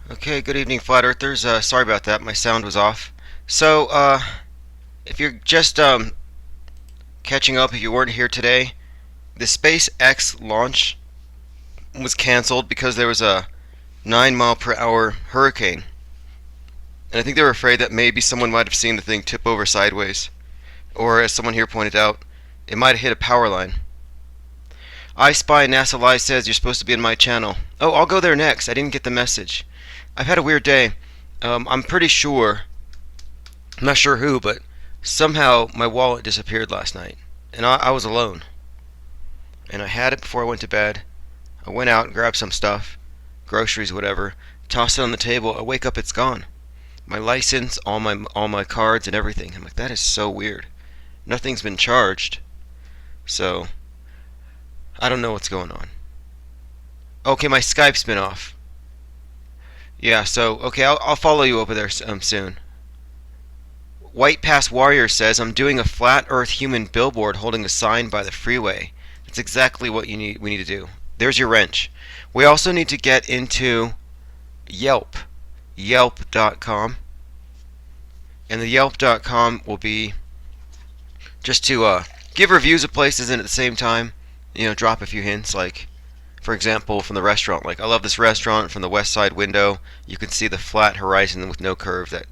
Okay, good evening, Flat Earthers. Sorry about that, my sound was off. So, if you're just catching up, if you weren't here today, the SpaceX launch was canceled because there was a 9-mile-per-hour hurricane. And I think they were afraid that maybe someone might have seen the thing tip over sideways. Or, as someone here pointed out, it might have hit a power line. I Spy NASA Live says you're supposed to be in my channel. Oh, I'll go there next. I didn't get the message. I've had a weird day. I'm pretty sure I'm not sure who, but somehow my wallet disappeared last night. And I was alone. And I had it before I went to bed. I went out and grabbed some stuff, groceries, whatever, tossed it on the table. I wake up, it's gone. My license, all my cards and everything. I'm like, that is so weird. Nothing's been charged. So, I don't know what's going on. Okay, my Skype's been off. Yeah, so, okay, I'll follow you over there soon. White Pass Warrior says, I'm doing a flat earth human billboard holding a sign by the freeway. That's exactly what we need to do. There's your wrench. We also need to get into Yelp. Yelp.com. And the Yelp.com will be just to give reviews of places and at the same time, drop a few hints like, for example, from the restaurant. Like, I love this restaurant. From the west side window, you can see the flat horizon with no curve that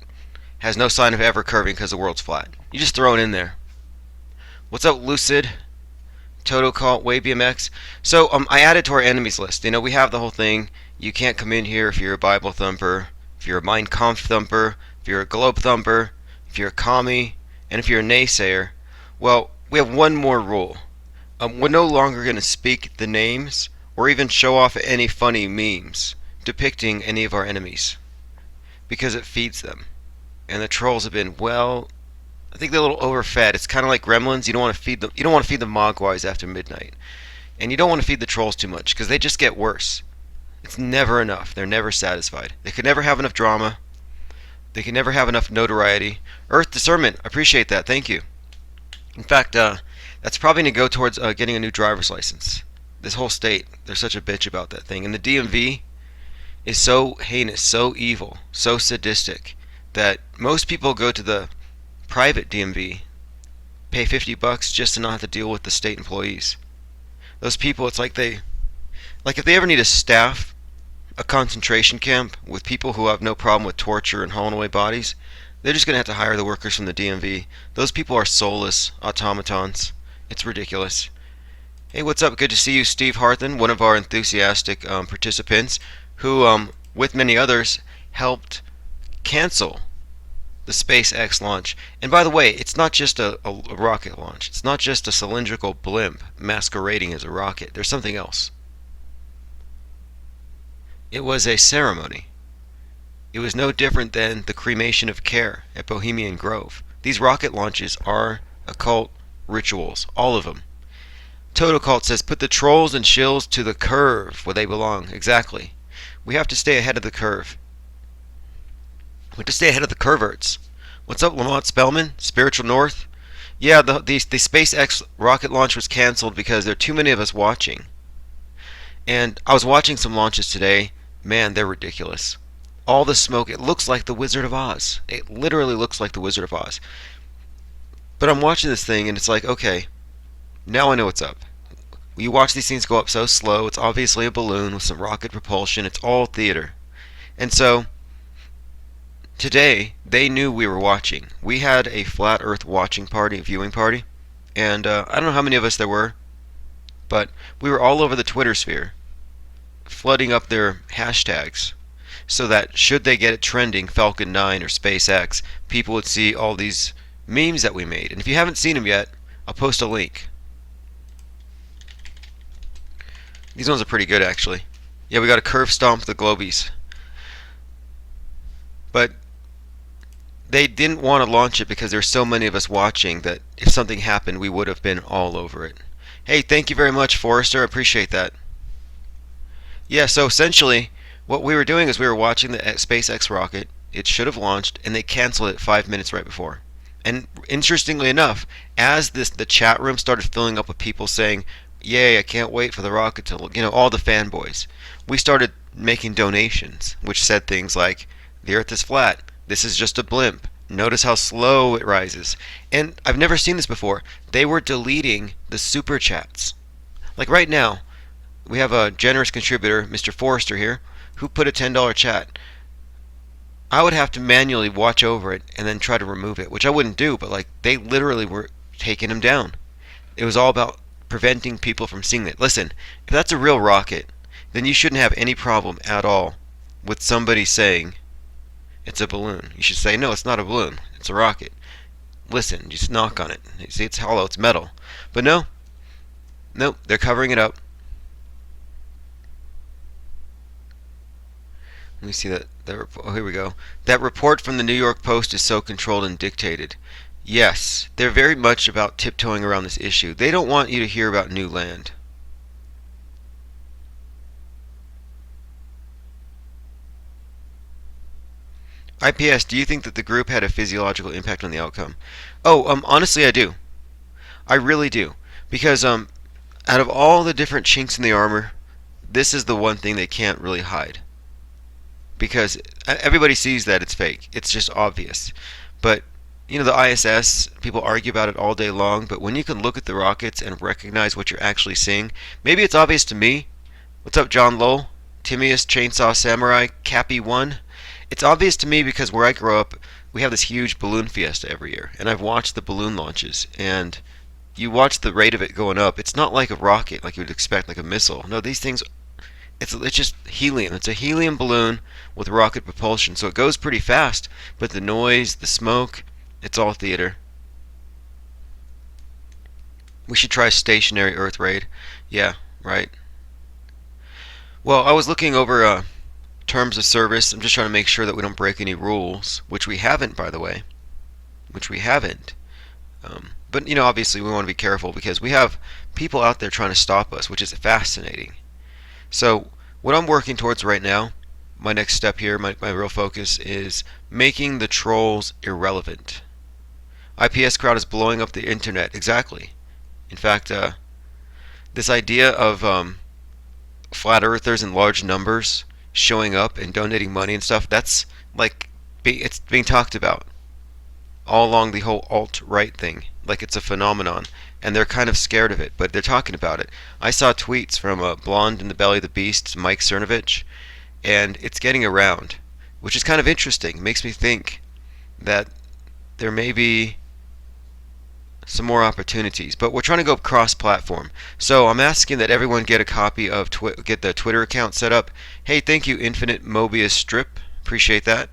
has no sign of ever curving because the world's flat. You just throw it in there. What's up, Lucid? Toto Cult, Way BMX. So I added to our enemies list. We have the whole thing. You can't come in here if you're a Bible thumper, if you're a Mein Kampf thumper, if you're a globe thumper, if you're a commie, and if you're a naysayer. Well, we have one more rule. We're no longer going to speak the names or even show off any funny memes depicting any of our enemies because it feeds them. And the trolls have been, well, I think they're a little overfed. It's kind of like gremlins. You don't want to feed them. You don't want to feed the mogwais after midnight, and you don't want to feed the trolls too much because they just get worse. It's never enough. They're never satisfied. They could never have enough drama. They can never have enough notoriety. Earth discernment. Appreciate that. Thank you. In fact, that's probably going to go towards getting a new driver's license. This whole state, they're such a bitch about that thing, and the DMV is so heinous, so evil, so sadistic that most people go to the private DMV, pay $50 just to not have to deal with the state employees. Those people, it's like if they ever need to staff a concentration camp with people who have no problem with torture and hauling away bodies, they're just going to have to hire the workers from the DMV. Those people are soulless automatons. It's ridiculous. Hey, what's up? Good to see you, Steve Harthen, one of our enthusiastic participants who, with many others, helped cancel the SpaceX launch. And by the way, it's not just a rocket launch. It's not just a cylindrical blimp masquerading as a rocket. There's something else. It was a ceremony. It was no different than the cremation of care at Bohemian Grove. These rocket launches are occult rituals, all of them. Toto Cult says, put the trolls and shills to the curve where they belong. Exactly. We have to stay ahead of the curve. We have to stay ahead of the curverts. What's up, Lamont Spellman? Spiritual North? Yeah, the SpaceX rocket launch was canceled because there are too many of us watching. And I was watching some launches today. Man, they're ridiculous. All the smoke, it looks like the Wizard of Oz. It literally looks like the Wizard of Oz. But I'm watching this thing and it's like, okay, now I know what's up. You watch these things go up so slow. It's obviously a balloon with some rocket propulsion. It's all theater. And so today, they knew we were watching. We had a flat earth watching party, viewing party, and I don't know how many of us there were, but we were all over the Twitter sphere, flooding up their hashtags, so that should they get it trending, Falcon 9 or SpaceX, people would see all these memes that we made. And if you haven't seen them yet, I'll post a link. These ones are pretty good, actually. Yeah, we got a curve stomp the Globies. But they didn't want to launch it because there's so many of us watching that if something happened, we would have been all over it. Hey, thank you very much, Forrester. I appreciate that. Yeah, so essentially, what we were doing is we were watching the SpaceX rocket. It should have launched, and they canceled it 5 minutes right before. And interestingly enough, as the chat room started filling up with people saying, "Yay! I can't wait for the rocket to," all the fanboys, we started making donations, which said things like, the Earth is flat, this is just a blimp, notice how slow it rises. And I've never seen this before. They were deleting the super chats. Like right now, we have a generous contributor, Mr. Forrester here, who put a $10 chat. I would have to manually watch over it and then try to remove it, which I wouldn't do, but like they literally were taking him down. It was all about preventing people from seeing it. Listen, if that's a real rocket, then you shouldn't have any problem at all with somebody saying it's a balloon. You should say, no, it's not a balloon, it's a rocket. Listen, just knock on it. You see, it's hollow, it's metal. But no, nope, they're covering it up. Let me see that. Oh, here we go. That report from the New York Post is so controlled and dictated. Yes, they're very much about tiptoeing around this issue. They don't want you to hear about new land. IPS, do you think that the group had a physiological impact on the outcome? Oh, honestly, I do. I really do. Because out of all the different chinks in the armor, this is the one thing they can't really hide. Because everybody sees that it's fake. It's just obvious. But you know, the ISS, people argue about it all day long, but when you can look at the rockets and recognize what you're actually seeing, maybe it's obvious to me. What's up, John Lowell? Timaeus, Chainsaw Samurai, Cappy 1? It's obvious to me because where I grow up, we have this huge balloon fiesta every year, and I've watched the balloon launches, and you watch the rate of it going up. It's not like a rocket, like you would expect, like a missile. No, these things, it's just helium. It's a helium balloon with rocket propulsion, so it goes pretty fast, but the noise, the smoke, it's all theater. We should try stationary Earth raid. Yeah, right. Well, I was looking over terms of service. I'm just trying to make sure that we don't break any rules, which we haven't, by the way. Which we haven't. But, you know, obviously we want to be careful because we have people out there trying to stop us, which is fascinating. So, what I'm working towards right now, my next step here, my real focus, is making the trolls irrelevant. IPS crowd is blowing up the internet. Exactly. In fact, this idea of flat earthers in large numbers showing up and donating money and stuff, that's like it's being talked about all along the whole alt-right thing, like it's a phenomenon, and they're kind of scared of it, but they're talking about it. I saw tweets from Blonde in the Belly of the Beast, Mike Cernovich, and it's getting around, which is kind of interesting. It makes me think that there may be some more opportunities, but we're trying to go cross-platform. So I'm asking that everyone get a copy of get the Twitter account set up. Hey, thank you, Infinite Mobius Strip. Appreciate that.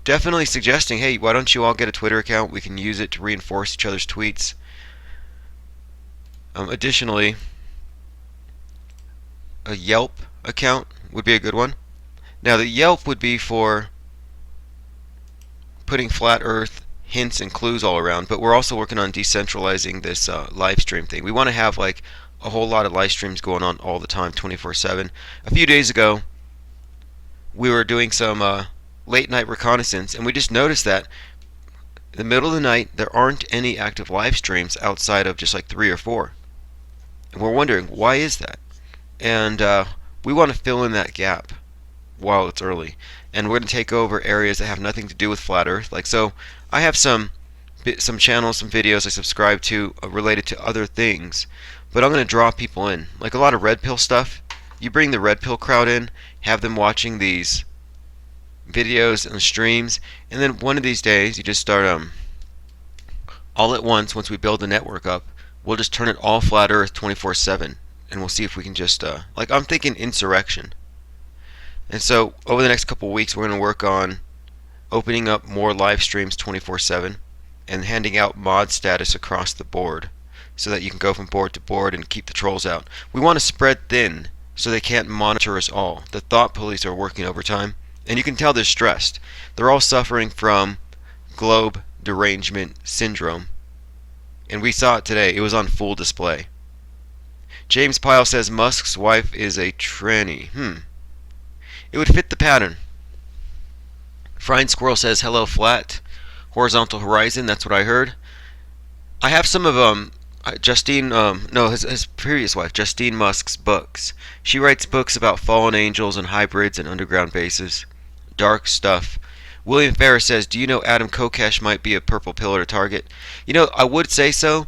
Definitely suggesting, hey, why don't you all get a Twitter account? We can use it to reinforce each other's tweets. Additionally, a Yelp account would be a good one. Now, the Yelp would be for putting flat Earth hints and clues all around, but we're also working on decentralizing this live stream thing. We want to have like a whole lot of live streams going on all the time, 24/7. A few days ago, we were doing some late night reconnaissance, and we just noticed that in the middle of the night there aren't any active live streams outside of just like 3 or 4, and we're wondering why is that, and we want to fill in that gap while it's early, and we're going to take over areas that have nothing to do with flat Earth. Like, so I have some channels, some videos I subscribe to related to other things, but I'm going to draw people in, like a lot of red pill stuff. You bring the red pill crowd in, have them watching these videos and streams, and then one of these days you just start all at once we build the network up, we'll just turn it all flat Earth 24/7, and we'll see if we can just like, I'm thinking insurrection. And so over the next couple weeks we're going to work on opening up more live streams 24/7 and handing out mod status across the board so that you can go from board to board and keep the trolls out. We want to spread thin so they can't monitor us all. The thought police are working overtime, and you can tell they're stressed. They're all suffering from globe derangement syndrome, and we saw it today. It was on full display. James Pyle says Musk's wife is a tranny. It would fit the pattern. Frying Squirrel says hello flat horizontal horizon. That's what I heard. I have some of Justine, no, his previous wife, Justine Musk's books. She writes books about fallen angels and hybrids and underground bases. Dark stuff. William Ferris says, "Do you know Adam Kokesh might be a purple pillar target?" I would say so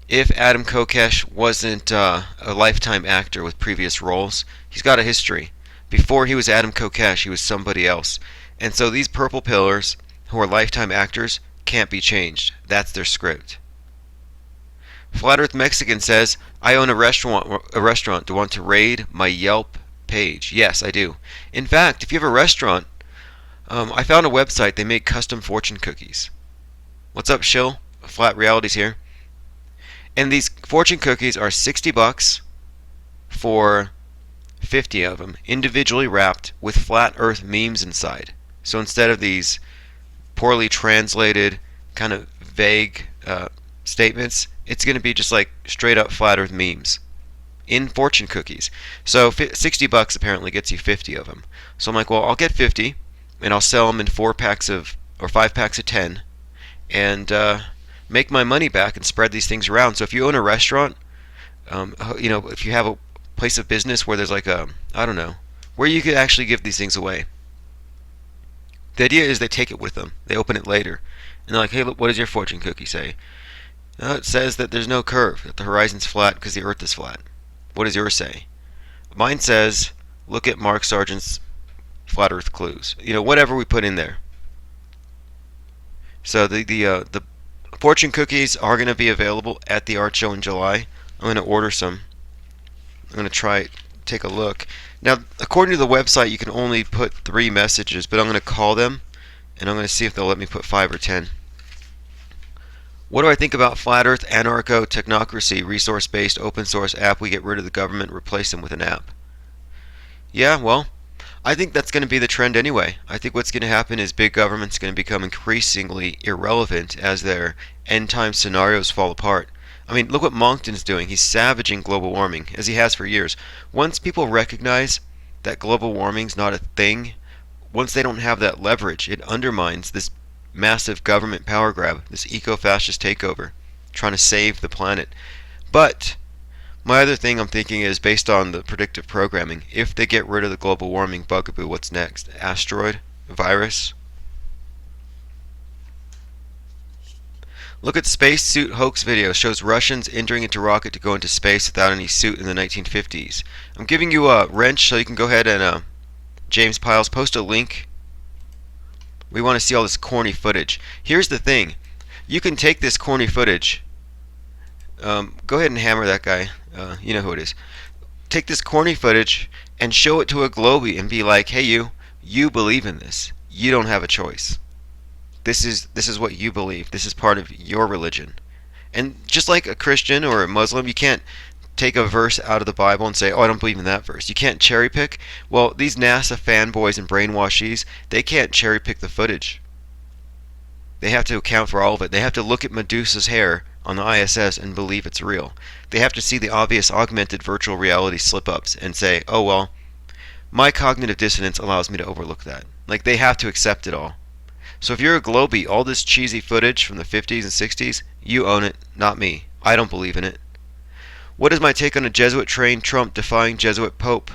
if Adam Kokesh wasn't a lifetime actor with previous roles. He's got a history. Before he was Adam Kokesh, he was somebody else. And so these purple pillars, who are lifetime actors, can't be changed. That's their script. Flat Earth Mexican says, "I own a restaurant. A restaurant. Do you want to raid my Yelp page?" Yes, I do. In fact, if you have a restaurant, I found a website. They make custom fortune cookies. What's up, Shill? Flat Realities here. And these fortune cookies are $60 for 50 of them, individually wrapped with flat Earth memes inside. So instead of these poorly translated, kind of vague statements, it's going to be just like straight up flat Earth memes in fortune cookies. So $60 apparently gets you 50 of them. So I'm like, well, I'll get 50, and I'll sell them in 4 packs or 5 packs of 10, and make my money back and spread these things around. So if you own a restaurant, if you have a place of business where there's like I don't know, where you could actually give these things away. The idea is they take it with them. They open it later, and they're like, "Hey, look, what does your fortune cookie say?" It says that there's no curve, that the horizon's flat because the Earth is flat. What does yours say? Mine says, "Look at Mark Sargent's flat Earth clues." Whatever we put in there. So the fortune cookies are going to be available at the art show in July. I'm going to order some. I'm going to take a look. Now, according to the website, you can only put 3 messages, but I'm going to call them, and I'm going to see if they'll let me put 5 or 10. What do I think about flat Earth, anarcho, technocracy, resource-based, open source app? We get rid of the government, replace them with an app. Yeah, well, I think that's going to be the trend anyway. I think what's going to happen is big government's going to become increasingly irrelevant as their end-time scenarios fall apart. I mean, look what Moncton's doing. He's savaging global warming, as he has for years. Once people recognize that global warming's not a thing, once they don't have that leverage, it undermines this massive government power grab, this eco-fascist takeover, trying to save the planet. But my other thing I'm thinking is, based on the predictive programming, if they get rid of the global warming bugaboo, what's next? Asteroid? Virus? Look at spacesuit hoax video. Shows Russians entering into rocket to go into space without any suit in the 1950s. I'm giving you a wrench so you can go ahead and, James Piles, post a link. We want to see all this corny footage. Here's the thing. You can take this corny footage. Go ahead and hammer that guy. You know who it is. Take this corny footage and show it to a globie and be like, "Hey, you believe in this. You don't have a choice. This is what you believe. This is part of your religion." And just like a Christian or a Muslim, you can't take a verse out of the Bible and say, "Oh, I don't believe in that verse." You can't cherry pick. Well, these NASA fanboys and brainwashies, they can't cherry pick the footage. They have to account for all of it. They have to look at Medusa's hair on the ISS and believe it's real. They have to see the obvious augmented virtual reality slip-ups and say, "Oh, well, my cognitive dissonance allows me to overlook that." Like, they have to accept it all. So if you're a globie, all this cheesy footage from the 50s and 60s, you own it, not me. I don't believe in it. What is my take on a Jesuit-trained Trump defying Jesuit Pope?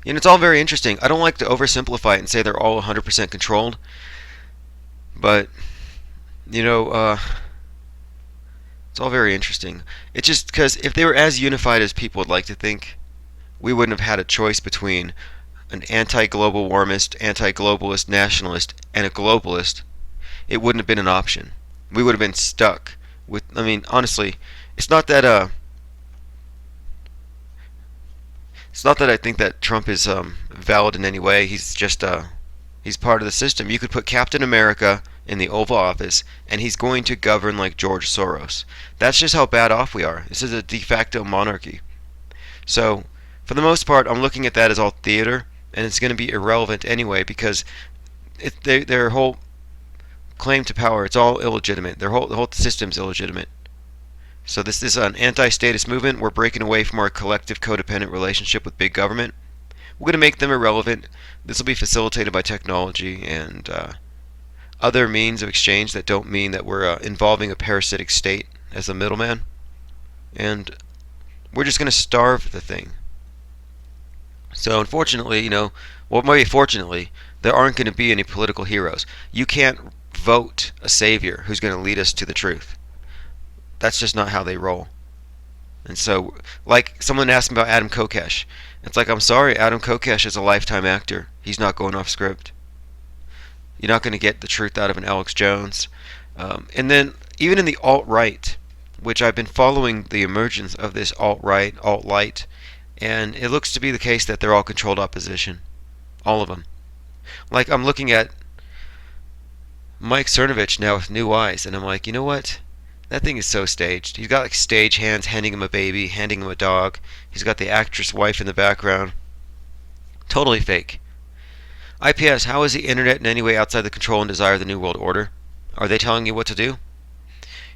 It's all very interesting. I don't like to oversimplify it and say they're all 100% controlled. But, it's all very interesting. It's just because if they were as unified as people would like to think, we wouldn't have had a choice between an anti-global warmist, anti-globalist nationalist, and a globalist. It wouldn't have been an option. We would have been stuck with, honestly, it's not that I think that Trump is valid in any way. He's just he's part of the system. You could put Captain America in the Oval Office, and he's going to govern like George Soros. That's just how bad off we are. This is a de facto monarchy. So, for the most part, I'm looking at that as all theater, and it's going to be irrelevant anyway, because their whole claim to power, it's all illegitimate. The whole system's illegitimate. So this is an anti-status movement. We're breaking away from our collective codependent relationship with big government. We're going to make them irrelevant. This will be facilitated by technology, and other means of exchange that don't mean that we're involving a parasitic state as a middleman. And we're just going to starve the thing. So unfortunately, well, maybe fortunately, there aren't going to be any political heroes. You can't vote a savior who's going to lead us to the truth. That's just not how they roll. And so, like someone asked me about Adam Kokesh. It's like, I'm sorry, Adam Kokesh is a lifetime actor. He's not going off script. You're not going to get the truth out of an Alex Jones. And then, even in the alt-right, which I've been following the emergence of this alt-right, alt-light, and it looks to be the case that they're all controlled opposition. All of them. Like, I'm looking at Mike Cernovich now with new eyes, and I'm like, you know what? That thing is so staged. He's got like stage hands handing him a baby, handing him a dog. He's got the actress wife in the background. Totally fake. IPS, how is the internet in any way outside the control and desire of the New World Order? Are they telling you what to do?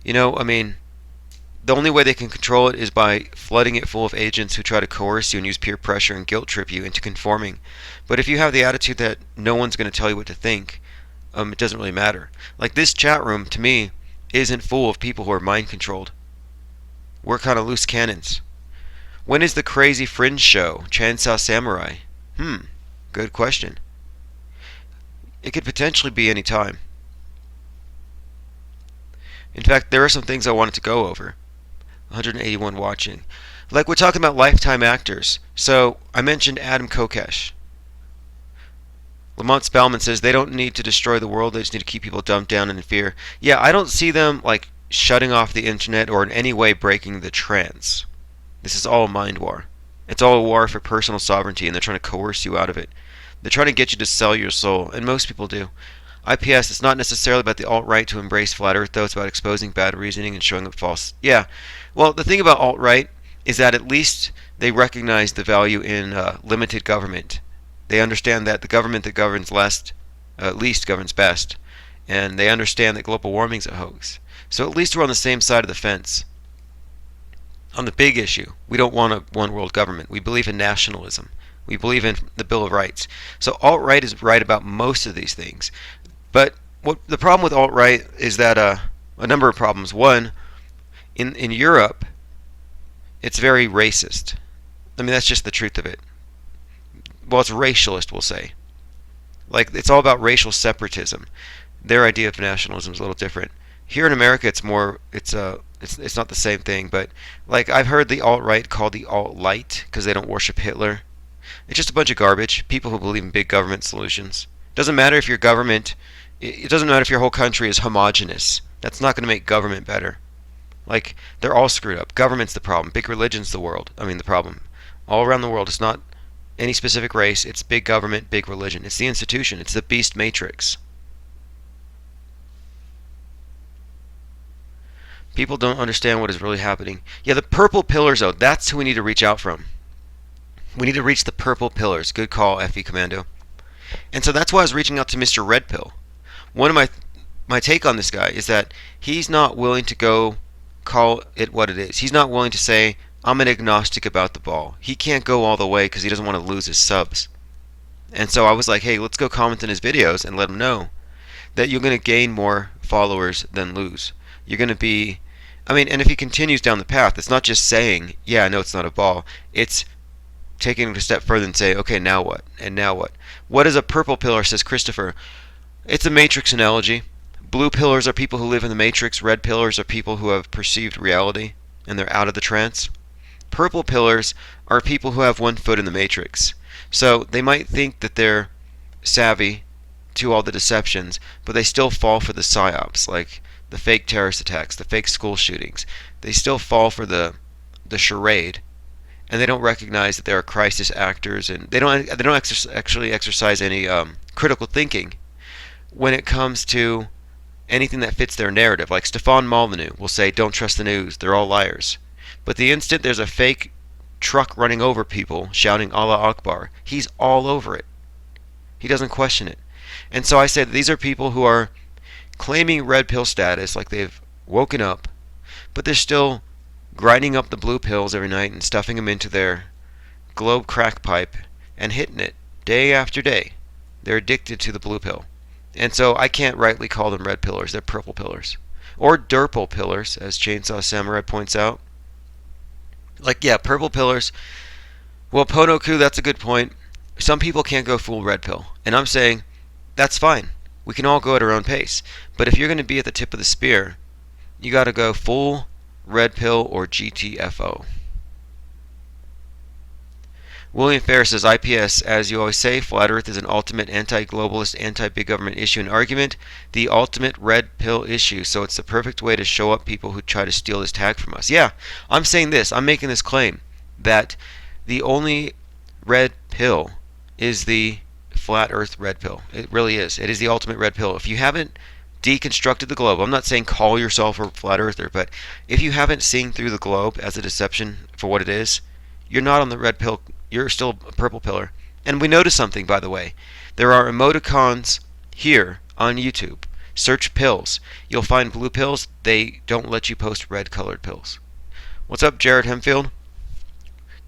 The only way they can control it is by flooding it full of agents who try to coerce you and use peer pressure and guilt trip you into conforming. But if you have the attitude that no one's going to tell you what to think, it doesn't really matter. Like, this chat room, to me, isn't full of people who are mind controlled. We're kind of loose cannons. When is the Crazy Fringe show? Chainsaw Samurai? Good question. It could potentially be any time. In fact, there are some things I wanted to go over. 181 watching. Like, we're talking about lifetime actors. So, I mentioned Adam Kokesh. Lamont Spellman says they don't need to destroy the world, they just need to keep people dumped down and in fear. Yeah, I don't see them, like, shutting off the internet or in any way breaking the trance. This is all a mind war. It's all a war for personal sovereignty, and they're trying to coerce you out of it. They're trying to get you to sell your soul, and most people do. IPS, it's not necessarily about the alt-right to embrace flat earth, though. It's about exposing bad reasoning and showing up false. Yeah. Well, the thing about alt-right is that at least they recognize the value in limited government. They understand that the government that governs least governs best. And they understand that global warming is a hoax. So at least we're on the same side of the fence. On the big issue, we don't want a one-world government. We believe in nationalism. We believe in the Bill of Rights. So alt-right is right about most of these things. But what the problem with alt-right is that a number of problems. One, in Europe, it's very racist. I mean, that's just the truth of it. Well, it's racialist, we'll say. Like, it's all about racial separatism. Their idea of nationalism is a little different. Here in America, it's more, it's not the same thing. But like, I've heard the alt-right called the alt-light because they don't worship Hitler. It's just a bunch of garbage. People who believe in big government solutions. Doesn't matter if your government. It doesn't matter if your whole country is homogenous. That's not going to make government better. Like, they're all screwed up. Government's the problem. Big religion's the problem. All around the world, it's not any specific race. It's big government, big religion. It's the institution. It's the beast matrix. People don't understand what is really happening. Yeah, the purple pillars, though, that's who we need to reach out from. We need to reach the purple pillars. Good call, FE Commando. And so that's why I was reaching out to Mr. Red Pill. One of my take on this guy is that he's not willing to go call it what it is. He's not willing to say, I'm an agnostic about the ball. He can't go all the way because he doesn't want to lose his subs. And so I was like, hey, let's go comment on his videos and let him know that you're going to gain more followers than lose. You're going to be, and if he continues down the path, it's not just saying, yeah, I know it's not a ball. It's taking it a step further and say, okay, now what? And now what? What is a purple pillar, says Christopher? It's a matrix analogy. Blue pillars are people who live in the matrix. Red pillars are people who have perceived reality and they're out of the trance. Purple pillars are people who have one foot in the matrix. So they might think that they're savvy to all the deceptions, but they still fall for the psyops, like the fake terrorist attacks, the fake school shootings. They still fall for the charade, and they don't recognize that they are crisis actors, and they don't actually exercise any critical thinking when it comes to anything that fits their narrative. Like Stefan Molyneux will say, don't trust the news, they're all liars. But the instant there's a fake truck running over people shouting Allah Akbar, he's all over it. He doesn't question it. And so I said these are people who are claiming red pill status, like they've woken up, but they're still grinding up the blue pills every night and stuffing them into their globe crack pipe and hitting it day after day. They're addicted to the blue pill. And so I can't rightly call them red pillars. They're purple pillars. Or derpal pillars, as Chainsaw Samurai points out. Like, yeah, purple pillars. Well, Ponoku, that's a good point. Some people can't go full red pill. And I'm saying, that's fine. We can all go at our own pace. But if you're going to be at the tip of the spear, you got to go full red pill or GTFO. William Ferris says, IPS, as you always say, flat earth is an ultimate anti-globalist, anti-big government issue and argument, the ultimate red pill issue, so it's the perfect way to show up people who try to steal this tag from us. Yeah, I'm saying this, I'm making this claim, that the only red pill is the flat earth red pill. It really is. It is the ultimate red pill. If you haven't deconstructed the globe, I'm not saying call yourself a flat earther, but if you haven't seen through the globe as a deception for what it is, you're not on the red pill. You're still a purple pillar. And we noticed something, by the way. There are emoticons here on YouTube. Search pills. You'll find blue pills. They don't let you post red colored pills. What's up, Jared Hemfield?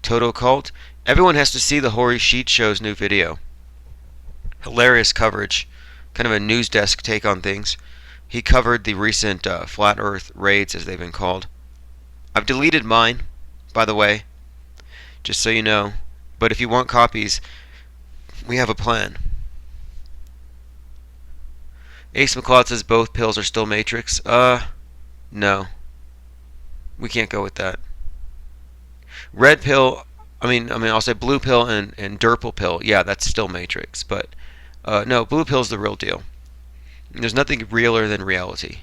Toto Cult. Everyone has to see the Hori Sheet Show's new video. Hilarious coverage. Kind of a news desk take on things. He covered the recent flat earth raids, as they've been called. I've deleted mine, by the way, just so you know. But if you want copies, we have a plan. Ace McCloud says both pills are still Matrix. No. We can't go with that. Red pill, I'll say blue pill and derpal pill. Yeah, that's still Matrix. But no, blue pill's the real deal. There's nothing realer than reality,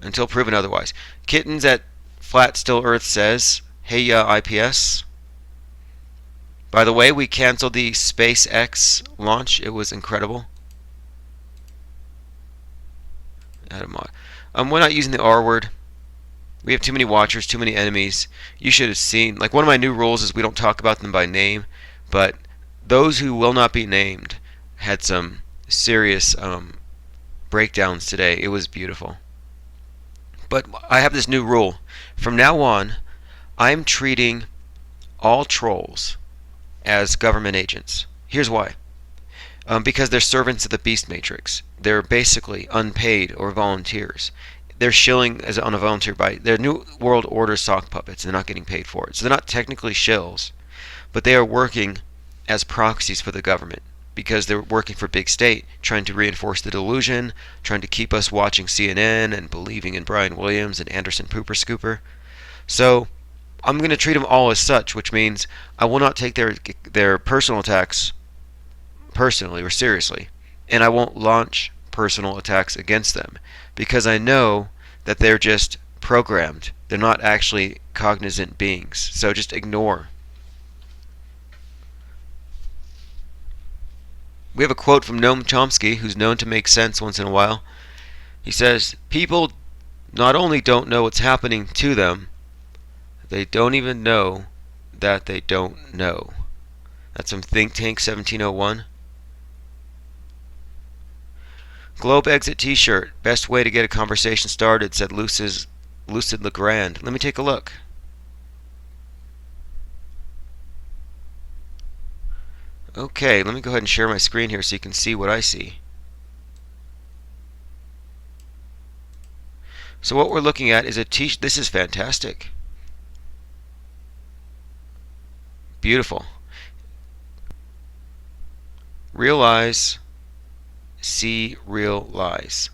until proven otherwise. Kittens at Flat Still Earth says, hey, IPS. By the way, we canceled the SpaceX launch. It was incredible. We're not using the R word. We have too many watchers, too many enemies. You should have seen. Like, one of my new rules is we don't talk about them by name, but those who will not be named had some serious breakdowns today. It was beautiful. But I have this new rule. From now on, I'm treating all trolls as government agents. Here's why. Because they're servants of the Beast Matrix. They're basically unpaid or volunteers. They're shilling as on a volunteer by. They're New World Order sock puppets. They're not getting paid for it. So they're not technically shills, but they are working as proxies for the government because they're working for big state, trying to reinforce the delusion, trying to keep us watching CNN and believing in Brian Williams and Anderson Pooper Scooper. So I'm going to treat them all as such, which means I will not take their personal attacks personally or seriously, and I won't launch personal attacks against them because I know that they're just programmed. They're not actually cognizant beings. So just ignore. We have a quote from Noam Chomsky, who's known to make sense once in a while. He says, people not only don't know what's happening to them, they don't even know that they don't know. That's from Think Tank 1701. Globe Exit T-shirt. Best way to get a conversation started, said Lucid Legrand. Let me take a look. Okay, let me go ahead and share my screen here so you can see what I see. So what we're looking at is a T-shirt. This is fantastic. Beautiful. Realize, see real lies.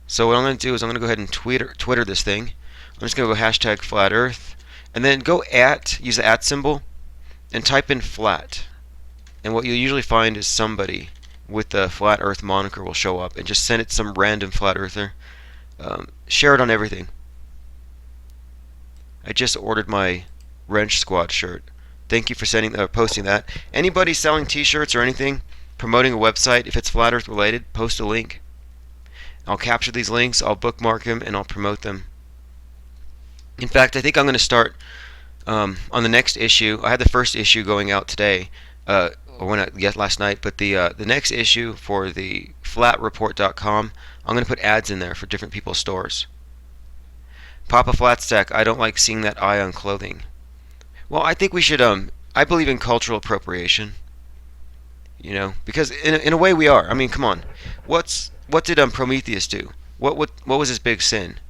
So what I'm going to do is I'm going to go ahead and Twitter this thing. I'm just going to go hashtag flat earth and then go use the @ symbol and type in flat. And what you'll usually find is somebody with the flat earth moniker will show up, and just send it to some random flat earther. Share it on everything. I just ordered my Wrench Squad shirt. Thank you for posting that. Anybody selling t-shirts or anything, promoting a website, if it's flat earth related, post a link. I'll capture these links, I'll bookmark them, and I'll promote them. In fact, I think I'm going to start on the next issue. I had the first issue going out today, or when last night, but the next issue for the flatreport.com, I'm going to put ads in there for different people's stores. Papa Flatstack, I don't like seeing that eye on clothing. Well, I think we should, I believe in cultural appropriation. because in a way we are. I mean, come on. What did Prometheus do? What was his big sin?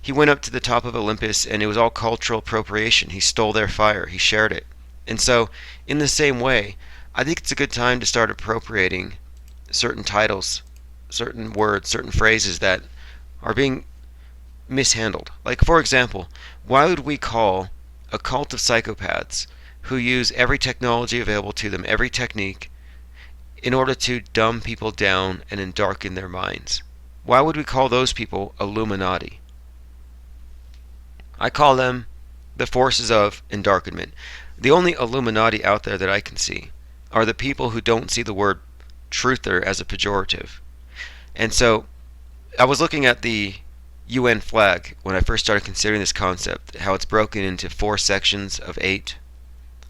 He went up to the top of Olympus, and it was all cultural appropriation. He stole their fire. He shared it. And so, in the same way, I think it's a good time to start appropriating certain titles, certain words, certain phrases that are being mishandled. Like, for example, why would we call a cult of psychopaths who use every technology available to them, every technique, in order to dumb people down and darken their minds? Why would we call those people Illuminati? I call them the forces of endarkenment. The only Illuminati out there that I can see are the people who don't see the word truther as a pejorative. And so I was looking at the UN flag when I first started considering this concept, how it's broken into 4 sections of 8,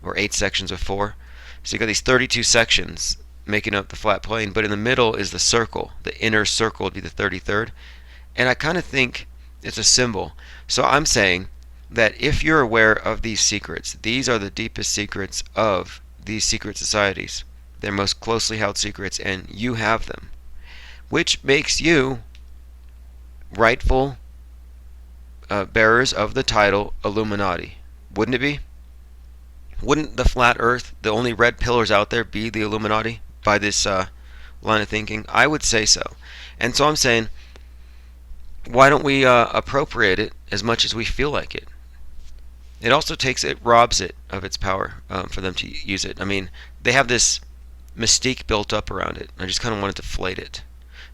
or 8 sections of 4. So you got these 32 sections making up the flat plane, but in the middle is the circle. The inner circle would be the 33rd. And I kind of think it's a symbol. So I'm saying that if you're aware of these secrets, these are the deepest secrets of these secret societies. They're most closely held secrets, and you have them, which makes you rightful bearers of the title Illuminati. Wouldn't it be? Wouldn't the flat earth, the only red pillars out there, be the Illuminati by this line of thinking? I would say so. And so I'm saying, why don't we appropriate it as much as we feel like it? It also robs it of its power for them to use it. I mean, they have this mystique built up around it. I just kind of want to deflate it.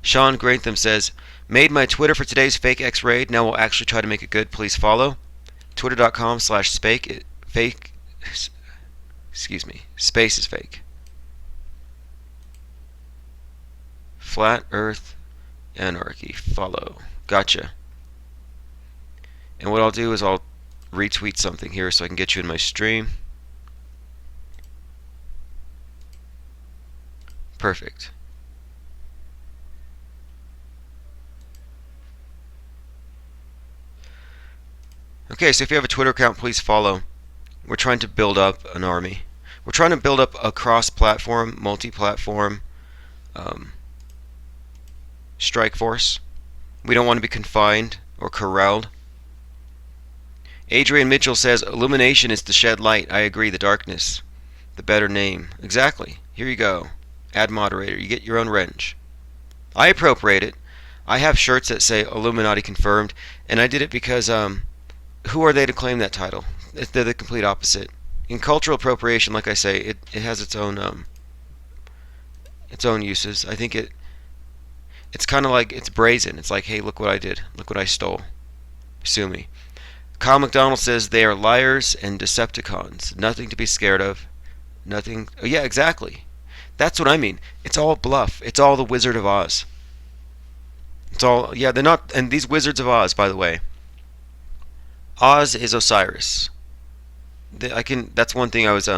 Sean Grantham says, made my Twitter for today's fake X raid. Now we'll actually try to make it good. Please follow. Twitter.com/fake. Fake. Excuse me. Space is fake. Flat Earth Anarchy. Follow. Gotcha. And what I'll do is I'll retweet something here so I can get you in my stream. Perfect. Okay, so if you have a Twitter account, please follow. We're trying to build up an army. We're trying to build up a cross-platform, multi-platform strike force. We don't want to be confined or corralled. Adrian Mitchell says, illumination is to shed light. I agree, the darkness. The better name. Exactly. Here you go. Add moderator. You get your own wrench. I appropriate it. I have shirts that say Illuminati confirmed, and I did it because who are they to claim that title? They're the complete opposite. In cultural appropriation, like I say, it has its own uses. I think it's kind of like, it's brazen. It's like, hey, look what I did. Look what I stole. Sue me. Kyle McDonald says they are liars and Decepticons. Nothing to be scared of. Nothing. Oh, yeah, exactly. That's what I mean. It's all bluff. It's all the Wizard of Oz. It's all, yeah, they're not, and these Wizards of Oz, by the way, Oz is Osiris. That's one thing I was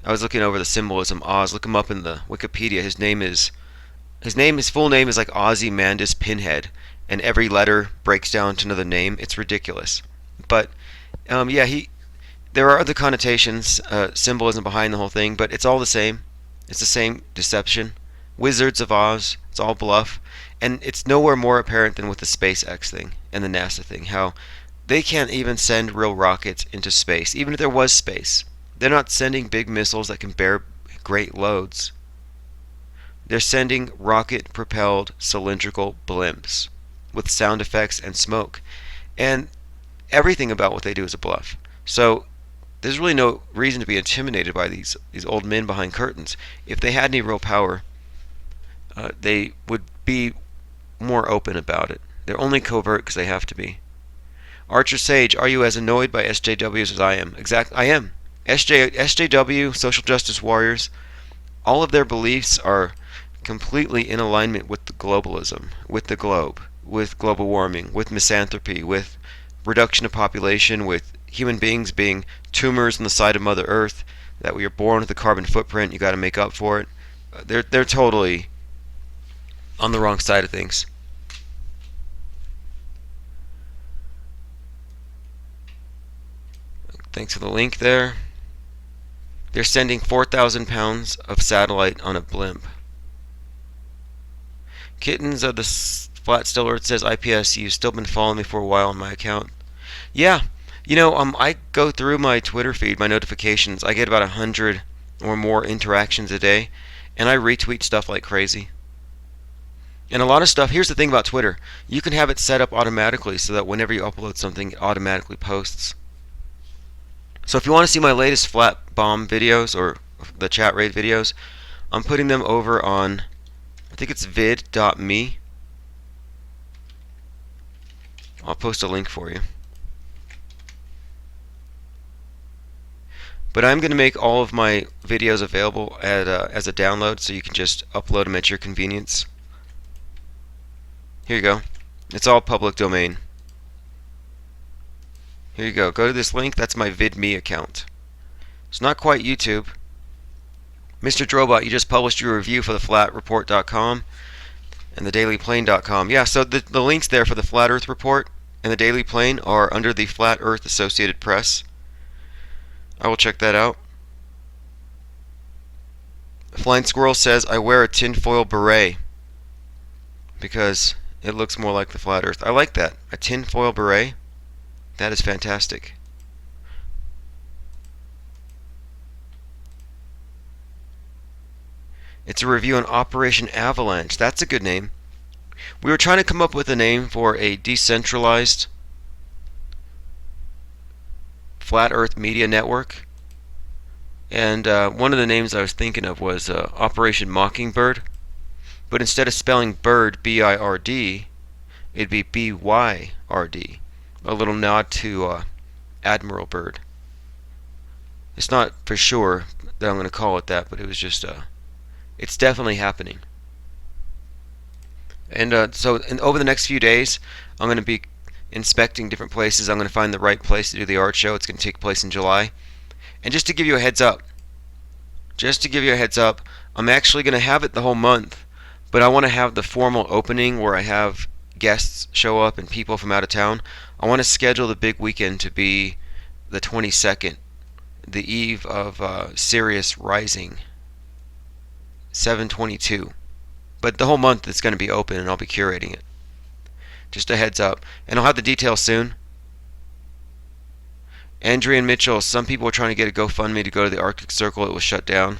looking over the symbolism. Oz, look him up in the Wikipedia. His full name is like Ozymandias Pinhead, and every letter breaks down to another name. It's ridiculous. But yeah, there are other connotations, symbolism behind the whole thing, but it's all the same. It's the same deception. Wizards of Oz. It's all bluff, and it's nowhere more apparent than with the SpaceX thing and the NASA thing. How they can't even send real rockets into space, even if there was space. They're not sending big missiles that can bear great loads. They're sending rocket-propelled cylindrical blimps with sound effects and smoke. And everything about what they do is a bluff. So there's really no reason to be intimidated by these old men behind curtains. If they had any real power, they would be more open about it. They're only covert because they have to be. Archer Sage, are you as annoyed by SJWs as I am? Exactly, I am. SJW, social justice warriors, all of their beliefs are completely in alignment with the globalism, with the globe, with global warming, with misanthropy, with reduction of population, with human beings being tumors on the side of Mother Earth, that we are born with a carbon footprint, you got to make up for it. They're totally on the wrong side of things. Thanks for the link there. They're sending 4,000 pounds of satellite on a blimp. Kittens of the Flat Still Earth says, IPS, you've still been following me for a while on my account. Yeah, I go through my Twitter feed, my notifications. I get about 100 or more interactions a day, and I retweet stuff like crazy. And a lot of stuff, here's the thing about Twitter. You can have it set up automatically so that whenever you upload something, it automatically posts. So if you want to see my latest flat bomb videos or the chat raid videos, I'm putting them over on, I think it's vid.me. I'll post a link for you. But I'm going to make all of my videos available as a download, so you can just upload them at your convenience. Here you go. It's all public domain. Here you go. Go to this link. That's my VidMe account. It's not quite YouTube. Mr. Drobot, you just published your review for the flatreport.com and the dailyplane.com. Yeah, so the links there for the Flat Earth Report and the Daily Plane are under the Flat Earth Associated Press. I will check that out. Flying Squirrel says, I wear a tinfoil beret because it looks more like the flat earth. I like that. A tinfoil beret. That is fantastic. It's a review on Operation Avalanche. That's a good name. We were trying to come up with a name for a decentralized flat earth media network. And one of the names I was thinking of was Operation Mockingbird. But instead of spelling bird, B-I-R-D, it'd be B-Y-R-D. A little nod to Admiral Byrd. It's not for sure that I'm going to call it that, but it was just, it's definitely happening. And over the next few days, I'm going to be inspecting different places. I'm going to find the right place to do the art show. It's going to take place in July. And just to give you a heads up, I'm actually going to have it the whole month. But I want to have the formal opening where I have guests show up and people from out of town. I want to schedule the big weekend to be the 22nd, the eve of Sirius Rising, 7/22. But the whole month it's going to be open and I'll be curating it. Just a heads up. And I'll have the details soon. Andrea and Mitchell, some people are trying to get a GoFundMe to go to the Arctic Circle. It was shut down.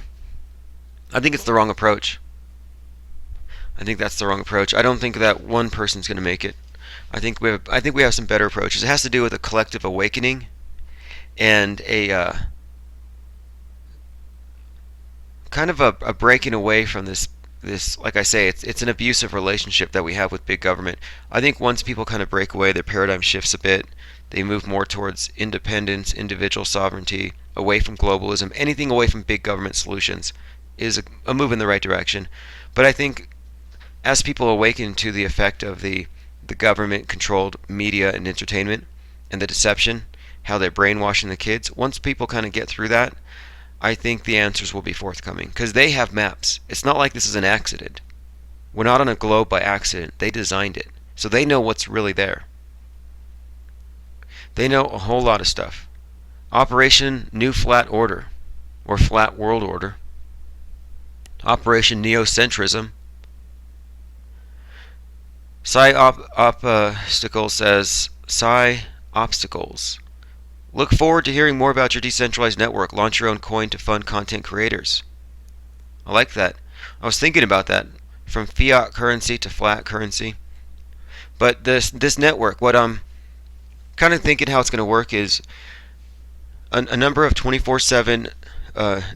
I think it's the wrong approach. I think that's the wrong approach. I don't think that one person's going to make it. I think we have some better approaches. It has to do with a collective awakening and a kind of a breaking away from this. Like I say, it's an abusive relationship that we have with big government. I think once people kind of break away, their paradigm shifts a bit. They move more towards independence, individual sovereignty, away from globalism. Anything away from big government solutions is a move in the right direction. But I think as people awaken to the effect of the government-controlled media and entertainment and the deception, how they're brainwashing the kids, once people kind of get through that, I think the answers will be forthcoming. Because they have maps. It's not like this is an accident. We're not on a globe by accident. They designed it. So they know what's really there. They know a whole lot of stuff. Operation New Flat Order, or Flat World Order. Operation Neocentrism. Obstacles says, Obstacles. Look forward to hearing more about your decentralized network. Launch your own coin to fund content creators. I like that. I was thinking about that. From fiat currency to flat currency. But this network, what I'm kind of thinking how it's going to work is a number of 24/7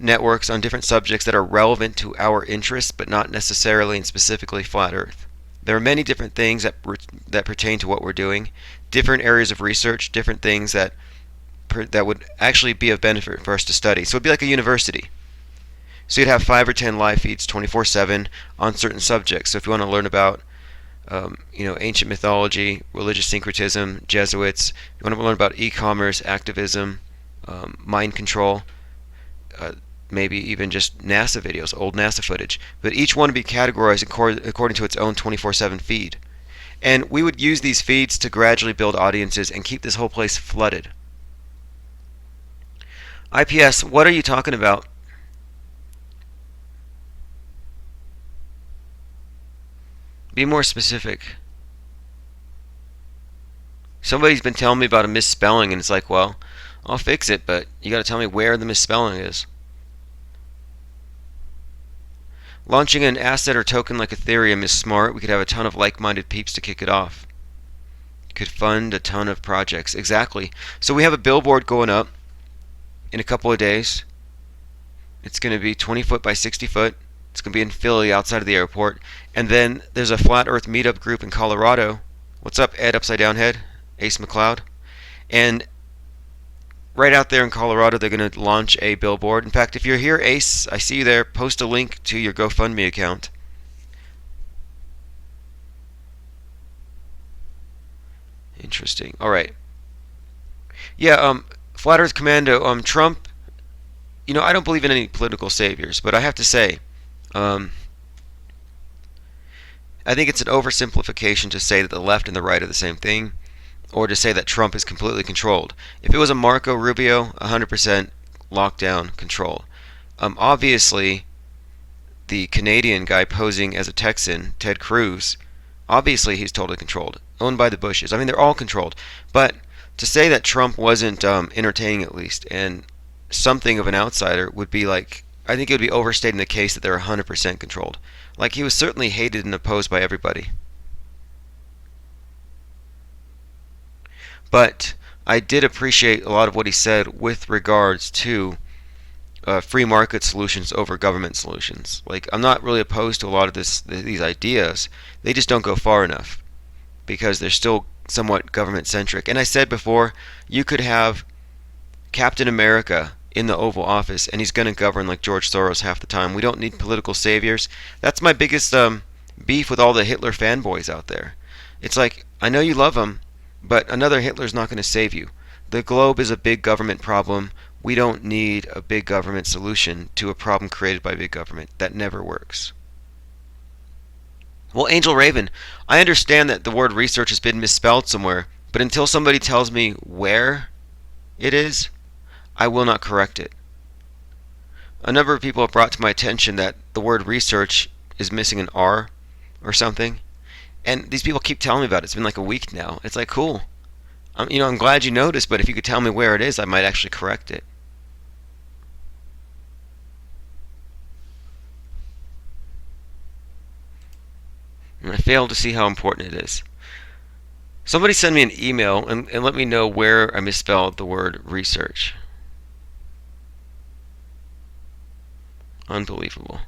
networks on different subjects that are relevant to our interests, but not necessarily and specifically flat Earth. There are many different things that pertain to what we're doing, different areas of research, different things that would actually be of benefit for us to study. So it'd be like a university. So you'd have 5 or 10 live feeds 24/7 on certain subjects. So if you want to learn about ancient mythology, religious syncretism, Jesuits, you want to learn about e-commerce, activism, mind control, maybe even just NASA videos, old NASA footage. But each one would be categorized according to its own 24/7 feed. And we would use these feeds to gradually build audiences and keep this whole place flooded. IPS, what are you talking about? Be more specific. Somebody's been telling me about a misspelling, and it's like, well, I'll fix it, but you got to tell me where the misspelling is. Launching an asset or token like Ethereum is smart. We could have a ton of like-minded peeps to kick it off. Could fund a ton of projects. Exactly. So we have a billboard going up in a couple of days. It's going to be 20 foot by 60 foot. It's going to be in Philly outside of the airport. And then there's a flat earth meetup group in Colorado. What's up, Ed Upside Down Head? Ace McLeod. And right out there in Colorado, they're going to launch a billboard. In fact, if you're here, Ace, I see you there. Post a link to your GoFundMe account. Interesting. All right. Yeah, Flat Earth Commando, Trump, I don't believe in any political saviors, but I have to say, um, I think it's an oversimplification to say that the left and the right are the same thing, or to say that Trump is completely controlled. If it was a Marco Rubio, 100% lockdown control. Obviously, the Canadian guy posing as a Texan, Ted Cruz, obviously he's totally controlled, owned by the Bushes. I mean, they're all controlled. But to say that Trump wasn't entertaining, at least, and something of an outsider would be like, I think it would be overstating the case that they're 100% controlled. Like, he was certainly hated and opposed by everybody. But I did appreciate a lot of what he said with regards to free market solutions over government solutions. Like, I'm not really opposed to a lot of these ideas. They just don't go far enough because they're still somewhat government centric. And I said before, you could have Captain America in the Oval Office and he's going to govern like George Soros half the time. We don't need political saviors. That's my biggest beef with all the Hitler fanboys out there. It's like, I know you love him, but another Hitler's not going to save you. The globe is a big government problem. We don't need a big government solution to a problem created by big government. That never works. Well, Angel Raven, I understand that the word research has been misspelled somewhere, but until somebody tells me where it is, I will not correct it. A number of people have brought to my attention that the word research is missing an R or something, and these people keep telling me about it. It's been like a week now. It's like, cool. I'm glad you noticed, but if you could tell me where it is, I might actually correct it. And I fail to see how important it is. Somebody send me an email and let me know where I misspelled the word research. Unbelievable.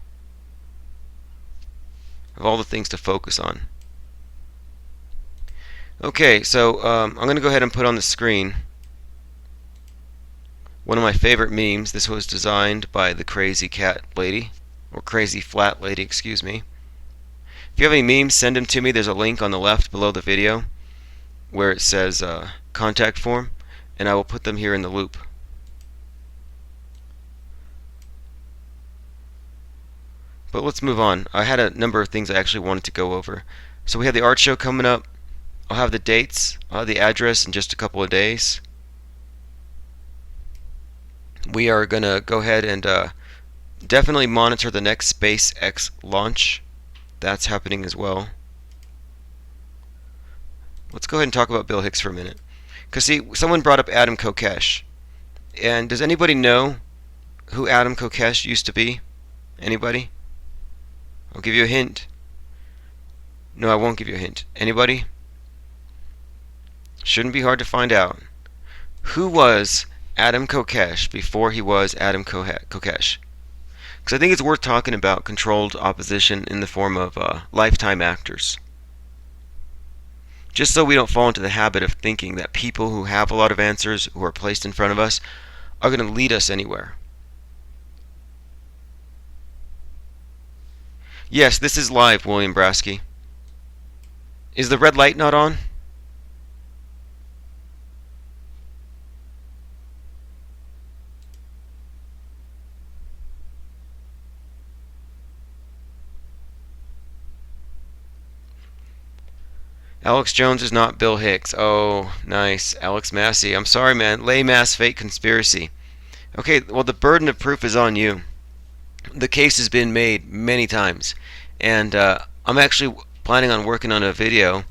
Of all the things to focus on. Okay, so I'm going to go ahead and put on the screen one of my favorite memes. This was designed by the Crazy Cat Lady, or Crazy Flat Lady, excuse me. If you have any memes, send them to me. There's a link on the left below the video where it says contact form, and I will put them here in the loop. But let's move on. I had a number of things I actually wanted to go over. So we have the art show coming up. I'll have the dates. I'll have the address in just a couple of days. We are going to go ahead and definitely monitor the next SpaceX launch. That's happening as well. Let's go ahead and talk about Bill Hicks for a minute. Because, see, someone brought up Adam Kokesh. And does anybody know who Adam Kokesh used to be? Anybody? I'll give you a hint. No, I won't give you a hint. Anybody? Shouldn't be hard to find out. Who was Adam Kokesh before he was Adam Kokesh? Because I think it's worth talking about controlled opposition in the form of lifetime actors. Just so we don't fall into the habit of thinking that people who have a lot of answers, who are placed in front of us, are going to lead us anywhere. Yes, this is live, William Brasky. Is the red light not on? Alex Jones is not Bill Hicks. Oh, nice. Alex Massey. I'm sorry, man. Lay mass fake conspiracy. Okay, well, the burden of proof is on you. The case has been made many times. And I'm actually planning on working on a video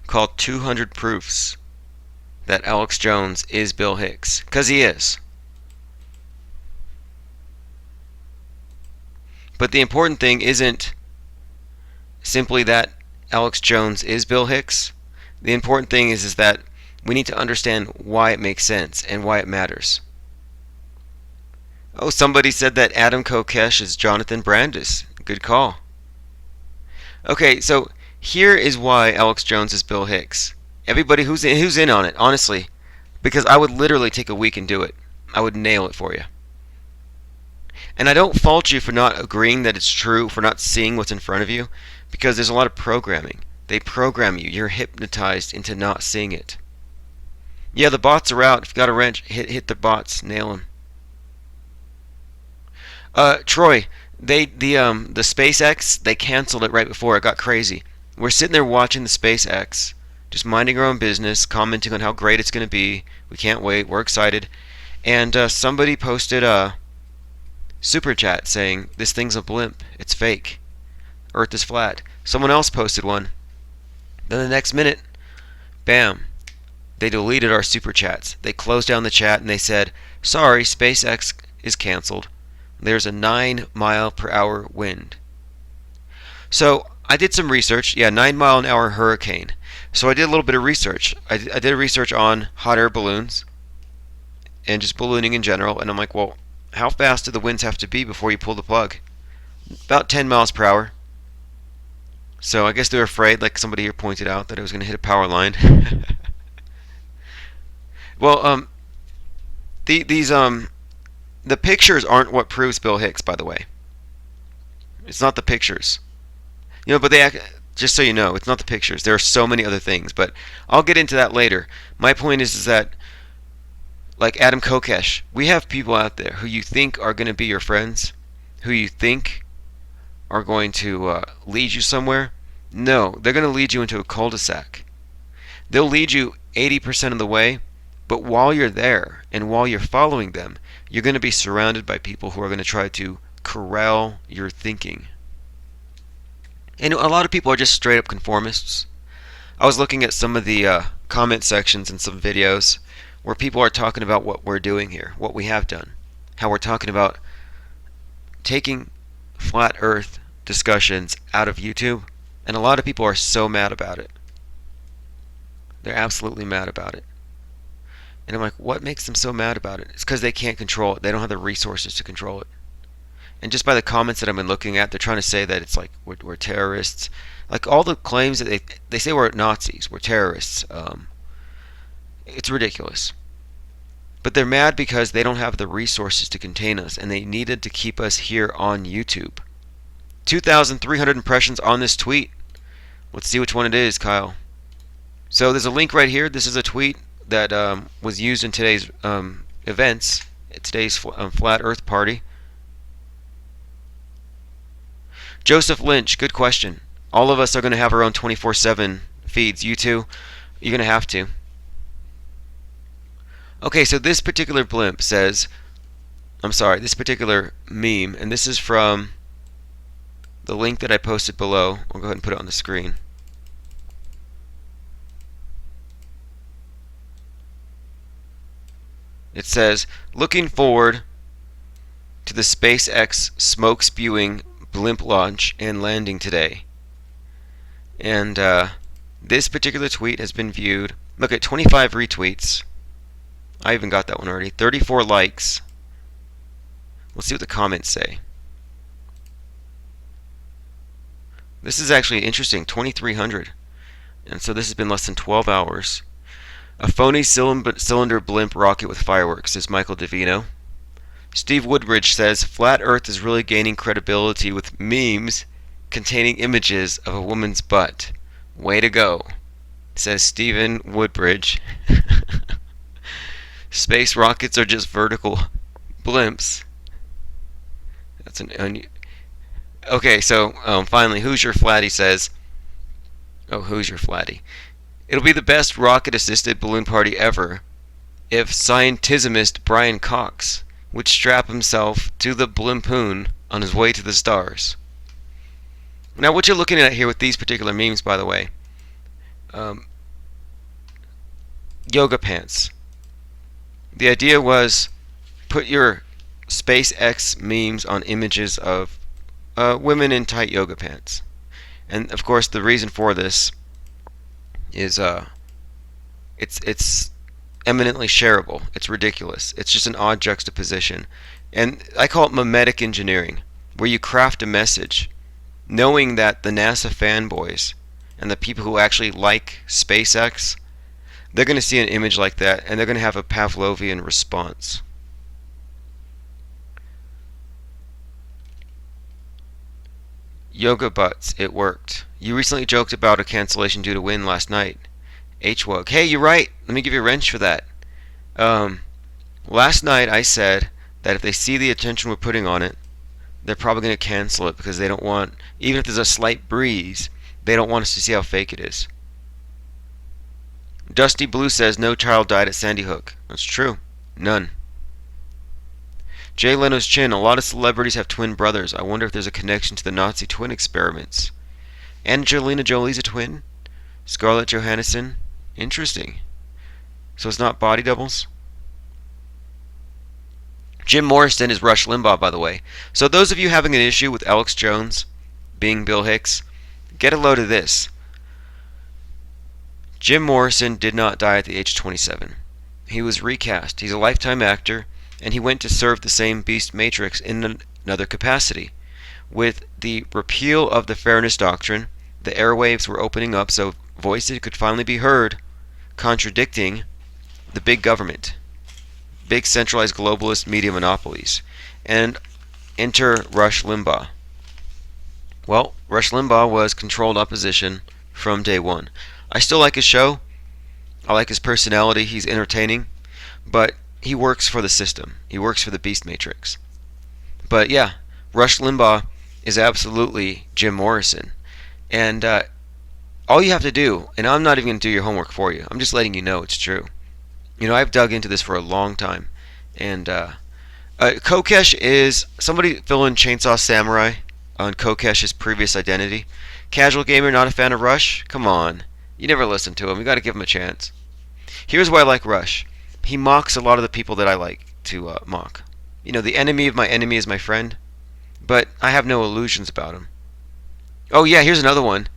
called 200 Proofs that Alex Jones is Bill Hicks. Because he is. But the important thing isn't simply that Alex Jones is Bill Hicks. The important thing is that we need to understand why it makes sense and why it matters. Oh, somebody said that Adam Kokesh is Jonathan Brandis. Good call. Okay, so here is why Alex Jones is Bill Hicks. Everybody who's in on it, honestly, because I would literally take a week and do it. I would nail it for you. And I don't fault you for not agreeing that it's true, for not seeing what's in front of you, because there's a lot of programming. They program you. You're hypnotized into not seeing it. Yeah, the bots are out. If you got a wrench, hit the bots, nail them. Troy, the SpaceX, they canceled it right before it got crazy. We're sitting there watching the SpaceX, just minding our own business, commenting on how great it's going to be. We can't wait. We're excited. And somebody posted a super chat saying, this thing's a blimp. It's fake. Earth is flat. Someone else posted one. Then the next minute, bam, they deleted our super chats. They closed down the chat and they said, sorry, SpaceX is canceled. There's a 9-mile-per-hour wind. So I did some research. Yeah, 9-mile-an-hour hurricane. So I did a little bit of research. I did research on hot air balloons and just ballooning in general. And I'm like, well, how fast do the winds have to be before you pull the plug? About 10 miles per hour. So I guess they're afraid, like somebody here pointed out, that it was going to hit a power line. Well, the pictures aren't what proves Bill Hicks, by the way. It's not the pictures. You know, but just so you know, it's not the pictures. There are so many other things, but I'll get into that later. My point is that, like Adam Kokesh, we have people out there who you think are going to be your friends, who you think are going to lead you somewhere. No, they're going to lead you into a cul-de-sac. They'll lead you 80% of the way, but while you're there and while you're following them, you're going to be surrounded by people who are going to try to corral your thinking. And a lot of people are just straight up conformists. I was looking at some of the comment sections in some videos where people are talking about what we're doing here, what we have done, how we're talking about taking flat earth discussions out of YouTube, and a lot of people are so mad about it. They're absolutely mad about it. And I'm like, what makes them so mad about it? It's because they can't control it. They don't have the resources to control it. And just by the comments that I've been looking at, they're trying to say that it's like we're terrorists. Like all the claims that they say we're Nazis, we're terrorists. It's ridiculous. But they're mad because they don't have the resources to contain us, and they needed to keep us here on YouTube. 2,300 impressions on this tweet. Let's see which one it is, Kyle. So there's a link right here. This is a tweet that was used in today's events, today's Flat Earth Party. Joseph Lynch, good question. All of us are going to have our own 24/7 feeds. You too? You're going to have to. Okay, so this particular blimp says, this particular meme, and this is from the link that I posted below. I'll go ahead and put it on the screen. It says, looking forward to the SpaceX smoke spewing blimp launch and landing today. And this particular tweet has been viewed, look at 25 retweets. I even got that one already. 34 likes. Let's see what the comments say. This is actually interesting, 2,300. And so this has been less than 12 hours. A phony cylinder blimp rocket with fireworks, says Michael Davino. Steve Woodbridge says, Flat Earth is really gaining credibility with memes containing images of a woman's butt. Way to go, says Stephen Woodbridge. Space rockets are just vertical blimps. That's an okay, so finally, who's your flatty says, oh, who's your flatty? It'll be the best rocket-assisted balloon party ever if scientismist Brian Cox would strap himself to the blimpoon on his way to the stars. Now, what you're looking at here with these particular memes, by the way, um, yoga pants. The idea was put your SpaceX memes on images of women in tight yoga pants. And of course, the reason for this is it's eminently shareable. It's ridiculous. It's just an odd juxtaposition. And I call it mimetic engineering, where you craft a message knowing that the NASA fanboys and the people who actually like SpaceX, they're going to see an image like that and they're going to have a Pavlovian response. Yoga butts, it worked. You recently joked about a cancellation due to wind last night. HWUG. Hey, you're right. Let me give you a wrench for that. Last night I said that if they see the attention we're putting on it, they're probably going to cancel it because they don't want, even if there's a slight breeze, they don't want us to see how fake it is. Dusty Blue says no child died at Sandy Hook. That's true. None. Jay Leno's chin. A lot of celebrities have twin brothers. I wonder if there's a connection to the Nazi twin experiments. Angelina Jolie's a twin? Scarlett Johansson? Interesting. So it's not body doubles? Jim Morrison is Rush Limbaugh, by the way. So those of you having an issue with Alex Jones being Bill Hicks, get a load of this. Jim Morrison did not die at the age of 27. He was recast. He's a lifetime actor, and he went to serve the same beast matrix in another capacity. With the repeal of the Fairness Doctrine, the airwaves were opening up so voices could finally be heard, contradicting the big government, big centralized globalist media monopolies. And enter Rush Limbaugh. Well, Rush Limbaugh was controlled opposition from day one. I still like his show. I like his personality. He's entertaining. But he works for the system. He works for the beast matrix. But yeah, Rush Limbaugh is absolutely Jim Morrison. And all you have to do, and I'm not even going to do your homework for you, I'm just letting you know it's true. You know, I've dug into this for a long time. And Kokesh is, somebody fill in Chainsaw Samurai on Kokesh's previous identity. Casual gamer, not a fan of Rush? Come on. You never listen to him. You got to give him a chance. Here's why I like Rush. He mocks a lot of the people that I like to mock. You know, the enemy of my enemy is my friend. But I have no illusions about him. Oh yeah, here's another one.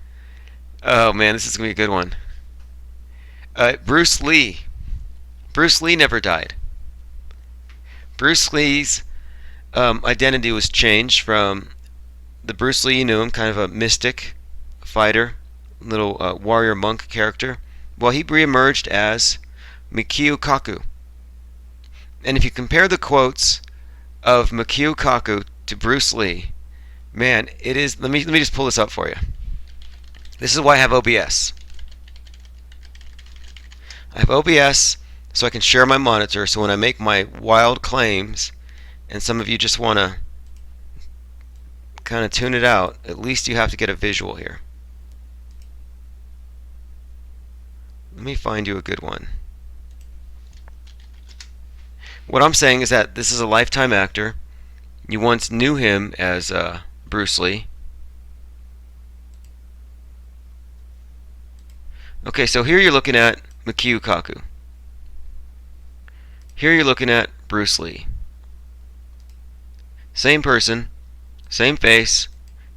Oh man, this is going to be a good one. Bruce Lee. Bruce Lee never died. Bruce Lee's identity was changed from the Bruce Lee you knew him, kind of a mystic fighter, little warrior monk character. Well, he reemerged as Mikio Kaku. And if you compare the quotes of Mikio Kaku to Bruce Lee, man, it is. Let me just pull this up for you. This is why I have OBS. I have OBS so I can share my monitor. So when I make my wild claims, and some of you just want to kind of tune it out, at least you have to get a visual here. Let me find you a good one. What I'm saying is that this is a lifetime actor. You once knew him as Bruce Lee. Okay, so here you're looking at Mikio Kaku. Here you're looking at Bruce Lee. Same person, same face,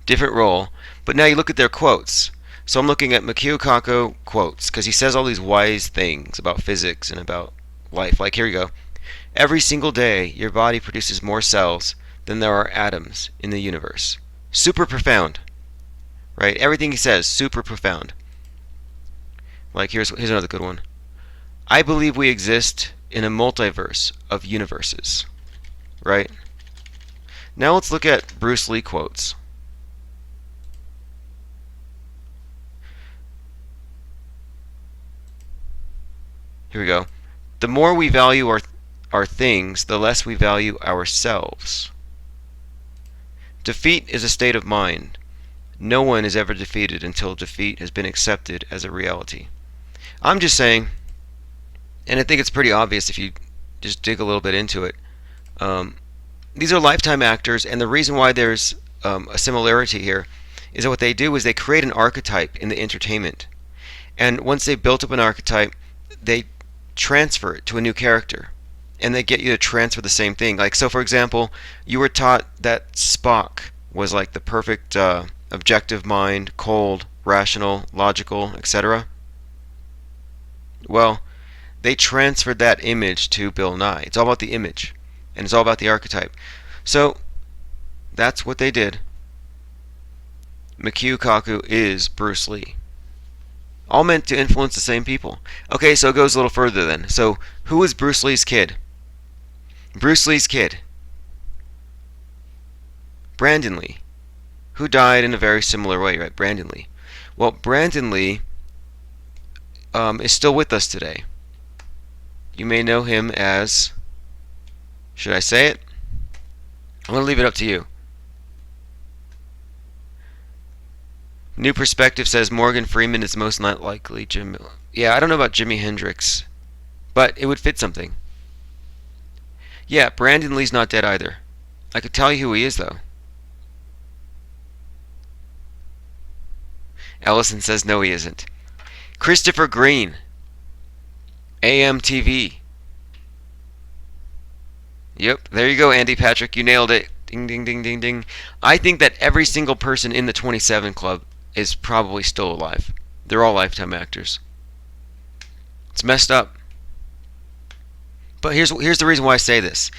different role, but now you look at their quotes. So I'm looking at Mikio Kaku quotes, because he says all these wise things about physics and about life. Like, here you go. Every single day, your body produces more cells than there are atoms in the universe. Super profound. Right? Everything he says, super profound. Like, here's another good one. I believe we exist in a multiverse of universes. Right? Now let's look at Bruce Lee quotes. Here we go. The more we value our things, the less we value ourselves. Defeat is a state of mind. No one is ever defeated until defeat has been accepted as a reality. I'm just saying, and I think it's pretty obvious if you just dig a little bit into it, these are lifetime actors, and the reason why there's a similarity here is that what they do is they create an archetype in the entertainment. And once they built up an archetype, they transfer it to a new character. And they get you to transfer the same thing. Like, so for example, you were taught that Spock was like the perfect objective mind, cold, rational, logical, etc. Well, they transferred that image to Bill Nye. It's all about the image, and it's all about the archetype. So that's what they did. Mikio Kaku is Bruce Lee. All meant to influence the same people. Okay, so it goes a little further then. So who was Bruce Lee's kid? Bruce Lee's kid, Brandon Lee, who died in a very similar way, right? Brandon Lee. Well, Brandon Lee is still with us today. You may know him as, should I say it? I'm going to leave it up to you. New Perspective says Morgan Freeman is most not likely Jim. Yeah, I don't know about Jimi Hendrix, but it would fit something. Yeah, Brandon Lee's not dead either. I could tell you who he is, though. Ellison says no, he isn't. Christopher Green, AMTV. Yep, there you go, Andy Patrick. You nailed it. Ding, ding, ding, ding, ding. I think that every single person in the 27 Club is probably still alive. They're all lifetime actors. It's messed up. But here's the reason why I say this.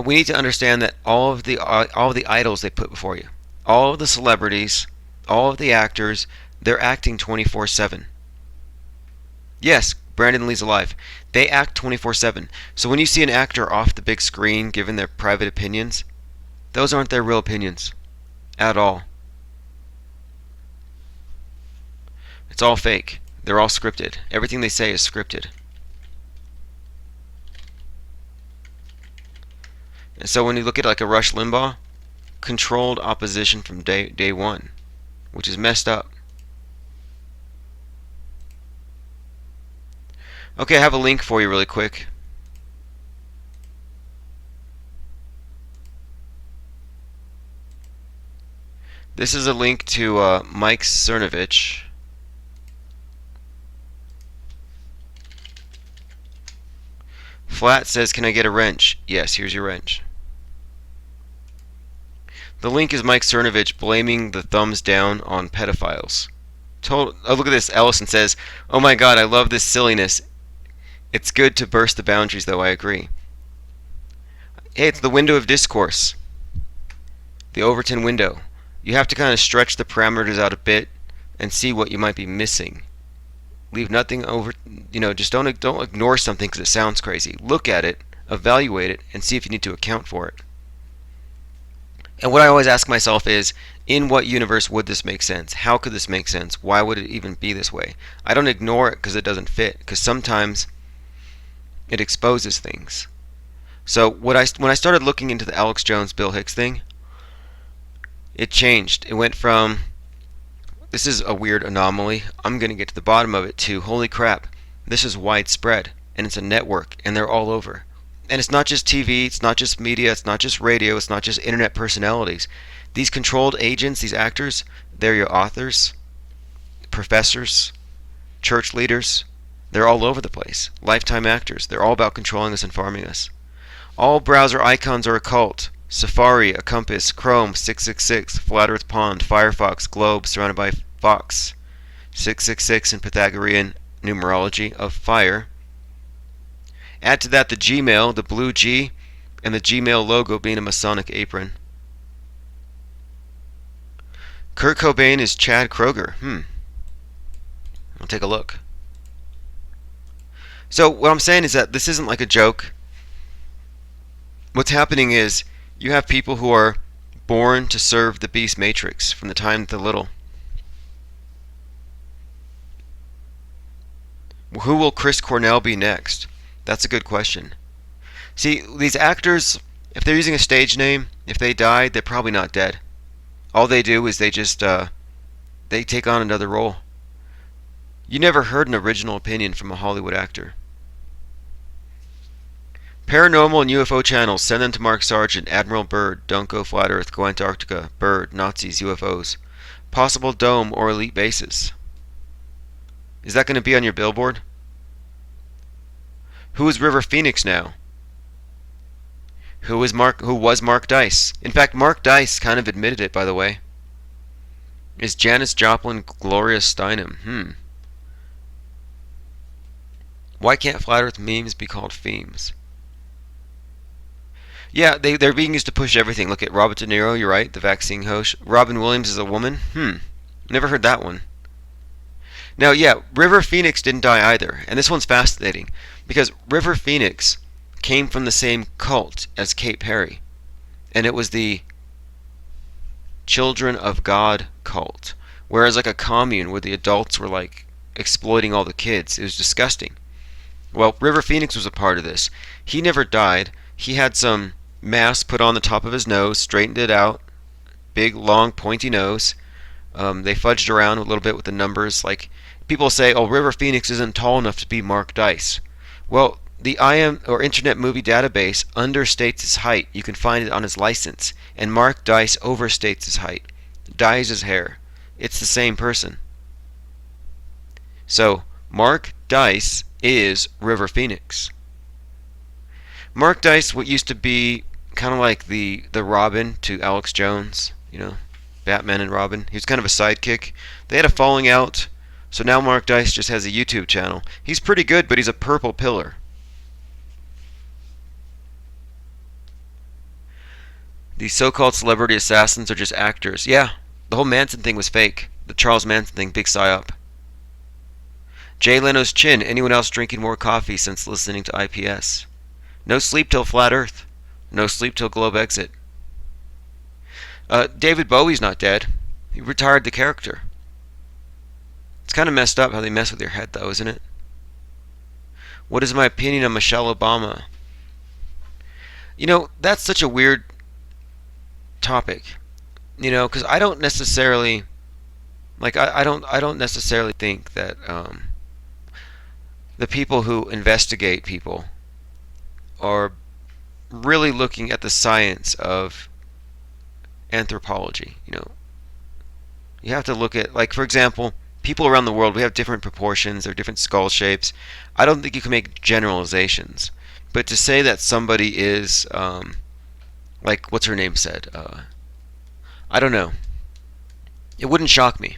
We need to understand that all of the idols they put before you, all of the celebrities, all of the actors, they're acting 24/7. Yes, Brandon Lee's alive. They act 24/7. So when you see an actor off the big screen giving their private opinions, those aren't their real opinions at all. It's all fake. They're all scripted. Everything they say is scripted. And so when you look at like a Rush Limbaugh, controlled opposition from day one, which is messed up. Okay, I have a link for you really quick. This is a link to Mike Cernovich. Flat says, can I get a wrench? Yes, here's your wrench. The link is Mike Cernovich blaming the thumbs down on pedophiles. Oh, look at this. Ellison says, oh my god, I love this silliness. It's good to burst the boundaries, though, I agree. Hey, it's the window of discourse. The Overton window. You have to kind of stretch the parameters out a bit and see what you might be missing. Leave nothing over, just don't ignore something because it sounds crazy. Look at it, evaluate it, and see if you need to account for it. And what I always ask myself is, in what universe would this make sense? How could this make sense? Why would it even be this way? I don't ignore it because it doesn't fit, because sometimes it exposes things. So when I started looking into the Alex Jones, Bill Hicks thing, it changed. It went from, this is a weird anomaly, I'm going to get to the bottom of it, to, holy crap, this is widespread, and it's a network, and they're all over. And it's not just TV, it's not just media, it's not just radio, it's not just internet personalities. These controlled agents, these actors, they're your authors, professors, church leaders. They're all over the place. Lifetime actors. They're all about controlling us and farming us. All browser icons are a cult. Safari, a compass, Chrome, 666, Flat Earth Pond, Firefox, globe surrounded by Fox, 666 in Pythagorean numerology of fire. Add to that the Gmail, the blue G, and the Gmail logo being a Masonic apron. Kurt Cobain is Chad Kroger. I'll take a look. So what I'm saying is that this isn't like a joke. What's happening is you have people who are born to serve the beast matrix from the time they're little. Who will Chris Cornell be next? That's a good question. See, these actors, if they're using a stage name, if they died, they're probably not dead. All they do is they just, they take on another role. You never heard an original opinion from a Hollywood actor. Paranormal and UFO channels, send them to Mark Sargent, Admiral Byrd, don't go flat earth, go Antarctica, Byrd, Nazis, UFOs. Possible dome or elite bases. Is that going to be on your billboard? Who is River Phoenix now? Who was Mark Dice? In fact, Mark Dice kind of admitted it, by the way. Is Janis Joplin Gloria Steinem? Why can't flat earth memes be called themes? Yeah, they're being used to push everything. Look at Robert De Niro, you're right, the vaccine host. Robin Williams is a woman? Never heard that one. Now, yeah, River Phoenix didn't die either. And this one's fascinating. Because River Phoenix came from the same cult as Kate Perry. And it was the Children of God cult. Whereas like a commune where the adults were like exploiting all the kids. It was disgusting. Well, River Phoenix was a part of this. He never died. He had some mask put on the top of his nose, straightened it out, big, long, pointy nose. They fudged around a little bit with the numbers. Like people say, oh, River Phoenix isn't tall enough to be Mark Dice. Well, the IM or Internet Movie Database understates his height. You can find it on his license. And Mark Dice overstates his height, dyes his hair. It's the same person. So Mark Dice is River Phoenix. Mark Dice, what used to be kind of like the Robin to Alex Jones, Batman and Robin. He was kind of a sidekick. They had a falling out, so now Mark Dice just has a YouTube channel. He's pretty good, but he's a purple pillar. These so-called celebrity assassins are just actors. Yeah, the whole Manson thing was fake. The Charles Manson thing, big psyop. Jay Leno's chin. Anyone else drinking more coffee since listening to IPS? No sleep till flat earth. No sleep till globe exit. David Bowie's not dead. He retired the character. It's kind of messed up how they mess with your head, though, isn't it? What is my opinion on Michelle Obama? That's such a weird topic. Because I don't necessarily, I don't necessarily think that the people who investigate people are really looking at the science of anthropology. You have to look at, for example, people around the world. We have different proportions or different skull shapes. I don't think you can make generalizations. But to say that somebody is, what's her name said, I don't know. It wouldn't shock me.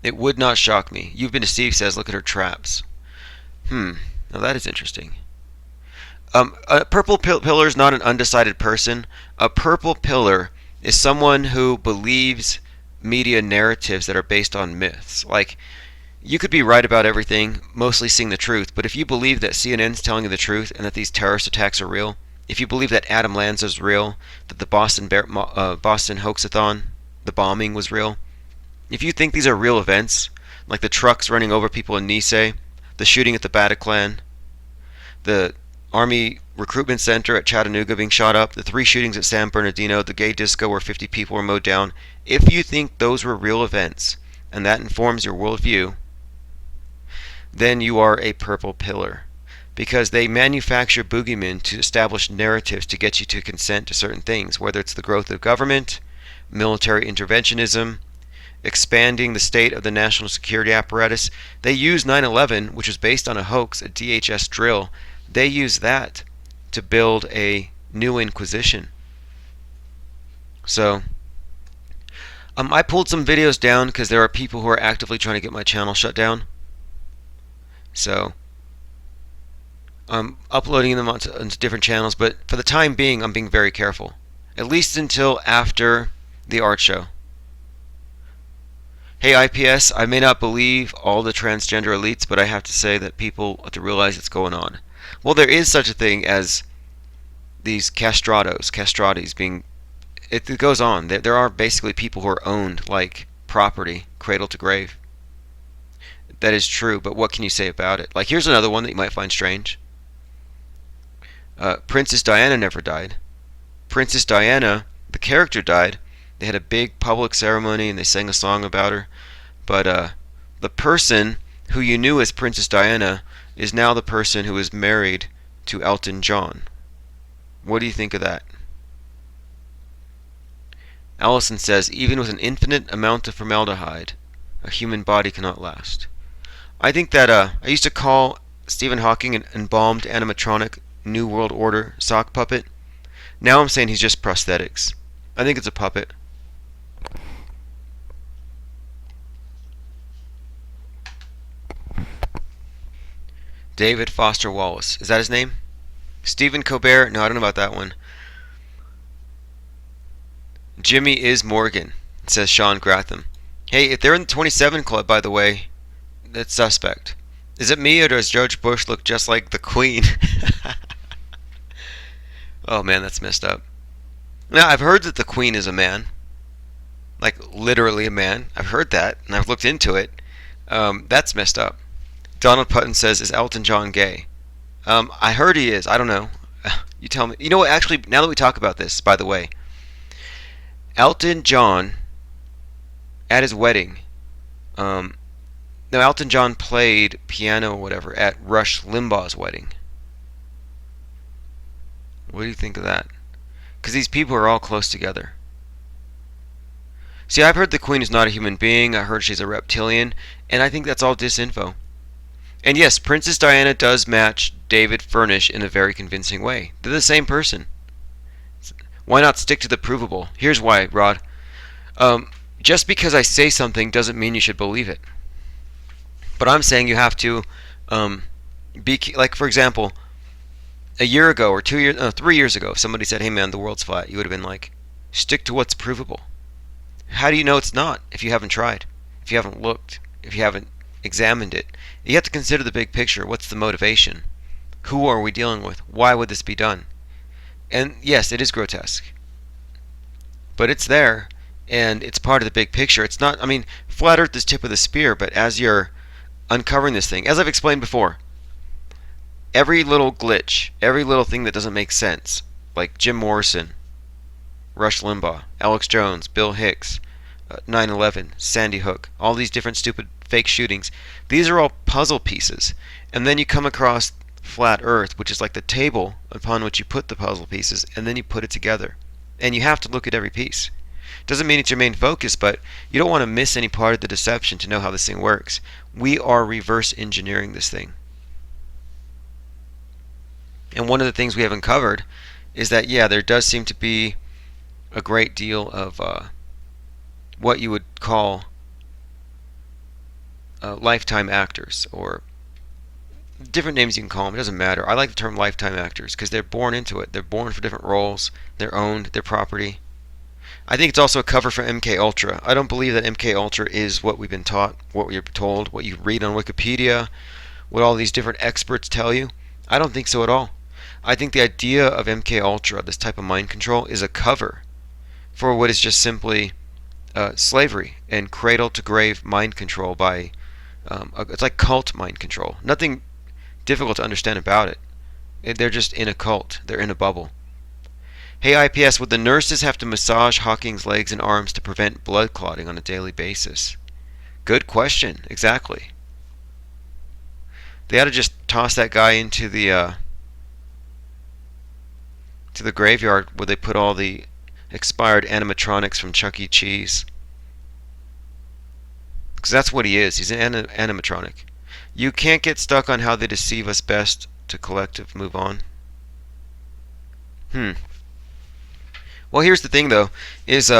It would not shock me. You've been to Steve says, look at her traps. Now that is interesting. A purple pillar is not an undecided person. A purple pillar is someone who believes media narratives that are based on myths. You could be right about everything, mostly seeing the truth, but if you believe that CNN's telling you the truth and that these terrorist attacks are real, if you believe that Adam Lanza's real, that the Boston hoaxathon, the bombing was real, if you think these are real events, like the trucks running over people in Nice, the shooting at the Bataclan, the Army recruitment center at Chattanooga being shot up, the 3 shootings at San Bernardino, the gay disco where 50 people were mowed down, if you think those were real events, and that informs your worldview, then you are a purple pillar. Because they manufacture boogeymen to establish narratives to get you to consent to certain things, whether it's the growth of government, military interventionism, expanding the state of the national security apparatus. They use 9/11, which was based on a hoax, a DHS drill. They use that to build a new inquisition. So, I pulled some videos down because there are people who are actively trying to get my channel shut down. So, I'm uploading them onto different channels, but for the time being, I'm being very careful. At least until after the art show. Hey IPS, I may not believe all the transgender elites, but I have to say that people have to realize it's going on. Well, there is such a thing as these castratis being... It goes on. There are basically people who are owned like property, cradle to grave. That is true, but what can you say about it? Here's another one that you might find strange. Princess Diana never died. Princess Diana, the character, died. They had a big public ceremony and they sang a song about her. But the person who you knew as Princess Diana is now the person who is married to Elton John. What do you think of that? Allison says, even with an infinite amount of formaldehyde, a human body cannot last. I think that I used to call Stephen Hawking an embalmed animatronic New World Order sock puppet. Now I'm saying he's just prosthetics. I think it's a puppet. David Foster Wallace. Is that his name? Stephen Colbert? No, I don't know about that one. Jimmy is Morgan, says Sean Gratham. Hey, if they're in the 27 Club, by the way, that's suspect. Is it me, or does George Bush look just like the Queen? Oh man, that's messed up. Now, I've heard that the Queen is a man. Like, literally a man. I've heard that, and I've looked into it. That's messed up. Donald Putton says, is Elton John gay? I heard he is. I don't know. You tell me. You know what, actually, now that we talk about this, by the way, Elton John, at his wedding, now Elton John played piano or whatever at Rush Limbaugh's wedding. What do you think of that? Because these people are all close together. See, I've heard the Queen is not a human being. I heard she's a reptilian, and I think that's all disinfo. And yes, Princess Diana does match David Furnish in a very convincing way. They're the same person. Why not stick to the provable? Here's why, Rod. Just because I say something doesn't mean you should believe it. But I'm saying you have to be like, for example, a year ago or 3 years ago, if somebody said, "Hey man, the world's flat," you would have been like, "Stick to what's provable." How do you know it's not if you haven't tried, if you haven't looked, if you haven't examined it? You have to consider the big picture. What's the motivation? Who are we dealing with? Why would this be done? And yes, it is grotesque, but it's there, and it's part of the big picture. It's not, I mean, flat earth is tip of the spear, but as you're uncovering this thing, as I've explained before, every little glitch, every little thing that doesn't make sense, like Jim Morrison, Rush Limbaugh, Alex Jones, Bill Hicks, 9/11, Sandy Hook, all these different stupid fake shootings, these are all puzzle pieces. And then you come across flat earth, which is like the table upon which you put the puzzle pieces, and then you put it together. And you have to look at every piece. Doesn't mean it's your main focus, but you don't want to miss any part of the deception to know how this thing works. We are reverse engineering this thing. And one of the things we haven't covered is that, yeah, there does seem to be a great deal of what you would call lifetime actors, or different names you can call them. It doesn't matter. I like the term lifetime actors because they're born into it. They're born for different roles. They're owned. They're property. I think it's also a cover for MK Ultra. I don't believe that MK Ultra is what we've been taught, what we're told, what you read on Wikipedia, what all these different experts tell you. I don't think so at all. I think the idea of MK Ultra, this type of mind control, is a cover for what is just simply slavery and cradle to grave mind control by it's like cult mind control. Nothing difficult to understand about it. They're just in a cult. They're in a bubble. Hey IPS, would the nurses have to massage Hawking's legs and arms to prevent blood clotting on a daily basis? Good question. Exactly. They ought to just toss that guy into the graveyard where they put all the expired animatronics from Chuck E. Cheese. Because that's what he is. He's an animatronic. You can't get stuck on how they deceive us best to collective move on. Well, here's the thing, though, is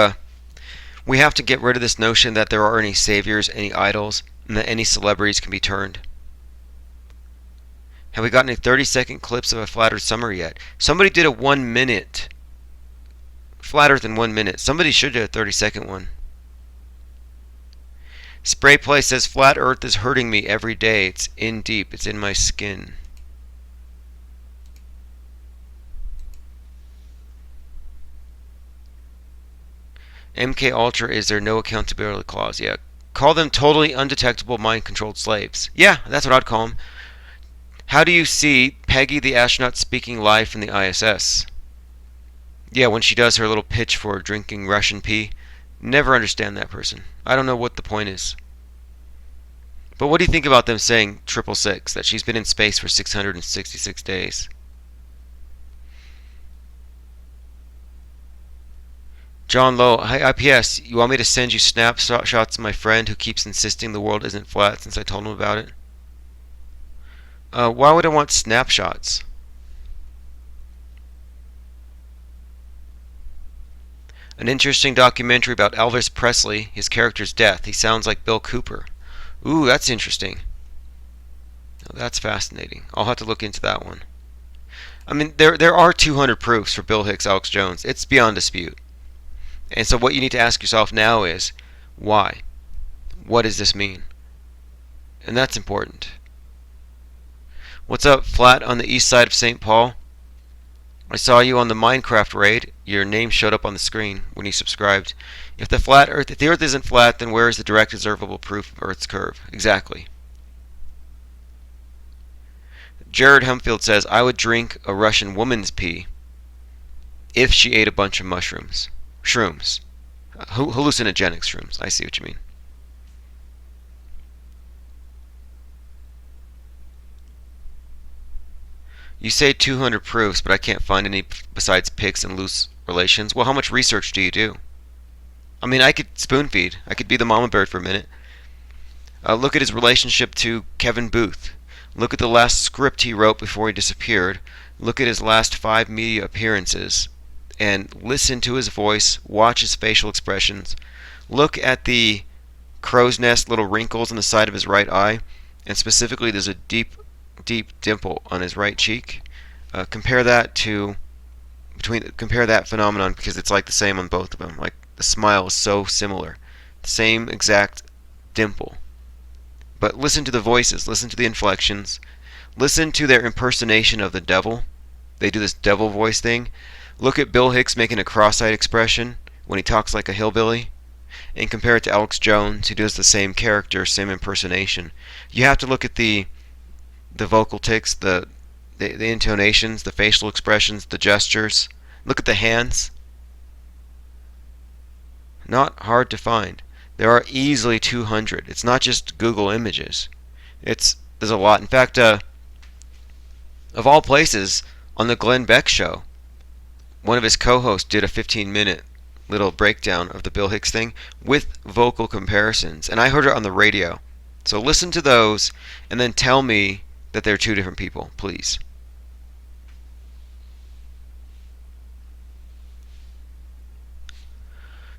we have to get rid of this notion that there are any saviors, any idols, and that any celebrities can be turned. Have we gotten any 30-second clips of a Flat Earth summary yet? Somebody did a 1 minute Flat Earth in 1 minute. Somebody should do a 30-second one. Spray Play says, Flat Earth is hurting me every day. It's in deep. It's in my skin. MK Ultra, is there no accountability clause? Yeah. Call them totally undetectable mind-controlled slaves. Yeah, that's what I'd call them. How do you see Peggy the astronaut speaking live from the ISS? Yeah, when she does her little pitch for drinking Russian pee. Never understand that person. I don't know what the point is. But what do you think about them saying 666, that she's been in space for 666 days? John Lowe, hi IPS. You want me to send you snapshots of my friend who keeps insisting the world isn't flat since I told him about it? Why would I want snapshots? An interesting documentary about Elvis Presley, his character's death. He sounds like Bill Cooper. Ooh, that's interesting. Oh, that's fascinating. I'll have to look into that one. I mean, there are 200 proofs for Bill Hicks, Alex Jones. It's beyond dispute. And so what you need to ask yourself now is, why? What does this mean? And that's important. What's up, Flat on the east side of St. Paul? I saw you on the Minecraft raid. Your name showed up on the screen when you subscribed. If the Earth isn't flat, then where is the direct observable proof of Earth's curve? Exactly. Jared Humfield says, I would drink a Russian woman's pee if she ate a bunch of mushrooms. Shrooms. Hallucinogenic shrooms. I see what you mean. You say 200 proofs, but I can't find any besides pics and loose relations. Well, how much research do you do? I mean, I could spoon feed. I could be the mama bird for a minute. Look at his relationship to Kevin Booth. Look at the last script he wrote before he disappeared. Look at his last 5 media appearances. And listen to his voice. Watch his facial expressions. Look at the crow's nest little wrinkles on the side of his right eye. And specifically, there's a deep dimple on his right cheek. Compare that phenomenon, because it's like the same on both of them. Like, the smile is so similar, the same exact dimple. But listen to the voices, listen to the inflections, listen to their impersonation of the devil. They do this devil voice thing. Look at Bill Hicks making a cross-eyed expression when he talks like a hillbilly, and compare it to Alex Jones, who does the same character, same impersonation. You have to look at the vocal tics, the intonations, the facial expressions, the gestures. Look at the hands. Not hard to find. There are easily 200. It's not just Google Images. There's a lot. In fact, of all places, on the Glenn Beck show, one of his co-hosts did a 15-minute little breakdown of the Bill Hicks thing with vocal comparisons, and I heard it on the radio. So listen to those, and then tell me that they're two different people, please.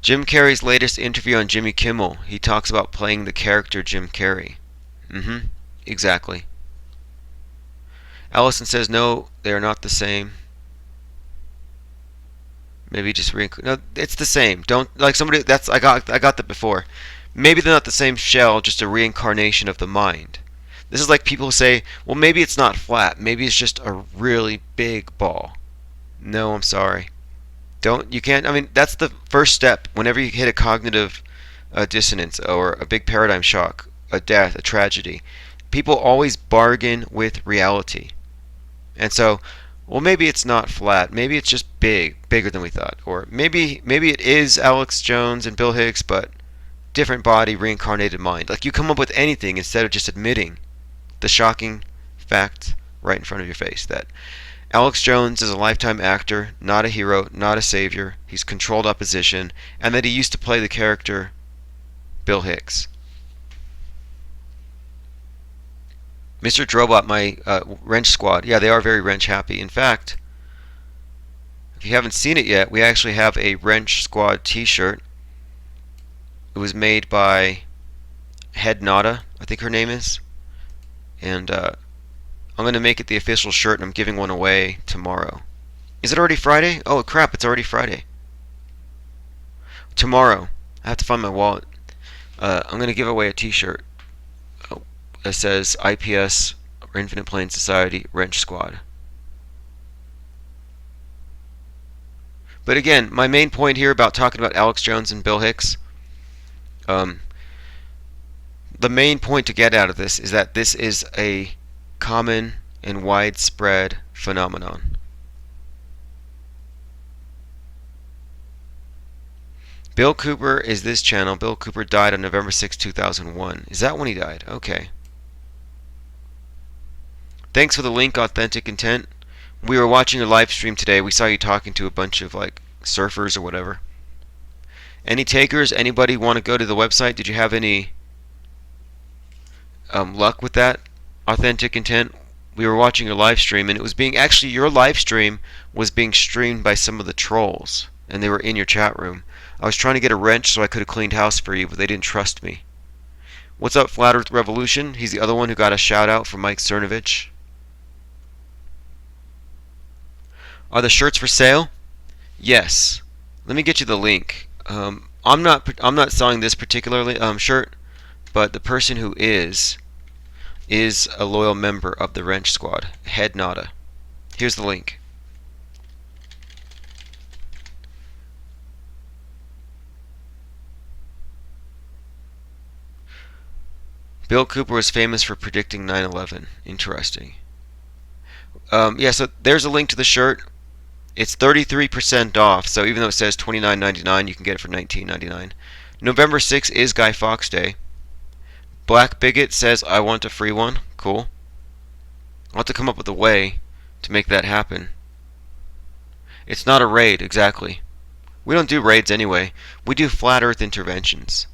Jim Carrey's latest interview on Jimmy Kimmel. He talks about playing the character Jim Carrey. Exactly. Allison says, no, they are not the same. Maybe just no, it's the same. Don't, like, somebody, I got that before. Maybe they're not the same shell, just a reincarnation of the mind. This is like people who say, well, maybe it's not flat. Maybe it's just a really big ball. No, I'm sorry. You can't, I mean, that's the first step. Whenever you hit a cognitive dissonance or a big paradigm shock, a death, a tragedy, people always bargain with reality. And so, well, maybe it's not flat. Maybe it's just bigger than we thought. Or maybe it is Alex Jones and Bill Hicks, but different body, reincarnated mind. Like, you come up with anything instead of just admitting the shocking fact right in front of your face that Alex Jones is a lifetime actor, not a hero, not a savior. He's controlled opposition, and that he used to play the character Bill Hicks. Mr. Drobot, my wrench squad, yeah, they are very wrench happy. In fact, if you haven't seen it yet, we actually have a wrench squad t-shirt. It was made by Head Nada, I think her name is. And I'm going to make it the official shirt, and I'm giving one away tomorrow. Is it already Friday? Oh, crap, it's already Friday. Tomorrow. I have to find my wallet. I'm going to give away a t-shirt that says IPS, or Infinite Plane Society, Wrench Squad. But again, my main point here about talking about Alex Jones and Bill Hicks, the main point to get out of this is that this is a common and widespread phenomenon. Bill Cooper is this channel. Bill Cooper died on November 6, 2001. Is that when he died? Okay. Thanks for the link, Authentic Intent. We were watching a live stream today. We saw you talking to a bunch of, like, surfers or whatever. Any takers? Anybody want to go to the website? Did you have any luck with that? Authentic Intent. We were watching your live stream, and it was being actually your live stream was being streamed by some of the trolls, and they were in your chat room. I was trying to get a wrench so I could have cleaned house for you, but they didn't trust me. What's up, Flat Earth Revolution? He's the other one who got a shout out from Mike Cernovich. Are the shirts for sale? Yes. Let me get you the link. I'm not selling this particularly shirt, but the person who is a loyal member of the Wrench Squad, Head Nada. Here's the link. Bill Cooper was famous for predicting 9/11. Interesting. Yeah, so there's a link to the shirt. It's 33% off, so even though it says $29.99, you can get it for $19.99. November 6th is Guy Fawkes Day. Black Bigot says, I want a free one. Cool. I'll have to come up with a way to make that happen. It's not a raid, exactly. We don't do raids anyway. We do flat earth interventions.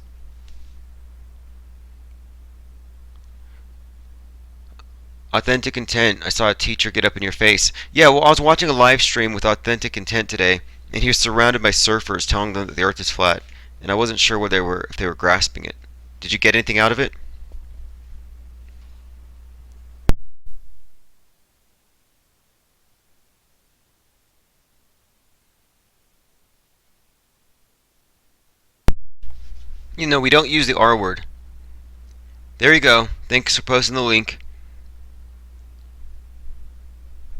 Authentic Intent. I saw a teacher get up in your face. Yeah, well, I was watching a live stream with Authentic Intent today, and he was surrounded by surfers telling them that the earth is flat, and I wasn't sure where if they were grasping it. Did you get anything out of it? You know, we don't use the R word. There you go. Thanks for posting the link.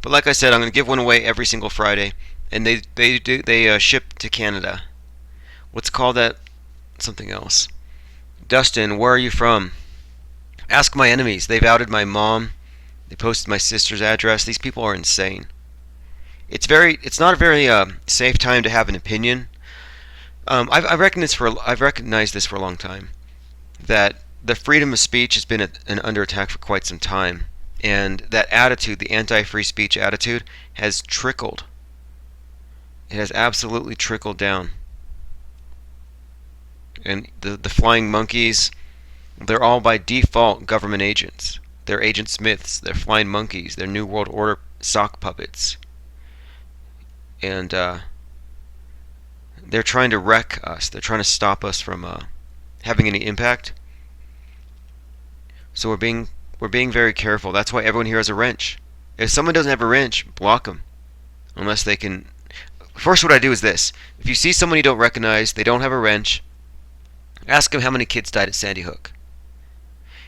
But like I said, I'm going to give one away every single Friday, and they ship to Canada. What's called that? Something else. Dustin, where are you from? Ask my enemies. They've outed my mom. They posted my sister's address. These people are insane. It's not a very safe time to have an opinion. I've recognized this for a long time, that the freedom of speech has been under attack for quite some time. And that attitude, the anti-free speech attitude, has trickled. It has absolutely trickled down. And the flying monkeys, they're all by default government agents. They're Agent Smiths, they're flying monkeys, they're New World Order sock puppets. And they're trying to wreck us. They're trying to stop us from having any impact. So we're being very careful. That's why everyone here has a wrench. If someone doesn't have a wrench, block them. Unless they can... First, what I do is this. If you see someone you don't recognize, they don't have a wrench, ask them how many kids died at Sandy Hook.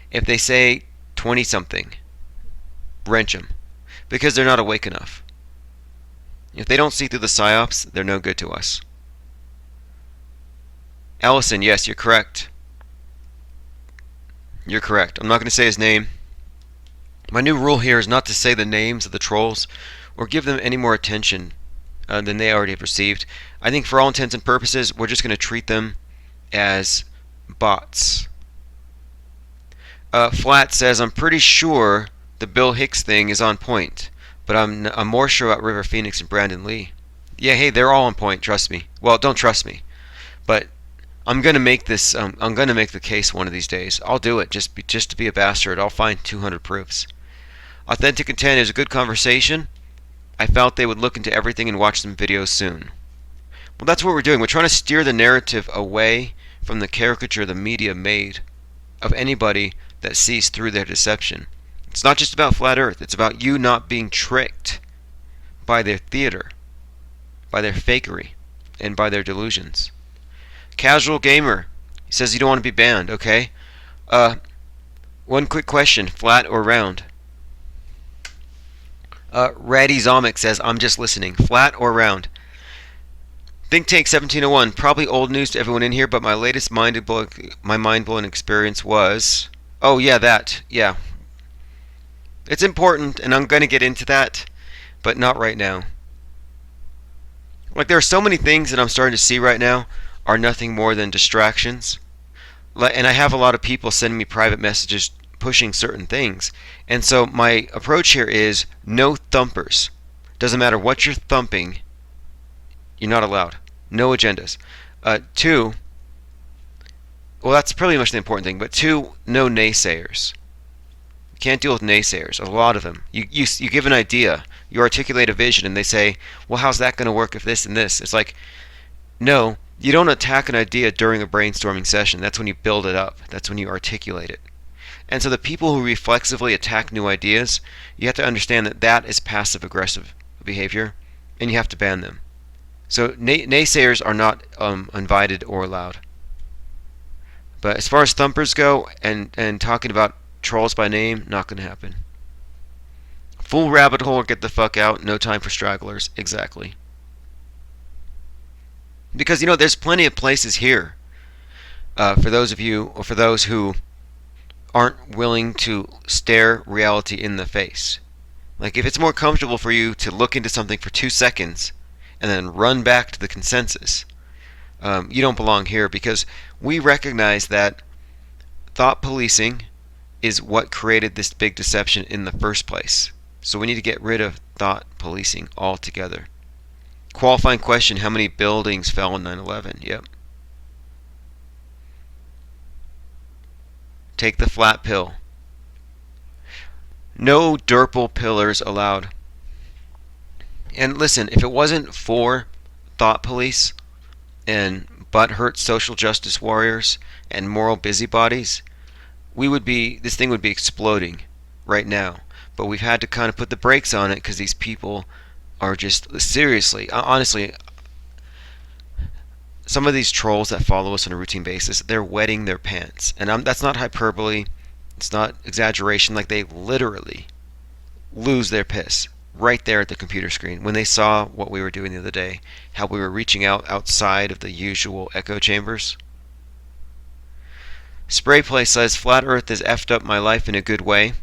If they say 20-something, wrench them. Because they're not awake enough. If they don't see through the psyops, they're no good to us. Allison, yes, you're correct. You're correct. I'm not going to say his name. My new rule here is not to say the names of the trolls or give them any more attention than they already have received. I think for all intents and purposes, we're just going to treat them as bots. Flat says, I'm pretty sure the Bill Hicks thing is on point, but I'm more sure about River Phoenix and Brandon Lee. Yeah, hey, they're all on point, trust me. Well, don't trust me, but I'm going to make this, I'm going to make the case one of these days. I'll do it, just to be a bastard. I'll find 200 proofs. Authentic Intent is a good conversation. I felt they would look into everything and watch some videos soon. Well, that's what we're doing. We're trying to steer the narrative away from the caricature the media made of anybody that sees through their deception. It's not just about flat earth. It's about you not being tricked by their theater, by their fakery, and by their delusions. Casual Gamer, he says you don't want to be banned, okay? One quick question, flat or round? Ratty Zomic says, I'm just listening. Flat or round? Think Tank 1701, probably old news to everyone in here, but my latest mind-blowing experience was... Oh, yeah, that. Yeah. It's important, and I'm going to get into that, but not right now. Like, there are so many things that I'm starting to see right now are nothing more than distractions. And I have a lot of people sending me private messages pushing certain things. And so my approach here is no thumpers. Doesn't matter what you're thumping, you're not allowed. No agendas. Two, well, that's pretty much the important thing, but two, no naysayers. You can't deal with naysayers, a lot of them. You give an idea, you articulate a vision, and they say, well, how's that going to work if this and this? It's like, no, you don't attack an idea during a brainstorming session. That's when you build it up, that's when you articulate it. And so the people who reflexively attack new ideas, you have to understand that that is passive aggressive behavior, and you have to ban them. So naysayers are not invited or allowed. But as far as thumpers go, and talking about trolls by name, not going to happen. Full rabbit hole or get the fuck out, no time for stragglers, exactly. Because, there's plenty of places here for those of you, or for those who aren't willing to stare reality in the face. Like, if it's more comfortable for you to look into something for 2 seconds and then run back to the consensus, you don't belong here, because we recognize that thought policing is what created this big deception in the first place. So we need to get rid of thought policing altogether. Qualifying question, how many buildings fell in 9/11? Yep. Take the flat pill. No Derpel pillars allowed. And listen, if it wasn't for thought police and butthurt social justice warriors and moral busybodies, this thing would be exploding right now. But we've had to kind of put the brakes on it because these people are just, seriously, honestly, some of these trolls that follow us on a routine basis, they're wetting their pants. And that's not hyperbole, it's not exaggeration. Like, they literally lose their piss right there at the computer screen when they saw what we were doing the other day, how we were reaching out outside of the usual echo chambers. Sprayplay says, flat earth has effed up my life in a good way.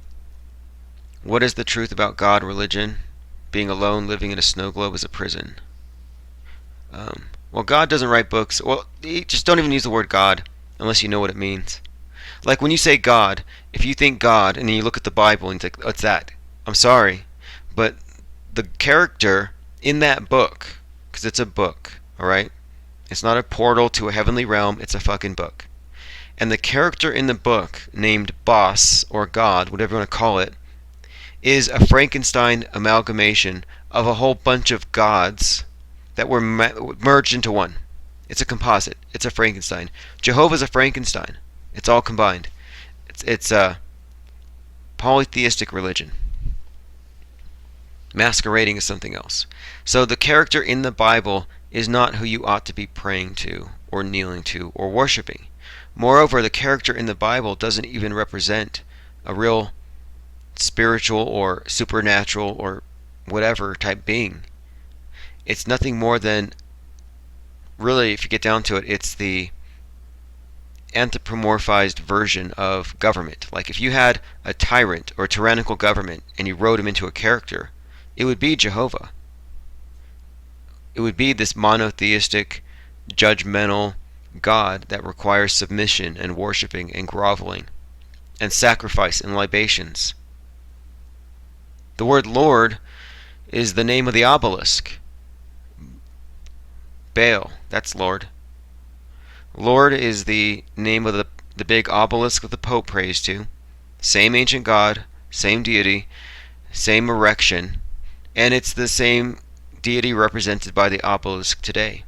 What is the truth about God, religion? Being alone, living in a snow globe is a prison. Well, God doesn't write books. Well, just don't even use the word God unless you know what it means. Like, when you say God, if you think God and then you look at the Bible and you think, what's that? I'm sorry, but the character in that book, because it's a book, alright? It's not a portal to a heavenly realm, it's a fucking book. And the character in the book, named Boss, or God, whatever you want to call it, is a Frankenstein amalgamation of a whole bunch of gods that were merged into one. It's a composite. It's a Frankenstein. Jehovah's a Frankenstein. It's all combined. It's a polytheistic religion masquerading as something else. So the character in the Bible is not who you ought to be praying to or kneeling to or worshiping. Moreover, the character in the Bible doesn't even represent a real spiritual or supernatural or whatever type being. It's nothing more than, really, if you get down to it, it's the anthropomorphized version of government. Like, if you had a tyrant or a tyrannical government and you wrote him into a character, it would be Jehovah. It would be this monotheistic, judgmental God that requires submission and worshiping and groveling and sacrifice and libations. The word Lord is the name of the obelisk. Baal, that's Lord. Lord is the name of the big obelisk that the Pope prays to. Same ancient God, same deity, same erection, and it's the same deity represented by the obelisk today.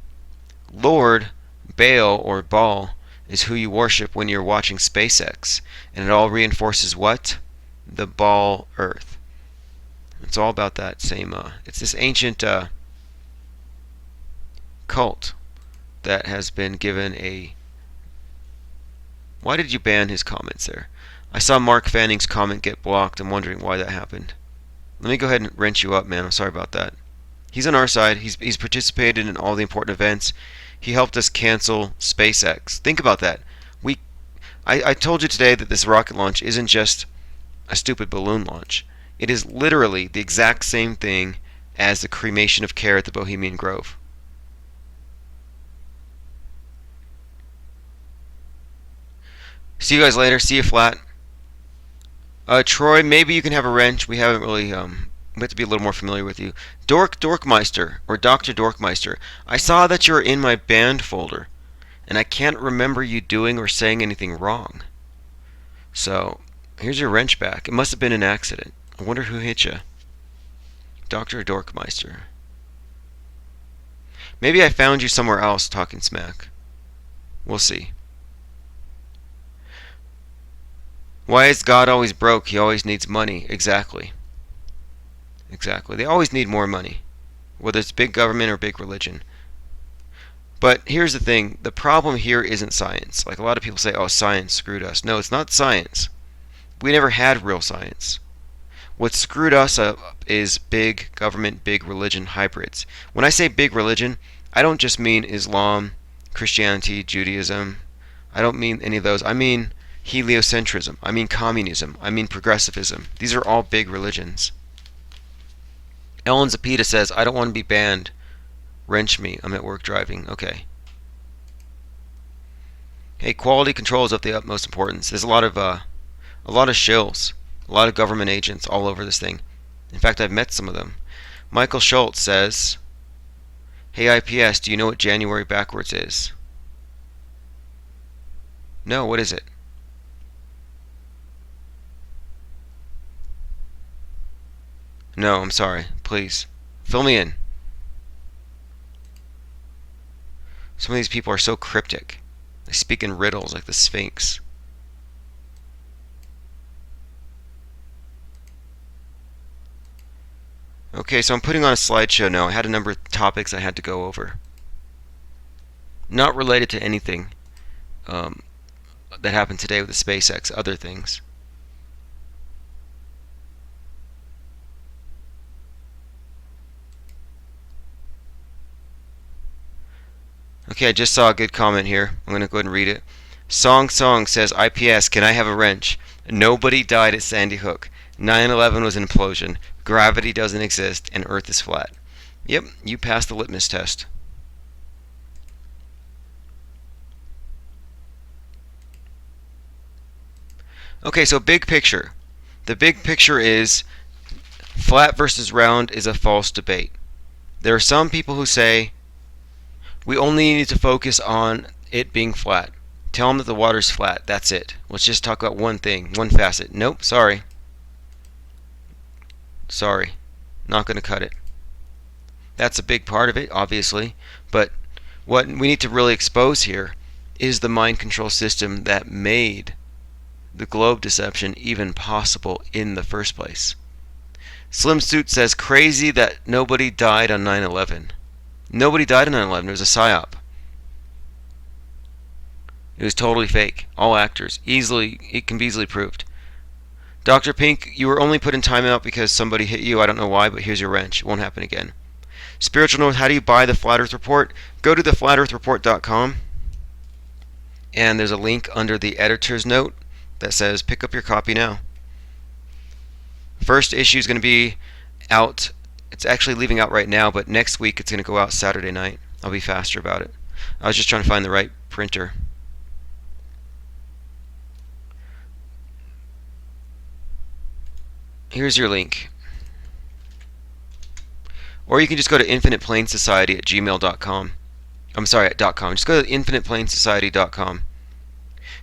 Lord, Baal or Baal, is who you worship when you're watching SpaceX, and it all reinforces what? The Baal Earth. It's all about that same, it's this ancient cult that has been given a... Why did you ban his comments there? I saw Mark Fanning's comment get blocked. I'm wondering why that happened. Let me go ahead and wrench you up, man. I'm sorry about that. He's on our side. He's participated in all the important events. He helped us cancel SpaceX. Think about that. I told you today that this rocket launch isn't just a stupid balloon launch. It is literally the exact same thing as the cremation of care at the Bohemian Grove. See you guys later. See you flat. Troy, maybe you can have a wrench. We haven't really, we have to be a little more familiar with you. Dorkmeister, or Dr. Dorkmeister. I saw that you're in my banned folder. and I can't remember you doing or saying anything wrong. So, here's your wrench back. It must have been an accident. I wonder who hit you. Dr. Dorkmeister. Maybe I found you somewhere else talking smack. We'll see. Why is God always broke? He always needs money. Exactly. Exactly. They always need more money, whether it's big government or big religion. But here's the thing. The problem here isn't science. Like a lot of people say, oh, science screwed us. No, it's not science. We never had real science. What screwed us up is big government, big religion hybrids. When I say big religion, I don't just mean Islam, Christianity, Judaism. I don't mean any of those. I mean heliocentrism. I mean communism. I mean progressivism. These are all big religions. Ellen Zapita says, I don't want to be banned. Wrench me. I'm at work driving. Okay. Hey, quality control is of the utmost importance. There's a lot of shills, a lot of government agents all over this thing. In fact, I've met some of them. Michael Schultz says, hey IPS, do you know what January backwards is? No, what is it? No, I'm sorry. Please, fill me in. Some of these people are so cryptic. They speak in riddles like the Sphinx. Okay, so I'm putting on a slideshow now. I had a number of topics I had to go over. Not related to anything that happened today with the SpaceX, other things. Okay, I just saw a good comment here. I'm going to go ahead and read it. Song says, IPS, can I have a wrench? Nobody died at Sandy Hook. 9/11 was an implosion. Gravity doesn't exist, and Earth is flat. Yep, you passed the litmus test. Okay, so big picture. The big picture is flat versus round is a false debate. There are some people who say we only need to focus on it being flat. Tell them that the water's flat. That's it. Let's just talk about one thing, one facet. Nope, sorry. Sorry. Not going to cut it. That's a big part of it, obviously. But what we need to really expose here is the mind control system that made the globe deception even possible in the first place. Slim Suit says, crazy that nobody died on 9/11. Nobody died on 9/11. It was a psyop. It was totally fake. All actors. It can be easily proved. Dr. Pink, you were only put in timeout because somebody hit you. I don't know why, but here's your wrench. It won't happen again. Spiritual North, how do you buy the Flat Earth Report? Go to theflatearthreport.com, and there's a link under the editor's note that says pick up your copy now. First issue is going to be out. It's actually leaving out right now, but next week it's going to go out Saturday night. I'll be faster about it. I was just trying to find the right printer. Here's your link. Or you can just go to infiniteplainsociety at gmail.com. I'm sorry, at .com. Just go to infiniteplainsociety.com.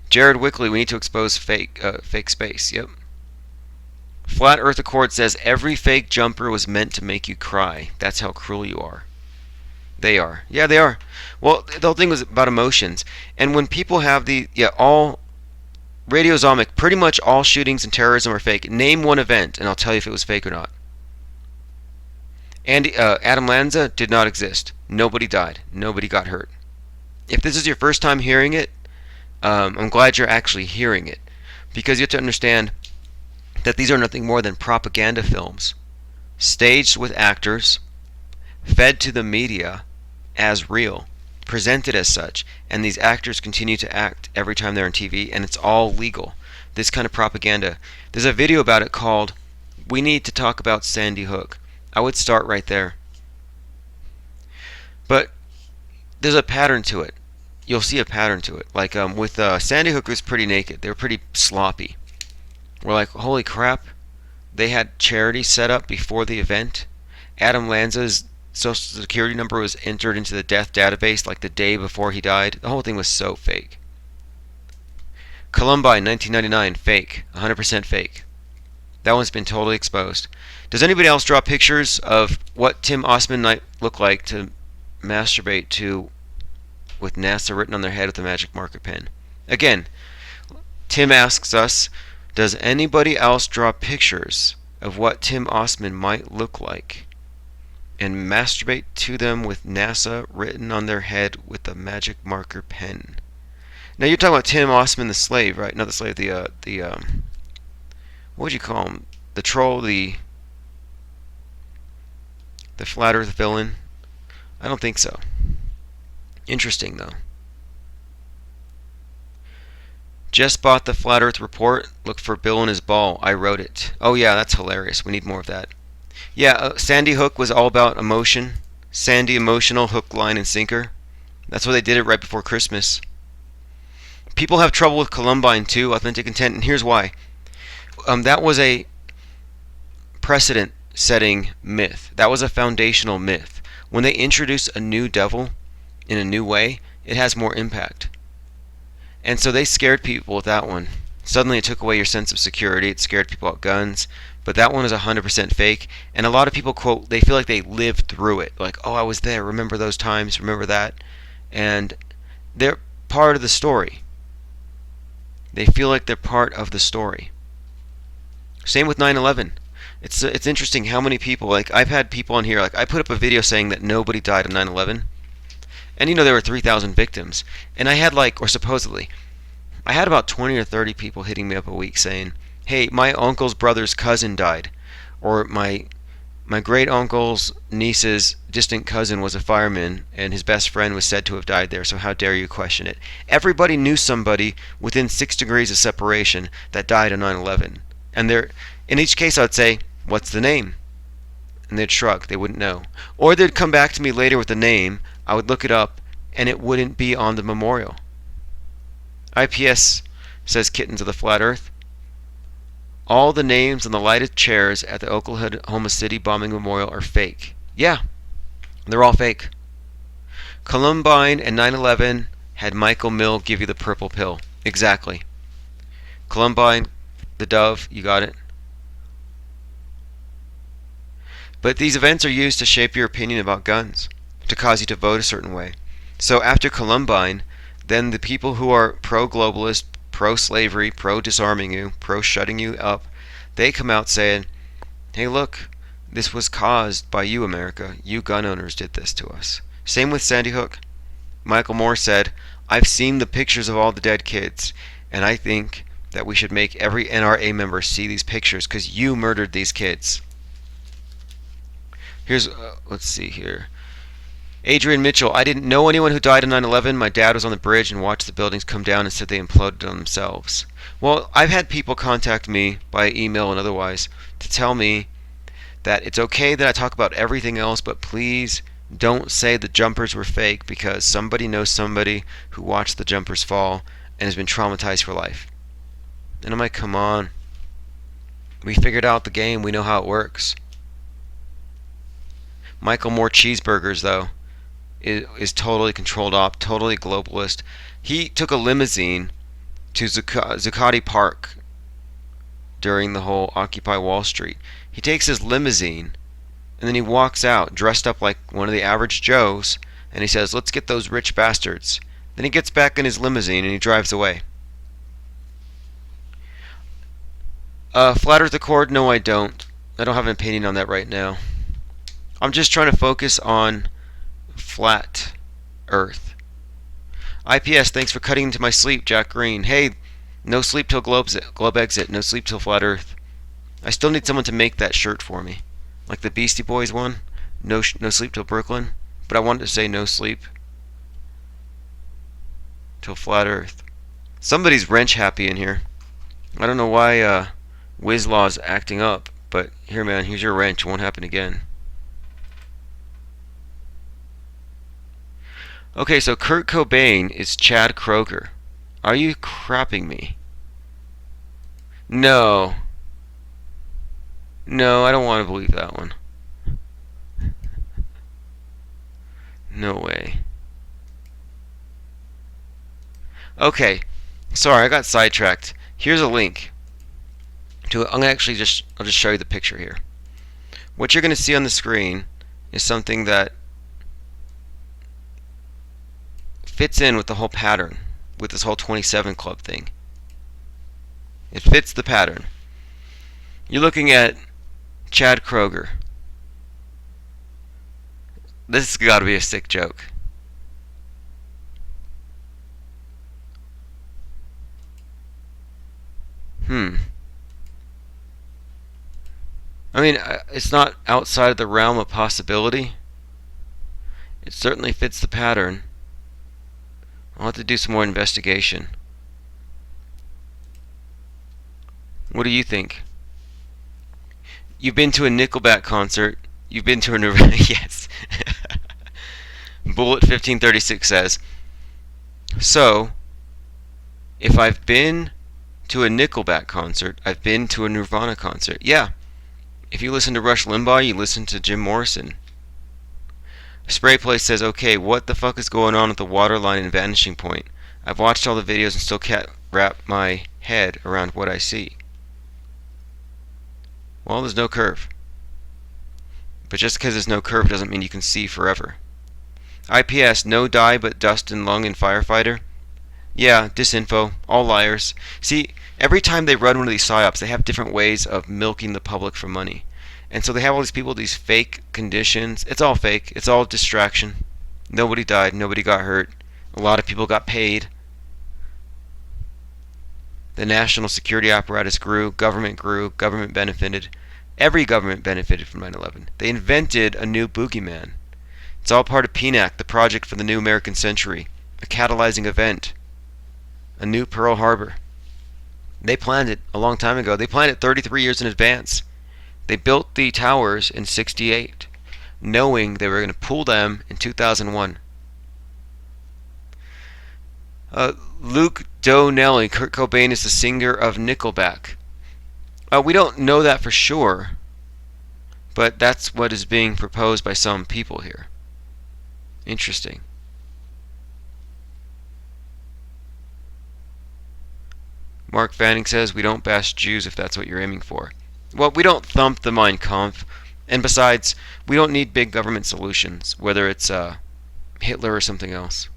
Jared Wickley, we need to expose fake space. Yep. Flat Earth Accord says every fake jumper was meant to make you cry. That's how cruel you are. They are. Yeah, they are. Well, the whole thing was about emotions. And when people have all Radiozomic, pretty much all shootings and terrorism are fake. Name one event, and I'll tell you if it was fake or not. And Adam Lanza did not exist. Nobody died. Nobody got hurt. If this is your first time hearing it, I'm glad you're actually hearing it. Because you have to understand that these are nothing more than propaganda films. Staged with actors, fed to the media as real, presented as such, and these actors continue to act every time they're on TV, and it's all legal. This kind of propaganda. There's a video about it called We Need to Talk About Sandy Hook. I would start right there. But there's a pattern to it. You'll see a pattern to it. Like with Sandy Hook was pretty naked. They were pretty sloppy. We're like, holy crap. They had charity set up before the event. Adam Lanza's social security number was entered into the death database like the day before he died. The whole thing was so fake. Columbine 1999, fake. 100% fake. That one's been totally exposed. Does anybody else draw pictures of what Tim Osman might look like to masturbate to with NASA written on their head with a magic marker pen? Again, Tim asks us, does anybody else draw pictures of what Tim Osman might look like and masturbate to them with NASA written on their head with a magic marker pen? Now you're talking about Tim Osman, the slave, right? Not the slave, the what would you call him? The troll, the flat earth villain? I don't think so. Interesting, though. Just bought the Flat Earth Report. Look for Bill and his ball. I wrote it. Oh, yeah, that's hilarious. We need more of that. Yeah, Sandy Hook was all about emotion. Sandy emotional, hook, line, and sinker. That's why they did it right before Christmas. People have trouble with Columbine, too, authentic intent, and here's why. That was a precedent-setting myth. That was a foundational myth. When they introduce a new devil in a new way, it has more impact. And so they scared people with that one. Suddenly it took away your sense of security. It scared people out guns. But that one is 100% fake. And a lot of people quote, they feel like they lived through it. Like, oh, I was there. Remember those times? Remember that? And they're part of the story. They feel like they're part of the story. Same with 9/11. It's interesting how many people, like I've had people on here, like I put up a video saying that nobody died on 9/11. And there were 3,000 victims. And I had or supposedly, I had about 20 or 30 people hitting me up a week saying, hey, my uncle's brother's cousin died. Or my great uncle's niece's distant cousin was a fireman and his best friend was said to have died there, so how dare you question it? Everybody knew somebody within 6 degrees of separation that died on 9/11. And in each case I would say, what's the name? And they'd shrug, they wouldn't know. Or they'd come back to me later with the name, I would look it up, and it wouldn't be on the memorial. IPS says Kittens of the Flat Earth. All the names on the lighted chairs at the Oklahoma City bombing memorial are fake. Yeah, they're all fake. Columbine and 9/11 had Michael Mill give you the purple pill. Exactly. Columbine, the dove, you got it. But these events are used to shape your opinion about guns, to cause you to vote a certain way. So after Columbine, then the people who are pro-globalist, pro-slavery, pro-disarming you, pro-shutting you up, they come out saying, hey look, this was caused by you, America. You gun owners did this to us. Same with Sandy Hook. Michael Moore said, I've seen the pictures of all the dead kids, and I think that we should make every NRA member see these pictures because you murdered these kids. Here's, let's see here. Adrian Mitchell, I didn't know anyone who died in 9/11. My dad was on the bridge and watched the buildings come down and said they imploded on themselves. Well, I've had people contact me by email and otherwise to tell me that it's okay that I talk about everything else, but please don't say the jumpers were fake because somebody knows somebody who watched the jumpers fall and has been traumatized for life. And I'm like, come on. We figured out the game. We know how it works. Michael Moore Cheeseburgers, though, is totally controlled op, totally globalist. He took a limousine to Zuccotti Park during the whole Occupy Wall Street. He takes his limousine and then he walks out dressed up like one of the average Joes and he says, let's get those rich bastards. Then he gets back in his limousine and he drives away. Flat Earth Accord? No, I don't. I don't have an opinion on that right now. I'm just trying to focus on flat Earth. IPS, thanks for cutting into my sleep, Jack Green. Hey, no sleep till globe exit. No sleep till flat Earth. I still need someone to make that shirt for me. Like the Beastie Boys one. No sleep till Brooklyn. But I wanted to say no sleep till flat Earth. Somebody's wrench happy in here. I don't know why Wizlaw's acting up. But here, man, here's your wrench. It won't happen again. Okay, so Kurt Cobain is Chad Kroger. Are you crapping me? No. No, I don't want to believe that one. No way. Okay, sorry, I got sidetracked. Here's a link to it. I'll just show you the picture here. What you're going to see on the screen is something that fits in with the whole pattern, with this whole 27 Club thing. It fits the pattern. You're looking at Chad Kroeger. This has got to be a sick joke. I mean, it's not outside of the realm of possibility. It certainly fits the pattern. I'll have to do some more investigation. What do you think? You've been to a Nickelback concert. You've been to a Nirvana. Yes. Bullet 1536 says, so, if I've been to a Nickelback concert, I've been to a Nirvana concert. Yeah. If you listen to Rush Limbaugh, you listen to Jim Morrison. Spray Place says, okay, what the fuck is going on with the waterline and vanishing point? I've watched all the videos and still can't wrap my head around what I see. Well, there's no curve. But just because there's no curve doesn't mean you can see forever. IPS, no dye but dust and lung and firefighter. Yeah, disinfo, all liars. See, every time they run one of these psyops, they have different ways of milking the public for money. And so they have all these people, these fake conditions. It's all fake. It's all distraction. Nobody died. Nobody got hurt. A lot of people got paid. The national security apparatus grew. Government benefited. Every government benefited from 9/11. They invented a new boogeyman. It's all part of PNAC, the Project for the New American Century, a catalyzing event, a new Pearl Harbor. They planned it a long time ago. They planned it 33 years in advance. They built the towers in '68, knowing they were going to pull them in 2001. Luke Donnelly, Kurt Cobain is the singer of Nickelback. We don't know that for sure, but that's what is being proposed by some people here. Interesting. Mark Fanning says, we don't bash Jews if that's what you're aiming for. Well, we don't thump the Mein Kampf, and besides, we don't need big government solutions, whether it's Hitler or something else.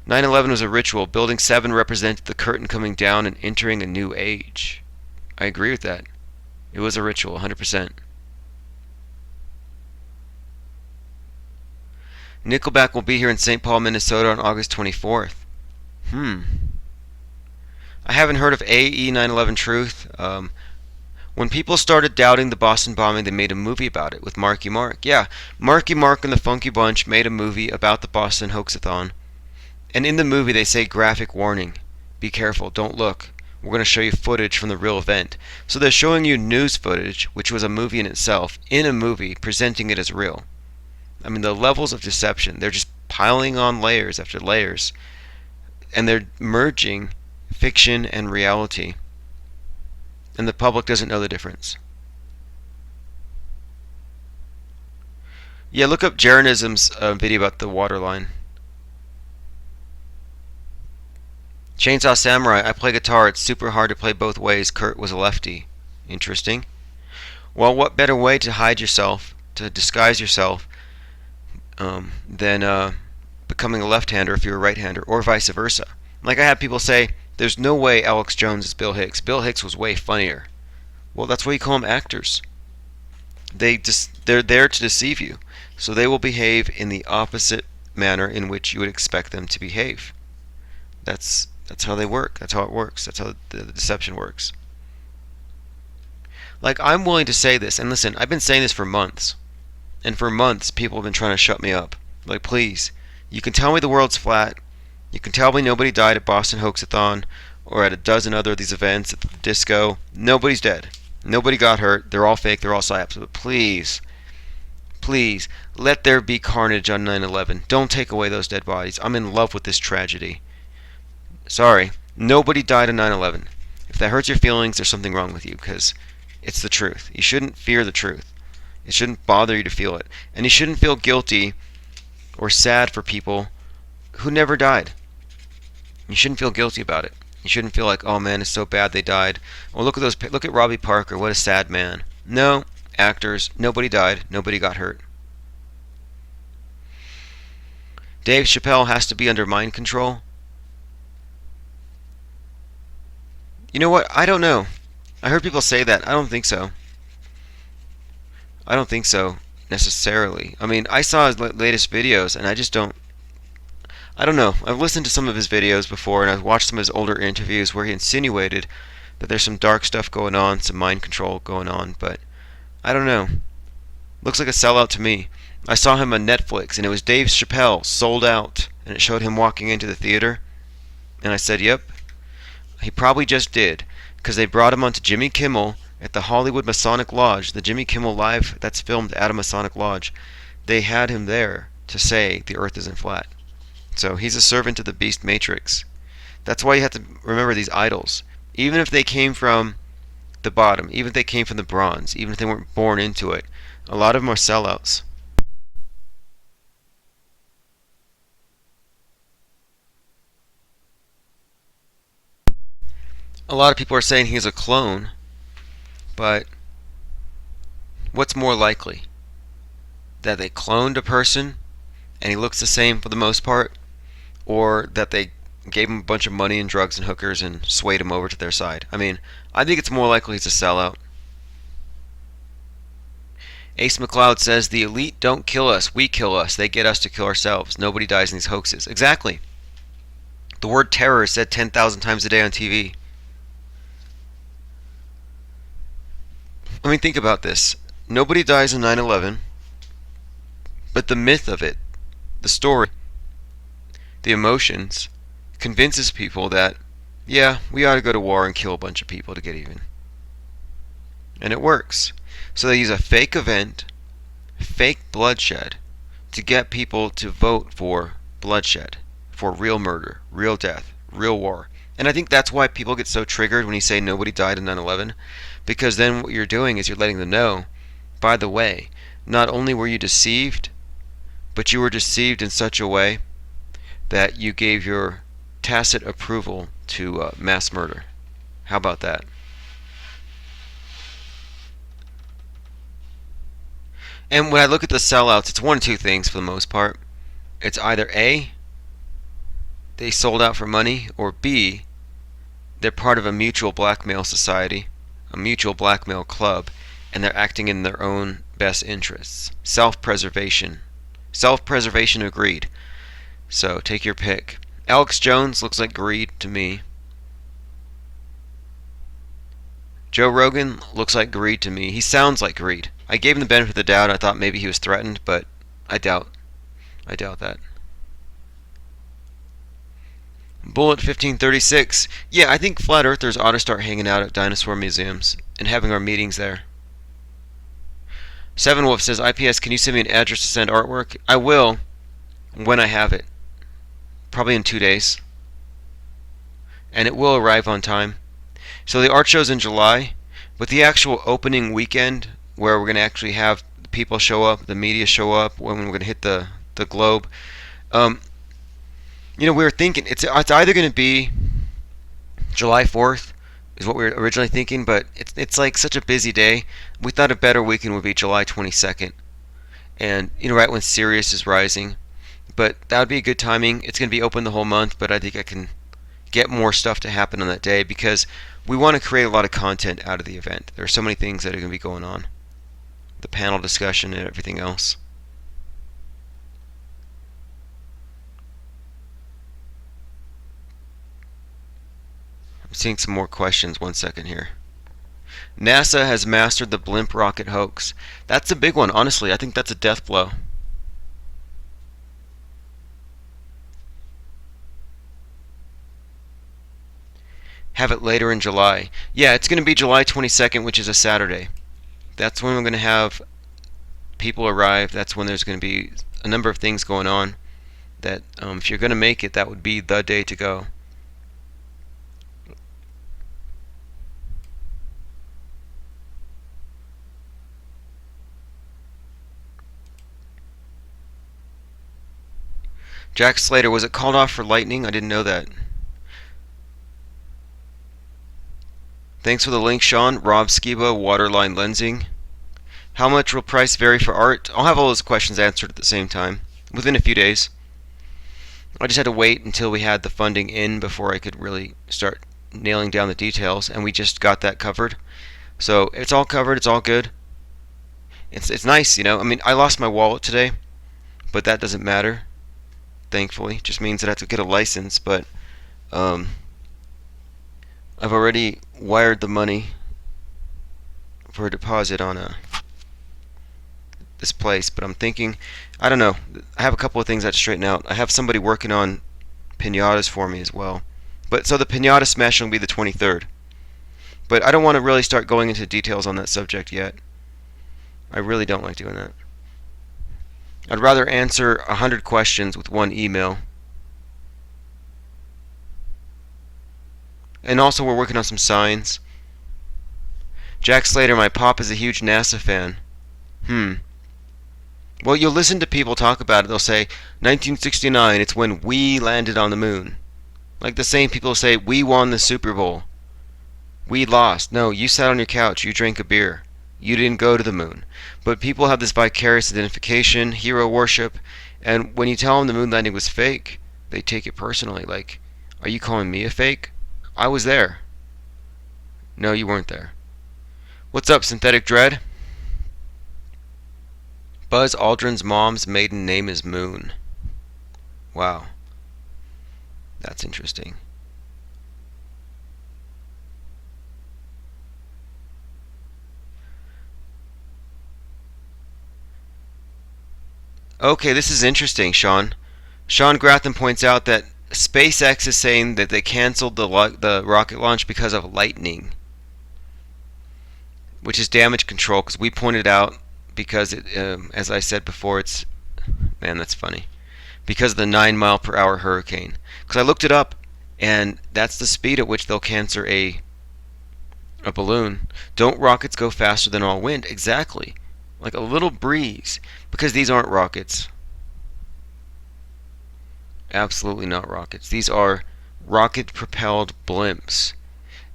9/11 was a ritual. Building 7 represented the curtain coming down and entering a new age. I agree with that. It was a ritual, 100%. Nickelback will be here in St. Paul, Minnesota on August 24th. I haven't heard of AE 9/11 Truth. When people started doubting the Boston bombing, they made a movie about it with Marky Mark. Yeah, Marky Mark and the Funky Bunch made a movie about the Boston hoaxathon. And in the movie they say, graphic warning. Be careful, don't look. We're going to show you footage from the real event. So they're showing you news footage, which was a movie in itself, in a movie, presenting it as real. I mean, the levels of deception, they're just piling on layers after layers. And they're merging fiction and reality. And the public doesn't know the difference. Yeah, look up Jeranism's video about the waterline. Chainsaw Samurai, I play guitar. It's super hard to play both ways. Kurt was a lefty. Interesting. Well, what better way to hide yourself, to disguise yourself, than becoming a left-hander if you're a right-hander, or vice versa. Like I have people say, there's no way Alex Jones is Bill Hicks. Bill Hicks was way funnier. Well, that's why you call them actors. They're there to deceive you. So they will behave in the opposite manner in which you would expect them to behave. That's how they work. That's how it works. That's how the deception works. Like, I'm willing to say this, and listen, I've been saying this for months. And for months, people have been trying to shut me up. Like, please, you can tell me the world's flat. You can tell me nobody died at Boston Hoaxathon or at a dozen other of these events at the disco. Nobody's dead. Nobody got hurt. They're all fake. They're all psyops. But please, please, let there be carnage on 9/11. Don't take away those dead bodies. I'm in love with this tragedy. Sorry, nobody died on 9/11. If that hurts your feelings, there's something wrong with you, because it's the truth. You shouldn't fear the truth. It shouldn't bother you to feel it. And you shouldn't feel guilty or sad for people who never died. You shouldn't feel guilty about it. You shouldn't feel like, oh man, it's so bad they died. Well, look at Robbie Parker. What a sad man. No, actors, nobody died. Nobody got hurt. Dave Chappelle has to be under mind control. You know what? I don't know. I heard people say that. I don't think so. I don't think so necessarily. I mean, I saw his latest videos, and I just don't. I don't know. I've listened to some of his videos before, and I've watched some of his older interviews where he insinuated that there's some dark stuff going on, some mind control going on, but I don't know. Looks like a sellout to me. I saw him on Netflix, and it was Dave Chappelle, sold out, and it showed him walking into the theater, and I said, yep, he probably just did, because they brought him onto Jimmy Kimmel at the Hollywood Masonic Lodge, the Jimmy Kimmel Live that's filmed at a Masonic Lodge. They had him there to say the earth isn't flat. So he's a servant of the beast matrix. That's why you have to remember these idols. Even if they came from the bottom, even if they came from the bronze, even if they weren't born into it, a lot of them are sellouts. A lot of people are saying he's a clone, but what's more likely? That they cloned a person and he looks the same for the most part, or that they gave him a bunch of money and drugs and hookers and swayed him over to their side? I mean, I think it's more likely he's a sellout. Ace McLeod says, the elite don't kill us, we kill us. They get us to kill ourselves. Nobody dies in these hoaxes. Exactly. The word terror is said 10,000 times a day on TV. I mean, think about this. Nobody dies in 9/11, but the myth of it, the story, the emotions, convinces people that, yeah, we ought to go to war and kill a bunch of people to get even. And it works. So they use a fake event, fake bloodshed, to get people to vote for bloodshed, for real murder, real death, real war. And I think that's why people get so triggered when you say nobody died in 9/11, because then what you're doing is you're letting them know, by the way, not only were you deceived, but you were deceived in such a way that you gave your tacit approval to mass murder. How about that? And when I look at the sellouts, it's one of two things for the most part. It's either A, they sold out for money, or B, they're part of a mutual blackmail society, a mutual blackmail club, and they're acting in their own best interests. Self-preservation. Self-preservation of greed. So take your pick. Alex Jones looks like greed to me. Joe Rogan looks like greed to me. He sounds like greed. I gave him the benefit of the doubt. I thought maybe he was threatened, but I doubt that. Bullet 1536. Yeah, I think flat earthers ought to start hanging out at dinosaur museums and having our meetings there. Seven Wolf says, IPS, can you send me an address to send artwork? I will, when I have it. Probably in 2 days. And it will arrive on time. So the art show's in July, but the actual opening weekend, where we're going to actually have people show up, the media show up, when we're going to hit the globe, we were thinking it's either going to be July 4th, is what we were originally thinking, but it's like such a busy day. We thought a better weekend would be July 22nd, and right when Sirius is rising. But that would be a good timing. It's going to be open the whole month, but I think I can get more stuff to happen on that day because we want to create a lot of content out of the event. There are so many things that are going to be going on, the panel discussion and everything else. I'm seeing some more questions. 1 second here. NASA has mastered the blimp rocket hoax. That's a big one. Honestly, I think that's a death blow. Have it later in July. Yeah, it's going to be July 22nd, which is a Saturday. That's when we're going to have people arrive. That's when there's going to be a number of things going on that if you're going to make it, that would be the day to go. Jack Slater, was it called off for lightning? I didn't know that. Thanks for the link, Sean. Rob Skiba, waterline lensing. How much will price vary for art? I'll have all those questions answered at the same time, within a few days. I just had to wait until we had the funding in before I could really start nailing down the details, and we just got that covered. So it's all covered, it's all good. It's nice, you know. I mean, I lost my wallet today, but that doesn't matter, thankfully. It just means that I have to get a license, but I've already wired the money for a deposit on this place, but I'm thinking, I don't know. I have a couple of things I'd straighten out. I have somebody working on pinatas for me as well. But so the pinata smash will be the 23rd. But I don't want to really start going into details on that subject yet. I really don't like doing that. I'd rather answer 100 questions with one email. And also we're working on some signs. Jack Slater, my pop is a huge NASA fan. Well, you'll listen to people talk about it. They'll say, 1969, it's when we landed on the moon. Like the same people say, we won the Super Bowl. We lost. No, you sat on your couch. You drank a beer. You didn't go to the moon. But people have this vicarious identification, hero worship, and when you tell them the moon landing was fake, they take it personally. Like, are you calling me a fake? I was there. No, you weren't there. What's up, Synthetic Dread? Buzz Aldrin's mom's maiden name is Moon. Wow. That's interesting. Okay, this is interesting, Sean. Sean Grathan points out that SpaceX is saying that they canceled the rocket launch because of lightning, which is damage control, because we pointed out, because it, as I said before, it's, man, that's funny, because of the 9-mile-per-hour hurricane. Because I looked it up, and that's the speed at which they'll cancel a balloon. Don't rockets go faster than all wind? Exactly. Like a little breeze. Because these aren't rockets. Absolutely not rockets. These are rocket-propelled blimps.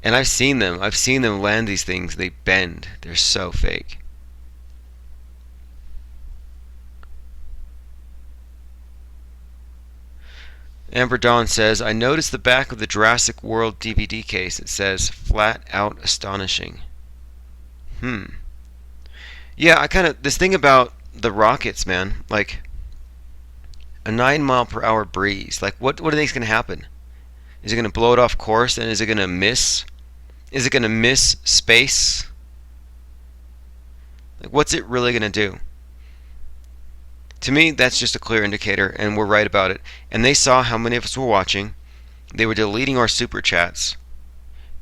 And I've seen them. I've seen them land these things. They bend. They're so fake. Amber Dawn says, I noticed the back of the Jurassic World DVD case. It says, flat out astonishing. Yeah, this thing about the rockets, man, like a 9-mile-per-hour breeze. Like, what do you think is going to happen? Is it going to blow it off course, and is it going to miss? Is it going to miss space? Like, what's it really going to do? To me, that's just a clear indicator, and we're right about it. And they saw how many of us were watching. They were deleting our super chats,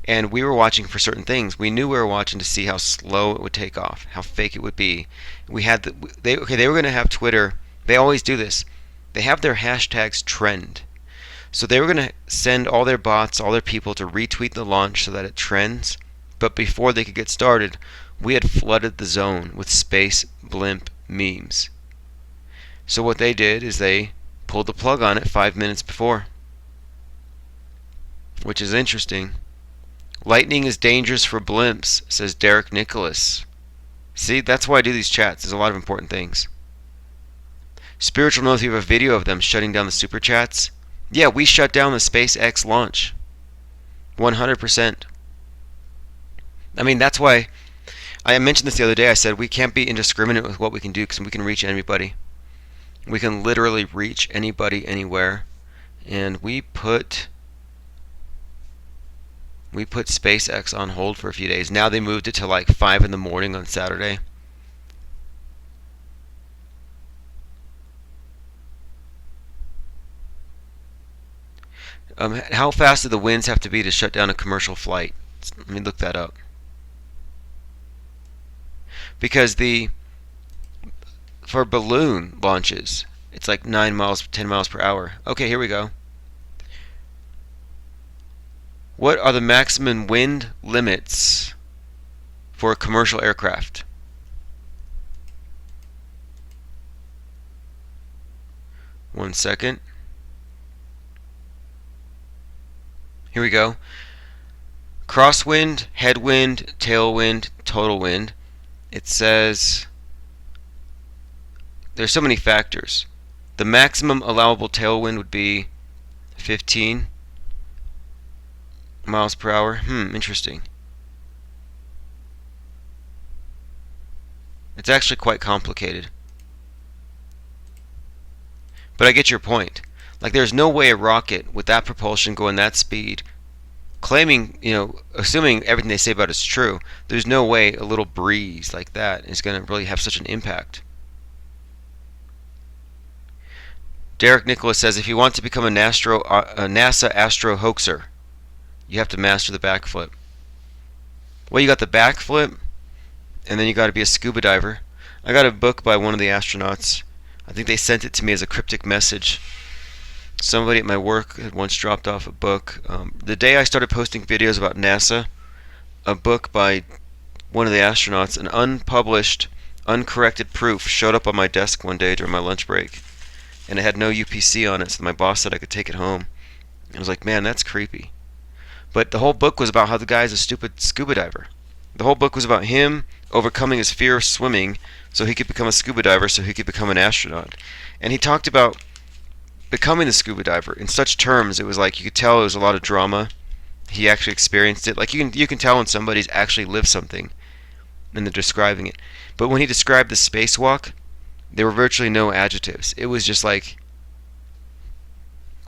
and we were watching for certain things. We knew we were watching to see how slow it would take off, how fake it would be. We had they were going to have Twitter. They always do this. They have their hashtags trend. So they were going to send all their bots, all their people to retweet the launch so that it trends. But before they could get started, we had flooded the zone with space blimp memes. So what they did is they pulled the plug on it 5 minutes before, which is interesting. Lightning is dangerous for blimps, says Derek Nicholas. See, that's why I do these chats. There's a lot of important things. Spiritual knows we have a video of them shutting down the super chats. Yeah, we shut down the SpaceX launch. 100%. I mean, that's why I mentioned this the other day. I said we can't be indiscriminate with what we can do because we can reach anybody. We can literally reach anybody anywhere. And we put SpaceX on hold for a few days. Now they moved it to like 5 in the morning on Saturday. How fast do the winds have to be to shut down a commercial flight? Let me look that up. Because for balloon launches, it's like 9 miles, 10 miles per hour. Okay, here we go. What are the maximum wind limits for a commercial aircraft? One second. Here we go. Crosswind, headwind, tailwind, total wind. It says there's so many factors. The maximum allowable tailwind would be 15 miles per hour. Interesting. It's actually quite complicated. But I get your point. Like, there's no way a rocket with that propulsion going that speed, claiming, assuming everything they say about it's true, there's no way a little breeze like that is going to really have such an impact. Derek Nicholas says, if you want to become a NASA astro hoaxer, you have to master the backflip. Well, you got the backflip, and then you got to be a scuba diver. I got a book by one of the astronauts. I think they sent it to me as a cryptic message. Somebody at my work had once dropped off a book. The day I started posting videos about NASA, a book by one of the astronauts, an unpublished, uncorrected proof, showed up on my desk one day during my lunch break. And it had no UPC on it, so my boss said I could take it home. And I was like, man, that's creepy. But the whole book was about how the guy's a stupid scuba diver. The whole book was about him overcoming his fear of swimming so he could become a scuba diver, so he could become an astronaut. And he talked about becoming the scuba diver in such terms, it was like you could tell it was a lot of drama. He actually experienced it. Like you can tell when somebody's actually lived something and they're describing it. But when he described the spacewalk, there were virtually no adjectives. It was just like,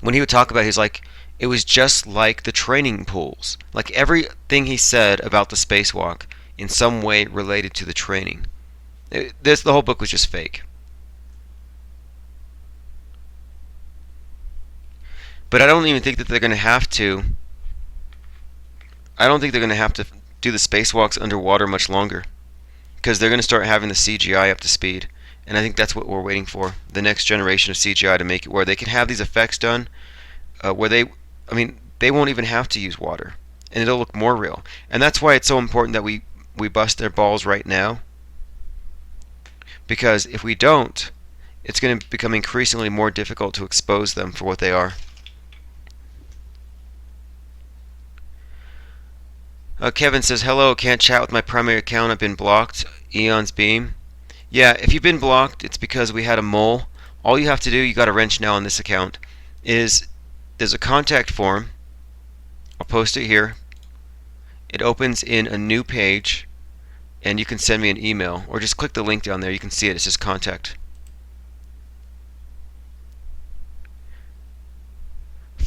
when he would talk about it, he was like, it was just like the training pools. Like everything he said about the spacewalk in some way related to the training. The whole book was just fake. But I don't even think that they're going to have to. I don't think they're going to have to do the spacewalks underwater much longer, because they're going to start having the CGI up to speed. And I think that's what we're waiting for, the next generation of CGI, to make it where they can have these effects done, where they won't even have to use water, and it'll look more real. And that's why it's so important that we bust their balls right now, because if we don't, it's going to become increasingly more difficult to expose them for what they are. Kevin says, hello, can't chat with my primary account, I've been blocked. Eon's Beam. Yeah, if you've been blocked, it's because we had a mole. All you have to do, you got a wrench now on this account, is there's a contact form. I'll post it here. It opens in a new page, and you can send me an email, or just click the link down there. You can see it. It says contact.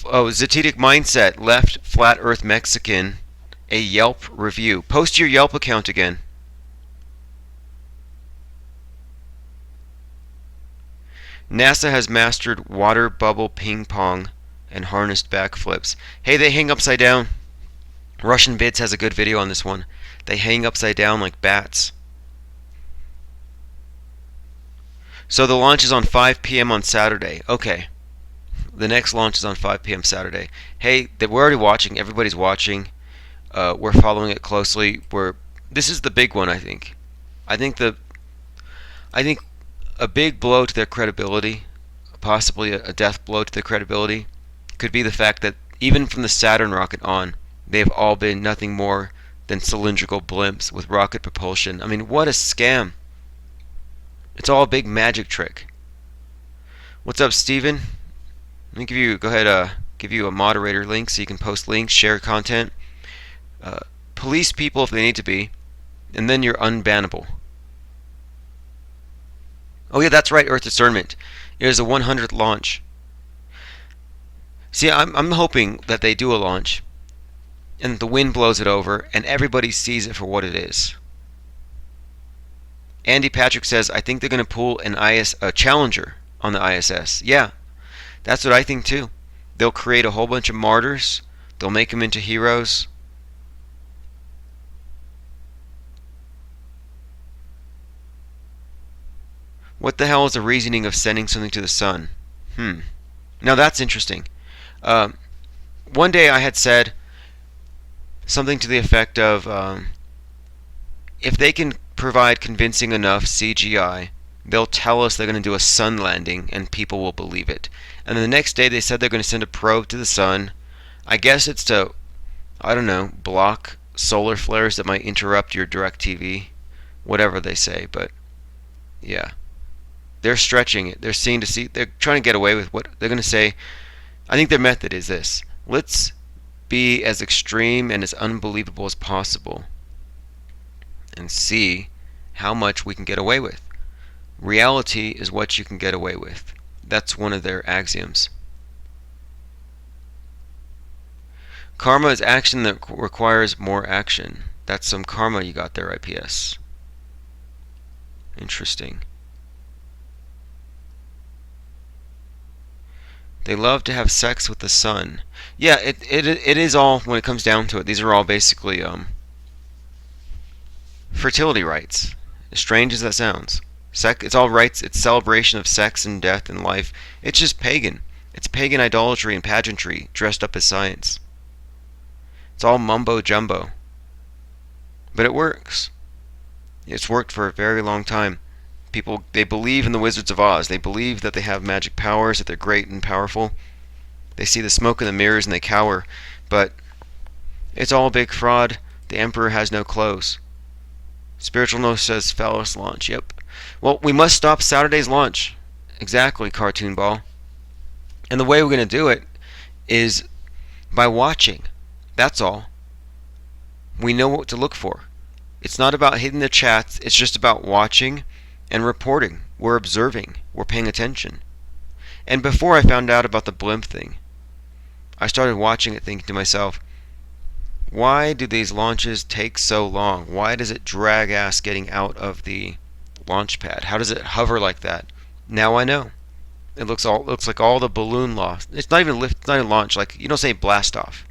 Oh, Zetetic Mindset left Flat Earth Mexican a Yelp review. Post your Yelp account again. NASA has mastered water bubble ping pong and harnessed backflips. Hey, they hang upside down. Russian Bits has a good video on this one. They hang upside down like bats. So the launch is on 5 p.m. on Saturday. Okay. The next launch is on 5 p.m. Saturday. Hey, we're already watching. Everybody's watching. We're following it closely. This is the big one, I think. I think a big blow to their credibility, possibly a death blow to their credibility, could be the fact that even from the Saturn rocket on, they've all been nothing more than cylindrical blimps with rocket propulsion. I mean, what a scam. It's all a big magic trick. What's up, Steven? Let me give you a moderator link so you can post links, share content, police people if they need to be, and then you're unbannable. Oh yeah, that's right, Earth Discernment. It is a 100th launch. See, I'm hoping that they do a launch, and the wind blows it over, and everybody sees it for what it is. Andy Patrick says, I think they're going to pull a Challenger on the ISS. Yeah, that's what I think too. They'll create a whole bunch of martyrs. They'll make them into heroes. What the hell is the reasoning of sending something to the sun? Now that's interesting. One day I had said something to the effect of, if they can provide convincing enough CGI, they'll tell us they're going to do a sun landing and people will believe it. And then the next day they said they're going to send a probe to the sun. I guess it's to, I don't know, block solar flares that might interrupt your DirecTV, whatever they say. But yeah, they're stretching it. They're seeing to see. They're trying to get away with what they're going to say. I think their method is this: let's be as extreme and as unbelievable as possible, and see how much we can get away with. Reality is what you can get away with. That's one of their axioms. Karma is action that requires more action. That's some karma you got there, IPS. Interesting. They love to have sex with the sun. Yeah, it is all, when it comes down to it, these are all basically fertility rites. As strange as that sounds. It's all rites, it's celebration of sex and death and life. It's just pagan. It's pagan idolatry and pageantry dressed up as science. It's all mumbo jumbo. But it works. It's worked for a very long time. People, they believe in the Wizards of Oz. They believe that they have magic powers, that they're great and powerful. They see the smoke in the mirrors and they cower. But it's all a big fraud. The Emperor has no clothes. Spiritual No says phallus launch. Yep. Well, we must stop Saturday's launch. Exactly, Cartoon Ball. And the way we're going to do it is by watching. That's all. We know what to look for. It's not about hitting the chats. It's just about watching and reporting. We're observing. We're paying attention. And before I found out about the blimp thing, I started watching it thinking to myself, why do these launches take so long? Why does it drag ass getting out of the launch pad? How does it hover like that? Now I know. It looks like all the balloon loss. It's not even lift. It's not even launch. Like, you don't say blast off.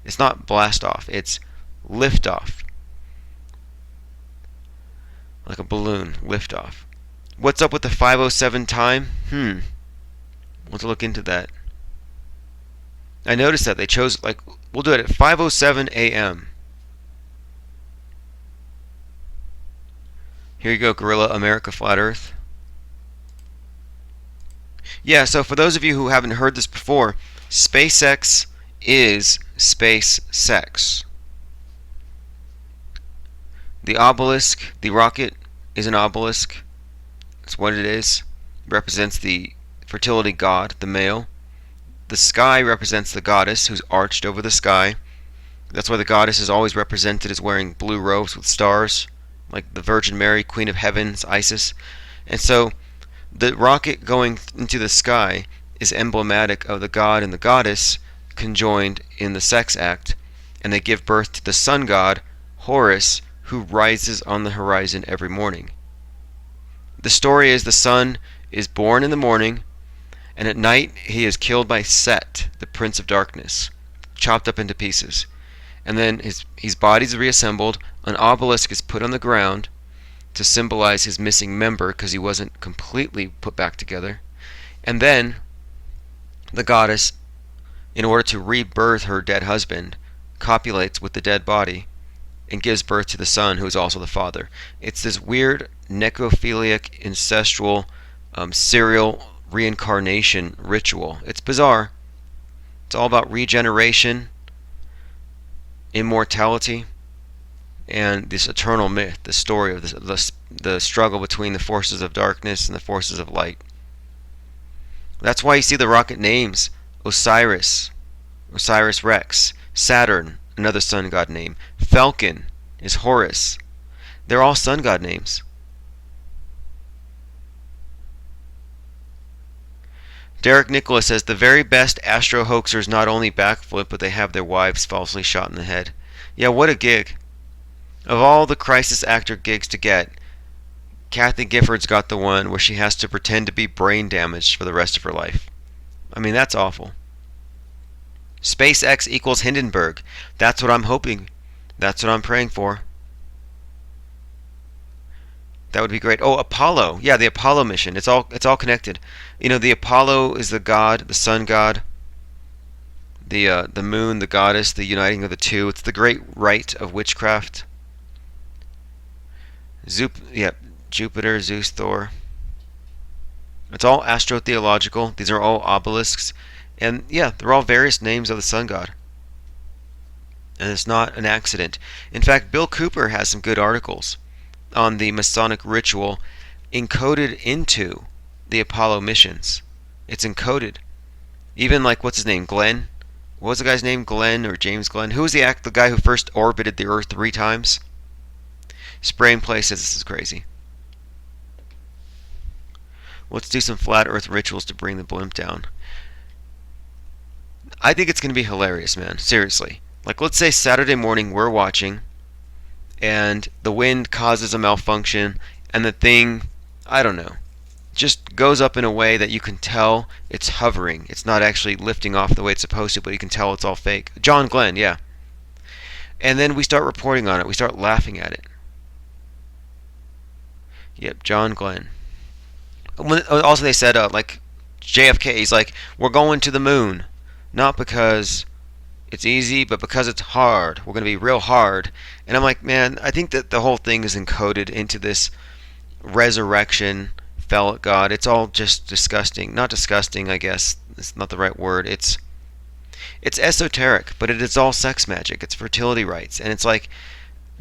It's not blast off. It's lift off. Like a balloon lift off. What's up with the 5:07 time? We'll have to look into that. I noticed that they chose, like, we'll do it at 5:07 a.m. Here you go, Gorilla America Flat Earth. Yeah, so for those of you who haven't heard this before, SpaceX is space sex. The obelisk, the rocket, is an obelisk. That's what it is. It represents the fertility god, the male. The sky represents the goddess who's arched over the sky. That's why the goddess is always represented as wearing blue robes with stars, like the Virgin Mary, Queen of Heavens, Isis. And so the rocket going into the sky is emblematic of the god and the goddess conjoined in the sex act, and they give birth to the sun god, Horus, who rises on the horizon every morning. The story is the sun is born in the morning, and at night he is killed by Set, the Prince of Darkness, chopped up into pieces. And then his body is reassembled, an obelisk is put on the ground to symbolize his missing member because he wasn't completely put back together. And then the goddess, in order to rebirth her dead husband, copulates with the dead body and gives birth to the son, who is also the father. It's this weird necrophiliac, incestual, serial reincarnation ritual. It's bizarre. It's all about regeneration, immortality, and this eternal myth, the story of the struggle between the forces of darkness and the forces of light. That's why you see the rocket names: Osiris, Osiris Rex; Saturn, another sun god name; Falcon is Horus. They're all sun god names. Derek Nicholas says the very best astro hoaxers not only backflip, but they have their wives falsely shot in the head. Yeah, what a gig. Of all the crisis actor gigs to get, Kathy Gifford's got the one where she has to pretend to be brain damaged for the rest of her life. I mean, that's awful. SpaceX equals Hindenburg. That's what I'm hoping. That's what I'm praying for. That would be great. Oh, Apollo. Yeah, the Apollo mission. It's all connected. You know, the Apollo is the god, the sun god. The moon, the goddess, the uniting of the two. It's the great rite of witchcraft. Jupiter, Zeus, Thor. It's all astrotheological. These are all obelisks. And yeah, they're all various names of the sun god. and it's not an accident. In fact, Bill Cooper has some good articles on the Masonic ritual encoded into the Apollo missions. It's encoded. Even like, what's his name, Glenn? What was the guy's name? Glenn or James Glenn? Who was the guy who first orbited the Earth 3 times? Spray and Play says this is crazy. Let's do some flat Earth rituals to bring the blimp down. I think it's going to be hilarious, man. Seriously. Like, let's say Saturday morning we're watching, and the wind causes a malfunction, and the thing, I don't know, just goes up in a way that you can tell it's hovering. It's not actually lifting off the way it's supposed to, but you can tell it's all fake. John Glenn, yeah. And then we start reporting on it. We start laughing at it. Yep, John Glenn. Also, they said, like, JFK, he's like, we're going to the moon. Not because it's easy, but because it's hard. We're going to be real hard. And I'm like, man, I think that the whole thing is encoded into this resurrection, fell God. It's all just disgusting. Not disgusting, I guess. It's not the right word. It's esoteric, but it is all sex magic. It's fertility rites. And it's like,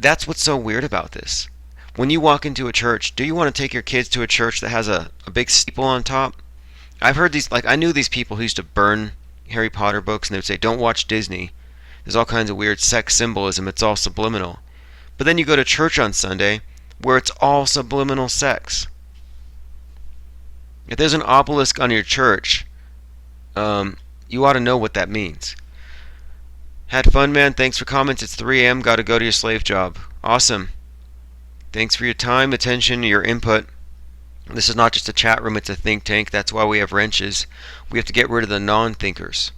that's what's so weird about this. When you walk into a church, do you want to take your kids to a church that has a big steeple on top? I've heard these, like, I knew these people who used to burn Harry Potter books, and they would say, don't watch Disney. There's all kinds of weird sex symbolism. It's all subliminal. But then you go to church on Sunday, where it's all subliminal sex. If there's an obelisk on your church, you ought to know what that means. Had fun, man. Thanks for comments. It's 3 a.m. Got to go to your slave job. Awesome. Thanks for your time, attention, your input. This is not just a chat room, it's a think tank. That's why we have wrenches. We have to get rid of the non-thinkers.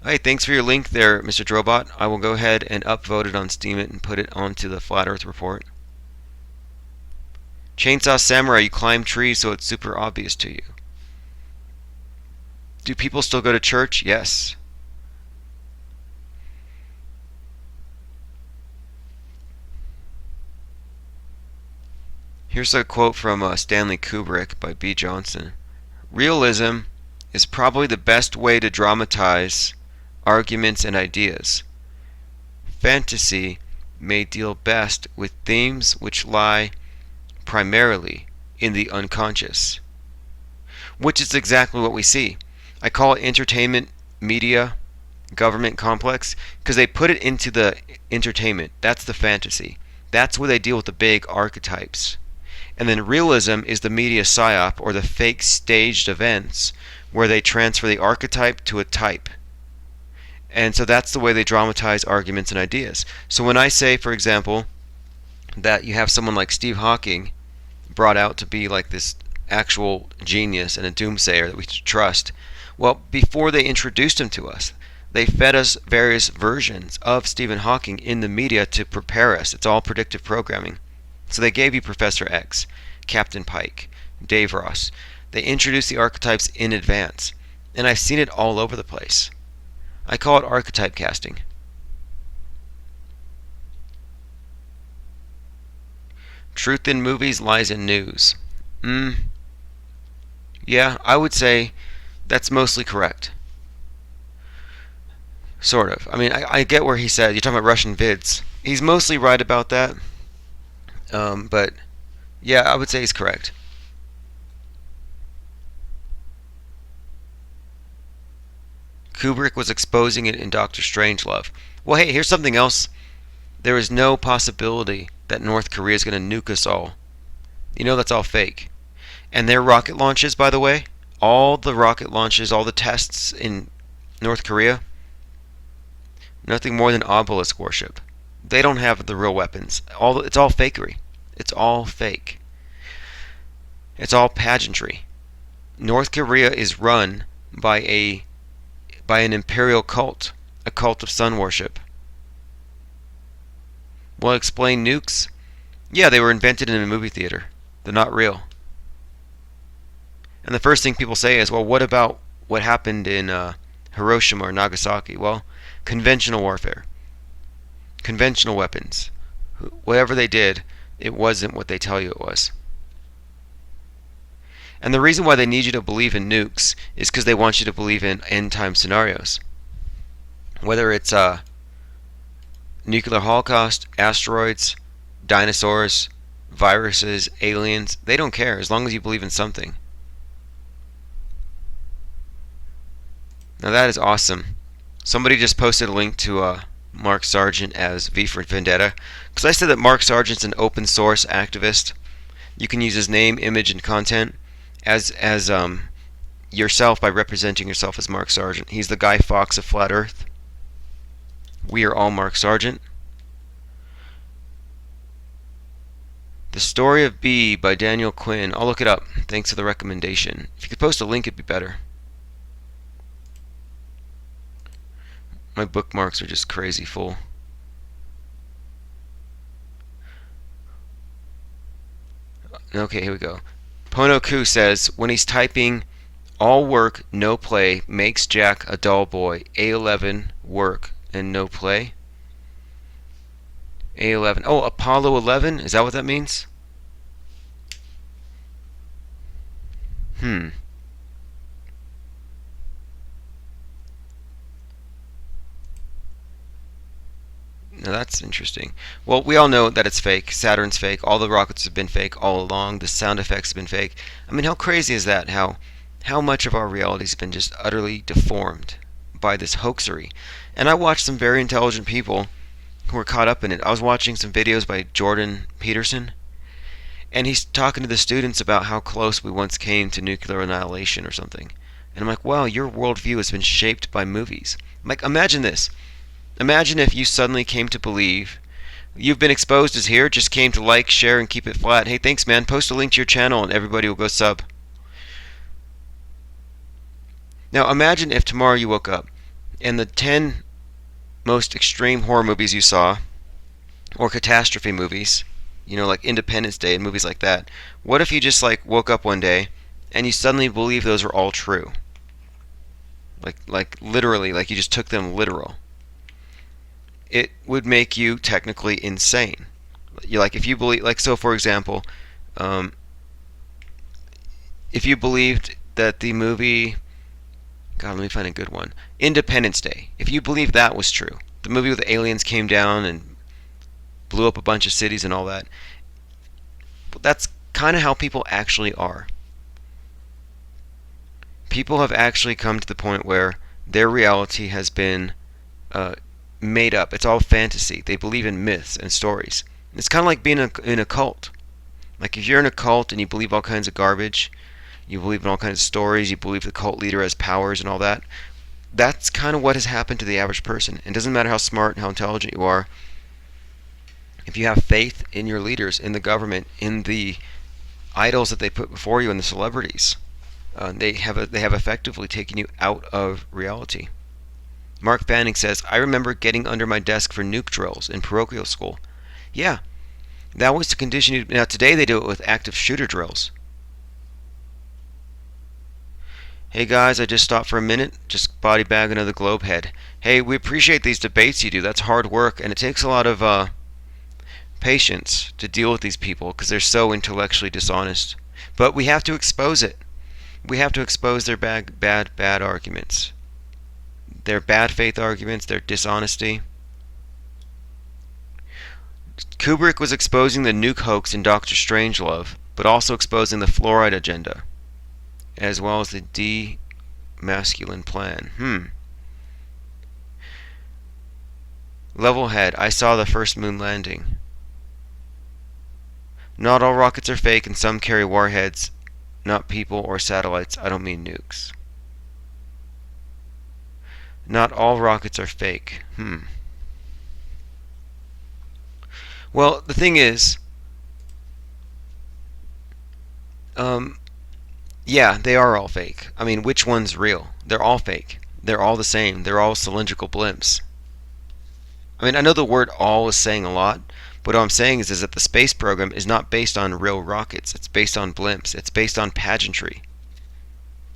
Hey, thanks for your link there, Mr. Drobot. I will go ahead and upvote it on Steemit and put it onto the Flat Earth Report. Chainsaw Samurai, you climb trees so it's super obvious to you. Do people still go to church? Yes. Here's a quote from Stanley Kubrick by B. Johnson. Realism is probably the best way to dramatize arguments and ideas. Fantasy may deal best with themes which lie primarily in the unconscious. Which is exactly what we see. I call it entertainment, media, government complex, because they put it into the entertainment. That's the fantasy. That's where they deal with the big archetypes. And then realism is the media psyop, or the fake staged events, where they transfer the archetype to a type. And so that's the way they dramatize arguments and ideas. So when I say, for example, that you have someone like Steve Hawking brought out to be like this actual genius and a doomsayer that we should trust, well, before they introduced him to us, they fed us various versions of Stephen Hawking in the media to prepare us. It's all predictive programming. So they gave you Professor X, Captain Pike, Dave Ross. They introduced the archetypes in advance. And I've seen it all over the place. I call it archetype casting. Truth in movies, lies in news. Yeah, I would say that's mostly correct. Sort of. I mean, I get where he said, you're talking about Russian vids. He's mostly right about that. But yeah, I would say he's correct. Kubrick was exposing it in Doctor Strangelove. Well, hey, here's something else. There is no possibility that North Korea is going to nuke us all. You know that's all fake. And their rocket launches, by the way, all the rocket launches, all the tests in North Korea, nothing more than obelisk worship. They don't have the real weapons. It's all fakery. It's all fake. It's all pageantry. North Korea is run by an imperial cult, a cult of sun worship. Will it explain nukes? Yeah, they were invented in a movie theater. They're not real. And the first thing people say is, well, what about what happened in Hiroshima or Nagasaki? Well, conventional warfare. Conventional weapons. Whatever they did, it wasn't what they tell you it was. And the reason why they need you to believe in nukes is because they want you to believe in end-time scenarios. Whether it's nuclear holocaust, asteroids, dinosaurs, viruses, aliens, they don't care as long as you believe in something. Now that is awesome. Somebody just posted a link to Mark Sargent as V for Vendetta, because I said that Mark Sargent's an open source activist. You can use his name, image, and content as yourself by representing yourself as Mark Sargent. He's the Guy Fawkes of Flat Earth. We are all Mark Sargent. The Story of B by Daniel Quinn. I'll look it up. Thanks for the recommendation. If you could post a link, it'd be better. My bookmarks are just crazy full. Okay, here we go. Ponoku says, when he's typing all work, no play, makes Jack a dull boy. A11, work, and no play. A11. Oh, Apollo 11? Is that what that means? No, that's interesting. Well, we all know that it's fake. Saturn's fake. All the rockets have been fake all along. The sound effects have been fake. I mean, how crazy is that? How much of our reality has been just utterly deformed by this hoaxery? And I watched some very intelligent people who were caught up in it. I was watching some videos by Jordan Peterson, and he's talking to the students about how close we once came to nuclear annihilation or something. And I'm like, wow, your worldview has been shaped by movies. I'm like, imagine this. Imagine if you suddenly came to believe you've been exposed as here, just came to like, share, and keep it flat. Hey, thanks, man. Post a link to your channel and everybody will go sub. Now, imagine if tomorrow you woke up and the 10 most extreme horror movies you saw, or catastrophe movies, like Independence Day and movies like that. What if you just woke up one day and you suddenly believe those were all true? Like literally, like you just took them literal. It would make you technically insane. If you believe, so for example, if you believed that the movie, God, let me find a good one, Independence Day, if you believed that was true, the movie where the aliens came down and blew up a bunch of cities and all that, that's kind of how people actually are. People have actually come to the point where their reality has been made up. It's all fantasy. They believe in myths and stories. It's kind of like being in a cult. Like if you're in a cult and you believe all kinds of garbage, you believe in all kinds of stories, you believe the cult leader has powers and all that, that's kind of what has happened to the average person. It doesn't matter how smart and how intelligent you are. If you have faith in your leaders, in the government, in the idols that they put before you, and the celebrities, they have effectively taken you out of reality. Mark Fanning says, I remember getting under my desk for nuke drills in parochial school. Yeah, that was to condition you. Now today they do it with active shooter drills. Hey guys, I just stopped for a minute, just body bag another globe head. Hey, we appreciate these debates you do. That's hard work, and it takes a lot of patience to deal with these people because they're so intellectually dishonest. But we have to expose it. We have to expose their bad arguments. Their bad faith arguments, their dishonesty. Kubrick was exposing the nuke hoax in Dr. Strangelove, but also exposing the fluoride agenda, as well as the demasculine plan. Level head, I saw the first moon landing. Not all rockets are fake, and some carry warheads, not people or satellites. I don't mean nukes. Not all rockets are fake. Well, the thing is, yeah, they are all fake. I mean, which one's real? They're all fake. They're all the same. They're all cylindrical blimps. I mean, I know the word all is saying a lot, but what I'm saying is that the space program is not based on real rockets. It's based on blimps. It's based on pageantry.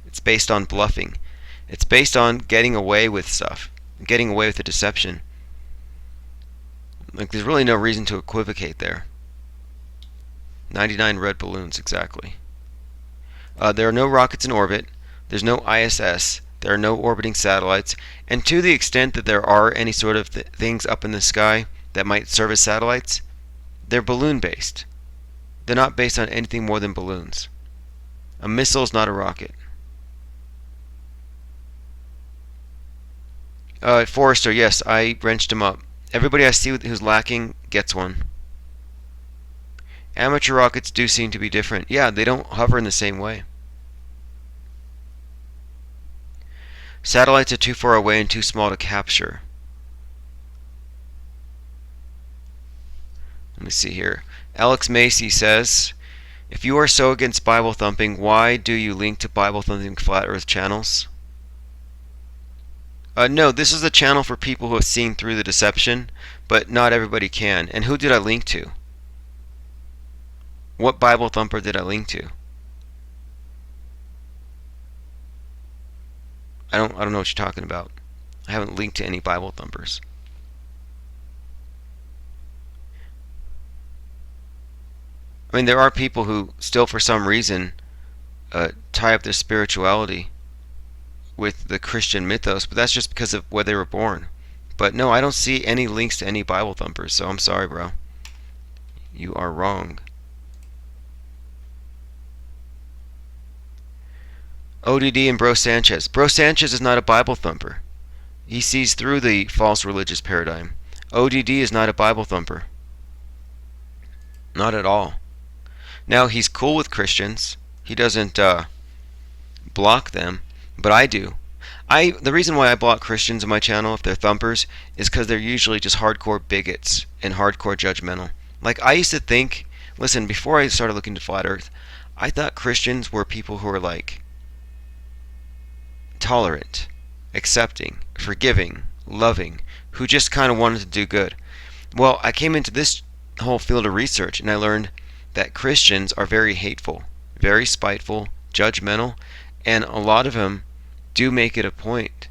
It's based on bluffing. It's based on getting away with stuff, getting away with the deception. There's really no reason to equivocate there. 99 red balloons, exactly. There are no rockets in orbit. There's no ISS. There are no orbiting satellites. And to the extent that there are any sort of things up in the sky that might serve as satellites, they're balloon based. They're not based on anything more than balloons. A missile is not a rocket. Forrester, yes, I wrenched him up. Everybody I see who's lacking gets one. Amateur rockets do seem to be different. Yeah, they don't hover in the same way. Satellites are too far away and too small to capture. Let me see here. Alex Macy says, if you are so against Bible thumping, why do you link to Bible thumping flat earth channels? No, this is a channel for people who have seen through the deception, but not everybody can. And who did I link to? What Bible thumper did I link to? I don't know what you're talking about. I haven't linked to any Bible thumpers. I mean, there are people who still, for some reason, tie up their spirituality with the Christian mythos, but that's just because of where they were born. But no, I don't see any links to any Bible thumpers, so I'm sorry, bro. You are wrong. ODD and Bro Sanchez. Bro Sanchez is not a Bible thumper. He sees through the false religious paradigm. ODD is not a Bible thumper. Not at all. Now, he's cool with Christians. He doesn't block them, but I do. The reason why I block Christians on my channel, if they're thumpers, is because they're usually just hardcore bigots and hardcore judgmental. Like, I used to think, listen, before I started looking to Flat Earth, I thought Christians were people who were like tolerant, accepting, forgiving, loving, who just kind of wanted to do good. Well, I came into this whole field of research and I learned that Christians are very hateful, very spiteful, judgmental, and a lot of them do make it a point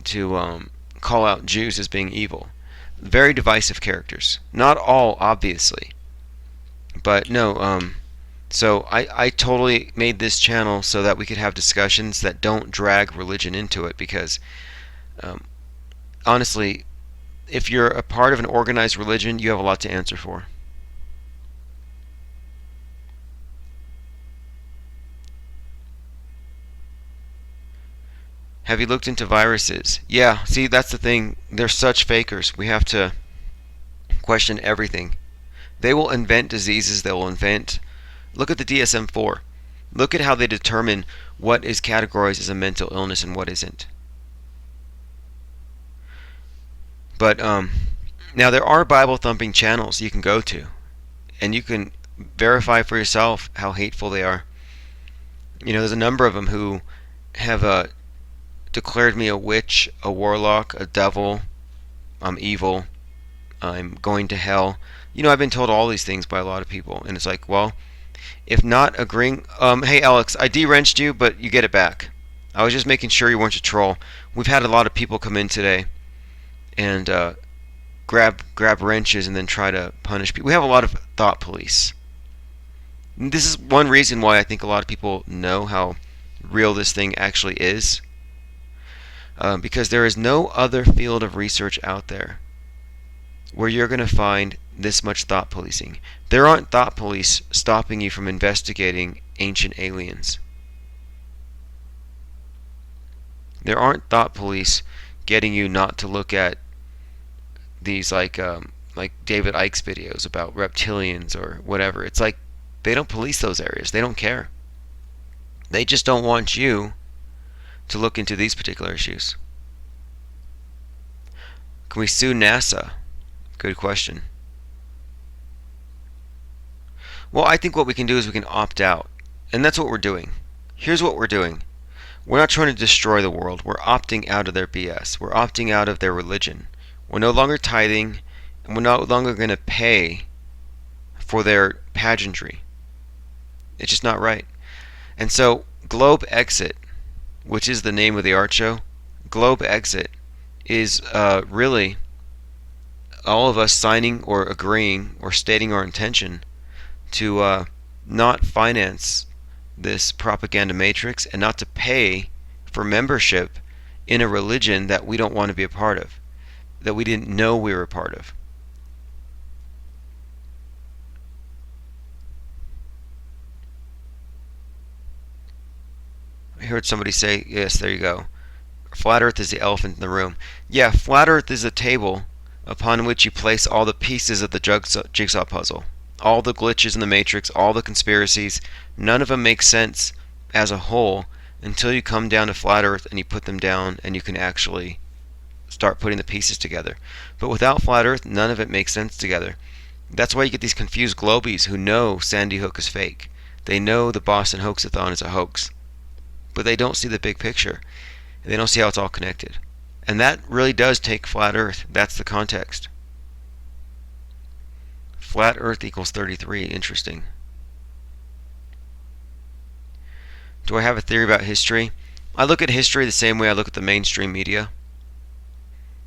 to call out Jews as being evil. Very divisive characters. Not all, obviously. But no, so I totally made this channel so that we could have discussions that don't drag religion into it, because honestly, if you're a part of an organized religion, you have a lot to answer for. Have you looked into viruses? Yeah, see, that's the thing. They're such fakers. We have to question everything. They will invent diseases. They will invent... Look at the DSM-4. Look at how they determine what is categorized as a mental illness and what isn't. But now there are Bible thumping channels you can go to, and you can verify for yourself how hateful they are. You know, there's a number of them who have declared me a witch, a warlock, a devil. I'm evil. I'm going to hell. You know, I've been told all these things by a lot of people, and it's like, well, if not agreeing... hey, Alex, I de-wrenched you, but you get it back. I was just making sure you weren't a troll. We've had a lot of people come in today and grab wrenches and then try to punish people. We have a lot of thought police. This is one reason why I think a lot of people know how real this thing actually is. Because there is no other field of research out there where you're going to find this much thought policing. There aren't thought police stopping you from investigating ancient aliens. There aren't thought police getting you not to look at these like David Icke's videos about reptilians or whatever. It's like they don't police those areas. They don't care. They just don't want you to look into these particular issues. Can we sue NASA? Good question. Well, I think what we can do is we can opt out. And that's what we're doing. Here's what we're doing. We're not trying to destroy the world. We're opting out of their BS. We're opting out of their religion. We're no longer tithing, and we're no longer going to pay for their pageantry. It's just not right. And so, Globe Exit, which is the name of the art show, Globe Exit is really all of us signing or agreeing or stating our intention to not finance this propaganda matrix and not to pay for membership in a religion that we don't want to be a part of, that we didn't know we were a part of. I heard somebody say, yes, there you go. Flat Earth is the elephant in the room. Yeah, Flat Earth is a table upon which you place all the pieces of the jigsaw puzzle. All the glitches in the matrix, all the conspiracies, none of them make sense as a whole until you come down to Flat Earth and you put them down and you can actually start putting the pieces together. But without Flat Earth, none of it makes sense together. That's why you get these confused globies who know Sandy Hook is fake. They know the Boston Hoaxathon is a hoax. But they don't see the big picture. They don't see how it's all connected. And that really does take Flat Earth. That's the context. Flat Earth equals 33. Interesting. Do I have a theory about history? I look at history the same way I look at the mainstream media.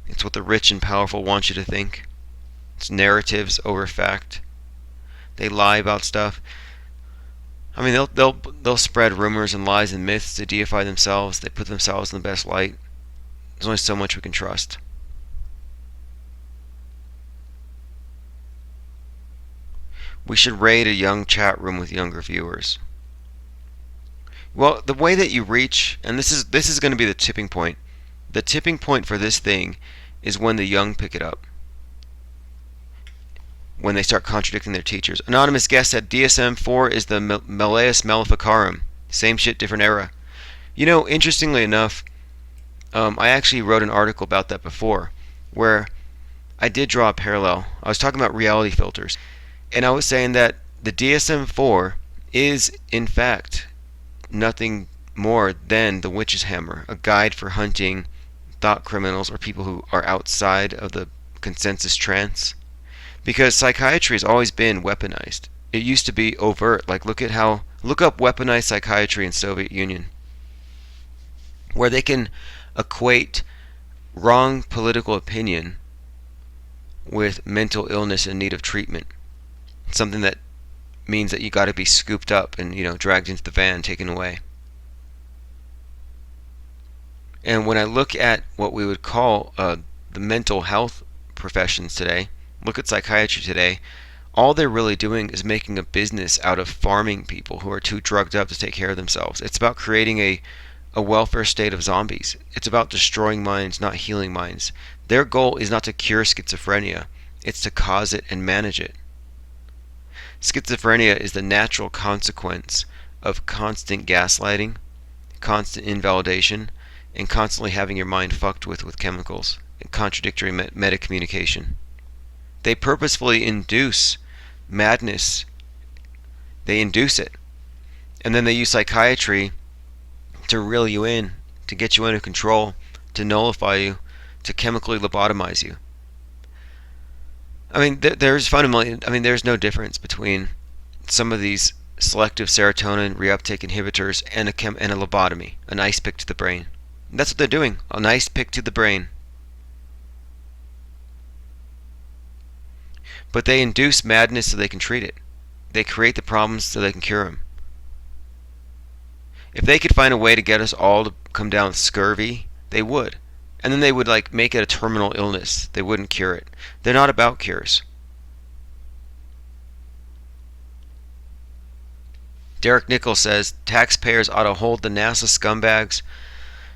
It's what the rich and powerful want you to think. It's narratives over fact. They lie about stuff. I mean, they'll spread rumors and lies and myths to deify themselves. They put themselves in the best light. There's only so much we can trust. We should raid a young chat room with younger viewers. Well, the way that you reach, and this is going to be the tipping point. The tipping point for this thing is when the young pick it up. When they start contradicting their teachers. Anonymous guest said DSM-4 is the Malleus Maleficarum. Same shit, different era. You know, interestingly enough, I actually wrote an article about that before, where I did draw a parallel. I was talking about reality filters, and I was saying that the DSM-4 is, in fact, nothing more than the witch's hammer, a guide for hunting thought criminals or people who are outside of the consensus trance. Because psychiatry has always been weaponized. It used to be overt. Like look up weaponized psychiatry in Soviet Union, where they can equate wrong political opinion with mental illness and need of treatment. Something that means that you got to be scooped up and dragged into the van, taken away. And when I look at what we would call the mental health professions today, look at psychiatry today, all they're really doing is making a business out of farming people who are too drugged up to take care of themselves. It's about creating a welfare state of zombies. It's about destroying minds, not healing minds. Their goal is not to cure schizophrenia, it's to cause it and manage it. Schizophrenia is the natural consequence of constant gaslighting, constant invalidation, and constantly having your mind fucked with chemicals and contradictory meta-communication. They purposefully induce madness. They induce it. And then they use psychiatry to reel you in, to get you under control, to nullify you, to chemically lobotomize you. I mean, there's no difference between some of these selective serotonin reuptake inhibitors and a lobotomy, an ice pick to the brain. And that's what they're doing, an ice pick to the brain. But they induce madness so they can treat it. They create the problems so they can cure them. If they could find a way to get us all to come down with scurvy, they would. And then they would make it a terminal illness. They wouldn't cure it. They're not about cures. Derek Nichols says, taxpayers ought to hold the NASA scumbags,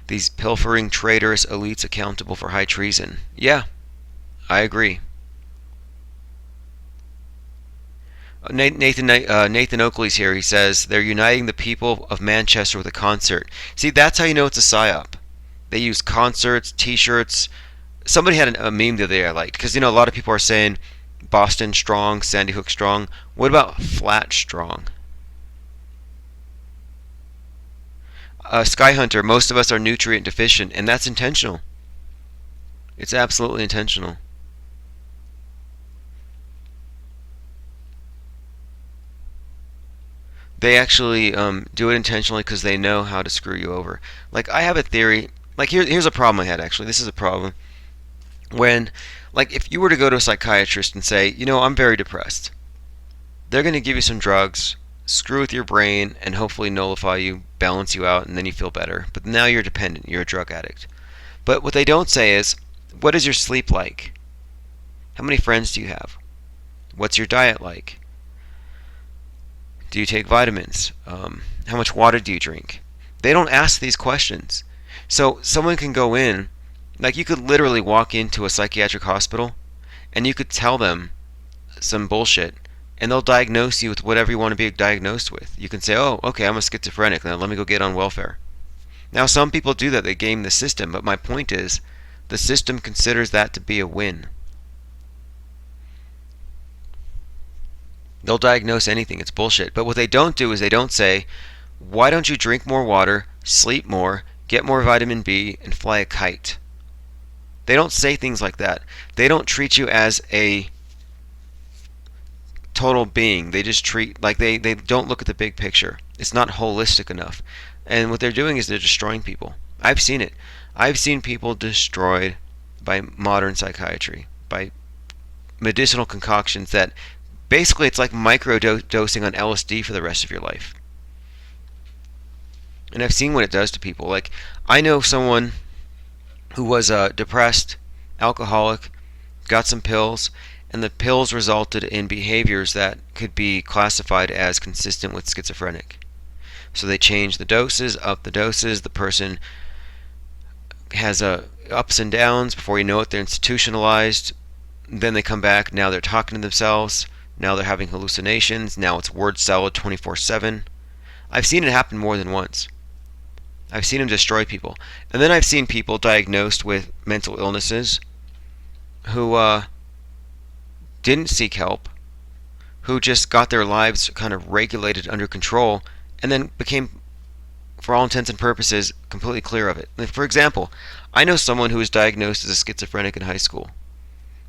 these pilfering traitorous elites accountable for high treason. Yeah, I agree. Nathan Oakley's here. He says they're uniting the people of Manchester with a concert. See, that's how you know it's a psyop. They use concerts, T-shirts. Somebody had a meme the other day I liked, because a lot of people are saying Boston strong, Sandy Hook strong. What about flat strong? Sky Hunter, most of us are nutrient deficient, and that's intentional. It's absolutely intentional. They actually do it intentionally because they know how to screw you over. I have a theory. Here's a problem I had, actually. This is a problem. When, if you were to go to a psychiatrist and say, I'm very depressed, they're going to give you some drugs, screw with your brain, and hopefully nullify you, balance you out, and then you feel better. But now you're dependent. You're a drug addict. But what they don't say is, what is your sleep like? How many friends do you have? What's your diet like? Do you take vitamins? How much water do you drink? They don't ask these questions. So someone can go in, like you could literally walk into a psychiatric hospital and you could tell them some bullshit and they'll diagnose you with whatever you want to be diagnosed with. You can say, oh, okay, I'm a schizophrenic, now let me go get on welfare. Now some people do that, they game the system, but my point is, the system considers that to be a win. They'll diagnose anything, it's bullshit. But what they don't do is they don't say, why don't you drink more water, sleep more, get more vitamin B, and fly a kite? They don't say things like that. They don't treat you as a total being. They just treat, like they don't look at the big picture. It's not holistic enough. And what they're doing is they're destroying people. I've seen it. I've seen people destroyed by modern psychiatry, by medicinal concoctions that basically it's like micro-dosing on LSD for the rest of your life. And I've seen what it does to people. Like, I know someone who was depressed, alcoholic, got some pills, and the pills resulted in behaviors that could be classified as consistent with schizophrenic. So they change the doses, up the doses, the person has ups and downs, before you know it they're institutionalized, then they come back, now they're talking to themselves, now they're having hallucinations, now it's word salad 24/7. I've seen it happen more than once. I've seen them destroy people. And then I've seen people diagnosed with mental illnesses who didn't seek help, who just got their lives kind of regulated under control, and then became, for all intents and purposes, completely clear of it. Like, for example, I know someone who was diagnosed as a schizophrenic in high school.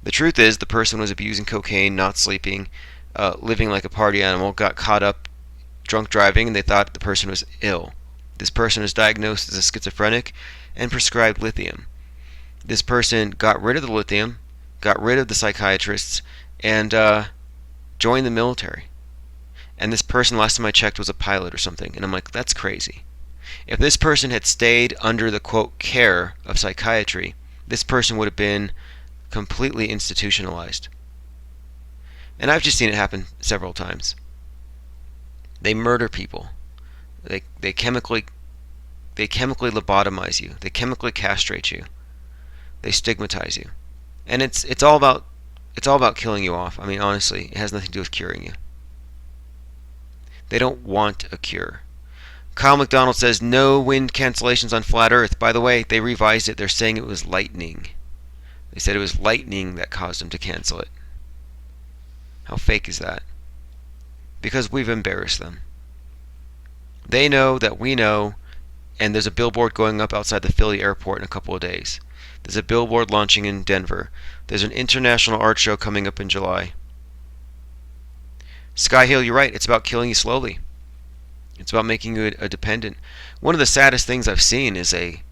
The truth is, the person was abusing cocaine, not sleeping, living like a party animal, got caught up drunk driving, and they thought the person was ill. This person was diagnosed as a schizophrenic and prescribed lithium. This person got rid of the lithium, got rid of the psychiatrists, and joined the military. And this person, last time I checked, was a pilot or something. And I'm like, that's crazy. If this person had stayed under the, quote, care of psychiatry, this person would have been completely institutionalized. And I've just seen it happen several times. They murder people. They chemically lobotomize you. They chemically castrate you. They stigmatize you. And it's all about killing you off. I mean, honestly, it has nothing to do with curing you. They don't want a cure. Kyle McDonald says, no wind cancellations on flat Earth. By the way, they revised it. They're saying it was lightning. They said it was lightning that caused them to cancel it. How fake is that? Because we've embarrassed them. They know that we know, and there's a billboard going up outside the Philly airport in a couple of days. There's a billboard launching in Denver. There's an international art show coming up in July. Sky Hill, you're right. It's about killing you slowly. It's about making you a dependent. One of the saddest things I've seen is a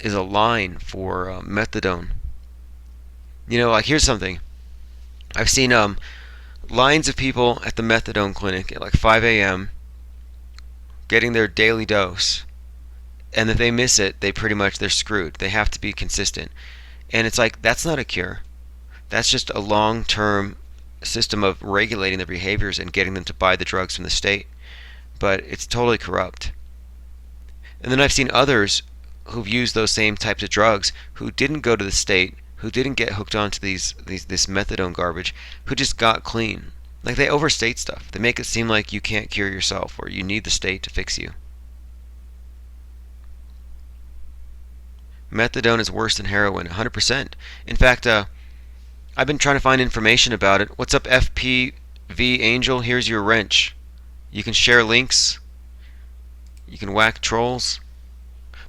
line for methadone. You know, like, here's something. I've seen lines of people at the methadone clinic at like 5 a.m. getting their daily dose. And if they miss it, they're screwed. They have to be consistent. And it's like, that's not a cure. That's just a long-term system of regulating their behaviors and getting them to buy the drugs from the state. But it's totally corrupt. And then I've seen others who've used those same types of drugs who didn't go to the state, who didn't get hooked onto this methadone garbage, who just got clean. Like, they overstate stuff. They make it seem like you can't cure yourself or you need the state to fix you. Methadone is worse than heroin, 100%. In fact, I've been trying to find information about it. What's up, FPV Angel? Here's your wrench. You can share links. You can whack trolls.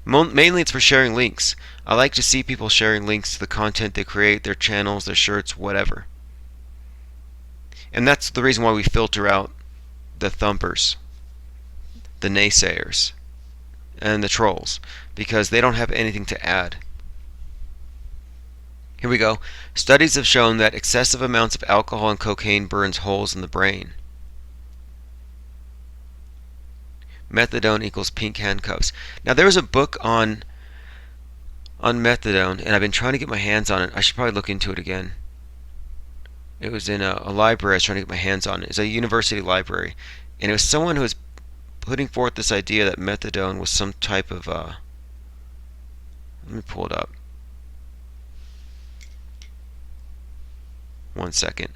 Mainly it's for sharing links. I like to see people sharing links to the content they create, their channels, their shirts, whatever. And that's the reason why we filter out the thumpers, the naysayers, and the trolls, because they don't have anything to add. Here we go. Studies have shown that excessive amounts of alcohol and cocaine burns holes in the brain. Methadone equals pink handcuffs. Now, there was a book on on methadone, and I've been trying to get my hands on it. I should probably look into it again. It was in a library I was trying to get my hands on. It's a university library, and it was someone who was putting forth this idea that methadone was some type of let me pull it up. One second.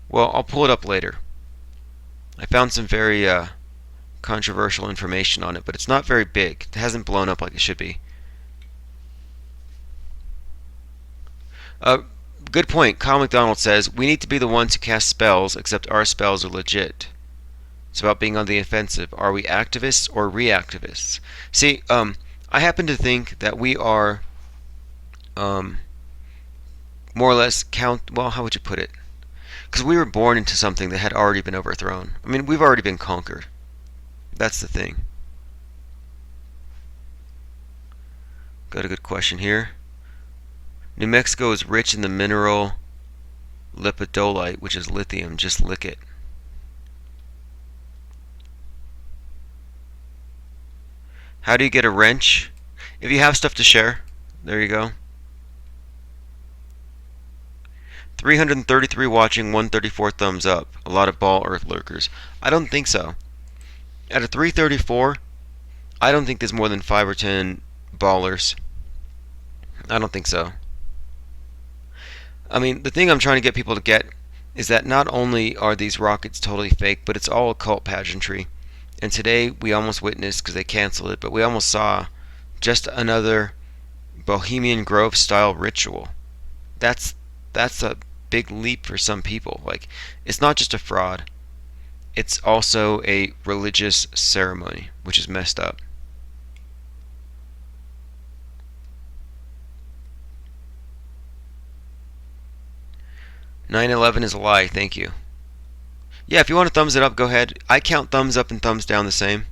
Well, I'll pull it up later. I found some very controversial information on it, but it's not very big. It hasn't blown up like it should be. Good point. Kyle McDonald says, we need to be the ones who cast spells, except our spells are legit. It's about being on the offensive. Are we activists or reactivists? See, I happen to think that we are more or less well, how would you put it? Because we were born into something that had already been overthrown. I mean, we've already been conquered. That's the thing. Got a good question here. New Mexico is rich in the mineral lepidolite, which is lithium. Just lick it. How do you get a wrench? If you have stuff to share, there you go. 333 watching, 134 thumbs up. A lot of ball earth lurkers. I don't think so. At a 334, I don't think there's more than 5 or 10 ballers. I don't think so. I mean, the thing I'm trying to get people to get is that not only are these rockets totally fake, but it's all occult pageantry. And today we almost witnessed, because they canceled it, but we almost saw just another Bohemian Grove style ritual. That's a big leap for some people. Like, it's not just a fraud, it's also a religious ceremony, which is messed up. 9/11 is a lie, thank you. Yeah, if you want to thumbs it up, go ahead. I count thumbs up and thumbs down the same.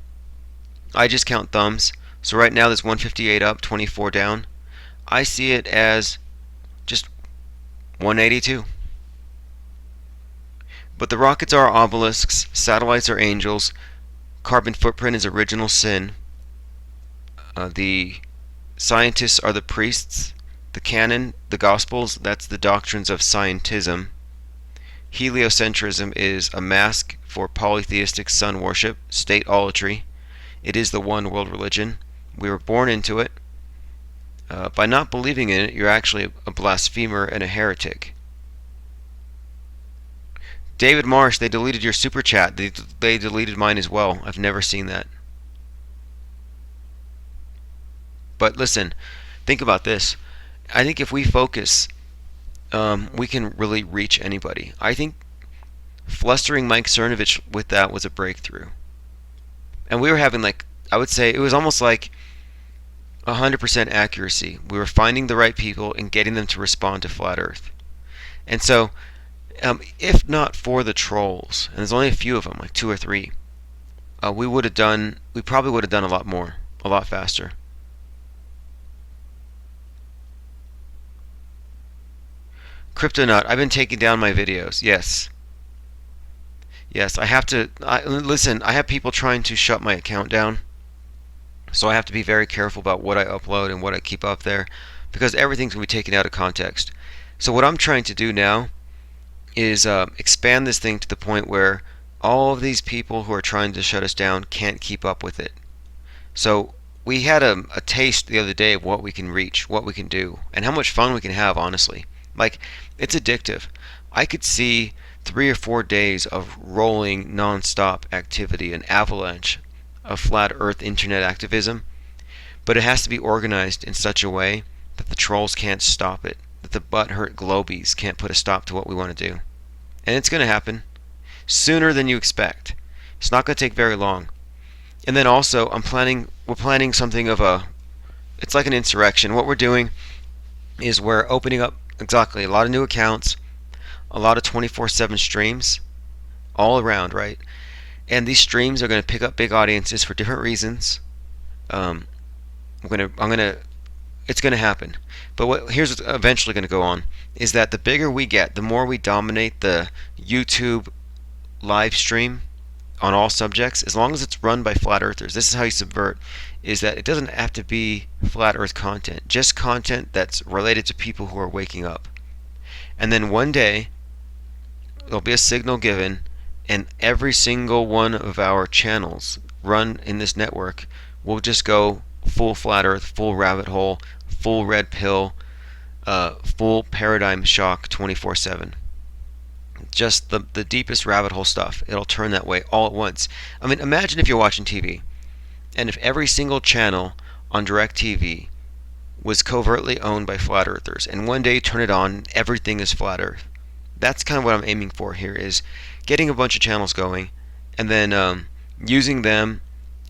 I just count thumbs. So right now there's 158 up, 24 down. I see it as just 182. But the rockets are obelisks, satellites are angels, carbon footprint is original sin. The scientists are the priests. The canon, the Gospels, that's the doctrines of scientism. Heliocentrism is a mask for polytheistic sun worship, state-olatry. It is the one world religion. We were born into it. By not believing in it, you're actually a blasphemer and a heretic. David Marsh, they deleted your super chat. They deleted mine as well. I've never seen that. But listen, think about this. I think if we focus, we can really reach anybody. I think flustering Mike Cernovich with that was a breakthrough. And we were having, like, I would say it was almost like 100% accuracy. We were finding the right people and getting them to respond to Flat Earth. And so, if not for the trolls, and there's only a few of them, like 2 or 3, we probably would have done a lot more, a lot faster. Cryptonaut, I've been taking down my videos. Yes. Yes, I have to. Listen, I have people trying to shut my account down. So I have to be very careful about what I upload and what I keep up there, because everything's going to be taken out of context. So what I'm trying to do now is expand this thing to the point where all of these people who are trying to shut us down can't keep up with it. So we had a taste the other day of what we can reach, what we can do, and how much fun we can have, honestly. Like, it's addictive. I could see 3 or 4 days of rolling non-stop activity, an avalanche of flat earth internet activism, but it has to be organized in such a way that the trolls can't stop it, that the butthurt globies can't put a stop to what we want to do. And it's going to happen sooner than you expect. It's not going to take very long. And then also, we're planning something of it's like an insurrection. What we're doing is we're opening up exactly a lot of new accounts, a lot of 24/7 streams all around, right? And these streams are going to pick up big audiences for different reasons. I'm going to It's going to happen. But here's what's eventually going to go on is that the bigger we get, the more we dominate the YouTube live stream on all subjects, as long as it's run by flat earthers. This is how you subvert, is that it doesn't have to be flat earth content, just content that's related to people who are waking up. And then one day there'll be a signal given, and every single one of our channels run in this network will just go full flat earth, full rabbit hole, full red pill, full paradigm shock 24/7. Just the deepest rabbit hole stuff. It'll turn that way all at once. I mean, imagine if you're watching TV, and if every single channel on DirecTV was covertly owned by flat earthers, and one day you turn it on, everything is flat earth. That's kind of what I'm aiming for here, is getting a bunch of channels going, and then using them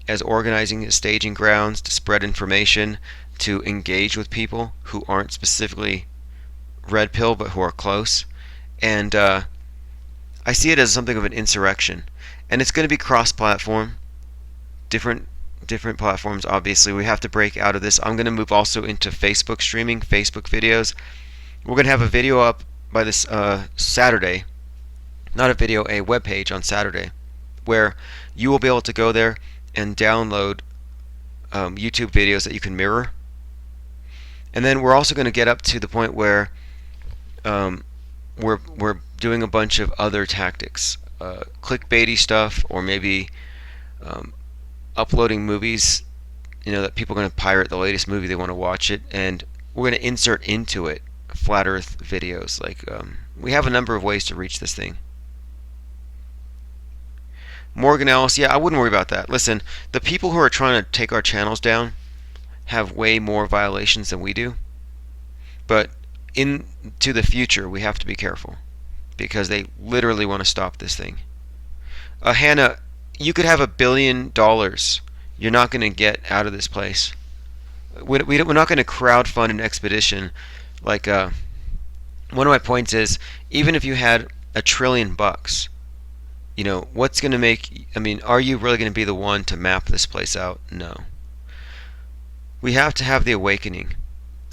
as organizing and staging grounds to spread information, to engage with people who aren't specifically red pill but who are close. And I see it as something of an insurrection, and it's going to be cross-platform, different platforms. Obviously, we have to break out of this. I'm going to move also into Facebook streaming, Facebook videos. We're going to have a video up by this Saturday, not a video, a web page on Saturday, where you will be able to go there and download YouTube videos that you can mirror. And then we're also going to get up to the point where we're doing a bunch of other tactics, clickbaity stuff, or maybe uploading movies, that people are going to pirate the latest movie, they want to watch it, and we're going to insert into it flat earth videos. Like, we have a number of ways to reach this thing. Morgan Ellis, yeah, I wouldn't worry about that. Listen, the people who are trying to take our channels down have way more violations than we do, but into the future we have to be careful, because they literally want to stop this thing. Hannah, you could have $1 billion. You're not going to get out of this place. We're not going to crowdfund an expedition. Like, one of my points is, even if you had $1 trillion, what's going to make, are you really going to be the one to map this place out? No. We have to have the awakening.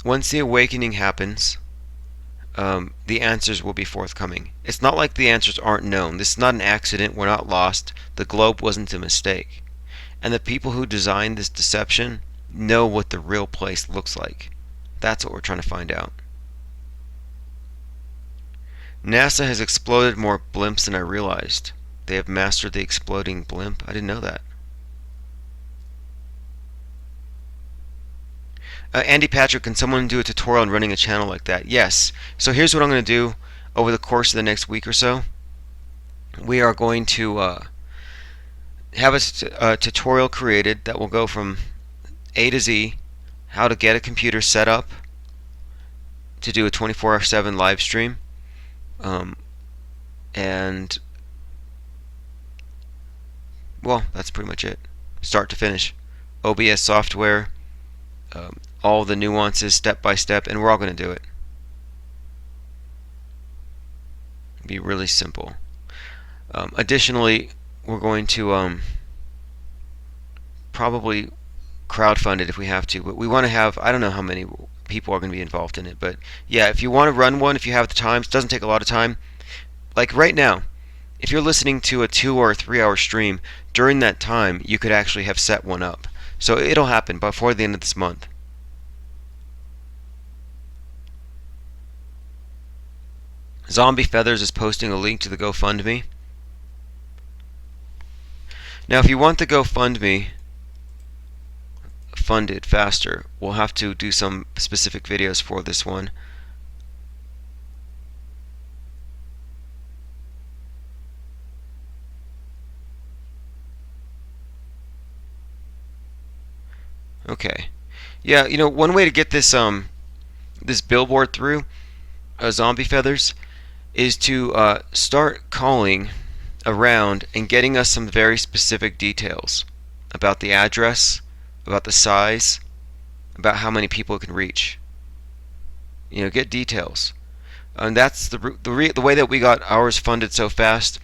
Once the awakening happens, the answers will be forthcoming. It's not like the answers aren't known. This is not an accident. We're not lost. The globe wasn't a mistake. And the people who designed this deception know what the real place looks like. That's what we're trying to find out. NASA has exploded more blimps than I realized. They have mastered the exploding blimp. I didn't know that. Andy Patrick, can someone do a tutorial on running a channel like that? Yes. So here's what I'm going to do over the course of the next week or so. We are going to have a tutorial created that will go from A to Z, how to get a computer set up to do a 24/7 live stream, and well, that's pretty much it, start to finish. OBS software, all the nuances step by step, and we're all going to do it. It'll be really simple. Additionally, we're going to probably crowdfund it if we have to, but we want to have, I don't know how many people are going to be involved in it, but yeah, if you want to run one, if you have the time, it doesn't take a lot of time. Like right now, if you're listening to a 2 or 3 hour stream, during that time you could actually have set one up. So it'll happen before the end of this month. Zombie Feathers is posting a link to the GoFundMe. Now, if you want the GoFundMe funded faster, we'll have to do some specific videos for this one. Okay. Yeah, one way to get this this billboard through, Zombie Feathers, is to start calling around and getting us some very specific details about the address, about the size, about how many people it can reach. Get details. And that's the way that we got ours funded so fast,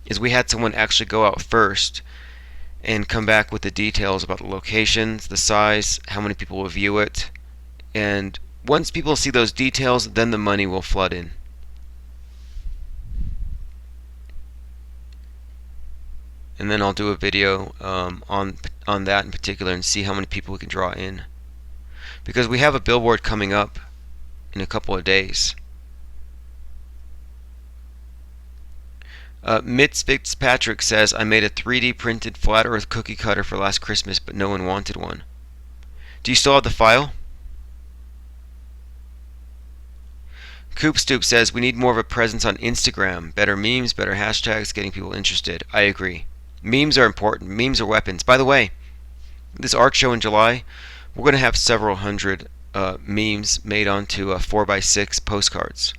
is we had someone actually go out first and come back with the details about the locations, the size, how many people will view it, And once people see those details, then the money will flood in. And then I'll do a video on that in particular and see how many people we can draw in. Because we have a billboard coming up in a couple of days. Mitz Fitzpatrick says, I made a 3D printed flat earth cookie cutter for last Christmas, but no one wanted one. Do you still have the file? Coop Stoop says, we need more of a presence on Instagram. Better memes, better hashtags, getting people interested. I agree. Memes are important. Memes are weapons. By the way, this art show in July, we're going to have several hundred memes made onto 4x6 postcards.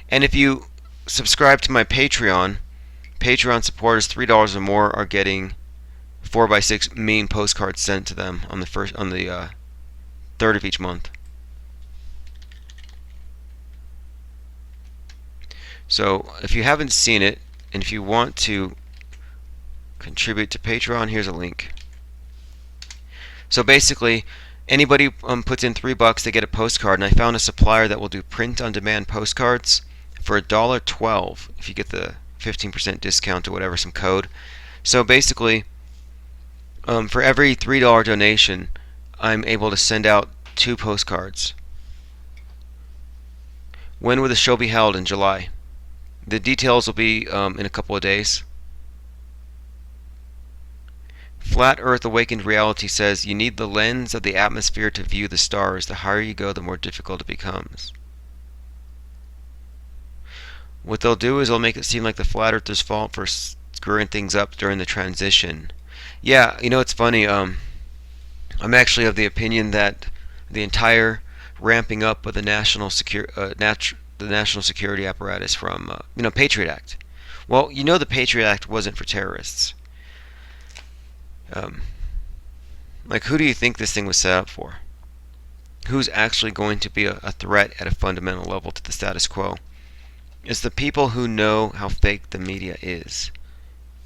And if you subscribe to my Patreon supporters $3 or more are getting 4x6 meme postcards sent to them on the 3rd of each month. So if you haven't seen it, and if you want to contribute to Patreon, here's a link. So basically, anybody puts in $3, they get a postcard, and I found a supplier that will do print-on-demand postcards for $1.12 if you get the 15% discount or whatever, some code. So basically, for every $3 donation, I'm able to send out 2 postcards. When will the show be held? In July. The details will be in a couple of days. Flat Earth Awakened Reality says you need the lens of the atmosphere to view the stars. The higher you go, the more difficult it becomes. What they'll do is they'll make it seem like the Flat Earthers' fault for screwing things up during the transition. Yeah, you know, it's funny. I'm actually of the opinion that the entire ramping up of the national security apparatus from Patriot Act. Well, you know, the Patriot Act wasn't for terrorists. Like, who do you think this thing was set up for? Who's actually going to be a threat at a fundamental level to the status quo? It's the people who know how fake the media is.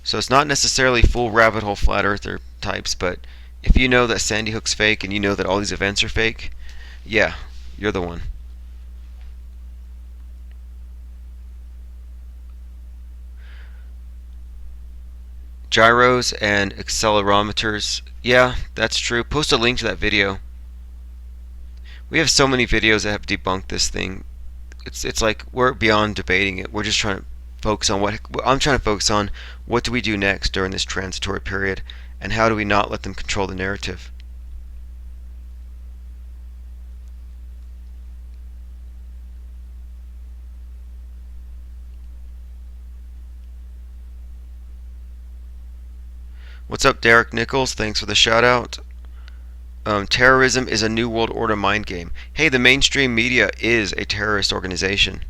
So it's not necessarily full rabbit hole flat earther types, but if you know that Sandy Hook's fake and you know that all these events are fake, yeah, you're the one. Gyros and accelerometers. Yeah, that's true. Post a link to that video. We have so many videos that have debunked this thing. It's like we're beyond debating it. We're just trying to focus on what do we do next during this transitory period, and how do we not let them control the narrative. What's up, Derek Nichols? Thanks for the shout out. Terrorism is a New World Order mind game. Hey, the mainstream media is a terrorist organization.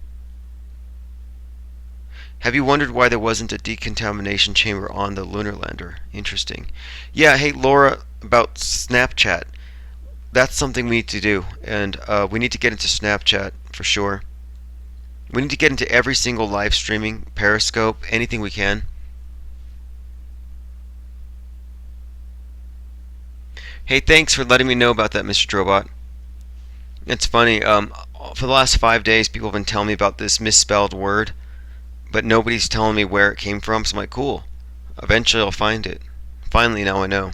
Have you wondered why there wasn't a decontamination chamber on the lunar lander? Interesting. Yeah, hey, Laura, about Snapchat. That's something we need to do, and we need to get into Snapchat for sure. We need to get into every single live streaming, Periscope, anything we can. Hey, thanks for letting me know about that, Mr. Drobot. It's funny, for the last 5 days, people have been telling me about this misspelled word, but nobody's telling me where it came from, so I'm like, cool. Eventually I'll find it. Finally, now I know.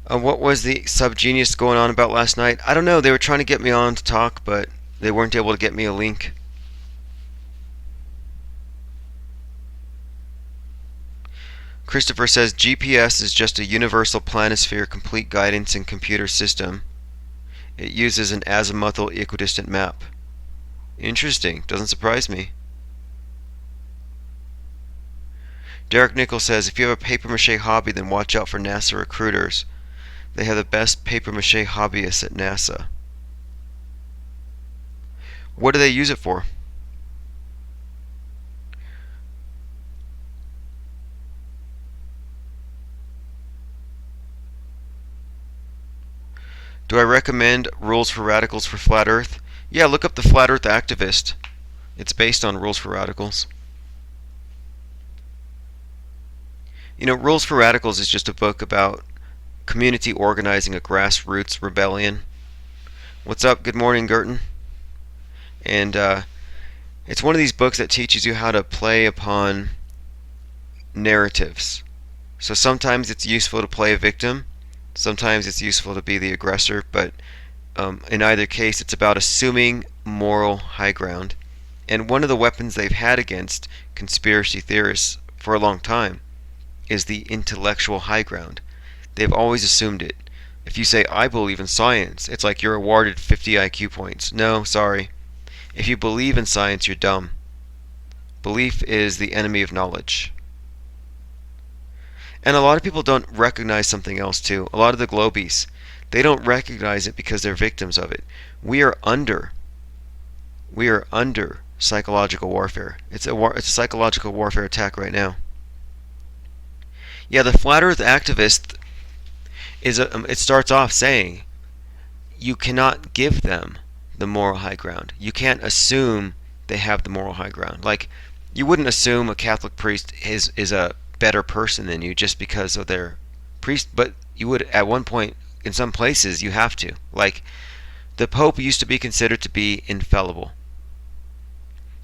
What was the subgenius going on about last night? I don't know, they were trying to get me on to talk, but they weren't able to get me a link. Christopher says GPS is just a universal planisphere complete guidance and computer system. It uses an azimuthal equidistant map. Interesting. Doesn't surprise me. Derek Nichols says if you have a papier-mâché hobby, then watch out for NASA recruiters. They have the best papier-mâché hobbyists at NASA. What do they use it for? Do I recommend Rules for Radicals for Flat Earth? Yeah, look up the Flat Earth Activist. It's based on Rules for Radicals. You know, Rules for Radicals is just a book about community organizing, a grassroots rebellion. What's up? Good morning, Gerton. And it's one of these books that teaches you how to play upon narratives. So sometimes it's useful to play a victim, sometimes it's useful to be the aggressor, but in either case, it's about assuming moral high ground. And one of the weapons they've had against conspiracy theorists for a long time is the intellectual high ground. They've always assumed it. If you say, I believe in science, it's like you're awarded 50 IQ points. No, sorry. If you believe in science, you're dumb. Belief is the enemy of knowledge. And a lot of people don't recognize something else too. A lot of the globies, they don't recognize it because they're victims of it. We are under psychological warfare. It's a psychological warfare attack right now. Yeah, the flat earth activist it starts off saying you cannot give them the moral high ground. You can't assume they have the moral high ground. Like, you wouldn't assume a Catholic priest is a better person than you just because of their priest, but you would at one point. In some places you have to. Like, the Pope used to be considered to be infallible.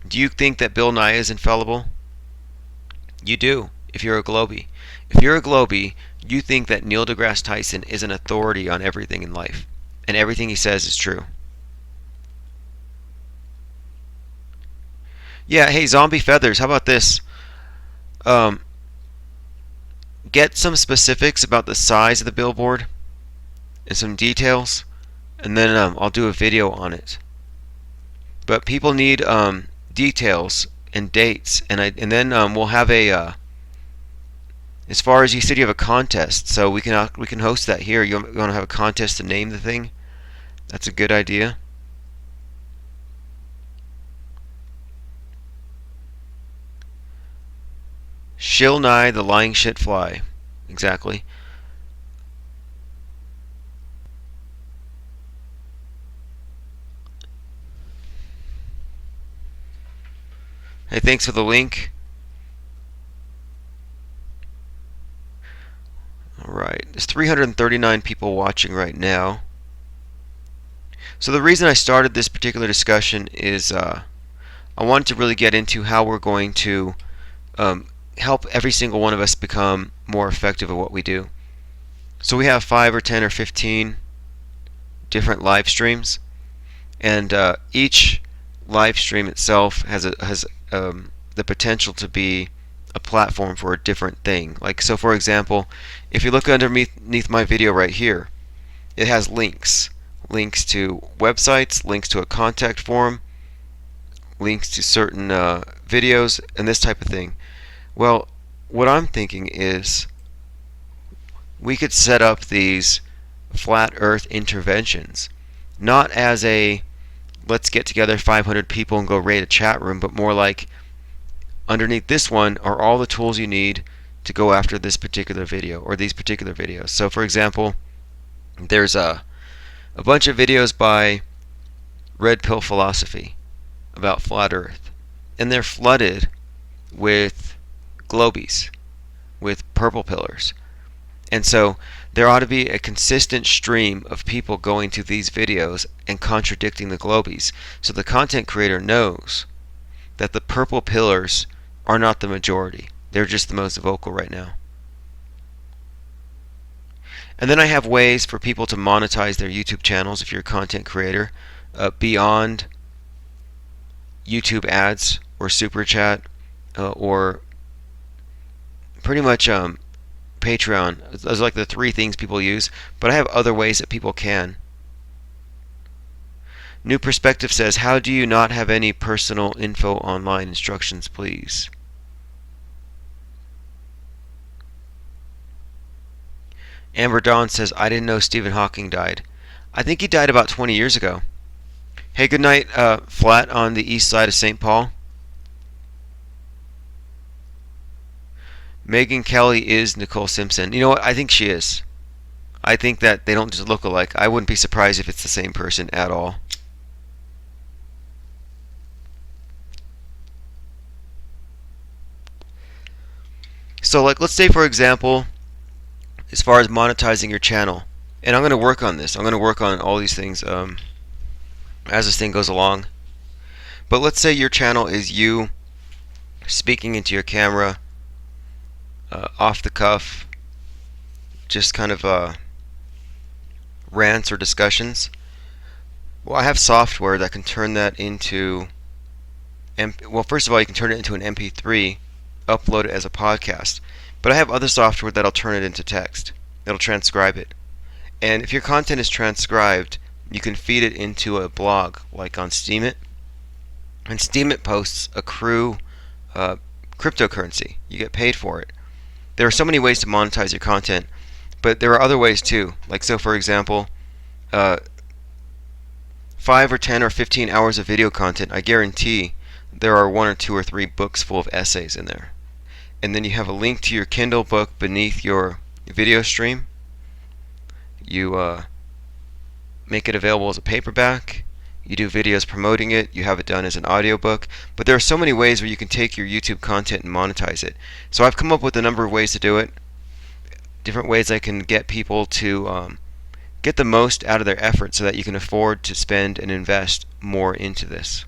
Do you think that Bill Nye is infallible? You do, if you're a Globie. If you're a Globie, you think that Neil deGrasse Tyson is an authority on everything in life, and everything he says is true. Yeah, hey, Zombie Feathers, how about this? Get some specifics about the size of the billboard and some details, and then I'll do a video on it. But people need details and dates, and then we'll have a. As far as you said, you have a contest, so we can host that here. You want to have a contest to name the thing? That's a good idea. Shill Nye the lying shit fly. Exactly. Hey, thanks for the link. Alright, there's 339 people watching right now. So the reason I started this particular discussion is I wanted to really get into how we're going to help every single one of us become more effective at what we do. So we have 5 or 10 or 15 different live streams, and each live stream itself has the potential to be a platform for a different thing. Like, so for example, if you look underneath my video right here, it has links to websites, links to a contact form, links to certain videos, and this type of thing. Well, what I'm thinking is we could set up these flat earth interventions not as a let's get together 500 people and go raid a chat room, but more like underneath this one are all the tools you need to go after this particular video or these particular videos. So for example, there's a bunch of videos by Red Pill Philosophy about flat earth, and they're flooded with globies, with purple pillars. And so there ought to be a consistent stream of people going to these videos and contradicting the globies, so the content creator knows that the purple pillars are not the majority. They're just the most vocal right now. And then I have ways for people to monetize their YouTube channels if you're a content creator beyond YouTube ads or super chat or pretty much Patreon. Those are like the 3 things people use, but I have other ways that people can. New Perspective says, how do you not have any personal info online? Instructions, please. Amber Dawn says, I didn't know Stephen Hawking died. I think he died about 20 years ago. Hey, good night, Flat on the east side of St. Paul. Megyn Kelly is Nicole Simpson. You know what? I think she is. I think that they don't just look alike. I wouldn't be surprised if it's the same person at all. So, like, let's say, for example, as far as monetizing your channel. And I'm going to work on this. I'm going to work on all these things as this thing goes along. But let's say your channel is you speaking into your camera, off the cuff, just kind of rants or discussions. Well, I have software that can turn that into well, first of all, you can turn it into an MP3, upload it as a podcast. But I have other software that'll turn it into text. It'll transcribe it. And if your content is transcribed, you can feed it into a blog, like on Steemit. And Steemit posts accrue cryptocurrency. You get paid for it. There are so many ways to monetize your content, but there are other ways too. Like, so for example, 5 or 10 or 15 hours of video content, I guarantee there are 1 or 2 or 3 books full of essays in there. And then you have a link to your Kindle book beneath your video stream. You make it available as a paperback. You do videos promoting it. You have it done as an audiobook. But there are so many ways where you can take your YouTube content and monetize it. So I've come up with a number of ways to do it. Different ways I can get people to get the most out of their effort so that you can afford to spend and invest more into this.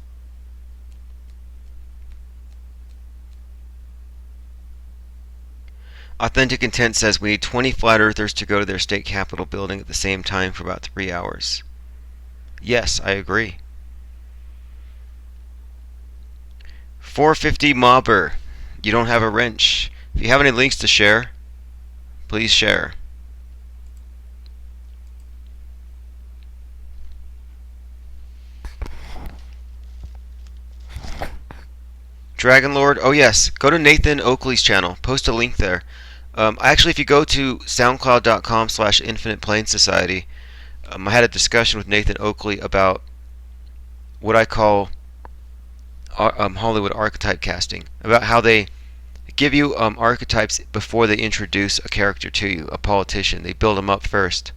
Authentic Intent says we need 20 flat earthers to go to their state capitol building at the same time for about 3 hours. Yes, I agree. 450 Mobber, you don't have a wrench. If you have any links to share, please share. Dragon Lord, oh yes, go to Nathan Oakley's channel. Post a link there. Actually, if you go to soundcloud.com/Infinite Plane Society, I had a discussion with Nathan Oakley about what I call Hollywood archetype casting, about how they give you archetypes before they introduce a character to you, a politician. They build them up first.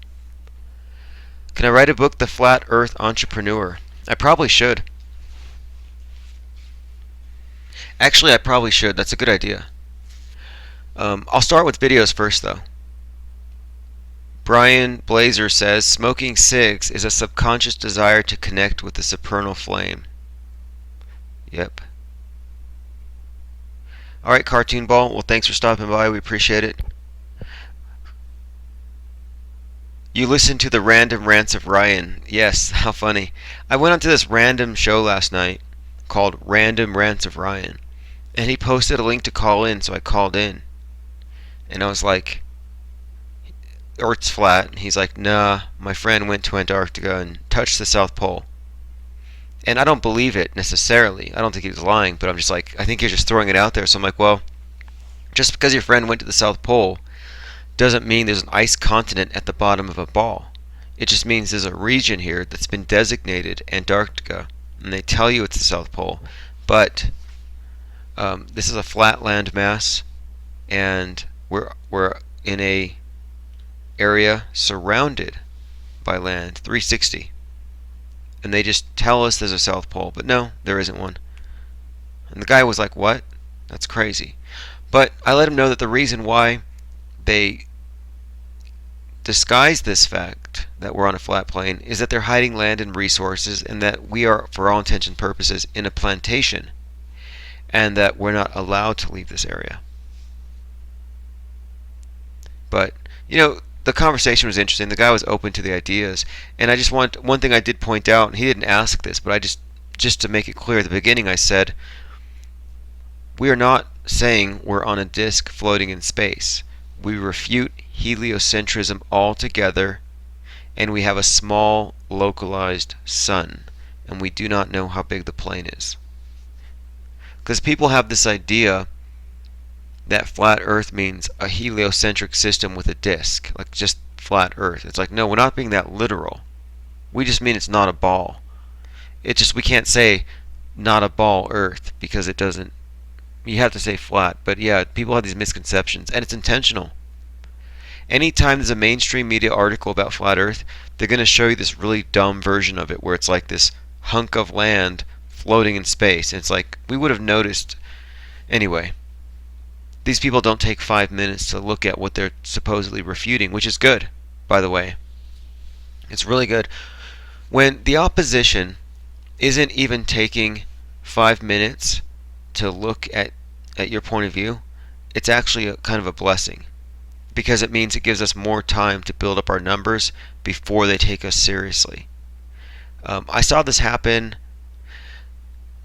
Can I write a book, The Flat Earth Entrepreneur? I probably should. Actually, I probably should. That's a good idea. I'll start with videos first, though. Brian Blazer says, smoking cigs is a subconscious desire to connect with the supernal flame. Yep. Alright, Cartoon Ball. Well, thanks for stopping by. We appreciate it. You listened to the random rants of Ryan. Yes, how funny. I went onto this random show last night called Random Rants of Ryan. And he posted a link to call in, so I called in. And I was like, Earth's flat. And he's like, nah, my friend went to Antarctica and touched the South Pole. And I don't believe it necessarily. I don't think he was lying, but I'm just like, I think you're just throwing it out there. So I'm like, well, just because your friend went to the South Pole doesn't mean there's an ice continent at the bottom of a ball. It just means there's a region here that's been designated Antarctica, and they tell you it's the South Pole. But this is a flat land mass, and we're in a area surrounded by land, 360. And they just tell us there's a South Pole, but no, there isn't one. And the guy was like, what? That's crazy. But I let him know that the reason why they disguise this fact that we're on a flat plane is that they're hiding land and resources, and that we are, for all intents and purposes, in a plantation, and that we're not allowed to leave this area. But, you know, the conversation was interesting. The guy was open to the ideas, and I just want one thing I did point out, and he didn't ask this, but I just to make it clear at the beginning, I said we are not saying we're on a disk floating in space. We refute heliocentrism altogether, and we have a small localized sun, and we do not know how big the plane is. Because people have this idea that flat Earth means a heliocentric system with a disk, like just flat Earth. It's like, no, we're not being that literal. We just mean it's not a ball. It just, we can't say not a ball Earth because it doesn't, you have to say flat. But yeah, people have these misconceptions, and it's intentional. Anytime there's a mainstream media article about flat Earth, they're going to show you this really dumb version of it where it's like this hunk of land floating in space. And it's like, we would have noticed anyway. These people don't take 5 minutes to look at what they're supposedly refuting, which is good, by the way. It's really good. When the opposition isn't even taking 5 minutes to look at your point of view, it's actually kind of a blessing, because it means it gives us more time to build up our numbers before they take us seriously. I saw this happen,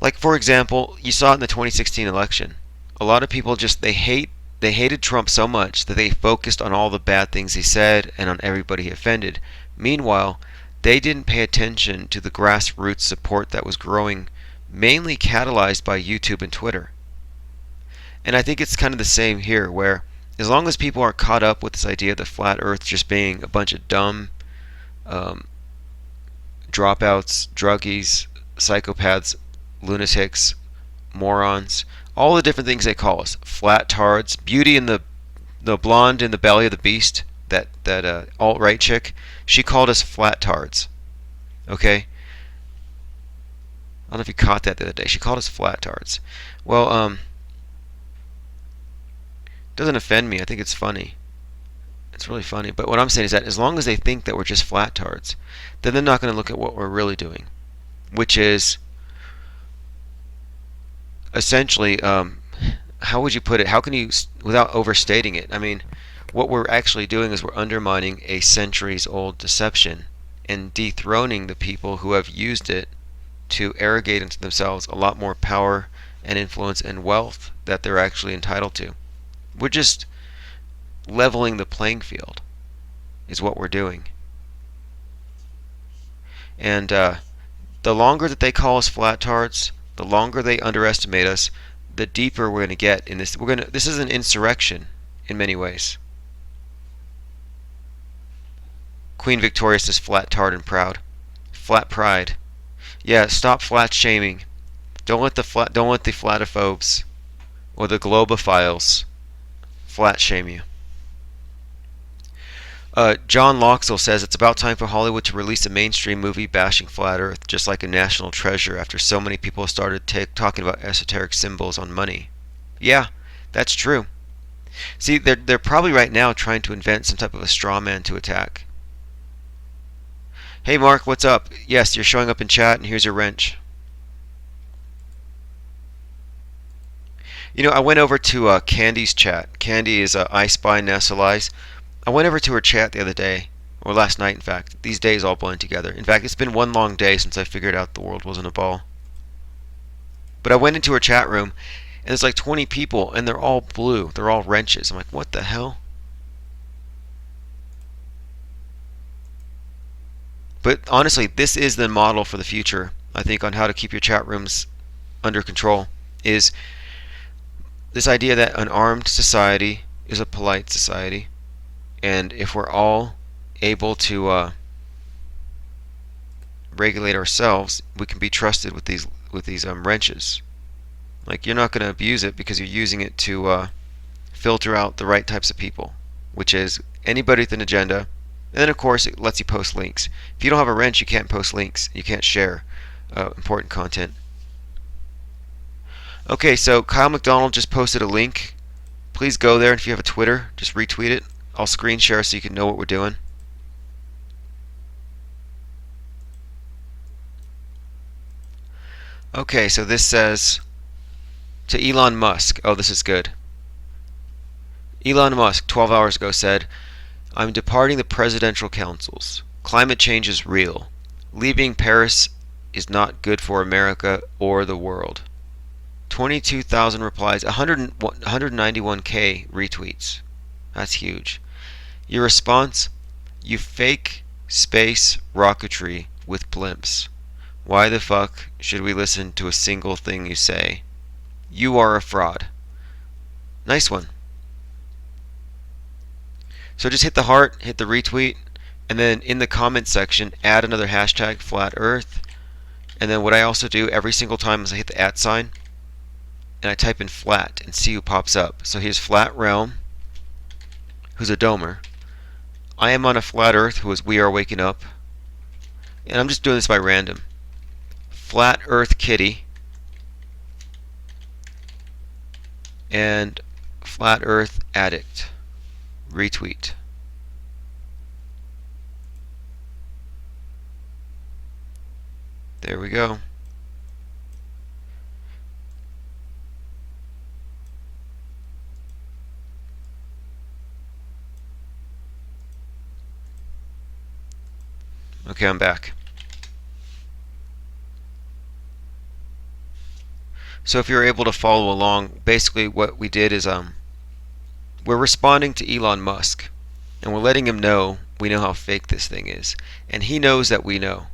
like for example, you saw it in the 2016 election. A lot of people just they hated Trump so much that they focused on all the bad things he said and on everybody he offended. Meanwhile, they didn't pay attention to the grassroots support that was growing, mainly catalyzed by YouTube and Twitter. And I think it's kind of the same here, where as long as people aren't caught up with this idea of the flat earth just being a bunch of dumb um, dropouts, druggies, psychopaths, lunatics, morons, all the different things they call us, flat tards, Beauty in the blonde in the belly of the beast, that alt-right chick, she called us flat tards. Okay? I don't know if you caught that the other day. She called us flat tards. Well, doesn't offend me. I think it's funny. It's really funny. But what I'm saying is that as long as they think that we're just flat tards, then they're not going to look at what we're really doing, which is essentially, how would you put it? How can you, without overstating it? I mean, what we're actually doing is we're undermining a centuries-old deception and dethroning the people who have used it to arrogate into themselves a lot more power and influence and wealth that they're actually entitled to. We're just leveling the playing field, is what we're doing. And the longer that they call us flat tards, the longer they underestimate us, the deeper we're going to get in this. This is an insurrection in many ways. Queen Victoria says flat tard and proud. Flat pride. Yeah, stop flat shaming. Don't let the flatophobes or the globophiles flat shame you. John Loxell says it's about time for Hollywood to release a mainstream movie bashing flat Earth, just like a national treasure, after so many people started talking about esoteric symbols on money. Yeah, that's true. See, they're probably right now trying to invent some type of a straw man to attack. Hey Mark, what's up? Yes, you're showing up in chat, and here's your wrench. You know, I went over to Candy's chat. Candy is I Spy Nestle Eyes. I went over to her chat the other day, or last night in fact. These days all blend together. In fact, it's been one long day since I figured out the world wasn't a ball. But I went into her chat room, and there's like 20 people, and they're all blue. They're all wrenches. I'm like, what the hell? But honestly, this is the model for the future, I think, on how to keep your chat rooms under control, is this idea that an armed society is a polite society, and if we're all able to regulate ourselves, we can be trusted with these wrenches. Like, you're not going to abuse it because you're using it to filter out the right types of people, which is anybody with an agenda. And then of course it lets you post links. If you don't have a wrench, you can't post links. You can't share important content. Okay, so Kyle McDonald just posted a link. Please go there, and if you have a Twitter, just retweet it. I'll screen share so you can know what we're doing. Okay, so this says to Elon Musk. Oh, this is good. Elon Musk, 12 hours ago, said, I'm departing the presidential councils. Climate change is real. Leaving Paris is not good for America or the world. 22,000 replies, 191k retweets. That's huge. Your response? You fake space rocketry with blimps. Why the fuck should we listen to a single thing you say? You are a fraud. Nice one. So just hit the heart, hit the retweet, and then in the comment section, add another hashtag, flat earth. And then what I also do every single time is I hit the @ sign, and I type in flat and see who pops up. So here's Flat Realm, who's a domer. I am on a flat earth, who is We Are Waking Up. And I'm just doing this by random. Flat Earth Kitty. And Flat Earth Addict. Retweet. There we go. Okay, I'm back. So if you're able to follow along, basically what we did is we're responding to Elon Musk, and we're letting him know we know how fake this thing is, and he knows that we know,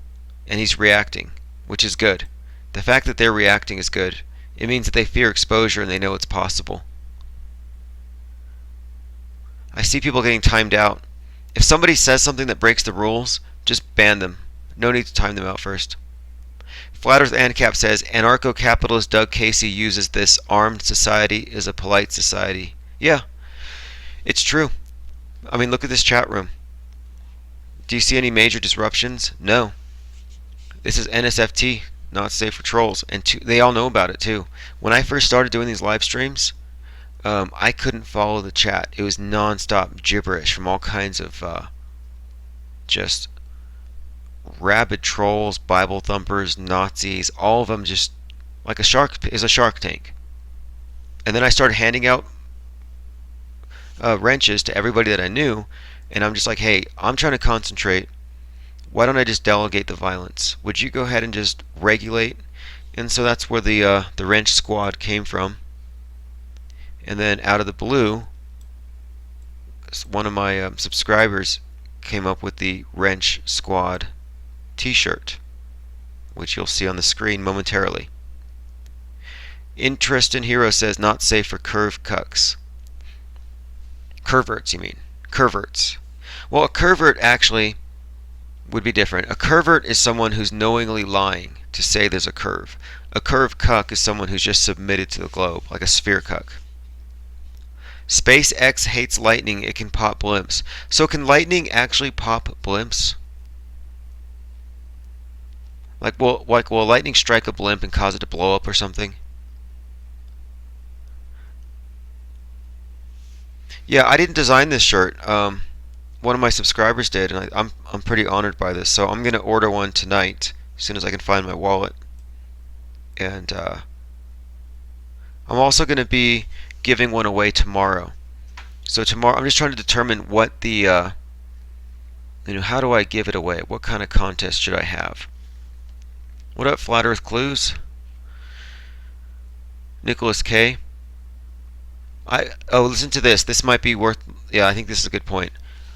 and he's reacting, which is good. The fact that they're reacting is good. It means that they fear exposure and they know it's possible. I see people getting timed out. If somebody says something that breaks the rules, just ban them. No need to time them out first. Flat Earth ANCAP says anarcho-capitalist Doug Casey uses this armed society is a polite society. Yeah, it's true. I mean, look at this chat room. Do you see any major disruptions? No. This is NSFT, not safe for trolls, and they all know about it too. When I first started doing these live streams, I couldn't follow the chat. It was non-stop gibberish from all kinds of just rabid trolls, Bible thumpers, Nazis, all of them just like a shark tank. And then I started handing out wrenches to everybody that I knew, and I'm just like, hey, I'm trying to concentrate. Why don't I just delegate the violence? Would you go ahead and just regulate? And so that's where the wrench squad came from. And then out of the blue, one of my subscribers came up with the wrench squad t-shirt, which you'll see on the screen momentarily. Interest in Hero says not safe for curve cucks. Curverts, you mean? Curverts. Well, a curvert actually would be different. A curvert is someone who's knowingly lying to say there's a curve. A curve cuck is someone who's just submitted to the globe, like a sphere cuck. SpaceX hates lightning, it can pop blimps. So can lightning actually pop blimps? Will lightning strike a blimp and cause it to blow up or something? Yeah, I didn't design this shirt. One of my subscribers did, and I'm pretty honored by this. So I'm gonna order one tonight as soon as I can find my wallet. And I'm also gonna be giving one away tomorrow. So tomorrow, I'm just trying to determine what the how do I give it away? What kind of contest should I have? What up, Flat Earth Clues? Nicholas K. Listen to this. This might be worth. Yeah, I think this is a good point.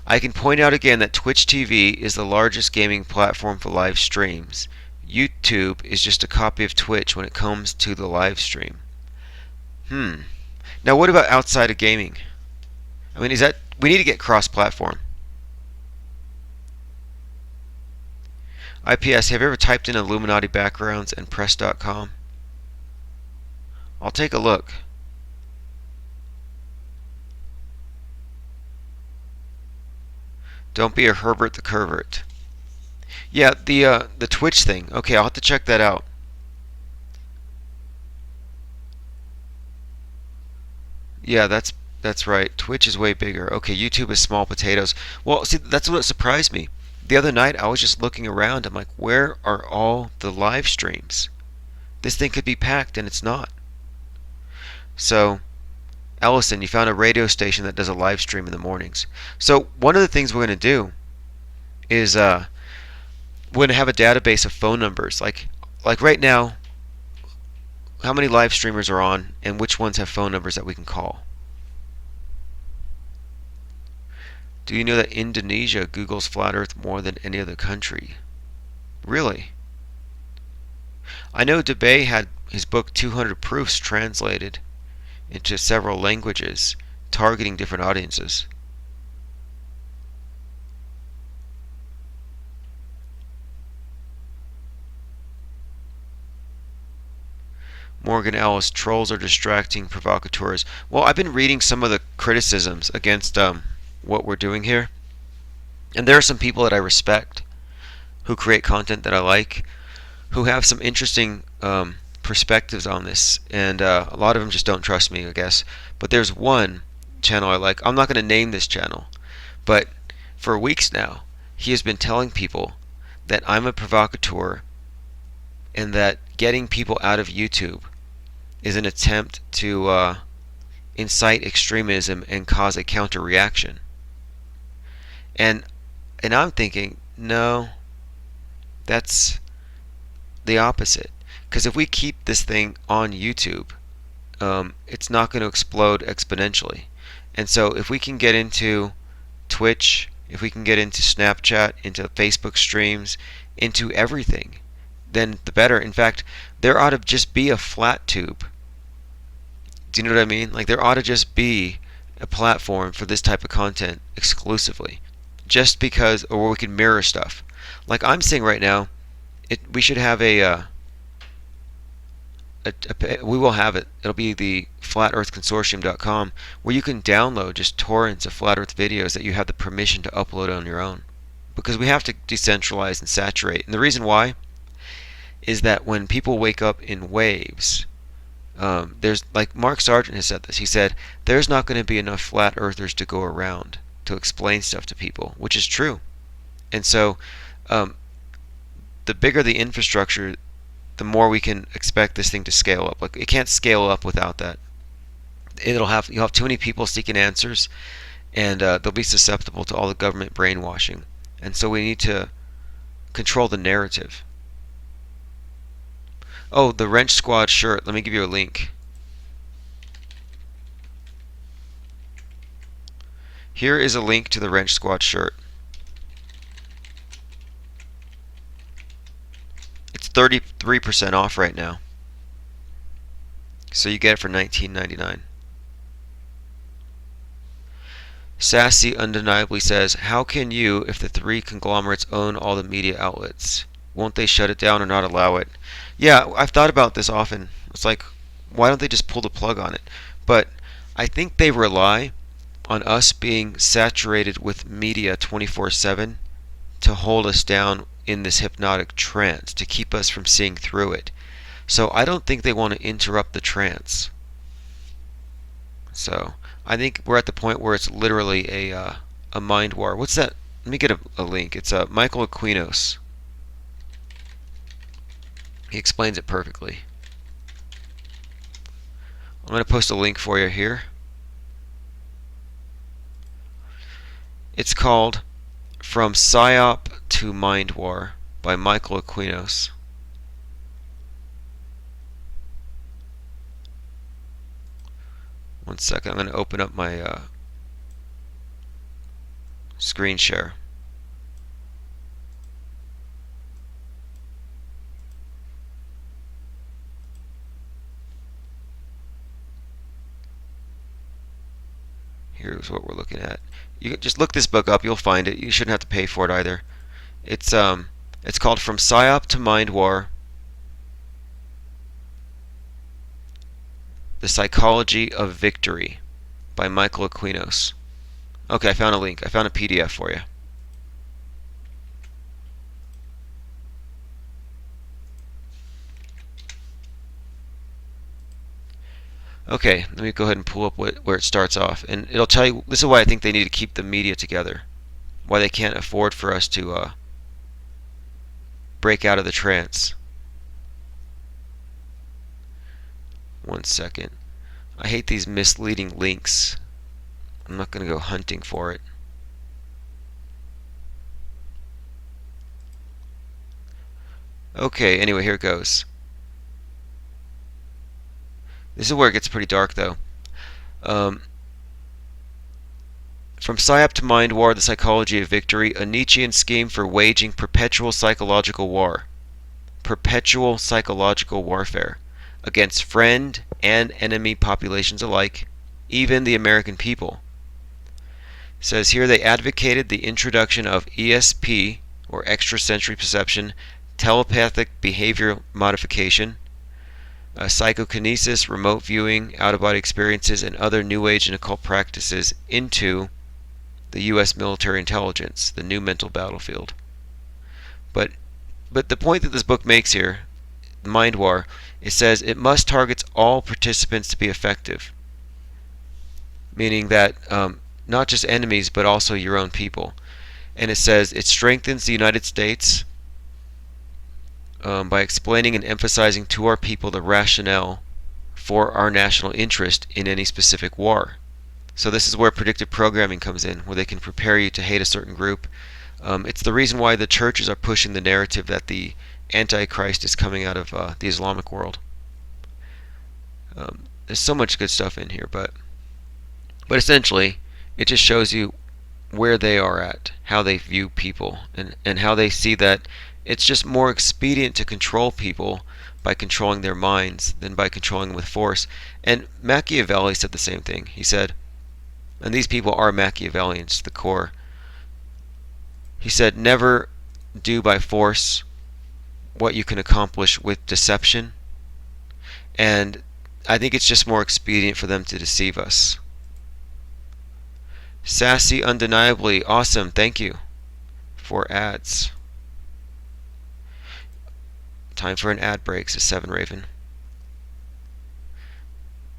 I can point out again that Twitch TV is the largest gaming platform for live streams. YouTube is just a copy of Twitch when it comes to the live stream. Now, what about outside of gaming? I mean, we need to get cross-platform. IPS, have you ever typed in Illuminati backgrounds and press.com? I'll take a look. Don't be a Herbert the Curvert. Yeah, the Twitch thing. Okay, I'll have to check that out. Yeah, that's right. Twitch is way bigger. Okay, YouTube is small potatoes. Well, see, that's what surprised me. The other night, I was just looking around. I'm like, where are all the live streams? This thing could be packed, and it's not. So, Ellison, you found a radio station that does a live stream in the mornings. So, one of the things we're going to do is we're going to have a database of phone numbers. Like right now, how many live streamers are on, and which ones have phone numbers that we can call? Do you know that Indonesia Googles flat Earth more than any other country? Really? I know DeBay had his book 200 Proofs translated into several languages, targeting different audiences. Morgan Ellis, trolls are distracting provocateurs. Well, I've been reading some of the criticisms against what we're doing here, and there are some people that I respect who create content that I like, who have some interesting perspectives on this, and a lot of them just don't trust me, I guess. But there's one channel I like. I'm not going to name this channel, but for weeks now, he has been telling people that I'm a provocateur and that getting people out of YouTube is an attempt to incite extremism and cause a counter reaction. And I'm thinking, no, that's the opposite. Because if we keep this thing on YouTube, it's not going to explode exponentially. And so if we can get into Twitch, if we can get into Snapchat, into Facebook streams, into everything, then the better. In fact, there ought to just be a flat tube. Do you know what I mean? Like, there ought to just be a platform for this type of content exclusively. Just because, or where we can mirror stuff. Like I'm saying right now, we should have we will have it. It'll be the flatearthconsortium.com, where you can download just torrents of flat earth videos that you have the permission to upload on your own. Because we have to decentralize and saturate. And the reason why is that when people wake up in waves, there's, like Mark Sargent has said this. He said there's not going to be enough flat earthers to go around to explain stuff to people, which is true. And so the bigger the infrastructure, the more we can expect this thing to scale up. Like, it can't scale up without that. You'll have too many people seeking answers, and they'll be susceptible to all the government brainwashing. And so we need to control the narrative. Oh, the Wrench Squad shirt. Let me give you a link. Here is a link to the Wrench Squad shirt. It's 33% off right now. So you get it for $19.99. Sassy undeniably says, how can you, if the three conglomerates own all the media outlets? Won't they shut it down or not allow it? Yeah, I've thought about this often. It's like, why don't they just pull the plug on it? But I think they rely on us being saturated with media 24/7 to hold us down in this hypnotic trance, to keep us from seeing through it. So I don't think they want to interrupt the trance. So I think we're at the point where it's literally a mind war. What's that? Let me get a link. It's Michael Aquinos. He explains it perfectly. I'm going to post a link for you here. It's called From PSYOP to Mind War by Michael Aquinos. One second, I'm going to open up my screen share. Here's what we're looking at. You can just look this book up, you'll find it. You shouldn't have to pay for it either. It's called From PSYOP to Mind War: The Psychology of Victory by Michael Aquinos. Okay, I found a link. I found a PDF for you. Okay, let me go ahead and pull up where it starts off. And it'll tell you, this is why I think they need to keep the media together. Why they can't afford for us to break out of the trance. One second. I hate these misleading links. I'm not going to go hunting for it. Okay, anyway, here it goes. This is where it gets pretty dark, though. From PSYOP to Mind War: The Psychology of Victory, a Nietzschean scheme for waging perpetual psychological war. Perpetual psychological warfare against friend and enemy populations alike, even the American people. It says here they advocated the introduction of ESP, or extrasensory perception, telepathic behavior modification, psychokinesis, remote viewing, out-of-body experiences, and other New Age and occult practices into the U.S. military intelligence, the new mental battlefield. But the point that this book makes here, Mind War, It says it must target all participants to be effective, meaning that not just enemies but also your own people. And it says it strengthens the United States by explaining and emphasizing to our people the rationale for our national interest in any specific war. So this is where predictive programming comes in, where they can prepare you to hate a certain group. It's the reason why the churches are pushing the narrative that the Antichrist is coming out of the Islamic world. There's so much good stuff in here, but essentially, it just shows you where they are at, how they view people, and how they see that it's just more expedient to control people by controlling their minds than by controlling them with force. And Machiavelli said the same thing. He said, and these people are Machiavellians to the core, he said, never do by force what you can accomplish with deception. And I think it's just more expedient for them to deceive us. Sassy undeniably awesome, thank you for ads. Time for an ad break, says Seven Raven.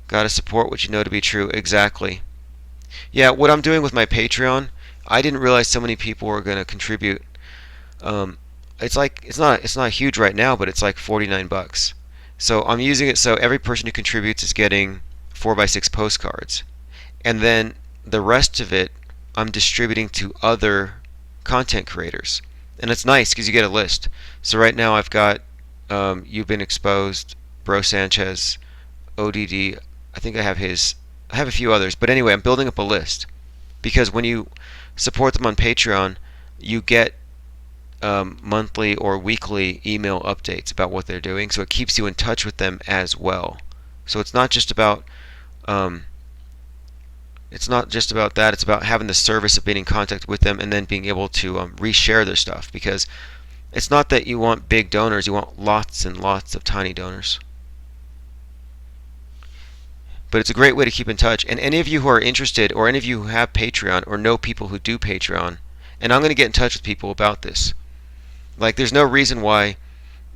Gotta support what you know to be true. Exactly. Yeah, what I'm doing with my Patreon, I didn't realize so many people were gonna contribute. It's like it's not huge right now, but it's like $49. So I'm using it so every person who contributes is getting 4x6 postcards, and then the rest of it I'm distributing to other content creators, and it's nice because you get a list. So right now I've got You've Been Exposed, Bro Sanchez, ODD. I think I have his. I have a few others, but anyway, I'm building up a list because when you support them on Patreon, you get monthly or weekly email updates about what they're doing, so it keeps you in touch with them as well. So um, it's not just about that. It's about having the service of being in contact with them and then being able to reshare their stuff, because it's not that you want big donors, you want lots and lots of tiny donors. But it's a great way to keep in touch. And any of you who are interested, or any of you who have Patreon or know people who do Patreon, and I'm going to get in touch with people about this. Like, there's no reason why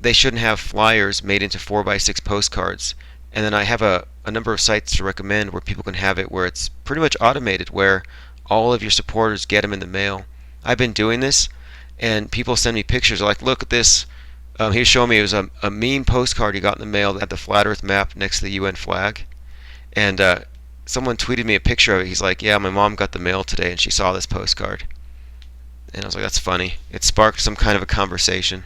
they shouldn't have flyers made into 4x6 postcards. And then I have a number of sites to recommend where people can have it, where it's pretty much automated, where all of your supporters get them in the mail. I've been doing this, and people send me pictures like, look at this. He was showing me it was a meme postcard he got in the mail that had the flat Earth map next to the UN flag. And someone tweeted me a picture of it. He's like, yeah, my mom got the mail today and she saw this postcard. And I was like, that's funny. It sparked some kind of a conversation.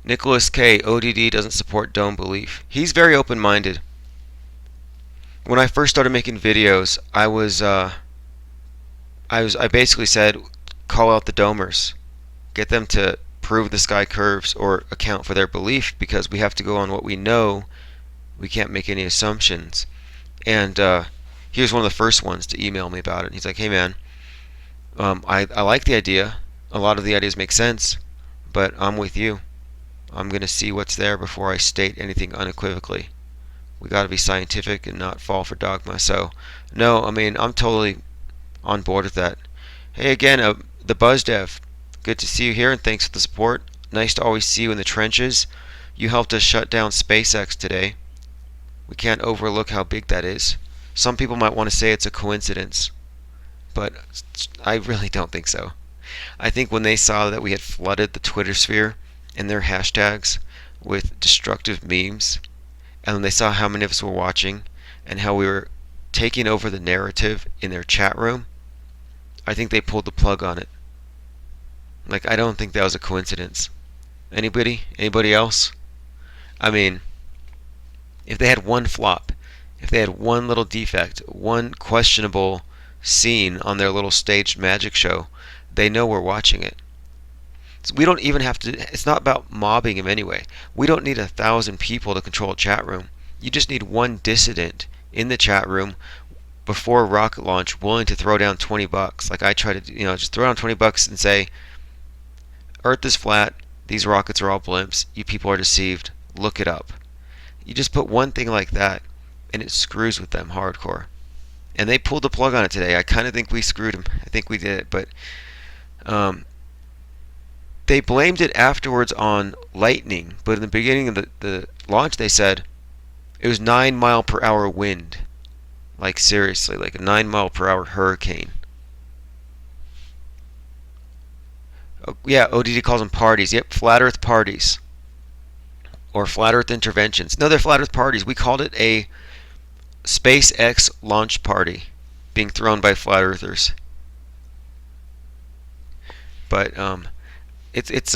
Nicholas K. ODD doesn't support dome belief. He's very open-minded. When I first started making videos, I basically said, call out the domers, get them to prove the sky curves or account for their belief, because we have to go on what we know. We can't make any assumptions. And he was one of the first ones to email me about it. He's like, hey man, I like the idea. A lot of the ideas make sense, but I'm with you. I'm going to see what's there before I state anything unequivocally. We got to be scientific and not fall for dogma. So, no, I mean, I'm totally on board with that. Hey, again, the Buzz Dev, good to see you here, and thanks for the support. Nice to always see you in the trenches. You helped us shut down SpaceX today. We can't overlook how big that is. Some people might want to say it's a coincidence, but I really don't think so. I think when they saw that we had flooded the Twitter sphere and their hashtags with destructive memes, and when they saw how many of us were watching and how we were taking over the narrative in their chat room, I think they pulled the plug on it. Like, I don't think that was a coincidence. Anybody? Anybody else? I mean, if they had one flop, if they had one little defect, one questionable scene on their little staged magic show, they know we're watching it. So we don't even have to, it's not about mobbing him anyway. We don't need 1,000 people to control a chat room. You just need one dissident in the chat room before a rocket launch willing to throw down $20. Like I try to do, just throw down $20 and say, Earth is flat, these rockets are all blimps, you people are deceived, look it up. You just put one thing like that, and it screws with them hardcore. And they pulled the plug on it today. I kind of think we screwed them. I think we did it, but they blamed it afterwards on lightning, but in the beginning of the launch, they said it was 9 mile per hour wind. Like, seriously, like a 9 mile per hour hurricane. Oh, yeah, ODD calls them parties. Yep, flat Earth parties or flat Earth interventions. No, they're flat Earth parties. We called it a SpaceX launch party being thrown by flat Earthers. But it's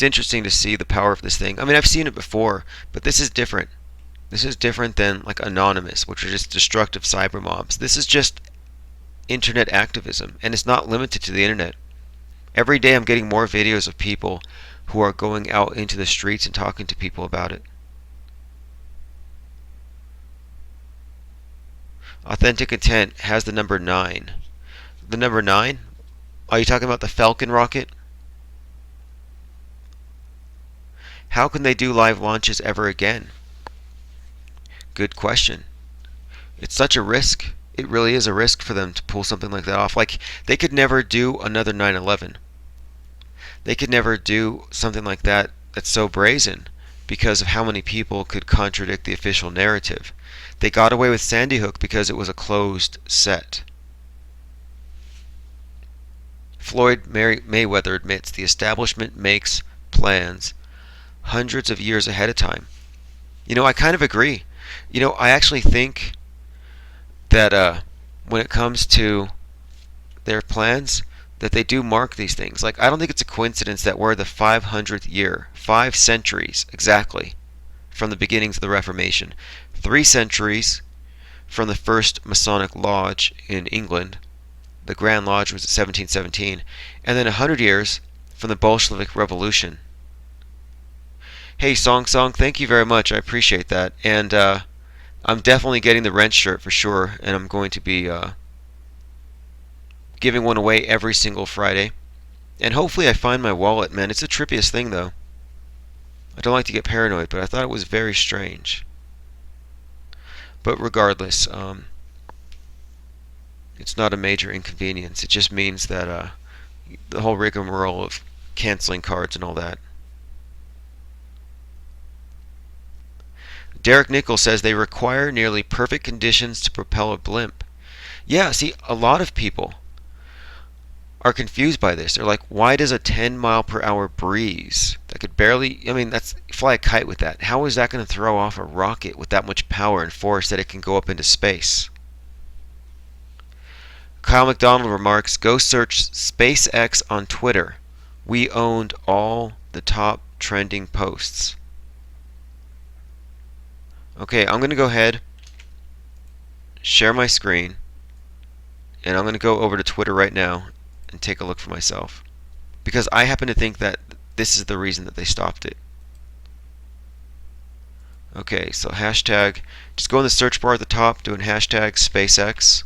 interesting to see the power of this thing. I mean, I've seen it before, but this is different. This is different than like Anonymous, which are just destructive cyber mobs. This is just internet activism, and it's not limited to the internet. Every day I'm getting more videos of people who are going out into the streets and talking to people about it. Authentic Intent has the number 9. The number 9? Are you talking about the Falcon rocket? How can they do live launches ever again? Good question. It's such a risk. It really is a risk for them to pull something like that off. Like, they could never do another 9/11. They could never do something like that that's so brazen because of how many people could contradict the official narrative. They got away with Sandy Hook because it was a closed set. Floyd Mayweather admits the establishment makes plans hundreds of years ahead of time. I kind of agree. I actually think that when it comes to their plans, that they do mark these things. Like, I don't think it's a coincidence that we're the 500th year, 5 centuries exactly, from the beginnings of the Reformation. 3 centuries from the first Masonic Lodge in England. The Grand Lodge was in 1717. And then 100 years from the Bolshevik Revolution. Hey, Song, thank you very much. I appreciate that. And I'm definitely getting the Wrench shirt for sure, and I'm going to be giving one away every single Friday. And hopefully I find my wallet, man. It's the trippiest thing, though. I don't like to get paranoid, but I thought it was very strange. But regardless, it's not a major inconvenience. It just means that the whole rigmarole of canceling cards and all that. Derek Nichols says they require nearly perfect conditions to propel a blimp. Yeah, see, a lot of people are confused by this. They're like, why does a 10 mile per hour breeze that could barely, that's fly a kite with that. How is that going to throw off a rocket with that much power and force that it can go up into space? Kyle McDonald remarks, go search SpaceX on Twitter. We owned all the top trending posts. Okay, I'm going to go ahead, share my screen, and I'm going to go over to Twitter right now and take a look for myself. Because I happen to think that this is the reason that they stopped it. Okay, so hashtag, just go in the search bar at the top, doing hashtag SpaceX.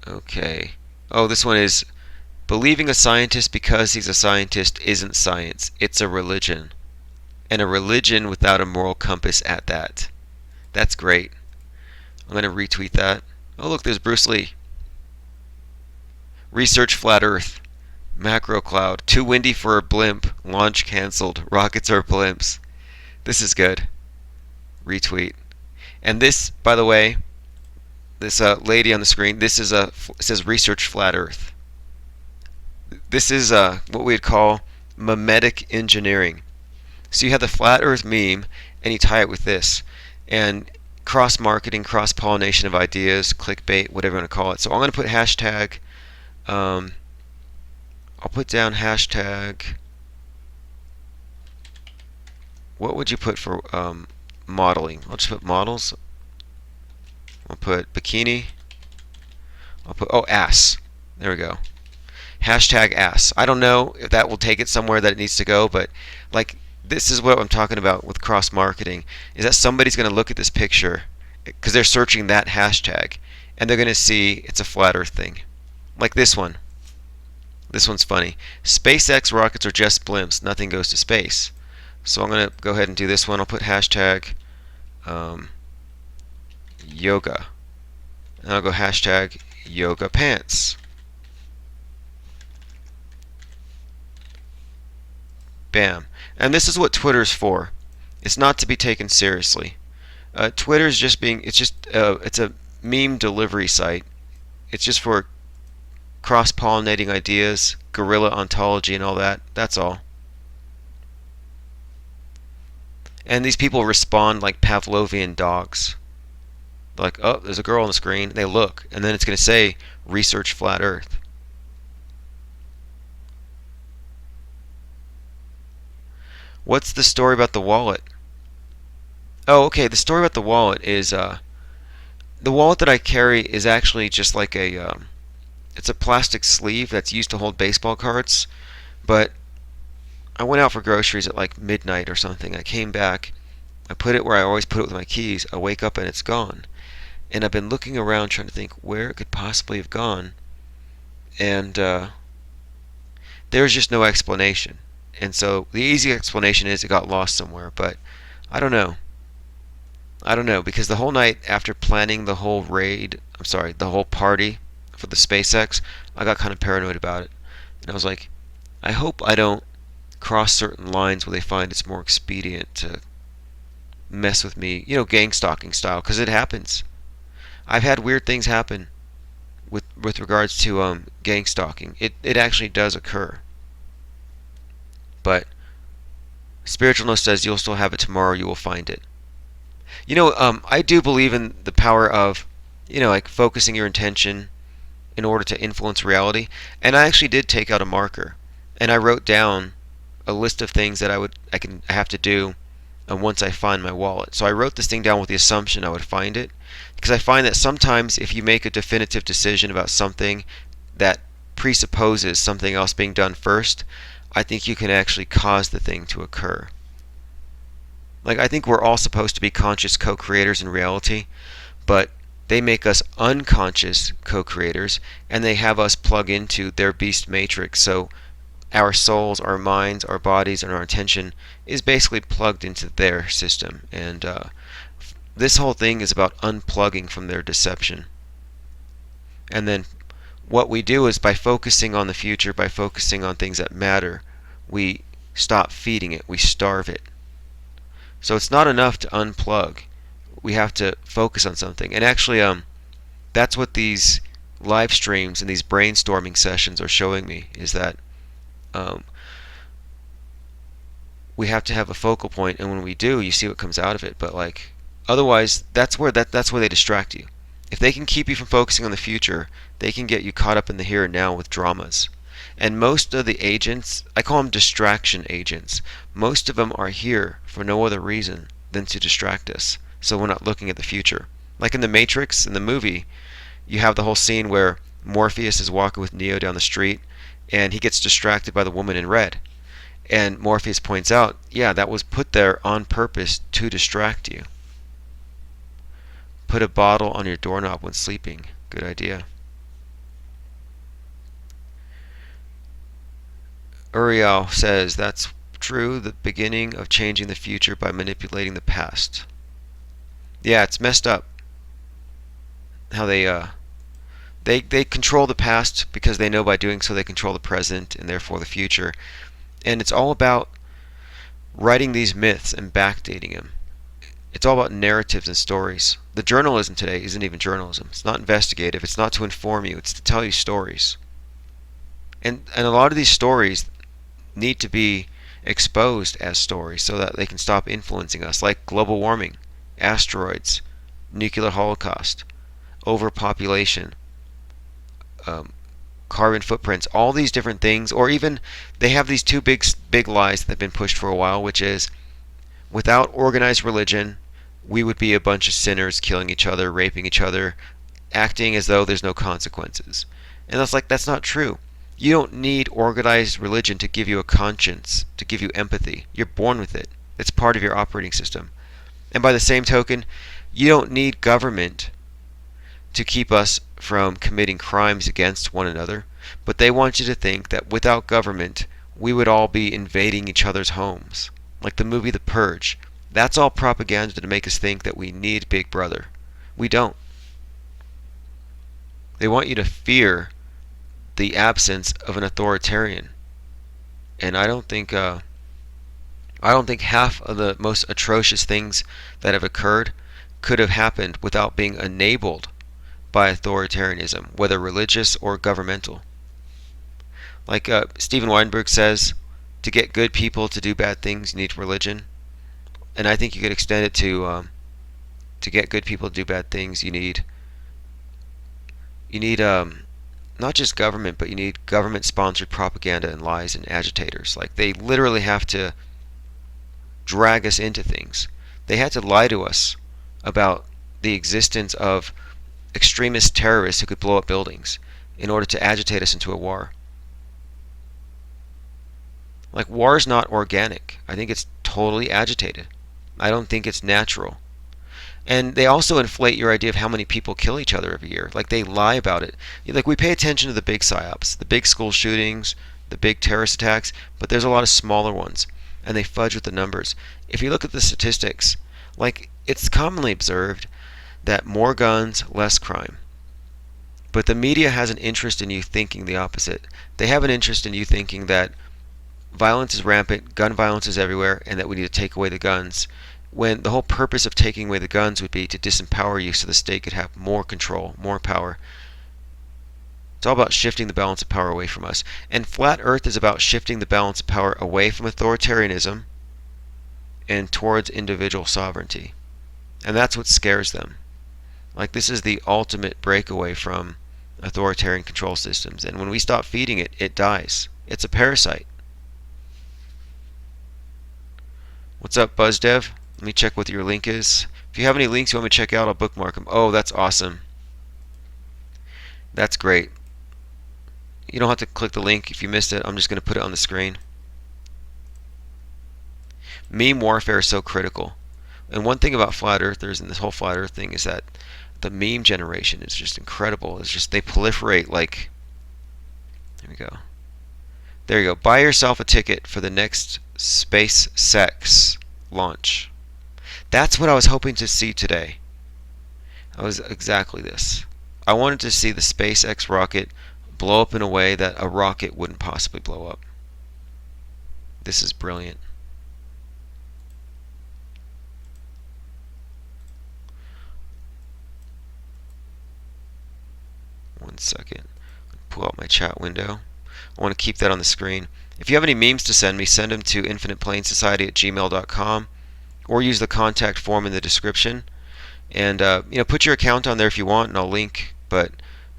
Okay. Oh, this one is, believing a scientist because he's a scientist isn't science. It's a religion. And a religion without a moral compass at that. That's great. I'm going to retweet that. Oh, look, there's Bruce Lee. Research flat Earth. Macro cloud. Too windy for a blimp. Launch cancelled. Rockets are blimps. This is good. Retweet. And this, by the way, this lady on the screen, this is it says research flat Earth. This is what we'd call mimetic engineering. So you have the flat Earth meme, and you tie it with this, and cross-marketing, cross-pollination of ideas, clickbait, whatever you want to call it. So I'm going to put hashtag. I'll put down hashtag. What would you put for modeling? I'll just put models. I'll put bikini. I'll put ass. There we go. Hashtag ass. I don't know if that will take it somewhere that it needs to go, but like, this is what I'm talking about with cross marketing, is that somebody's going to look at this picture because they're searching that hashtag and they're going to see it's a flat Earth thing. Like this one. This one's funny. SpaceX rockets are just blimps. Nothing goes to space. So I'm going to go ahead and do this one. I'll put hashtag yoga. And I'll go hashtag yoga pants. Bam. And this is what Twitter's for. It's not to be taken seriously. Twitter's just being, it's a meme delivery site. It's just for cross-pollinating ideas, guerrilla ontology and all that. That's all. And these people respond like Pavlovian dogs. Like, oh, there's a girl on the screen. They look, and then it's going to say, research flat Earth. What's the story about the wallet? Oh, okay. The story about the wallet is the wallet that I carry is actually just like it's a plastic sleeve that's used to hold baseball cards. But I went out for groceries at like midnight or something. I came back. I put it where I always put it with my keys. I wake up and it's gone. And I've been looking around trying to think where it could possibly have gone. And there's just no explanation. And so the easy explanation is it got lost somewhere. But I don't know. I don't know, because the whole night after planning the whole the whole party for the SpaceX, I got kind of paranoid about it. And I was like, I hope I don't cross certain lines where they find it's more expedient to mess with me, gang stalking style, because it happens. I've had weird things happen with regards to gang stalking. It actually does occur. But spiritualness says you'll still have it tomorrow, you will find it. I do believe in the power of, like focusing your intention in order to influence reality. And I actually did take out a marker, and I wrote down a list of things that I have to do once I find my wallet. So I wrote this thing down with the assumption I would find it, because I find that sometimes if you make a definitive decision about something that presupposes something else being done first, I think you can actually cause the thing to occur. Like, I think we're all supposed to be conscious co-creators in reality, but they make us unconscious co-creators, and they have us plug into their beast matrix. So our souls, our minds, our bodies, and our attention is basically plugged into their system. And this whole thing is about unplugging from their deception. And then what we do is, by focusing on the future, by focusing on things that matter, we stop feeding it, we starve it. So it's not enough to unplug. We have to focus on something. And actually, that's what these live streams and these brainstorming sessions are showing me, is that we have to have a focal point, and when we do, you see what comes out of it. But like, otherwise, that's where they distract you. If they can keep you from focusing on the future, they can get you caught up in the here and now with dramas. And most of the agents, I call them distraction agents, most of them are here for no other reason than to distract us, so we're not looking at the future. Like in the Matrix, in the movie, you have the whole scene where Morpheus is walking with Neo down the street, and he gets distracted by the woman in red. And Morpheus points out, yeah, that was put there on purpose to distract you. Put a bottle on your doorknob when sleeping. Good idea. Uriel says that's true, the beginning of changing the future by manipulating the past. Yeah, it's messed up how they control the past because they know by doing so they control the present and therefore the future. And it's all about writing these myths and backdating them. It's all about narratives and stories. The journalism today isn't even journalism. It's not investigative. It's not to inform you. It's to tell you stories. And a lot of these stories need to be exposed as stories so that they can stop influencing us, like global warming, asteroids, nuclear holocaust, overpopulation, carbon footprints, all these different things. Or even they have these two big lies that have been pushed for a while, which is, without organized religion, we would be a bunch of sinners killing each other, raping each other, acting as though there's no consequences. And that's not true. You don't need organized religion to give you a conscience, to give you empathy. You're born with it. It's part of your operating system. And by the same token, you don't need government to keep us from committing crimes against one another. But they want you to think that without government, we would all be invading each other's homes. Like the movie The Purge. That's all propaganda to make us think that we need Big Brother. We don't. They want you to fear the absence of an authoritarian. And I don't think half of the most atrocious things that have occurred could have happened without being enabled by authoritarianism, whether religious or governmental. Like Stephen Weinberg says, to get good people to do bad things, you need religion. And I think you could extend it to get good people to do bad things, you need not just government, but you need government-sponsored propaganda and lies and agitators. Like they literally have to drag us into things. They had to lie to us about the existence of extremist terrorists who could blow up buildings in order to agitate us into a war. Like war is not organic. I think it's totally agitated. I don't think it's natural. And they also inflate your idea of how many people kill each other every year. Like they lie about it. Like we pay attention to the big psyops, the big school shootings, the big terrorist attacks, but there's a lot of smaller ones, and they fudge with the numbers. If you look at the statistics, like it's commonly observed that more guns, less crime. But the media has an interest in you thinking the opposite. They have an interest in you thinking that violence is rampant, gun violence is everywhere, and that we need to take away the guns, when the whole purpose of taking away the guns would be to disempower you so the state could have more control, more power. It's all about shifting the balance of power away from us. And Flat Earth is about shifting the balance of power away from authoritarianism and towards individual sovereignty. And that's what scares them. Like this is the ultimate breakaway from authoritarian control systems. And when we stop feeding it, it dies. It's a parasite. What's up, BuzzDev? Let me check what your link is. If you have any links you want me to check out, I'll bookmark them. Oh, that's awesome. That's great. You don't have to click the link if you missed it. I'm just going to put it on the screen. Meme warfare is so critical. And one thing about flat earthers and this whole flat earth thing is that the meme generation is just incredible. It's just they proliferate like... There we go. There you go. Buy yourself a ticket for the next SpaceX launch. That's what I was hoping to see today. I was exactly this. I wanted to see the SpaceX rocket blow up in a way that a rocket wouldn't possibly blow up. This is brilliant. One second. Pull out my chat window. I want to keep that on the screen. If you have any memes to send me, send them to infiniteplainsociety@gmail.com or use the contact form in the description. And put your account on there if you want, and I'll link. But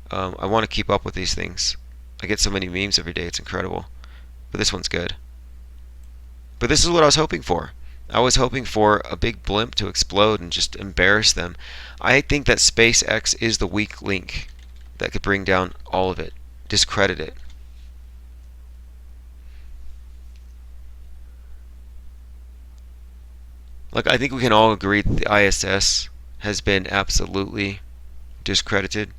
I want to keep up with these things. I get so many memes every day; it's incredible. But this one's good. But this is what I was hoping for. I was hoping for a big blimp to explode and just embarrass them. I think that SpaceX is the weak link that could bring down all of it, discredit it. Like, I think we can all agree that the ISS has been absolutely discredited.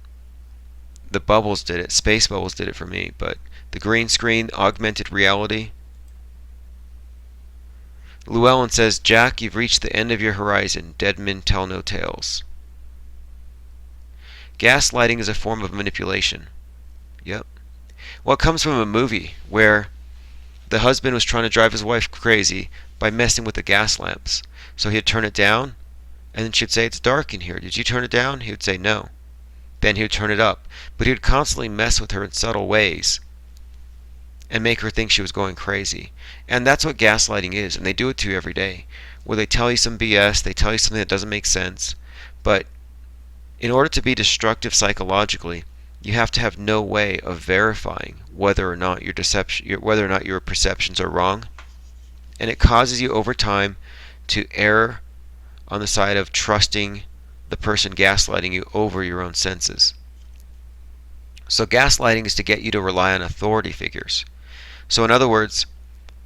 The bubbles did it. Space bubbles did it for me. But the green screen, augmented reality. Llewellyn says, Jack, you've reached the end of your horizon. Dead men tell no tales. Gaslighting is a form of manipulation. Yep. Well, it comes from a movie where the husband was trying to drive his wife crazy by messing with the gas lamps. So he'd turn it down, and then she'd say, it's dark in here. Did you turn it down? He would say, no. Then he would turn it up. But he would constantly mess with her in subtle ways and make her think she was going crazy. And that's what gaslighting is, and they do it to you every day, where they tell you some BS, they tell you something that doesn't make sense. But in order to be destructive psychologically, you have to have no way of verifying whether or not your perceptions are wrong. And it causes you over time to err on the side of trusting the person gaslighting you over your own senses. So gaslighting is to get you to rely on authority figures. So in other words,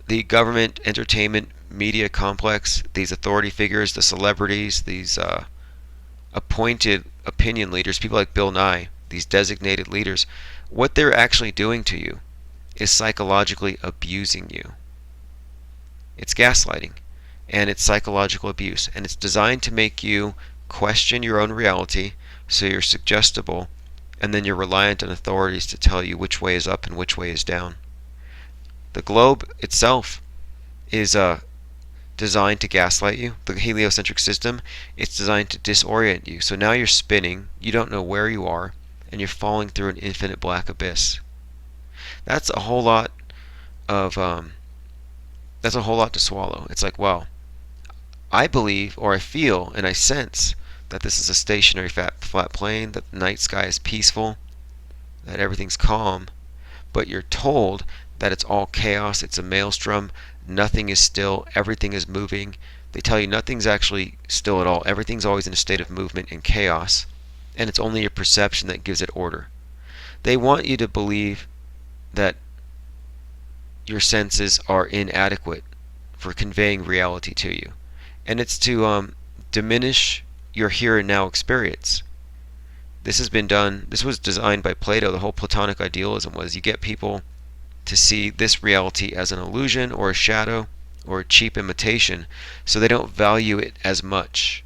the government, entertainment, media complex, these authority figures, the celebrities, these appointed opinion leaders, people like Bill Nye, these designated leaders, what they're actually doing to you is psychologically abusing you. It's gaslighting, and it's psychological abuse, and it's designed to make you question your own reality so you're suggestible and then you're reliant on authorities to tell you which way is up and which way is down. The globe itself is designed to gaslight you. The heliocentric system, it's designed to disorient you. So now you're spinning, you don't know where you are, and you're falling through an infinite black abyss. That's a whole lot of that's a whole lot to swallow. It's like, well, I believe or I feel and I sense that this is a stationary flat plane, that the night sky is peaceful, that everything's calm, but you're told that it's all chaos, it's a maelstrom, nothing is still, everything is moving. They tell you nothing's actually still at all, everything's always in a state of movement and chaos, and it's only your perception that gives it order. They want you to believe that your senses are inadequate for conveying reality to you, and it's to diminish your here and now experience. This has been done, this was designed by Plato. The whole Platonic idealism was you get people to see this reality as an illusion or a shadow or a cheap imitation, so they don't value it as much.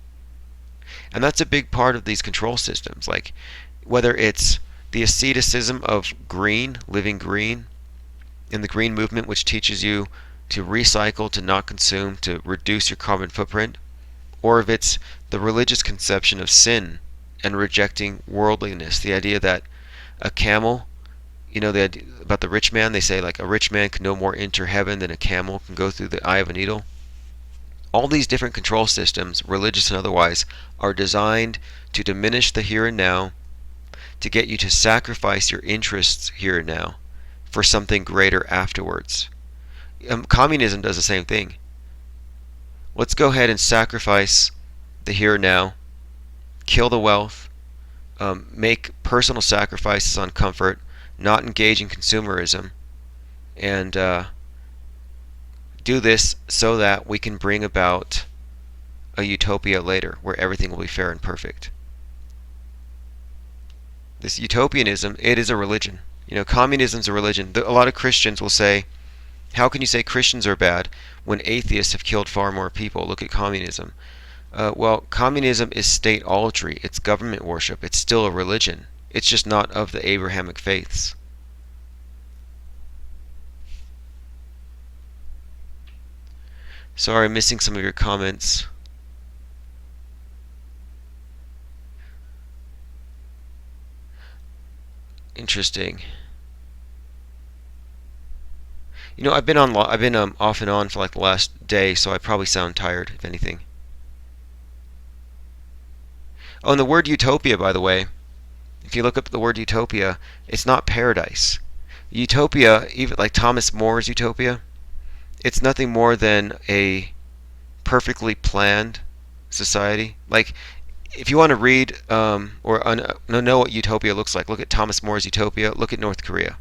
And that's a big part of these control systems, like whether it's the asceticism of green, living green, in the green movement, which teaches you to recycle, to not consume, to reduce your carbon footprint, or if it's the religious conception of sin and rejecting worldliness, the idea that a camel, you know, the idea about the rich man, they say like a rich man can no more enter heaven than a camel can go through the eye of a needle. All these different control systems, religious and otherwise, are designed to diminish the here and now, to get you to sacrifice your interests here and now for something greater afterwards. Communism does the same thing. Let's go ahead and sacrifice the here and now, kill the wealth, make personal sacrifices on comfort, not engage in consumerism, and do this so that we can bring about a utopia later where everything will be fair and perfect. This utopianism, it is a religion. You know, communism is a religion. A lot of Christians will say, how can you say Christians are bad when atheists have killed far more people? Look at communism. Well, communism is state-olatry. It's government worship. It's still a religion. It's just not of the Abrahamic faiths. Sorry, I'm missing some of your comments. Interesting. You know, I've been off and on for like the last day, so I probably sound tired, if anything. Oh, and the word utopia, by the way, if you look up the word utopia, it's not paradise. Utopia, even like Thomas More's Utopia, it's nothing more than a perfectly planned society. Like, if you want to read know what utopia looks like, look at Thomas More's Utopia, look at North Korea.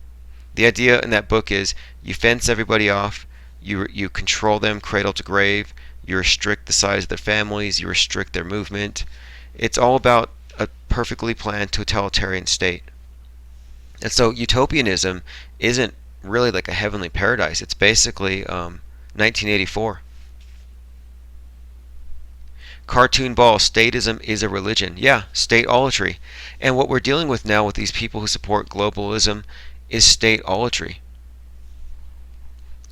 The idea in that book is you fence everybody off, you control them cradle to grave, you restrict the size of their families, you restrict their movement. It's all about a perfectly planned totalitarian state. And so utopianism isn't really like a heavenly paradise. It's basically 1984. Cartoon ball, statism is a religion. Yeah, state-olatry. And what we're dealing with now with these people who support globalism is state-olatry.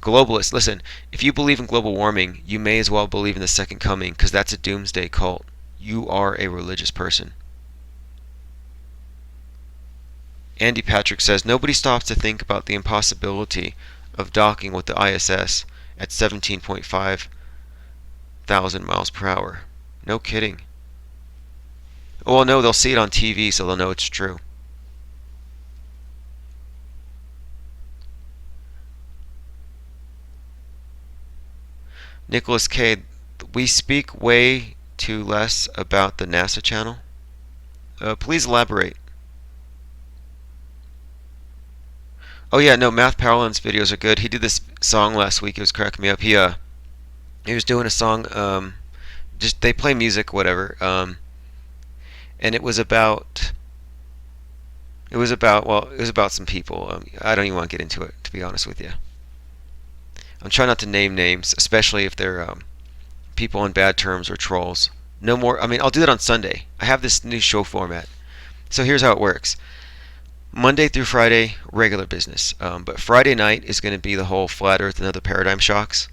Globalists, listen, if you believe in global warming, you may as well believe in the second coming, because that's a doomsday cult. You are a religious person. Andy Patrick says, nobody stops to think about the impossibility of docking with the ISS at 17.5 thousand miles per hour. No kidding. Well, no, they'll see it on TV, so they'll know it's true. Nicholas K., we speak way too less about the NASA channel. Please elaborate. Oh yeah, no, Math Powerland's videos are good. He did this song last week. It was cracking me up. He was doing a song. Just they play music, whatever. And it was about. It was about some people. I don't even want to get into it, to be honest with you. I'm trying not to name names, especially if they're people on bad terms or trolls. No more. I mean, I'll do that on Sunday. I have this new show format. So here's how it works. Monday through Friday, regular business. But Friday night is going to be the whole Flat Earth and other paradigm shocks.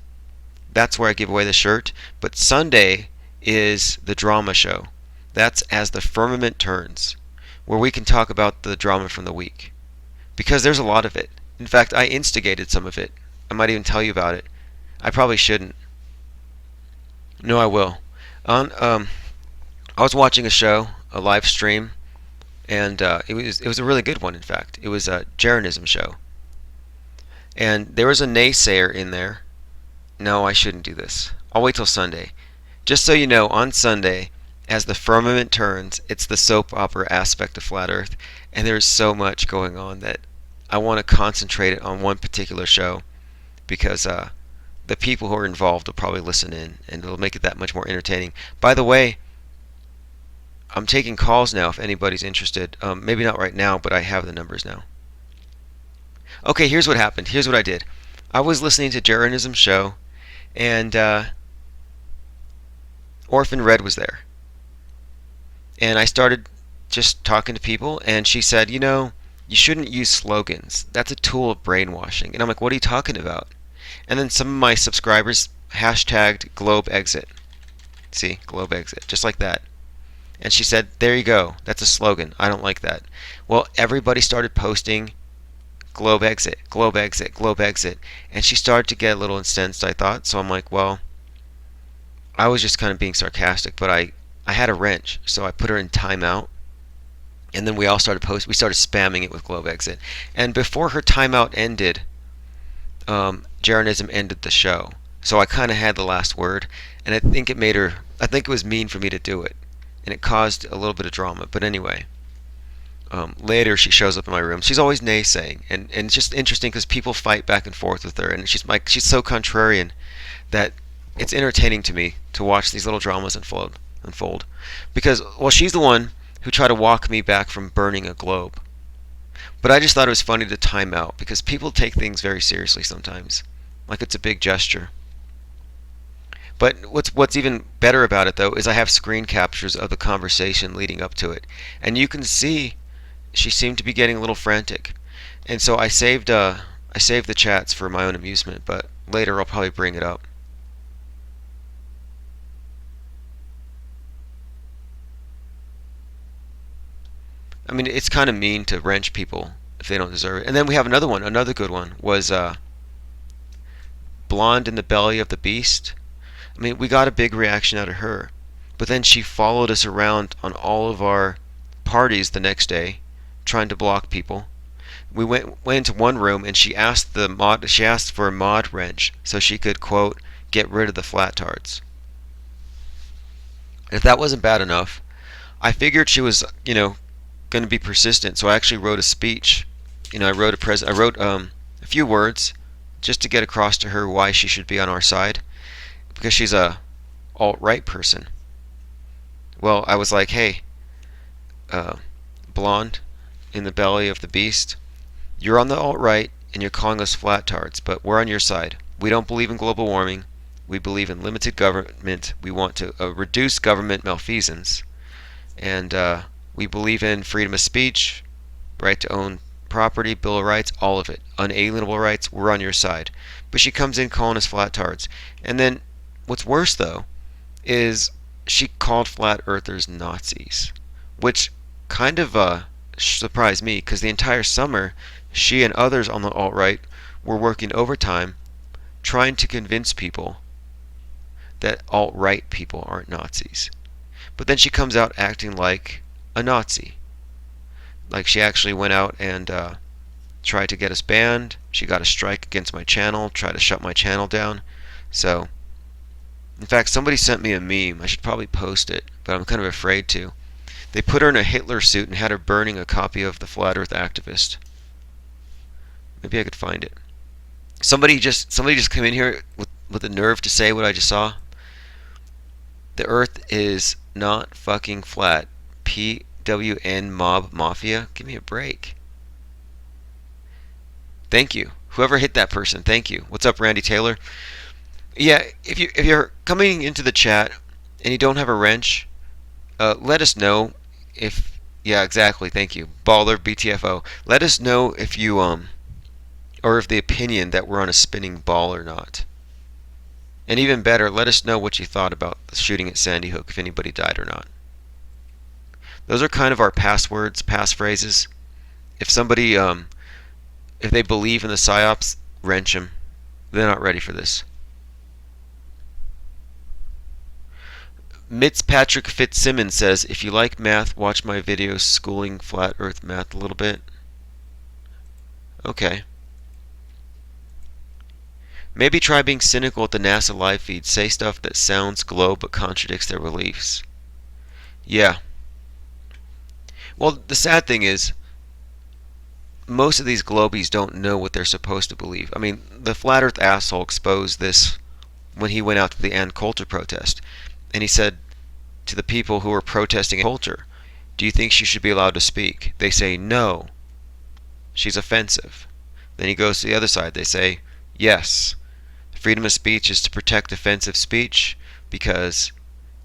That's where I give away the shirt. But Sunday is the drama show. That's As the Firmament Turns, where we can talk about the drama from the week. Because there's a lot of it. In fact, I instigated some of it. I might even tell you about it. I probably shouldn't. No, I will. On I was watching a show, a live stream, and it was a really good one. In fact, it was a Jeranism show, and there was a naysayer in there. No, I shouldn't do this. I'll wait till Sunday. Just so you know, on Sunday, as the firmament turns, it's the soap opera aspect of Flat Earth, and there's so much going on that I want to concentrate it on one particular show because the people who are involved will probably listen in, and it'll make it that much more entertaining. By the way, I'm taking calls now if anybody's interested. Maybe not right now, but I have the numbers now. Okay, here's what happened. Here's what I did. I was listening to Jeranism's show, and Orphan Red was there. And I started just talking to people, and she said, you shouldn't use slogans. That's a tool of brainwashing. And I'm like, what are you talking about? And then some of my subscribers hashtagged Globe Exit. See, Globe Exit, just like that. And she said, there you go. That's a slogan. I don't like that. Well, everybody started posting Globe Exit, Globe Exit, Globe Exit. And she started to get a little incensed, I thought. So I'm like, well, I was just kind of being sarcastic, but I had a wrench. So I put her in timeout. And then we all started we started spamming it with Globe Exit. And before her timeout ended, Jeranism ended the show. So I kind of had the last word. And I think it was mean for me to do it. And it caused a little bit of drama. But anyway, later she shows up in my room. She's always naysaying, and it's just interesting because people fight back and forth with her, and she's so contrarian that it's entertaining to me to watch these little dramas unfold. Because, well, she's the one who tried to walk me back from burning a globe. But I just thought it was funny to time out because people take things very seriously sometimes, like it's a big gesture. But what's even better about it, though, is I have screen captures of the conversation leading up to it. And you can see she seemed to be getting a little frantic. And so I saved the chats for my own amusement, but later I'll probably bring it up. I mean, it's kind of mean to wrench people if they don't deserve it. And then we have another one. Another good one was Blonde in the Belly of the Beast. I mean, we got a big reaction out of her. But then she followed us around on all of our parties the next day, trying to block people. We went into one room and she asked for a mod wrench so she could, quote, get rid of the flat-tards. And if that wasn't bad enough, I figured she was, going to be persistent, so I actually wrote a speech. I wrote a few words just to get across to her why she should be on our side. Because she's a alt-right person. Well, I was like, hey, Blonde in the Belly of the Beast, you're on the alt-right and you're calling us flat-tards, but we're on your side. We don't believe in global warming. We believe in limited government. We want to reduce government malfeasance. And we believe in freedom of speech, right to own property, Bill of Rights, all of it. Unalienable rights, we're on your side. But she comes in calling us flat-tards. And then what's worse, though, is she called flat earthers Nazis, which kind of surprised me because the entire summer she and others on the alt-right were working overtime trying to convince people that alt-right people aren't Nazis. But then she comes out acting like a Nazi. Like she actually went out and tried to get us banned. She got a strike against my channel, tried to shut my channel down. So, in fact, somebody sent me a meme. I should probably post it, but I'm kind of afraid to. They put her in a Hitler suit and had her burning a copy of The Flat Earth Activist. Maybe I could find it. Somebody just came in here with the nerve to say what I just saw. The Earth is not fucking flat. PWN Mob Mafia. Give me a break. Thank you. Whoever hit that person, thank you. What's up, Randy Taylor? Yeah, if you're coming into the chat and you don't have a wrench, let us know if Yeah, exactly. Thank you. Baller BTFO. Let us know if you or if the opinion that we're on a spinning ball or not. And even better, let us know what you thought about the shooting at Sandy Hook, if anybody died or not. Those are kind of our passwords, passphrases. If somebody, if they believe in the psyops, wrench them. They're not ready for this. Fitzpatrick Fitzsimmons says, if you like math, watch my videos schooling flat earth math a little bit. Okay. Maybe try being cynical at the NASA live feed. Say stuff that sounds glow but contradicts their beliefs. Yeah. Well, the sad thing is, most of these globies don't know what they're supposed to believe. I mean, the flat earth asshole exposed this when he went out to the Ann Coulter protest. And he said to the people who were protesting Coulter, do you think she should be allowed to speak? They say, no, she's offensive. Then he goes to the other side. They say, yes, freedom of speech is to protect offensive speech because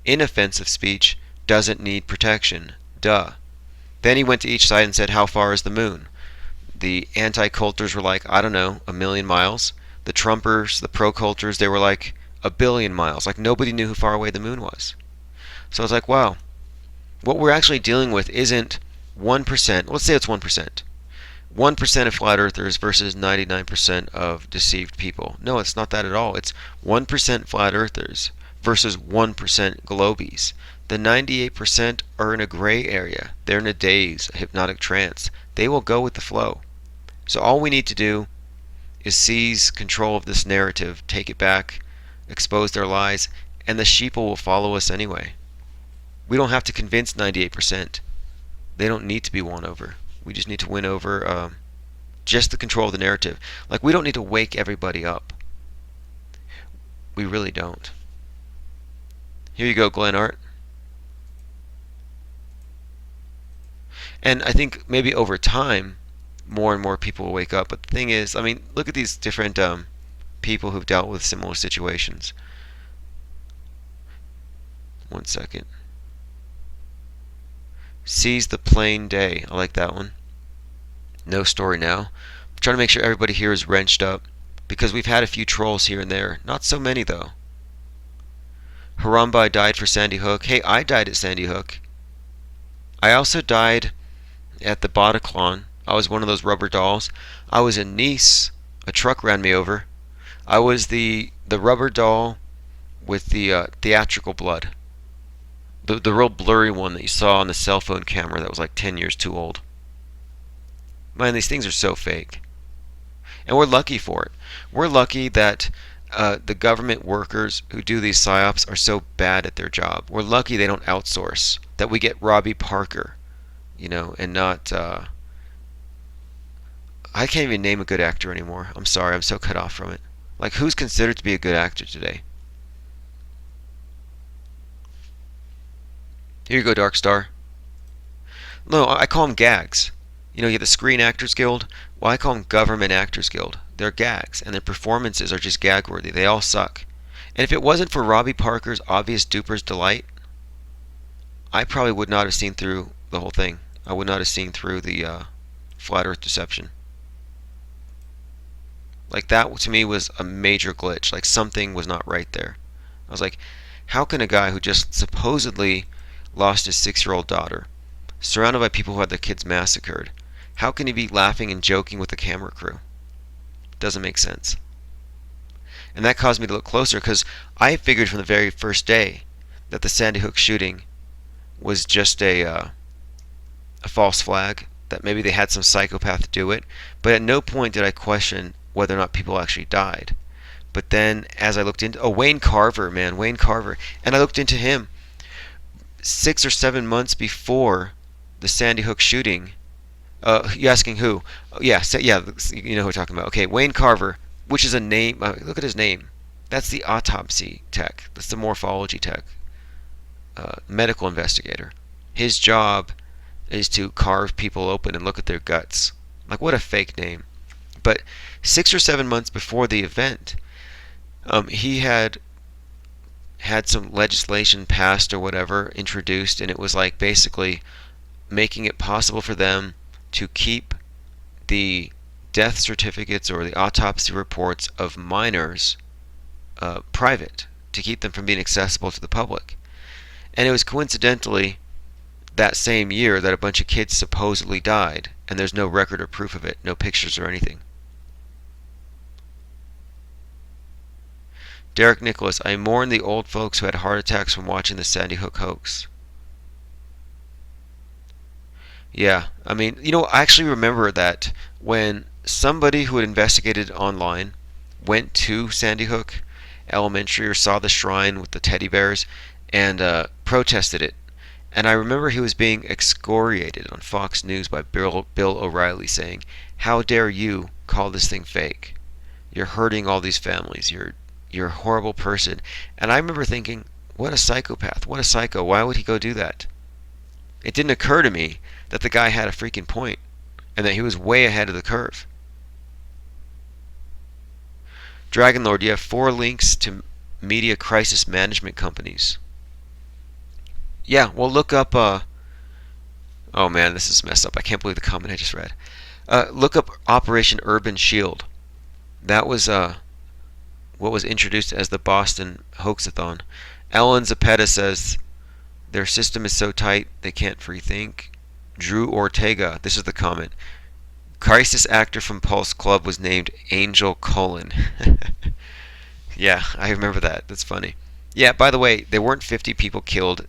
inoffensive speech doesn't need protection. Duh. Then he went to each side and said, how far is the moon? The anti-Coulters were like, I don't know, 1,000,000 miles. The Trumpers, the pro-Coulters, they were like 1,000,000,000 miles. Like nobody knew how far away the moon was. So I was like, wow, what we're actually dealing with isn't 1%. Let's say it's 1%. 1% of flat earthers versus 99% of deceived people. No, it's not that at all. It's 1% flat earthers versus 1% globies. The 98% are in a gray area. They're in a daze, a hypnotic trance. They will go with the flow. So all we need to do is seize control of this narrative, take it back, expose their lies, and the sheeple will follow us anyway. We don't have to convince 98%. They don't need to be won over. We just need to win over just the control of the narrative. Like, we don't need to wake everybody up. We really don't. Here you go, Glenn Art. And I think maybe over time, more and more people will wake up. But the thing is, I mean, look at these different people who've dealt with similar situations. One second. Seize the plain day. I like that one. No story now. I'm trying to make sure everybody here is wrenched up because we've had a few trolls here and there. Not so many though. Harambe died for Sandy Hook. Hey, I died at Sandy Hook. I also died at the Bataclan. I was one of those rubber dolls. I was in Nice. A truck ran me over. I was the rubber doll with the theatrical blood. The real blurry one that you saw on the cell phone camera that was like 10 years too old. Man, these things are so fake. And we're lucky for it. We're lucky that the government workers who do these psyops are so bad at their job. We're lucky they don't outsource. That we get Robbie Parker, and not... I can't even name a good actor anymore. I'm sorry, I'm so cut off from it. Like, who's considered to be a good actor today? Here you go, Dark Star. No, I call them gags. You get the Screen Actors Guild. Well, I call them Government Actors Guild. They're gags, and their performances are just gag-worthy. They all suck. And if it wasn't for Robbie Parker's obvious duper's delight, I probably would not have seen through the whole thing. I would not have seen through the flat Earth deception. Like, that to me was a major glitch. Like, something was not right there. I was like, how can a guy who just supposedly lost his 6-year-old daughter, surrounded by people who had their kids massacred, how can he be laughing and joking with the camera crew? Doesn't make sense. And that caused me to look closer because I figured from the very first day that the Sandy Hook shooting was just a false flag, that maybe they had some psychopath do it, but at no point did I question whether or not people actually died. But then as I looked into Wayne Carver, man, Wayne Carver, and I looked into him 6 or 7 months before the Sandy Hook shooting. You asking who? Yeah, you know who we're talking about. Okay, Wayne Carver, which is a name. Look at his name. That's the autopsy tech. That's the morphology tech. Medical investigator. His job is to carve people open and look at their guts. Like, what a fake name. But 6 or 7 months before the event, he had some legislation passed or whatever introduced, and it was like basically making it possible for them to keep the death certificates or the autopsy reports of minors private, to keep them from being accessible to the public. And it was coincidentally that same year that a bunch of kids supposedly died, and there's no record or proof of it, no pictures or anything. Derek Nicholas, I mourn the old folks who had heart attacks from watching the Sandy Hook hoax. Yeah, I mean, I actually remember that when somebody who had investigated online went to Sandy Hook Elementary or saw the shrine with the teddy bears and protested it. And I remember he was being excoriated on Fox News by Bill O'Reilly saying, "How dare you call this thing fake? You're hurting all these families. You're a horrible person." And I remember thinking, what a psychopath. What a psycho. Why would he go do that? It didn't occur to me that the guy had a freaking point and that he was way ahead of the curve. Dragon Lord, you have 4 links to media crisis management companies. Yeah, well, look up. Oh man, this is messed up. I can't believe the comment I just read. Look up Operation Urban Shield. That was what was introduced as the Boston Hoaxathon. Ellen Zapeta says their system is so tight they can't free think. Drew Ortega, this is the comment. Crisis actor from Pulse Club was named Angel Cullen. Yeah, I remember that. That's funny. Yeah, by the way, there weren't 50 people killed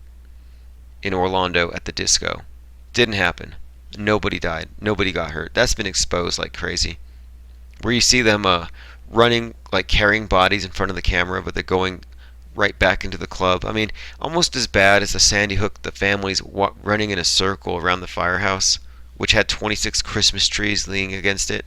in Orlando at the disco. Didn't happen. Nobody died. Nobody got hurt. That's been exposed like crazy. Where you see them running, like carrying bodies in front of the camera, but they're going right back into the club. I mean, almost as bad as the Sandy Hook, the families running in a circle around the firehouse, which had 26 Christmas trees leaning against it.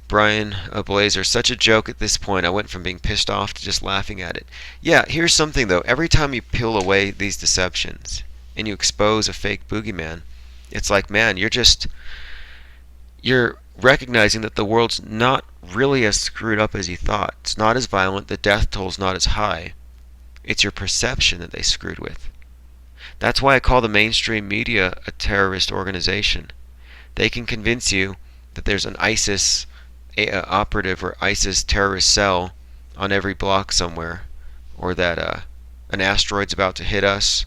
Brian Blazer, such a joke at this point. I went from being pissed off to just laughing at it. Yeah, here's something though. Every time you peel away these deceptions and you expose a fake boogeyman, it's like, man, you're recognizing that the world's not really as screwed up as you thought. It's not as violent. The death toll's not as high. It's your perception that they screwed with. That's why I call the mainstream media a terrorist organization. They can convince you that there's an ISIS operative or ISIS terrorist cell on every block somewhere, or that an asteroid's about to hit us,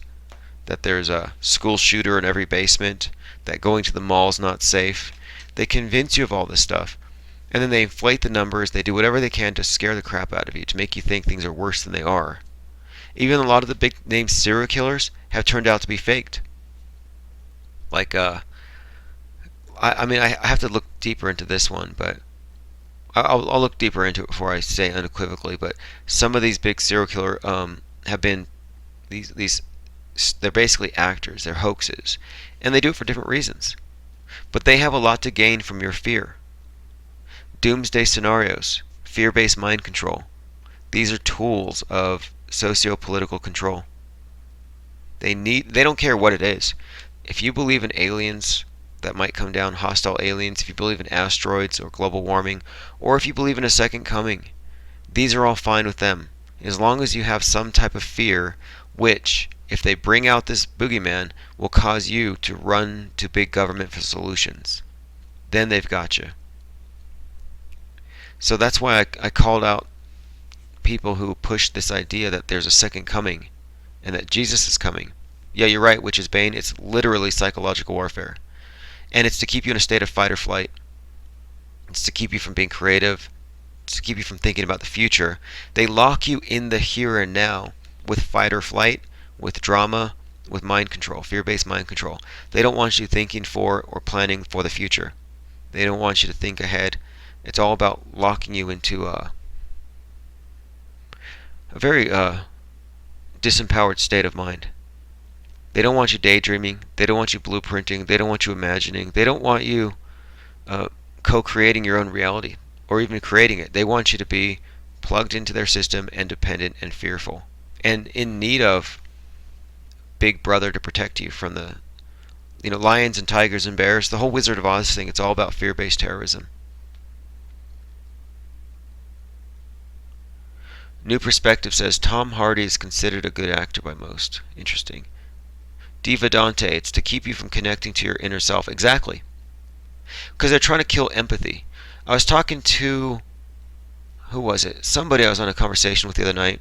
that there's a school shooter in every basement, that going to the mall's not safe. They convince you of all this stuff, and then they inflate the numbers. They do whatever they can to scare the crap out of you, to make you think things are worse than they are. Even a lot of the big name serial killers have turned out to be faked. Like, I mean, I have to look deeper into this one, but I'll look deeper into it before I say unequivocally. But some of these big serial killer have been these they're basically actors. They're hoaxes, and they do it for different reasons. But they have a lot to gain from your fear. Doomsday scenarios, fear-based mind control. These are tools of socio-political control. They don't care what it is. If you believe in aliens that might come down, hostile aliens, if you believe in asteroids or global warming, or if you believe in a second coming, these are all fine with them. As long as you have some type of fear, which, if they bring out this boogeyman, will cause you to run to big government for solutions. Then they've got you. So that's why I called out people who push this idea that there's a second coming and that Jesus is coming. Yeah, you're right, which is Bane. It's literally psychological warfare. And it's to keep you in a state of fight or flight. It's to keep you from being creative. It's to keep you from thinking about the future. They lock you in the here and now with fight or flight, with drama, with mind control, fear-based mind control. They don't want you thinking for or planning for the future. They don't want you to think ahead. It's all about locking you into a very disempowered state of mind. They don't want you daydreaming. They don't want you blueprinting. They don't want you imagining. They don't want you co-creating your own reality or even creating it. They want you to be plugged into their system and dependent and fearful and in need of Big Brother to protect you from the lions and tigers and bears. The whole Wizard of Oz thing, it's all about fear-based terrorism. New Perspective says Tom Hardy is considered a good actor by most. Interesting. Diva Dante, it's to keep you from connecting to your inner self. Exactly. Because they're trying to kill empathy. I was talking to, who was it? Somebody I was on a conversation with the other night.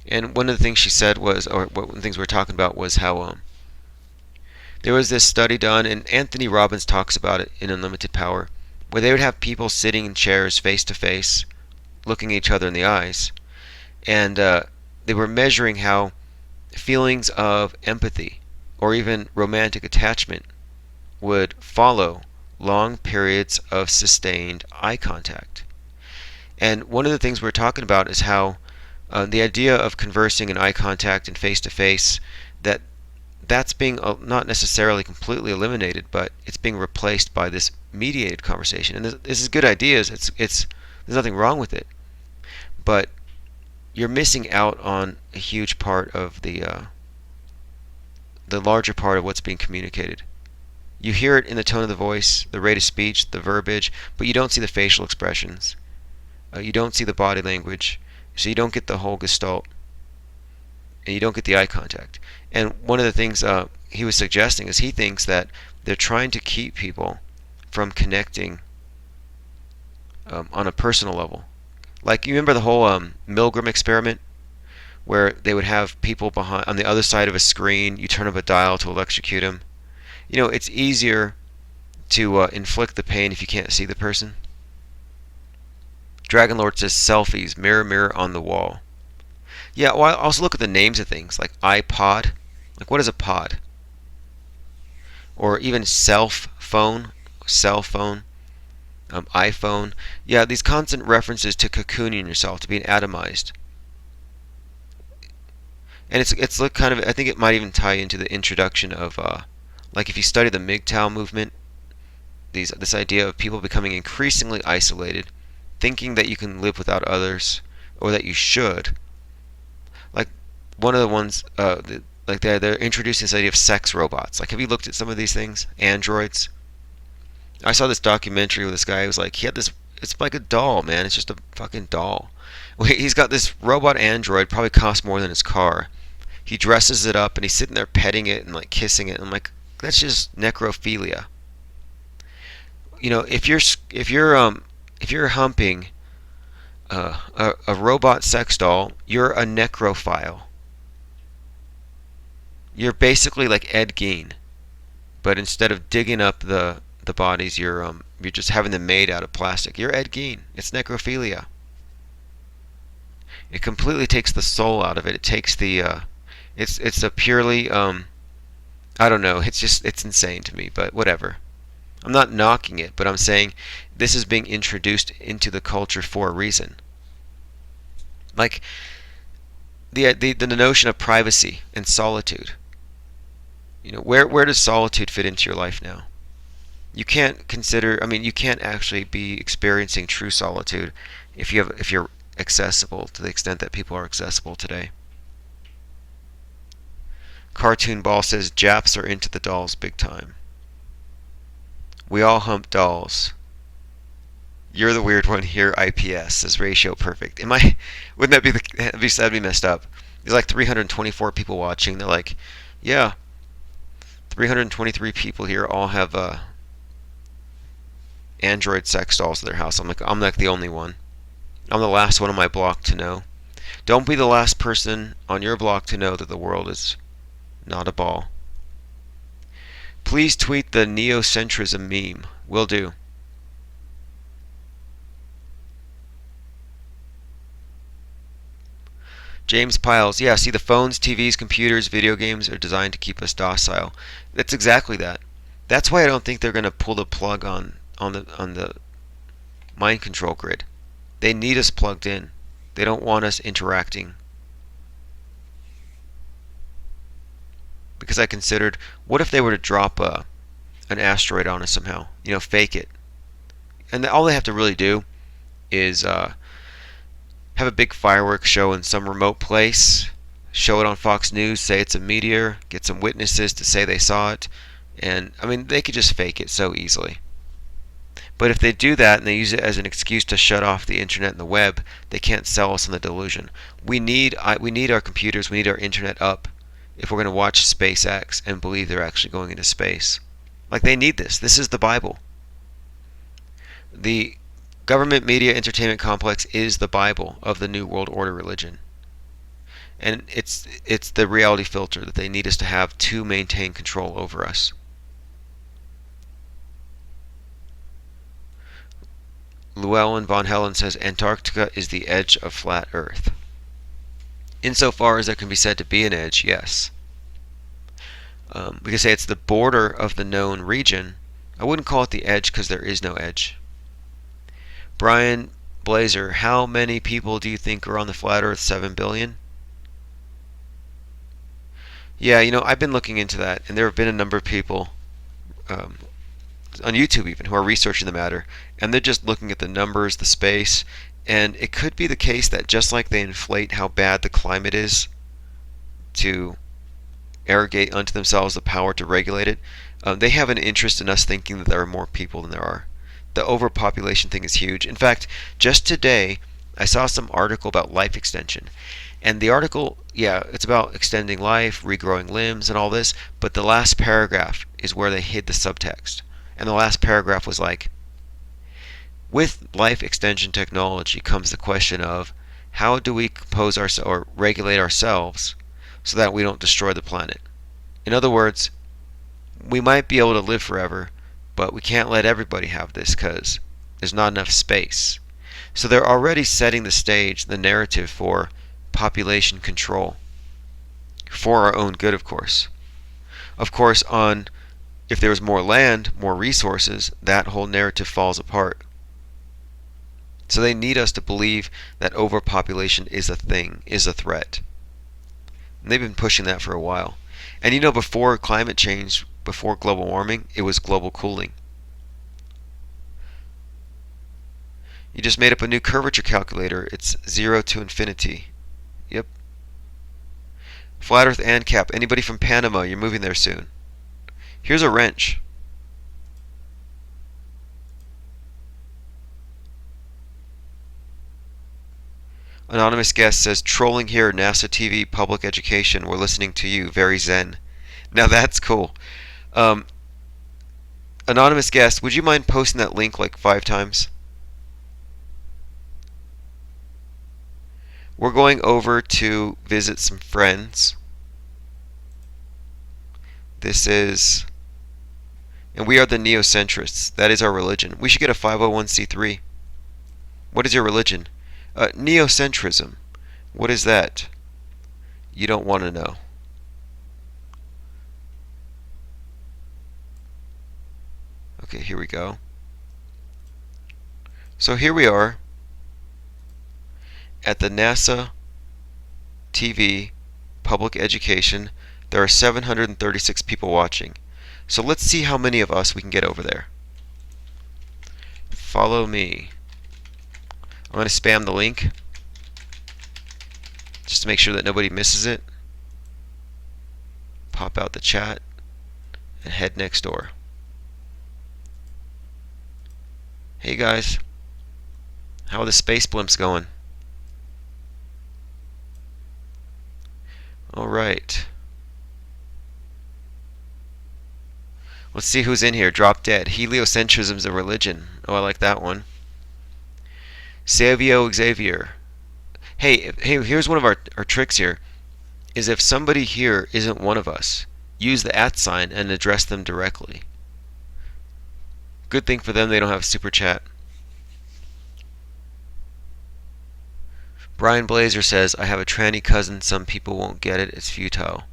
And one of the things she said was, or one of the things we were talking about was how there was this study done, and Anthony Robbins talks about it in Unlimited Power, where they would have people sitting in chairs face to face, looking each other in the eyes, and they were measuring how feelings of empathy or even romantic attachment would follow long periods of sustained eye contact. And one of the things we're talking about is how the idea of conversing in eye contact and face to face, that's being not necessarily completely eliminated, but it's being replaced by this mediated conversation. And this is good ideas. It's there's nothing wrong with it, but you're missing out on a huge part of the larger part of what's being communicated. You hear it in the tone of the voice, the rate of speech, the verbiage, but you don't see the facial expressions. You don't see the body language, so you don't get the whole gestalt, and you don't get the eye contact. And one of the things he was suggesting is he thinks that they're trying to keep people from connecting on a personal level. Like, you remember the whole Milgram experiment, where they would have people behind on the other side of a screen. You turn up a dial to electrocute them. You know, it's easier to inflict the pain if you can't see the person. Dragon Lord says selfies, mirror, mirror on the wall. Yeah, well, I also look at the names of things like iPod. Like, what is a pod? Or even cell phone, iPhone. Yeah, these constant references to cocooning yourself, to being atomized. And it's like kind of, I think it might even tie into the introduction of like, if you study the MGTOW movement, this idea of people becoming increasingly isolated, thinking that you can live without others, or that you should. Like, one of the ones, like they're introducing this idea of sex robots. Like, have you looked at some of these things? Androids. I saw this documentary where this guy was like, he had this. It's like a doll, man. It's just a fucking doll. He's got this robot android, probably costs more than his car. He dresses it up and he's sitting there petting it and like kissing it. I'm like, that's just necrophilia. You know, if you're humping a robot sex doll, you're a necrophile. You're basically like Ed Gein, but instead of digging up the bodies, you're just having them made out of plastic. You're Ed Gein. It's necrophilia. It completely takes the soul out of it. It takes the it's a purely I don't know. It's insane to me, but whatever. I'm not knocking it, but I'm saying this is being introduced into the culture for a reason. Like the notion of privacy and solitude. You know, where does solitude fit into your life now? You can't consider. I mean, you can't actually be experiencing true solitude if you're accessible to the extent that people are accessible today. Cartoon Ball says Japs are into the dolls big time. We all hump dolls. You're the weird one here. IPS says ratio perfect. Am I? Wouldn't that be that'd be messed up? There's like 324 people watching. They're like, yeah, 323 people here all have Android sex dolls at their house. I'm like the only one. I'm the last one on my block to know. Don't be the last person on your block to know that the world is not a ball. Please tweet the neocentrism meme. Will do. James Piles, yeah, see, the phones, TVs, computers, video games are designed to keep us docile. That's exactly that. That's why I don't think they're going to pull the plug on the mind control grid. They need us plugged in. They don't want us interacting. Because I considered, what if they were to drop an asteroid on us somehow? You know, fake it. And all they have to really do is have a big fireworks show in some remote place, show it on Fox News, say it's a meteor, get some witnesses to say they saw it, and I mean, they could just fake it so easily. But if they do that and they use it as an excuse to shut off the internet and the web, they can't sell us on the delusion. We need our computers, we need our internet up if we're going to watch SpaceX and believe they're actually going into space. Like, they need this. This is the Bible. The government media entertainment complex is the Bible of the New World Order religion. And it's the reality filter that they need us to have to maintain control over us. Llewellyn von Helen says Antarctica is the edge of flat Earth. Insofar as there can be said to be an edge, yes. We can say it's the border of the known region. I wouldn't call it the edge because there is no edge. Brian Blazer, how many people do you think are on the flat Earth? 7 billion? Yeah, I've been looking into that, and there have been a number of people on YouTube even who are researching the matter, and they're just looking at the numbers, the space, and it could be the case that just like they inflate how bad the climate is to arrogate unto themselves the power to regulate it, they have an interest in us thinking that there are more people than there are. The overpopulation thing is huge. In fact, just today, I saw some article about life extension. And the article, yeah, it's about extending life, regrowing limbs, and all this, but the last paragraph is where they hid the subtext. And the last paragraph was like, with life extension technology comes the question of how do we compose or regulate ourselves so that we don't destroy the planet. In other words, we might be able to live forever, but we can't let everybody have this because there's not enough space. So they're already setting the stage, the narrative for population control. For our own good, of course. Of course, if there was more land, more resources, that whole narrative falls apart. So they need us to believe that overpopulation is a thing, is a threat. And they've been pushing that for a while. And before climate change, before global warming, it was global cooling. You just made up a new curvature calculator. It's 0 to infinity. Yep. Flat Earth ANCAP. Anybody from Panama, you're moving there soon. Here's a wrench. Anonymous guest says, trolling here, NASA TV, public education. We're listening to you. Very zen. Now that's cool. Anonymous guest, would you mind posting that link like 5 times? We're going over to visit some friends. And we are the neocentrists. That is our religion. We should get a 501c3. What is your religion? Neocentrism. What is that? You don't want to know. Okay, here we go. So here we are at the NASA TV public education. There are 736 people watching. So let's see how many of us we can get over there. Follow me. I'm going to spam the link just to make sure that nobody misses it. Pop out the chat and head next door. Hey guys, how are the space blimps going? Alright. Let's see who's in here. Drop dead. Heliocentrism's a religion. Oh, I like that one. Savio Xavier. Hey, here's one of our tricks here. Is if somebody here isn't one of us, use the @ sign and address them directly. Good thing for them they don't have super chat. Brian Blazer says, I have a tranny cousin. Some people won't get it. It's futile.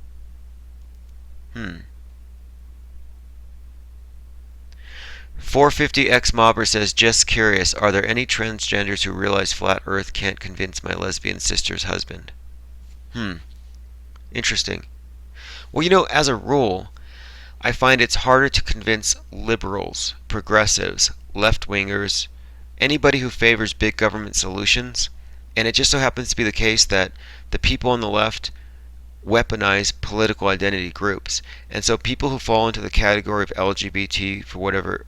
450X Mobber says, just curious, are there any transgenders who realize flat Earth can't convince my lesbian sister's husband? Interesting. Well, as a rule, I find it's harder to convince liberals, progressives, left-wingers, anybody who favors big government solutions, and it just so happens to be the case that the people on the left weaponize political identity groups. And so people who fall into the category of LGBT for whatever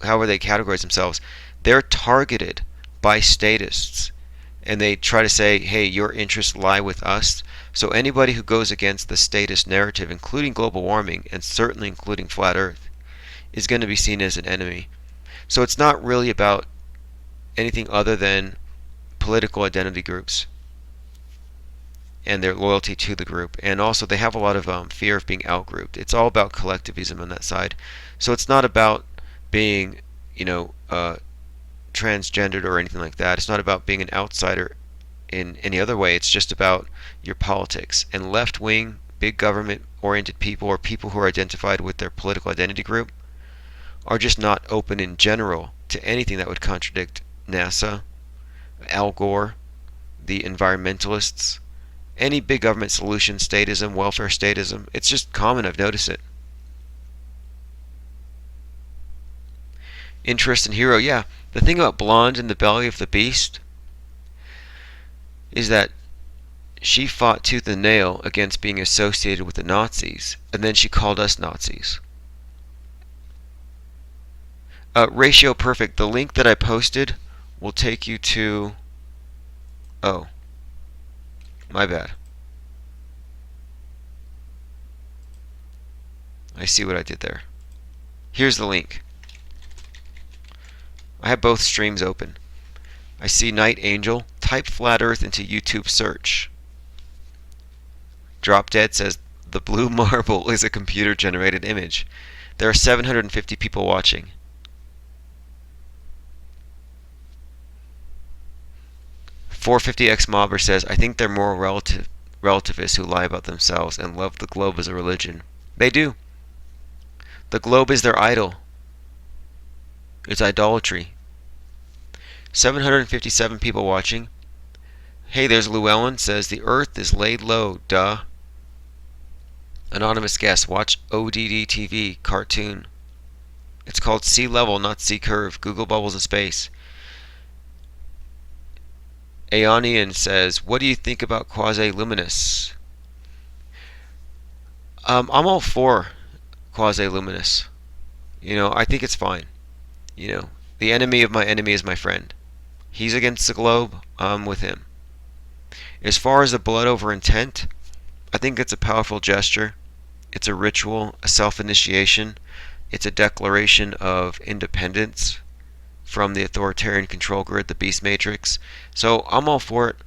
however they categorize themselves, they're targeted by statists, and they try to say, hey, your interests lie with us. So anybody who goes against the statist narrative, including global warming and certainly including flat Earth, is going to be seen as an enemy. So it's not really about anything other than political identity groups and their loyalty to the group. And also, they have a lot of fear of being outgrouped. It's all about collectivism on that side. So it's not about being, transgendered or anything like that. It's not about being an outsider in any other way. It's just about your politics. And left wing, big government oriented people, or people who are identified with their political identity group, are just not open in general to anything that would contradict NASA, Al Gore, the environmentalists, any big government solution, statism, welfare statism. It's just common, I've noticed it. Interest in hero, yeah. The thing about Blonde in the Belly of the Beast is that she fought tooth and nail against being associated with the Nazis, and then she called us Nazis. Ratio Perfect, the link that I posted will take you to... Oh, my bad. I see what I did there. Here's the link. I have both streams open. I see Night Angel. Type Flat Earth into YouTube search. Drop Dead says the blue marble is a computer generated image. There are 750 people watching. .450x Mobber says, I think they're more relativists who lie about themselves and love the globe as a religion. They do. The globe is their idol. It's idolatry. 757 people watching. Hey, there's Llewellyn says, the earth is laid low, duh. Anonymous guest, watch ODD TV cartoon. It's called Sea Level, not Sea Curve. Google bubbles of space. Aeonian says, what do you think about quasi-luminous? I'm all for quasi-luminous. I think it's fine. The enemy of my enemy is my friend. He's against the globe, I'm with him. As far as the blood over intent, I think it's a powerful gesture. It's a ritual, a self-initiation. It's a declaration of independence from the authoritarian control grid, the beast matrix. So I'm all for it.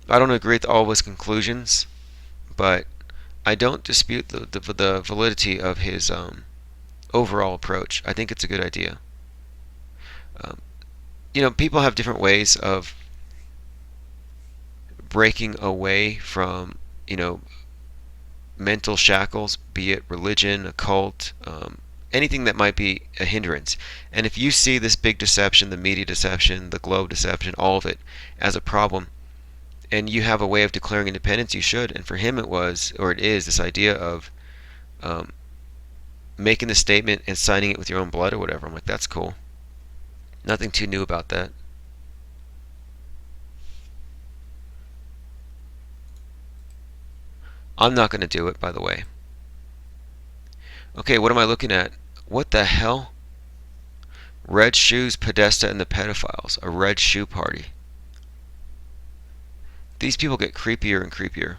I don't agree with all of his conclusions, but I don't dispute the validity of his overall approach. I think it's a good idea. People have different ways of breaking away from, mental shackles, be it religion, a cult, anything that might be a hindrance. And if you see this big deception, the media deception, the globe deception, all of it, as a problem, and you have a way of declaring independence, you should. And for him it was, or it is, this idea of making the statement and signing it with your own blood or whatever. I'm like, that's cool. Nothing too new about that. I'm not going to do it, by the way. Okay, what am I looking at? What the hell? Red Shoes, Podesta, and the Pedophiles. A red shoe party. These people get creepier and creepier.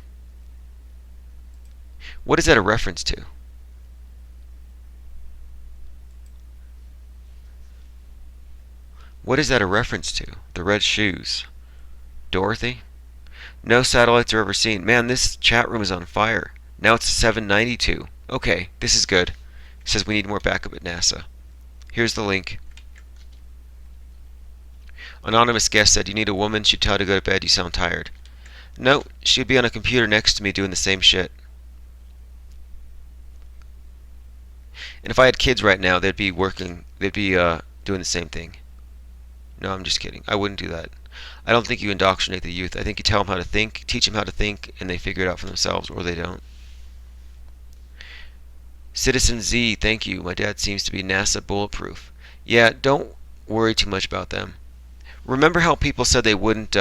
What is that a reference to? What is that a reference to? The red shoes. Dorothy? No satellites are ever seen. Man, this chat room is on fire. Now it's 792. Okay, this is good. It says we need more backup at NASA. Here's the link. Anonymous guest said, you need a woman. She'd tell her to go to bed. You sound tired. No, she'd be on a computer next to me doing the same shit. And if I had kids right now, they'd be doing the same thing. No, I'm just kidding. I wouldn't do that. I don't think you indoctrinate the youth. I think you tell them how to think, teach them how to think, and they figure it out for themselves, or they don't. Citizen Z, thank you. My dad seems to be NASA bulletproof. Yeah, don't worry too much about them. Remember how people said they wouldn't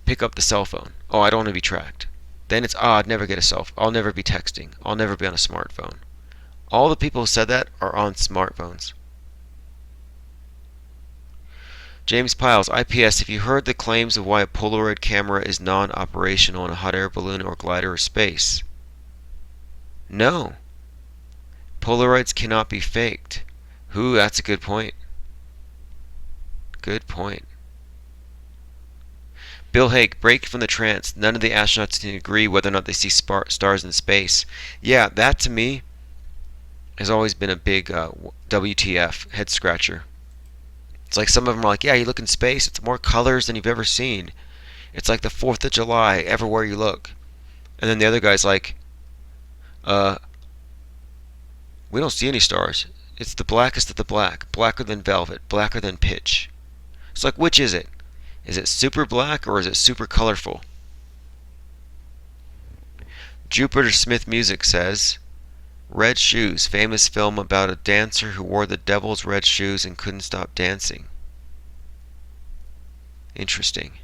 pick up the cell phone? Oh, I don't want to be tracked. Then it's, I'd never get a cell phone. I'll never be texting. I'll never be on a smartphone. All the people who said that are on smartphones. James Piles, IPS, have you heard the claims of why a Polaroid camera is non-operational in a hot air balloon or glider or space? No. Polaroids cannot be faked. Ooh, that's a good point. Good point. Bill Hake, break from the trance. None of the astronauts can agree whether or not they see stars in space. Yeah, that to me has always been a big WTF, head scratcher. It's like some of them are like, yeah, you look in space, it's more colors than you've ever seen. It's like the 4th of July everywhere you look. And then the other guy's like, uh, we don't see any stars. It's the blackest of the black, blacker than velvet, blacker than pitch. It's like, which is it? Is it super black or is it super colorful? Jupiter Smith Music says, Red Shoes, famous film about a dancer who wore the devil's red shoes and couldn't stop dancing. Interesting.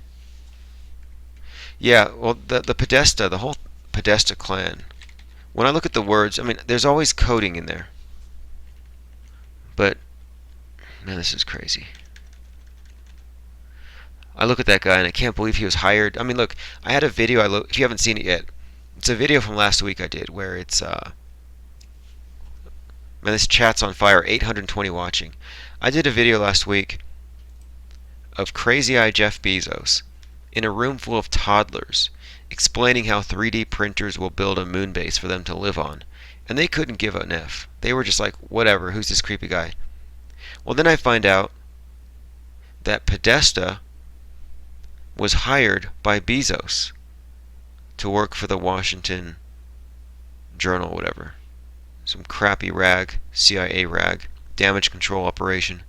Yeah, well, the Podesta, the whole Podesta clan. When I look at the words, I mean, there's always coding in there. But, man, this is crazy. I look at that guy and I can't believe he was hired. I mean, look, I had a video, if you haven't seen it yet, it's a video from last week I did where it's, man, this chat's on fire, 820 watching. I did a video last week of Crazy Eye Jeff Bezos in a room full of toddlers explaining how 3D printers will build a moon base for them to live on. And they couldn't give an F. They were just like, whatever, who's this creepy guy? Well, then I find out that Podesta was hired by Bezos to work for the Washington Journal, whatever. Some crappy rag, CIA rag, damage control operation.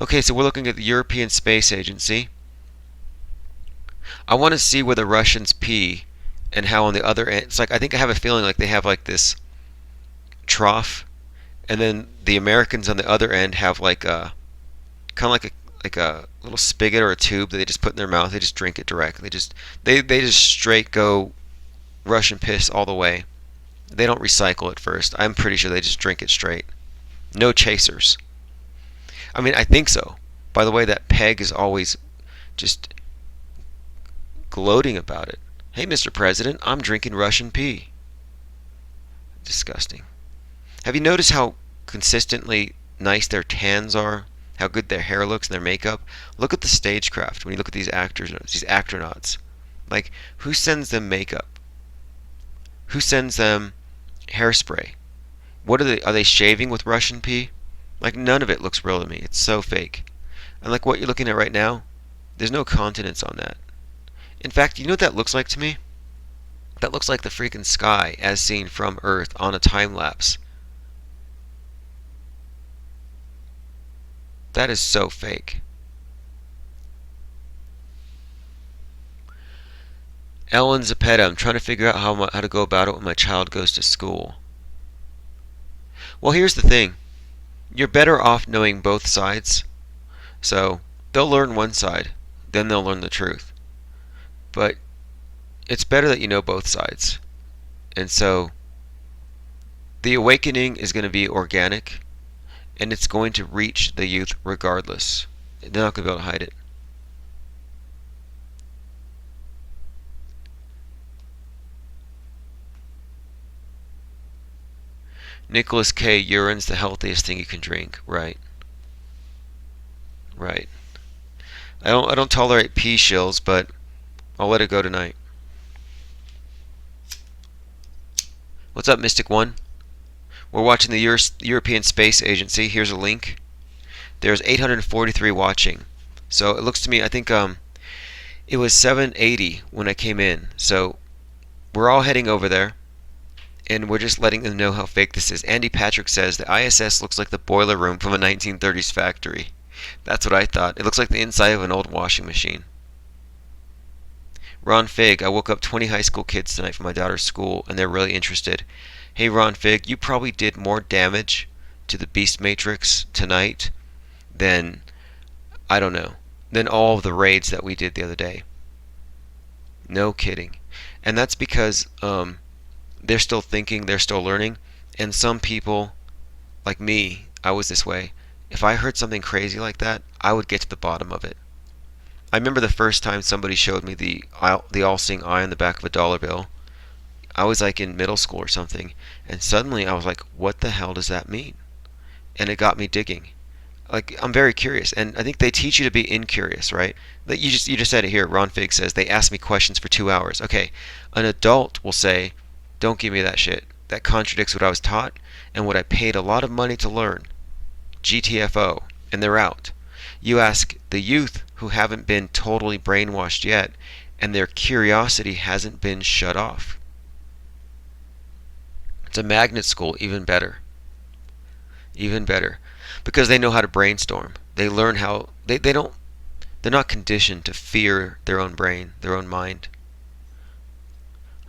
Okay, so we're looking at the European Space Agency. I want to see where the Russians pee and how on the other end. It's like, I think I have a feeling like they have like this trough, and then the Americans on the other end have like a kind of like a little spigot or a tube that they just put in their mouth. They just drink it directly. They just straight go Russian piss all the way. They don't recycle it first. I'm pretty sure they just drink it straight. No chasers. I mean, I think so. By the way, that Peg is always just gloating about it. Hey, Mr. President, I'm drinking Russian pee. Disgusting. Have you noticed how consistently nice their tans are? How good their hair looks and their makeup? Look at the stagecraft when you look at these actors, these astronauts. Like, who sends them makeup? Who sends them hairspray? What are they shaving with Russian pee? Like, none of it looks real to me. It's so fake. And like what you're looking at right now, there's no continents on that. In fact, you know what that looks like to me? That looks like the freaking sky as seen from Earth on a time lapse. That is so fake. Ellen Zapeta, I'm trying to figure out how to go about it when my child goes to school. Well, here's the thing. You're better off knowing both sides. So, they'll learn one side, then they'll learn the truth. But it's better that you know both sides. And so, the awakening is going to be organic, and it's going to reach the youth regardless. They're not going to be able to hide it. Nicholas K. Urine's the healthiest thing you can drink. Right. Right. I don't tolerate pea shills, but I'll let it go tonight. What's up, Mystic One? We're watching the European Space Agency. Here's a link. There's 843 watching. So it looks to me, I think it was 780 when I came in. So we're all heading over there, and we're just letting them know how fake this is. Andy Patrick says the ISS looks like the boiler room from a 1930s factory. That's what I thought. It looks like the inside of an old washing machine. Ron Fig, I woke up 20 high school kids tonight from my daughter's school, and they're really interested. Hey, Ron Fig, you probably did more damage to the Beast Matrix tonight than, I don't know, than all of the raids that we did the other day. No kidding. And that's because they're still thinking, they're still learning. And some people, like me, I was this way. If I heard something crazy like that, I would get to the bottom of it. I remember the first time somebody showed me the all-seeing eye on the back of a dollar bill. I was like in middle school or something, and suddenly I was like, what the hell does that mean? And it got me digging. Like, I'm very curious, and I think they teach you to be incurious, right? That you just said it here. Ron Fig says they asked me questions for 2 hours. Okay, an adult will say, "Don't give me that shit. That contradicts what I was taught and what I paid a lot of money to learn." GTFO, and they're out. You ask the youth who haven't been totally brainwashed yet, and their curiosity hasn't been shut off. It's a magnet school, even better. Even better. Because they know how to brainstorm. They learn how they don't they're not conditioned to fear their own brain, their own mind.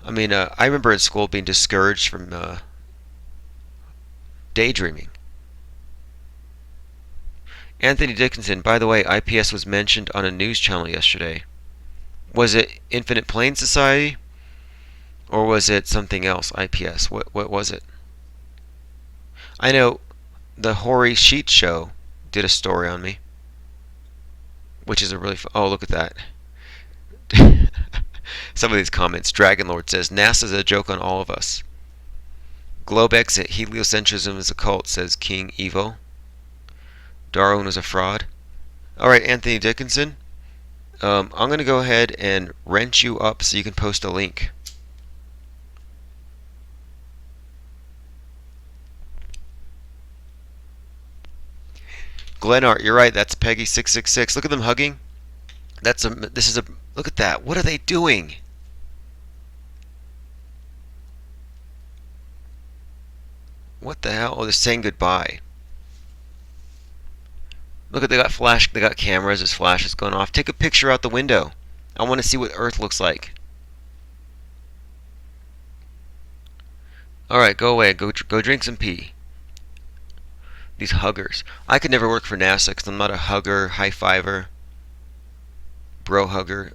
I mean, I remember in school being discouraged from daydreaming. Anthony Dickinson, by the way, IPS was mentioned on a news channel yesterday. Was it Infinite Plane Society? Or was it something else, IPS? What was it? I know the Hori Sheet Show did a story on me, which is a really oh, look at that. Some of these comments. Dragon Lord says NASA's a joke on all of us. Globe exit. Heliocentrism is a cult, says King Evo. Darwin was a fraud. All right, Anthony Dickinson. I'm going to go ahead and wrench you up so you can post a link. Glenart, you're right. That's Peggy 666. Look at them hugging. This is a look at that. What are they doing? What the hell? Oh, they're saying goodbye. Look at they got cameras, there's flashes going off. Take a picture out the window. I want to see what Earth looks like. Alright, go away. Go drink some pee. These huggers. I could never work for NASA because I'm not a hugger, high fiver, bro hugger.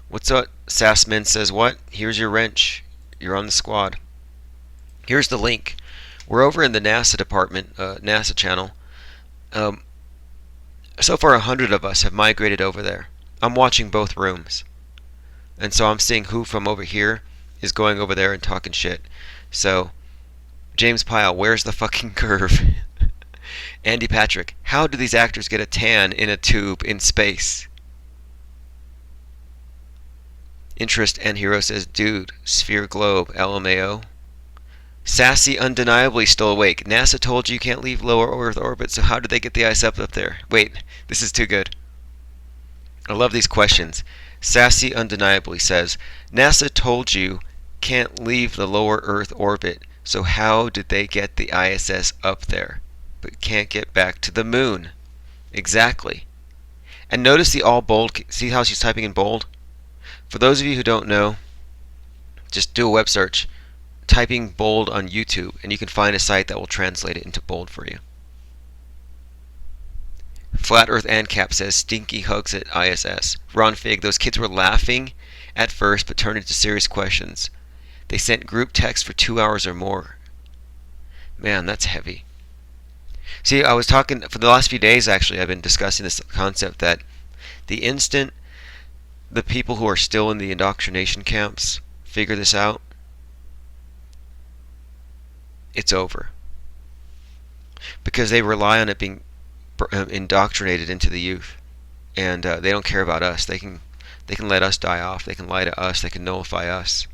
What's up? Sassman says what? Here's your wrench. You're on the squad. Here's the link. We're over in the NASA department, NASA channel. So far, 100 of us have migrated over there. I'm watching both rooms. And so I'm seeing who from over here is going over there and talking shit. So, James Pyle, where's the fucking curve? Andy Patrick, how do these actors get a tan in a tube in space? Interest and Hero says, dude, sphere globe, LMAO. Sassy undeniably still awake. NASA told you you can't leave lower Earth orbit, so how did they get the ice up there? Wait, this is too good. I love these questions. Sassy undeniably says, NASA told you can't leave the lower Earth orbit, so how did they get the ISS up there, but can't get back to the moon? Exactly. And notice the all bold, see how she's typing in bold? For those of you who don't know, just do a web search, typing bold on YouTube, and you can find a site that will translate it into bold for you. Flat Earth ANCAP says stinky hugs at ISS. Ron Fig, those kids were laughing at first but turned into serious questions. They sent group text for 2 hours or more. Man, that's heavy. See, I was talking, for the last few days actually, I've been discussing this concept that the instant the people who are still in the indoctrination camps figure this out, it's over. Because they rely on it being indoctrinated into the youth, and they don't care about us. They can let us die off. They can lie to us. They can nullify us.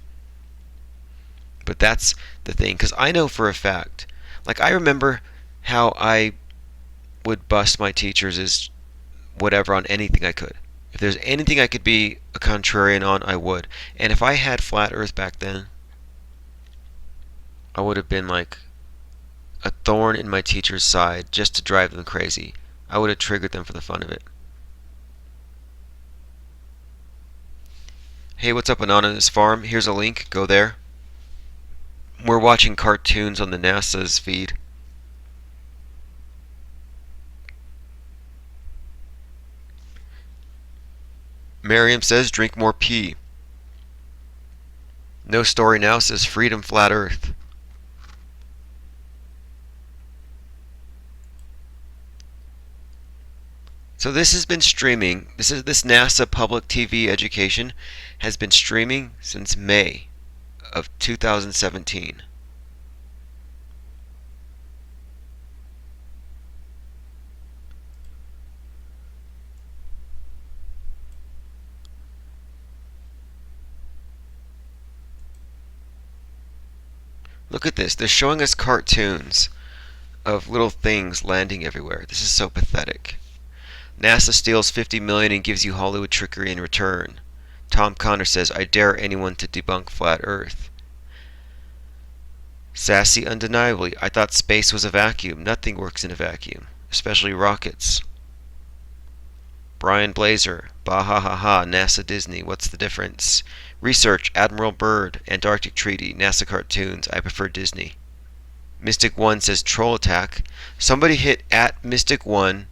But that's the thing, because I know for a fact, like I remember how I would bust my teachers as whatever on anything I could. If there's anything I could be a contrarian on, I would. And if I had flat Earth back then, I would have been like a thorn in my teacher's side just to drive them crazy. I would have triggered them for the fun of it. Hey, what's up, Anonymous Farm? Here's a link. Go there. We're watching cartoons on the NASA's feed. Miriam says, drink more pee. No Story Now says Freedom Flat Earth. So this has been streaming. This NASA public TV education has been streaming since May of 2017. Look at this. They're showing us cartoons of little things landing everywhere. This is so pathetic. NASA steals 50 million and gives you Hollywood trickery in return. Tom Connor says, I dare anyone to debunk flat Earth. Sassy undeniably, I thought space was a vacuum. Nothing works in a vacuum, especially rockets. Brian Blazer, bah ha ha ha, NASA Disney, what's the difference? Research, Admiral Byrd, Antarctic Treaty, NASA cartoons, I prefer Disney. Mystic One says troll attack. Somebody hit at Mystic One.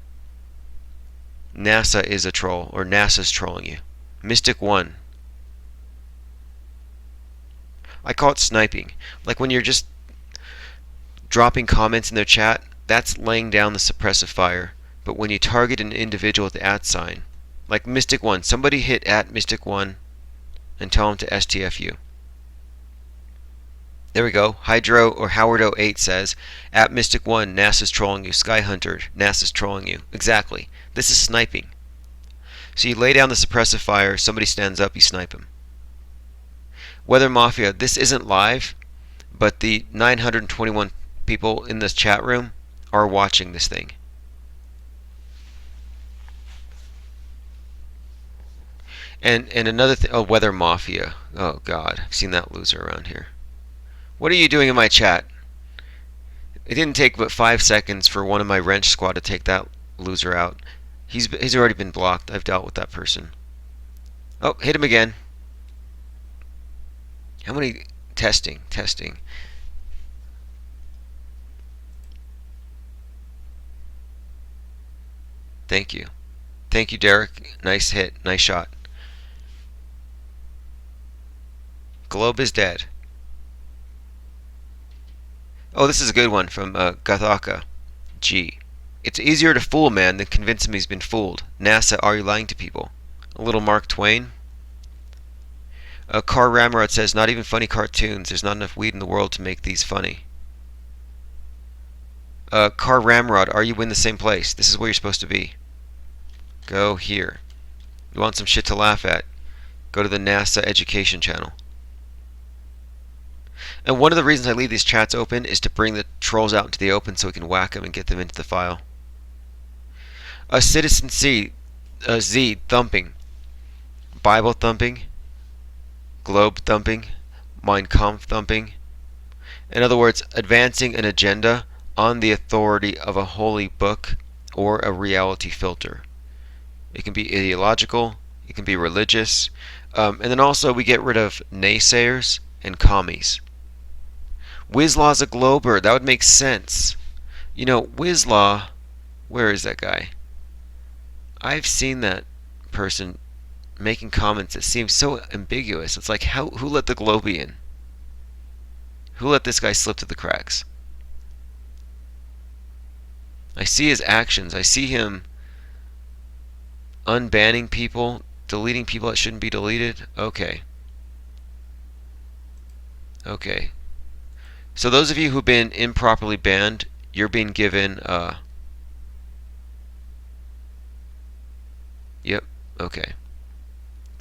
NASA is a troll, or NASA's trolling you. Mystic One. I call it sniping. Like when you're just dropping comments in their chat, that's laying down the suppressive fire. But when you target an individual with the @ sign, like Mystic One, somebody hit at Mystic One and tell him to STFU. There we go. Hydro or Howard08 says, at Mystic One, NASA's trolling you. Sky Hunter, NASA's trolling you. Exactly. This is sniping. So you lay down the suppressive fire, somebody stands up, you snipe him. Weather Mafia, this isn't live, but the 921 people in this chat room are watching this thing. And another thing, oh, Weather Mafia. Oh God, I've seen that loser around here. What are you doing in my chat? It didn't take but 5 seconds for one of my wrench squad to take that loser out. He's already been blocked. I've dealt with that person. Oh, hit him again. How many? Testing. Thank you. Thank you, Derek. Nice hit. Nice shot. Globe is dead. Oh, this is a good one from Gathaka G. It's easier to fool a man than convince him he's been fooled. NASA, are you lying to people? A little Mark Twain. Car Ramrod says, not even funny cartoons. There's not enough weed in the world to make these funny. Car Ramrod, are you in the same place? This is where you're supposed to be. Go here. You want some shit to laugh at? Go to the NASA Education channel. And one of the reasons I leave these chats open is to bring the trolls out into the open so we can whack them and get them into the file. Citizen Z thumping. Bible thumping. Globe thumping. Mein Kampf thumping. In other words, advancing an agenda on the authority of a holy book or a reality filter. It can be ideological. It can be religious. And then also we get rid of naysayers and commies. Wizlaw's a glober. That would make sense. You know, Wizlaw, where is that guy? I've seen that person making comments that seem so ambiguous. It's like, who let the Globe in? Who let this guy slip through the cracks? I see his actions. I see him unbanning people, deleting people that shouldn't be deleted. Okay. So those of you who've been improperly banned, you're being given, yep, okay.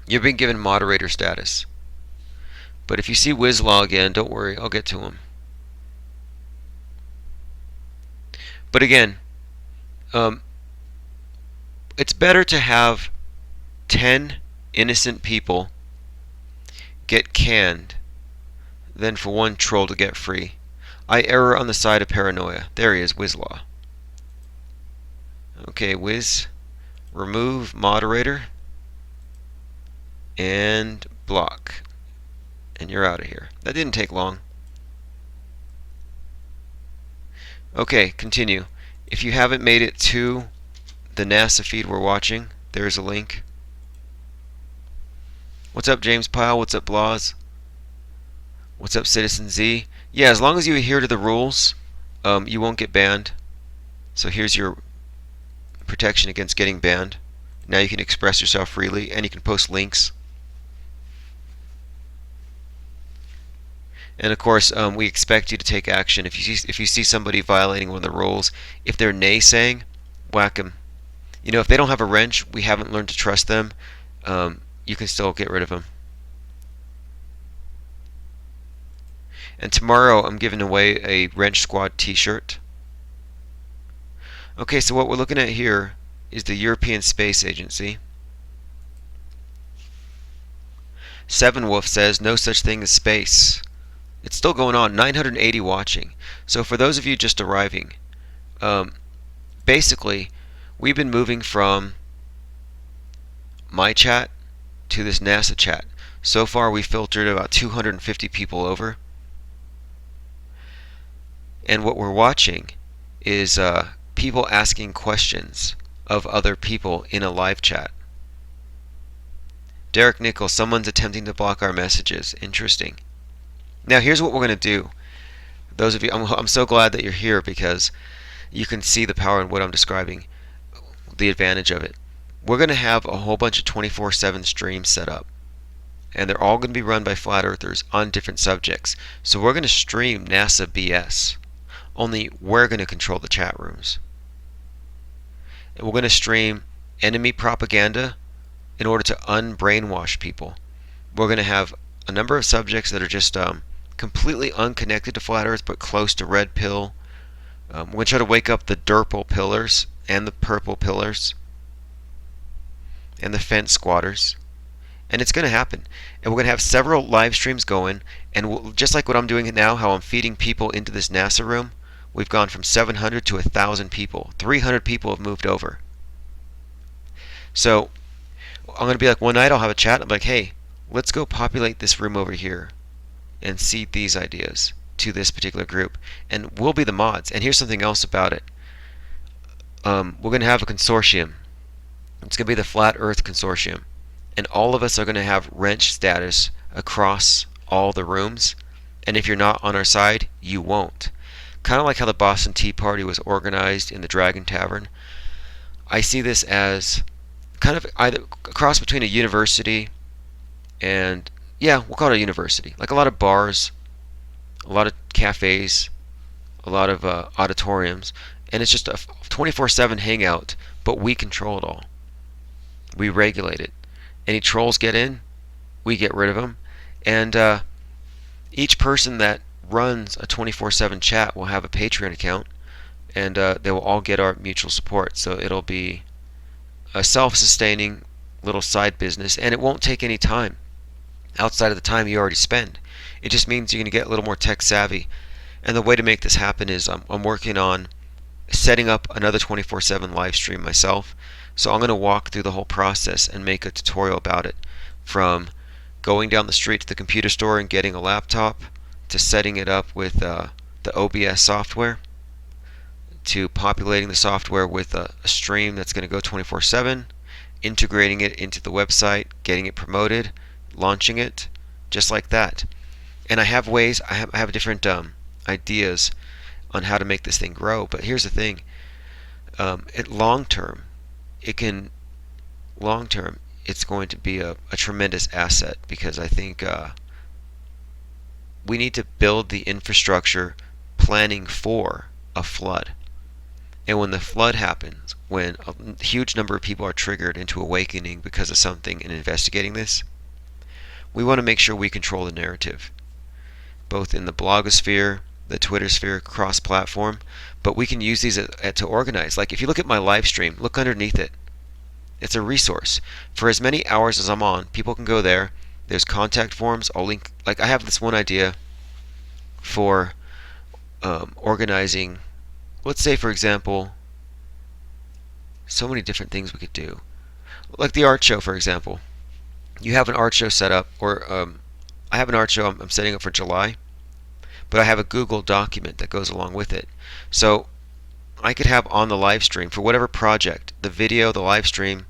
You're being given moderator status. But if you see Wizlaw again, don't worry, I'll get to him. But again, it's better to have 10 innocent people get canned than for one troll to get free. I err on the side of paranoia. There he is, Wizlaw. Okay, Wiz, remove moderator and block. And you're out of here. That didn't take long. Okay, continue. If you haven't made it to the NASA feed we're watching, there's a link. What's up, James Pyle? What's up, Blaws? What's up, Citizen Z? Yeah, as long as you adhere to the rules, you won't get banned. So here's your protection against getting banned. Now you can express yourself freely, and you can post links. And of course, we expect you to take action. If you see somebody violating one of the rules, if they're naysaying, whack them. You know, if they don't have a wrench, we haven't learned to trust them. You can still get rid of them. And tomorrow, I'm giving away a Wrench Squad T-shirt. Okay, so what we're looking at here is the European Space Agency. Seven Wolf says no such thing as space. It's still going on. 980 watching. So for those of you just arriving, basically, we've been moving from my chat to this NASA chat. So far, we filtered about 250 people over. And what we're watching is people asking questions of other people in a live chat. Derek Nichols, someone's attempting to block our messages. Interesting. Now here's what we're going to do. Those of you, I'm so glad that you're here because you can see the power in what I'm describing, the advantage of it. We're going to have a whole bunch of 24/7 streams set up, and they're all going to be run by flat earthers on different subjects. So we're going to stream NASA BS, only we're going to control the chat rooms. And we're going to stream enemy propaganda in order to unbrainwash people. We're going to have a number of subjects that are just completely unconnected to flat earth but close to red pill. We're going to try to wake up the derpal pillars and the purple pillars and the fence squatters. And it's going to happen. And we're going to have several live streams going. And just like what I'm doing now, how I'm feeding people into this NASA room, we've gone from 700 to 1,000 people. 300 people have moved over. So I'm going to be like, one night I'll have a chat. I'm like, hey, let's go populate this room over here and seed these ideas to this particular group. And we'll be the mods. And here's something else about it. We're going to have a consortium. It's going to be the Flat Earth Consortium. And all of us are going to have wrench status across all the rooms. And if you're not on our side, you won't. Kind of like how the Boston Tea Party was organized in the Dragon Tavern. I see this as kind of either a cross between a university and, yeah, we'll call it a university. Like a lot of bars, a lot of cafes, a lot of auditoriums. And it's just a 24/7 hangout, but we control it all. We regulate it. Any trolls get in, we get rid of them. And each person that runs a 24/7 chat will have a Patreon account, and they will all get our mutual support. So it'll be a self-sustaining little side business, and it won't take any time outside of the time you already spend. It just means you're going to get a little more tech savvy. And the way to make this happen is I'm working on setting up another 24/7 live stream myself. So I'm going to walk through the whole process and make a tutorial about it, from going down the street to the computer store and getting a laptop, to setting it up with the OBS software, to populating the software with a stream that's going to go 24/7, integrating it into the website, getting it promoted, launching it, just like that. And I have ways, I have different ideas on how to make this thing grow. But here's the thing: long term, it's going to be a tremendous asset, because I think we need to build the infrastructure planning for a flood. And when the flood happens, when a huge number of people are triggered into awakening because of something and investigating this, we want to make sure we control the narrative, both in the blogosphere, the Twitter sphere, cross-platform. But we can use these to organize. Like if you look at my live stream, look underneath it. It's a resource. For as many hours as I'm on, people can go there. There's contact forms. I'll link. Like I have this one idea for organizing. Let's say, for example, so many different things we could do. Like the art show, for example. You have an art show set up, or I have an art show I'm setting up for July, but I have a Google document that goes along with it. So I could have on the live stream for whatever project, the video, the live stream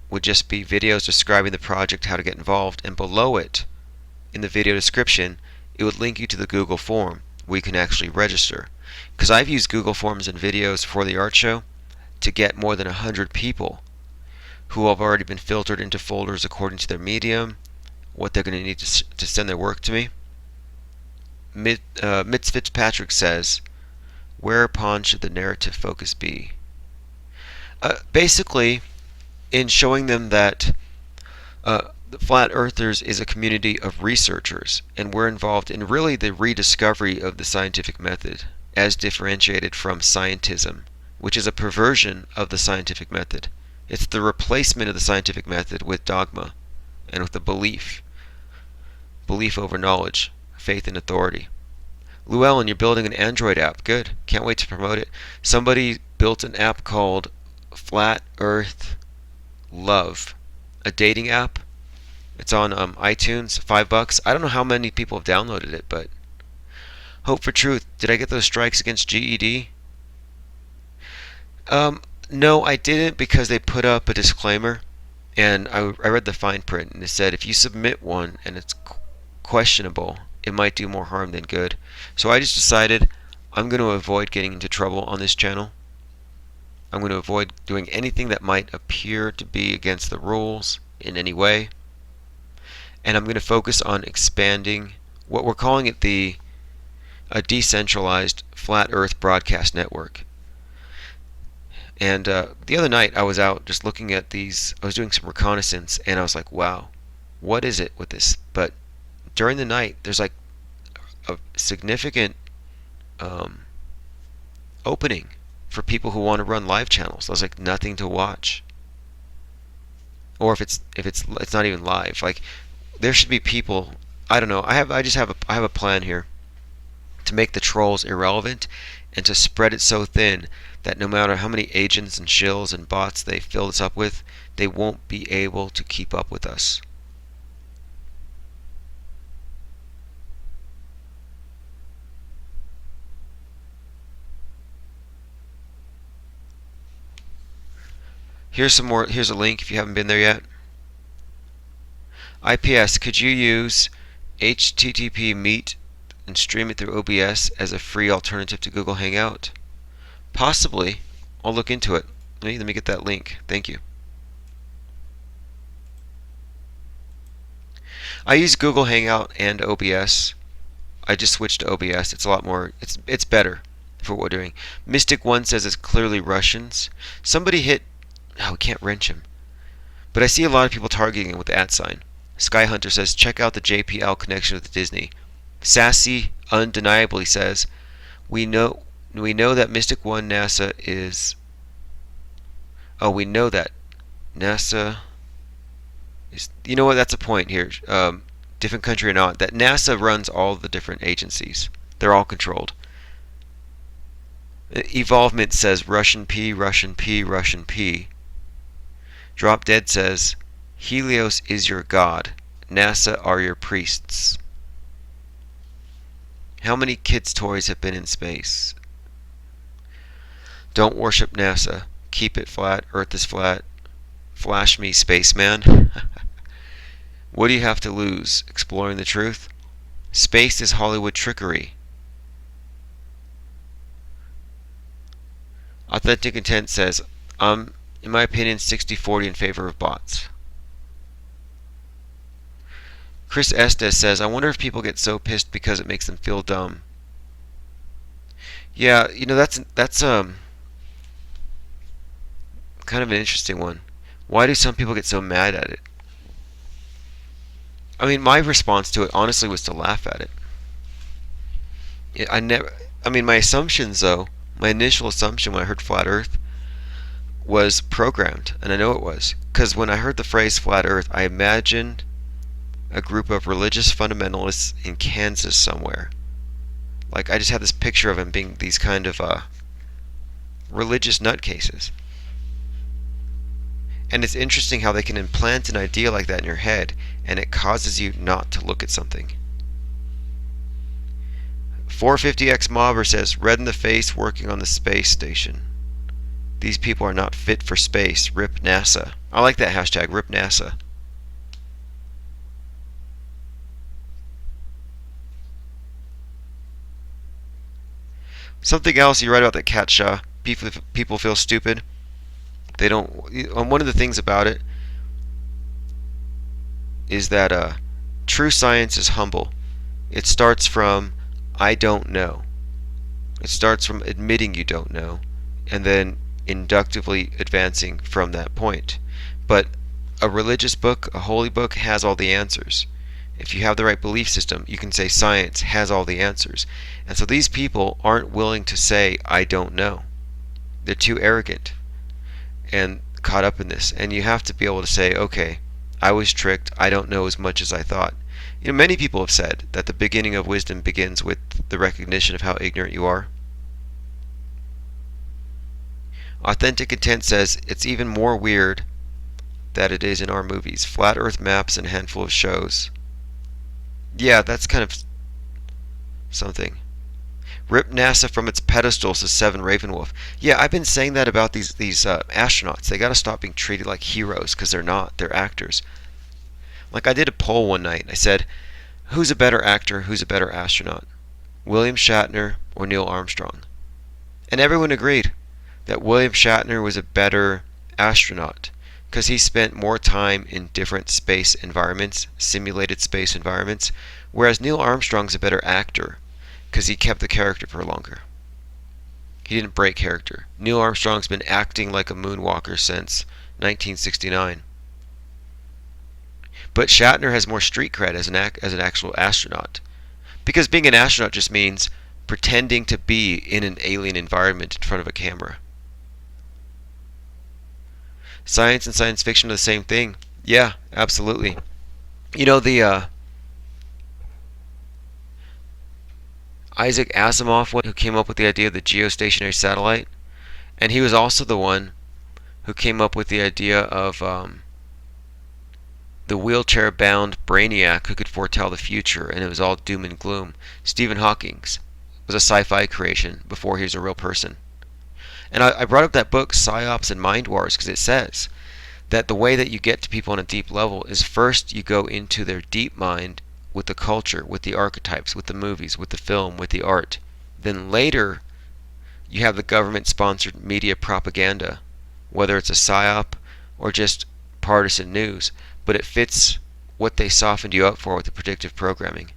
would just be videos describing the project, how to get involved, and below it, in the video description, it would link you to the Google form where you can actually register. Because I've used Google Forms and videos for the art show to get more than 100 people who have already been filtered into folders according to their medium, what they're going to need to send their work to me. Mitz Fitzpatrick says, whereupon should the narrative focus be? Basically, in showing them that the Flat Earthers is a community of researchers, and we're involved in really the rediscovery of the scientific method as differentiated from scientism, which is a perversion of the scientific method. It's the replacement of the scientific method with dogma and with the belief over knowledge, faith in authority. Llewellyn, you're building an Android app. Good. Can't wait to promote it. Somebody built an app called Flat Earth Love, a dating app. It's on iTunes, $5. I don't know how many people have downloaded it, but Hope for Truth. Did I get those strikes against GED? No, I didn't, because they put up a disclaimer, and I read the fine print, and it said if you submit one and it's questionable, it might do more harm than good. So I just decided I'm going to avoid getting into trouble on this channel. I'm going to avoid doing anything that might appear to be against the rules in any way. And I'm going to focus on expanding what we're calling it a decentralized flat earth broadcast network. And the other night I was out just looking at these, I was doing some reconnaissance, and I was like, wow, what is it with this? But during the night there's like a significant opening for people who want to run live channels. There's like nothing to watch. Or if it's not even live, like there should be people. I don't know. I have a plan here to make the trolls irrelevant and to spread it so thin that no matter how many agents and shills and bots they fill this up with, they won't be able to keep up with us. Here's some more. Here's a link if you haven't been there yet. IPS, could you use HTTP Meet and stream it through OBS as a free alternative to Google Hangout? Possibly. I'll look into it. Let me get that link. Thank you. I use Google Hangout and OBS. I just switched to OBS. It's a lot more. It's better for what we're doing. Mystic One says it's clearly Russians. Somebody hit. Oh, we can't wrench him. But I see a lot of people targeting it with the @ Sky Hunter says, check out the JPL connection with Disney. Sassy undeniably says, we know that Mystic One NASA is. Oh, we know that NASA is. You know what? That's a point here. Different country or not, that NASA runs all the different agencies. They're all controlled. Evolvement says Russian P, Russian P, Russian P. Drop Dead says, Helios is your god. NASA are your priests. How many kids' toys have been in space? Don't worship NASA. Keep it flat. Earth is flat. Flash me, spaceman. What do you have to lose? Exploring the truth? Space is Hollywood trickery. Authentic Intent says, in my opinion, 60-40 in favor of bots. Chris Estes says, I wonder if people get so pissed because it makes them feel dumb. Yeah, you know, that's kind of an interesting one. Why do some people get so mad at it? I mean, my response to it honestly was to laugh at it. My assumptions though, my initial assumption when I heard flat earth was programmed, and I know it was, because when I heard the phrase flat earth, I imagined a group of religious fundamentalists in Kansas somewhere. Like, I just had this picture of them being these kind of religious nutcases. And it's interesting how they can implant an idea like that in your head, and it causes you not to look at something. 450X Mobber says, red in the face working on the space station. These people are not fit for space. Rip NASA. I like that hashtag, Rip NASA. Something else you write about the Catshaw. People feel stupid. They don't. One of the things about it is that true science is humble. It starts from I don't know. It starts from admitting you don't know, and then inductively advancing from that point. But a religious book, a holy book, has all the answers. If you have the right belief system, you can say science has all the answers. And so these people aren't willing to say, I don't know. They're too arrogant and caught up in this. And you have to be able to say, okay, I was tricked. I don't know as much as I thought. Many people have said that the beginning of wisdom begins with the recognition of how ignorant you are. Authentic Intent says it's even more weird that it is in our movies. Flat Earth maps and a handful of shows. Yeah, that's kind of something. Rip NASA from its pedestal, says Seven Ravenwolf. Yeah, I've been saying that about these astronauts. They got to stop being treated like heroes because they're not. They're actors. Like I did a poll one night. I said, who's a better actor? Who's a better astronaut? William Shatner or Neil Armstrong? And everyone agreed that William Shatner was a better astronaut because he spent more time in different space environments, simulated space environments, whereas Neil Armstrong's a better actor because he kept the character for longer. He didn't break character. Neil Armstrong's been acting like a moonwalker since 1969. But Shatner has more street cred as an actual astronaut. Because being an astronaut just means pretending to be in an alien environment in front of a camera. Science and science fiction are the same thing. Yeah, absolutely. The Isaac Asimov, who came up with the idea of the geostationary satellite, and he was also the one who came up with the idea of the wheelchair-bound brainiac who could foretell the future, and it was all doom and gloom. Stephen Hawking was a sci-fi creation before he was a real person. And I brought up that book, Psyops and Mind Wars, because it says that the way that you get to people on a deep level is first you go into their deep mind with the culture, with the archetypes, with the movies, with the film, with the art. Then later, you have the government-sponsored media propaganda, whether it's a psyop or just partisan news, but it fits what they softened you up for with the predictive programming.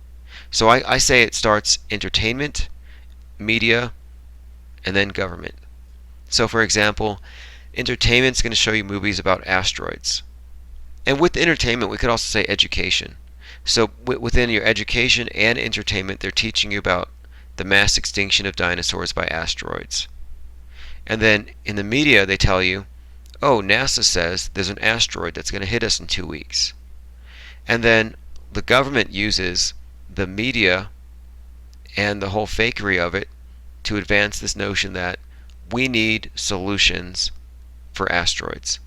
So I say it starts entertainment, media, and then government. So for example, entertainment's going to show you movies about asteroids. And with entertainment, we could also say education. So within your education and entertainment, they're teaching you about the mass extinction of dinosaurs by asteroids. And then in the media, they tell you, oh, NASA says there's an asteroid that's going to hit us in 2 weeks. And then the government uses the media and the whole fakery of it to advance this notion that we need solutions for asteroids.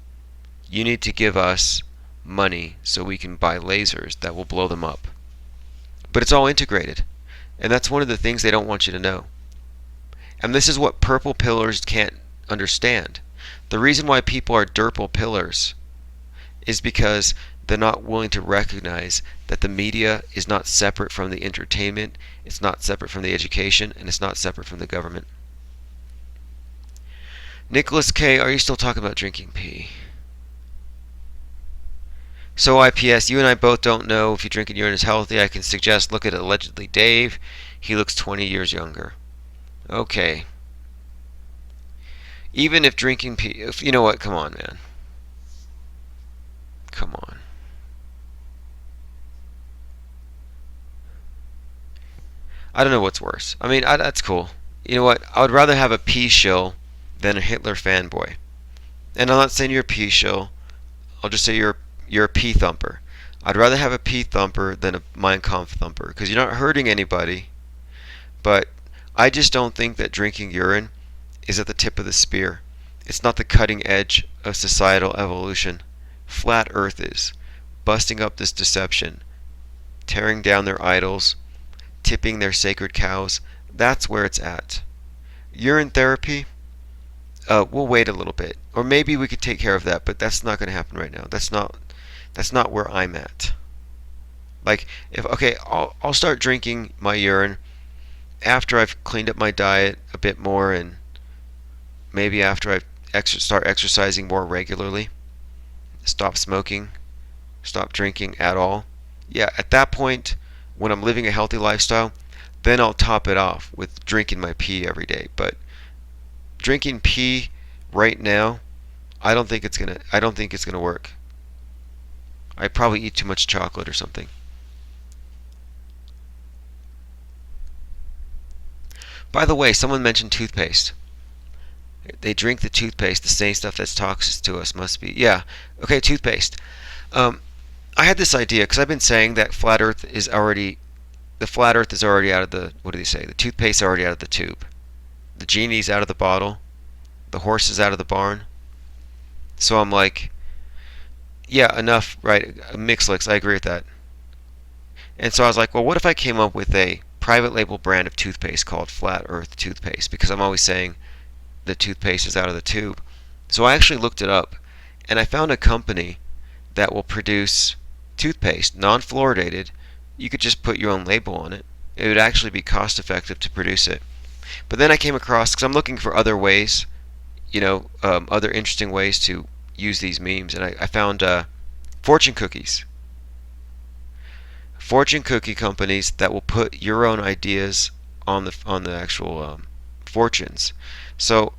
You need to give us money so we can buy lasers that will blow them up. But it's all integrated. And that's one of the things they don't want you to know. And this is what purple pillars can't understand. The reason why people are purple pillars is because they're not willing to recognize that the media is not separate from the entertainment, it's not separate from the education, and it's not separate from the government. Nicholas K., are you still talking about drinking pee? So IPS, you and I both don't know if you drinking urine is healthy. I can suggest look at allegedly Dave. He looks 20 years younger. Okay. Even if drinking pee, you know what? Come on, man. Come on. I don't know what's worse. I mean, that's cool. You know what? I would rather have a pee shill than a Hitler fanboy. And I'm not saying you're a pee shill. I'll just say you're a pee thumper. I'd rather have a pee thumper than a Mein Kampf thumper because you're not hurting anybody. But I just don't think that drinking urine is at the tip of the spear. It's not the cutting edge of societal evolution. Flat Earth is. Busting up this deception. Tearing down their idols. Tipping their sacred cows. That's where it's at. Urine therapy, we'll wait a little bit. Or maybe we could take care of that, but that's not going to happen right now. That's not where I'm at. Like, I'll start drinking my urine after I've cleaned up my diet a bit more, and maybe after I start exercising more regularly, stop smoking, stop drinking at all, yeah, at that point, when I'm living a healthy lifestyle, then I'll top it off with drinking my pee every day. But drinking pee right now, I don't think it's gonna work. I probably eat too much chocolate or something. By the way, someone mentioned toothpaste. They drink the toothpaste, the same stuff that's toxic to us must be. Yeah, okay, toothpaste. Um, I had this idea because I've been saying that the flat Earth is already out of the, what do they say? The toothpaste is already out of the tube. The genie's out of the bottle. The horse is out of the barn. So I'm like, yeah, enough, right? Mixlix, I agree with that. And so I was like, well, what if I came up with a private label brand of toothpaste called Flat Earth Toothpaste? Because I'm always saying the toothpaste is out of the tube. So I actually looked it up, and I found a company that will produce toothpaste, non-fluoridated. You could just put your own label on it. It would actually be cost effective to produce it. But then I came across, because I'm looking for other ways, other interesting ways to use these memes, and I found fortune cookies. Fortune cookie companies that will put your own ideas on the actual fortunes. So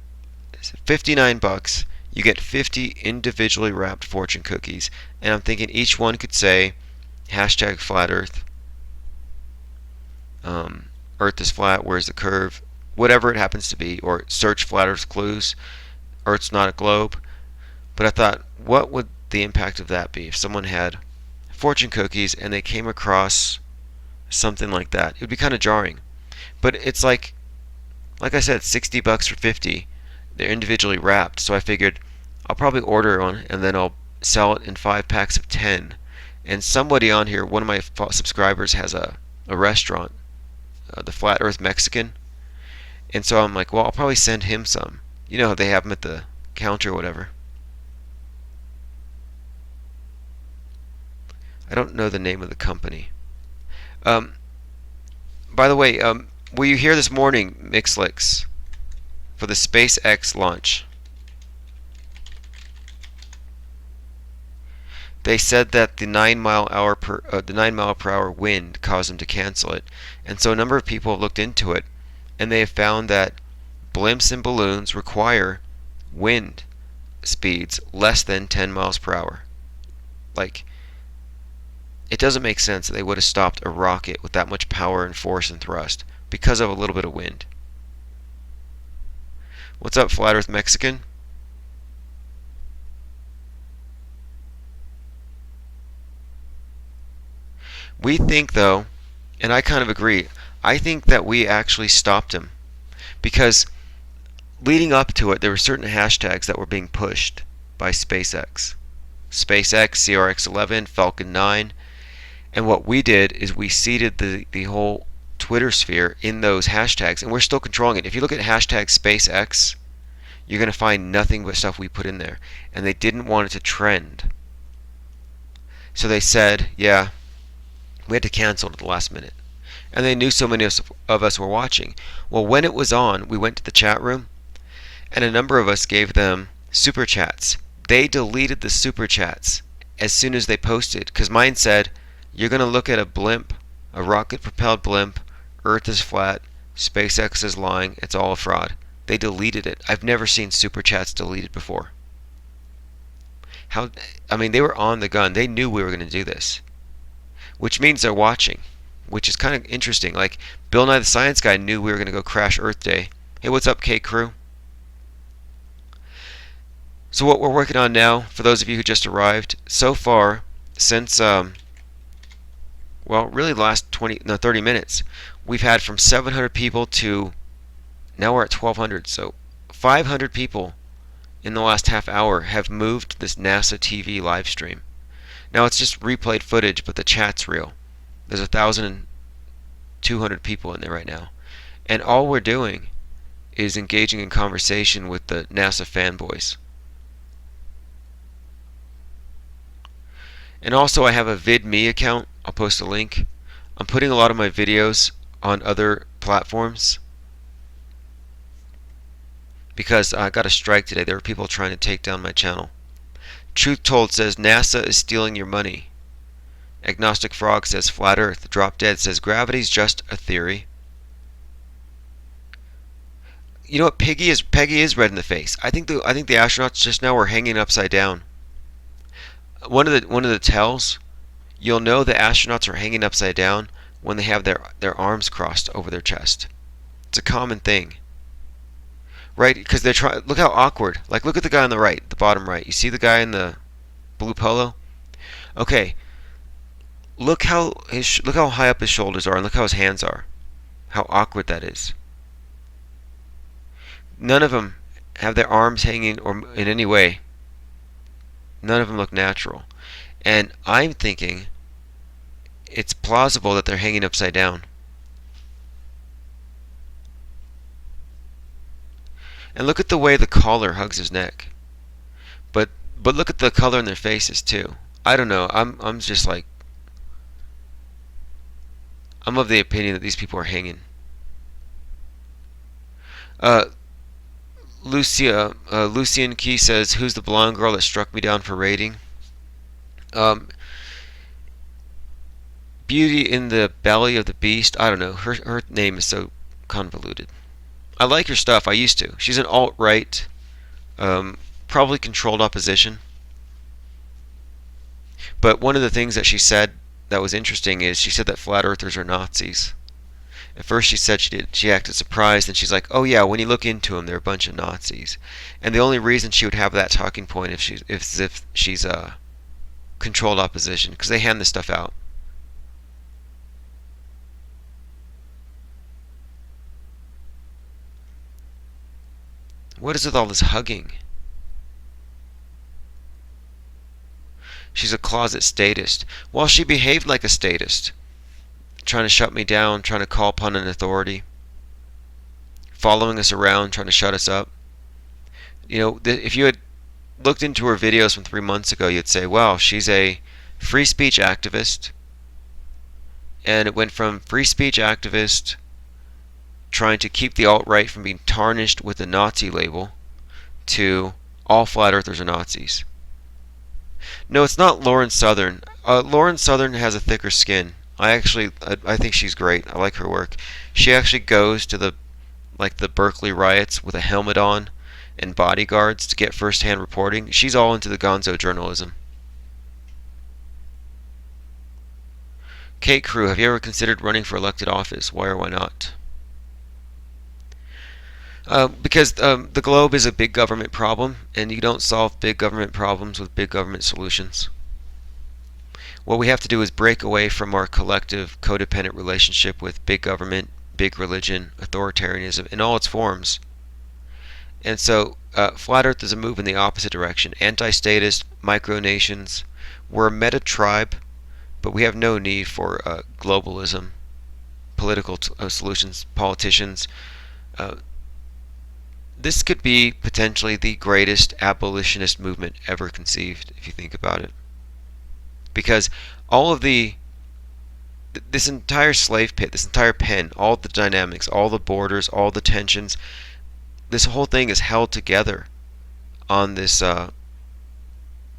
59 bucks, you get 50 individually wrapped fortune cookies, and I'm thinking each one could say hashtag flat earth, earth is flat, where's the curve, whatever it happens to be, or search flat earth clues, earth's not a globe. But I thought, what would the impact of that be if someone had fortune cookies and they came across something like that? It would be kind of jarring. But it's like I said, 60 bucks for 50. They're individually wrapped, so I figured I'll probably order one and then I'll sell it in 5 packs of 10. And somebody on here, one of my subscribers, has a restaurant, the Flat Earth Mexican. And so I'm like, well, I'll probably send him some. You know, they have them at the counter or whatever. I don't know the name of the company. Um, by the way, were you here this morning, Mixlix, for the SpaceX launch? They said that the 9 mile per hour wind caused them to cancel it, and so a number of people have looked into it, and they have found that blimps and balloons require wind speeds less than 10 miles per hour. Like, it doesn't make sense that they would have stopped a rocket with that much power and force and thrust because of a little bit of wind. What's up, Flat Earth Mexican? We think, though, and I kind of agree, I think that we actually stopped him because leading up to it, there were certain hashtags that were being pushed by SpaceX. SpaceX, CRX-11, Falcon 9. And what we did is we seeded the whole Twitter sphere in those hashtags, and we're still controlling it. If you look at hashtag SpaceX, you're going to find nothing but stuff we put in there. And they didn't want it to trend. So they said, yeah, we had to cancel it at the last minute. And they knew so many of us were watching. Well, when it was on, we went to the chat room, and a number of us gave them super chats. They deleted the super chats as soon as they posted, because mine said, you're going to look at a blimp, a rocket-propelled blimp, Earth is flat, SpaceX is lying, it's all a fraud. They deleted it. I've never seen super chats deleted before. They were on the gun. They knew we were going to do this, which means they're watching, which is kind of interesting. Like, Bill Nye the Science Guy knew we were going to go crash Earth Day. Hey, what's up, K Crew? So what we're working on now, for those of you who just arrived, so far, since really the last 30 minutes, we've had from 700 people to now we're at 1,200. So 500 people in the last half hour have moved this NASA TV live stream. Now it's just replayed footage, but the chat's real. There's 1,200 people in there right now. And all we're doing is engaging in conversation with the NASA fanboys. And also I have a VidMe account. I'll post a link. I'm putting a lot of my videos on other platforms because I got a strike today. There were people trying to take down my channel. Truth Told says NASA is stealing your money. Agnostic Frog says flat Earth. Drop Dead says gravity's just a theory. You know what? Peggy is red in the face. I think the astronauts just now were hanging upside down. One of the tells you'll know the astronauts are hanging upside down when they have their arms crossed over their chest. It's a common thing, right? Because they're trying. Look how awkward. Like look at the guy on the right, the bottom right. You see the guy in the blue polo? Okay. Look how high up his shoulders are, and look how his hands are. How awkward that is. None of them have their arms hanging or in any way. None of them look natural. And I'm thinking it's plausible that they're hanging upside down. And look at the way the collar hugs his neck. But look at the color in their faces too. I don't know. I'm just like I'm of the opinion that these people are hanging. Lucian Key says, "Who's the blonde girl that struck me down for raiding?" Um, Beauty in the Belly of the Beast. I don't know. Her name is so convoluted. I like her stuff. I used to. She's an alt-right, probably controlled opposition. But one of the things that she said that was interesting is she said that flat earthers are Nazis. At first she said she acted surprised, and she's like, "Oh yeah, when you look into them, they're a bunch of Nazis." And the only reason she would have that talking point if she's controlled opposition, because they hand this stuff out. What is with all this hugging? She's a closet statist. Well, she behaved like a statist, trying to shut me down, trying to call upon an authority, following us around, trying to shut us up. You know, if you had looked into her videos from 3 months ago, you'd say, "Wow, she's a free speech activist." And it went from free speech activist trying to keep the alt-right from being tarnished with the Nazi label to all flat earthers are Nazis. No, it's not Lauren Southern. Lauren Southern has a thicker skin. I think she's great. I like her work. She actually goes to the Berkeley riots with a helmet on and bodyguards to get first-hand reporting. She's all into the gonzo journalism. Kate Crew, have you ever considered running for elected office? Why or why not? Because the globe is a big government problem, and you don't solve big government problems with big government solutions. What we have to do is break away from our collective codependent relationship with big government, big religion, authoritarianism in all its forms. And so Flat Earth is a move in the opposite direction. Anti-statist, micronations. We're a meta-tribe, but we have no need for globalism, political solutions, politicians. This could be potentially the greatest abolitionist movement ever conceived, if you think about it. Because all of this entire slave pit, this entire pen, all the dynamics, all the borders, all the tensions, this whole thing is held together on this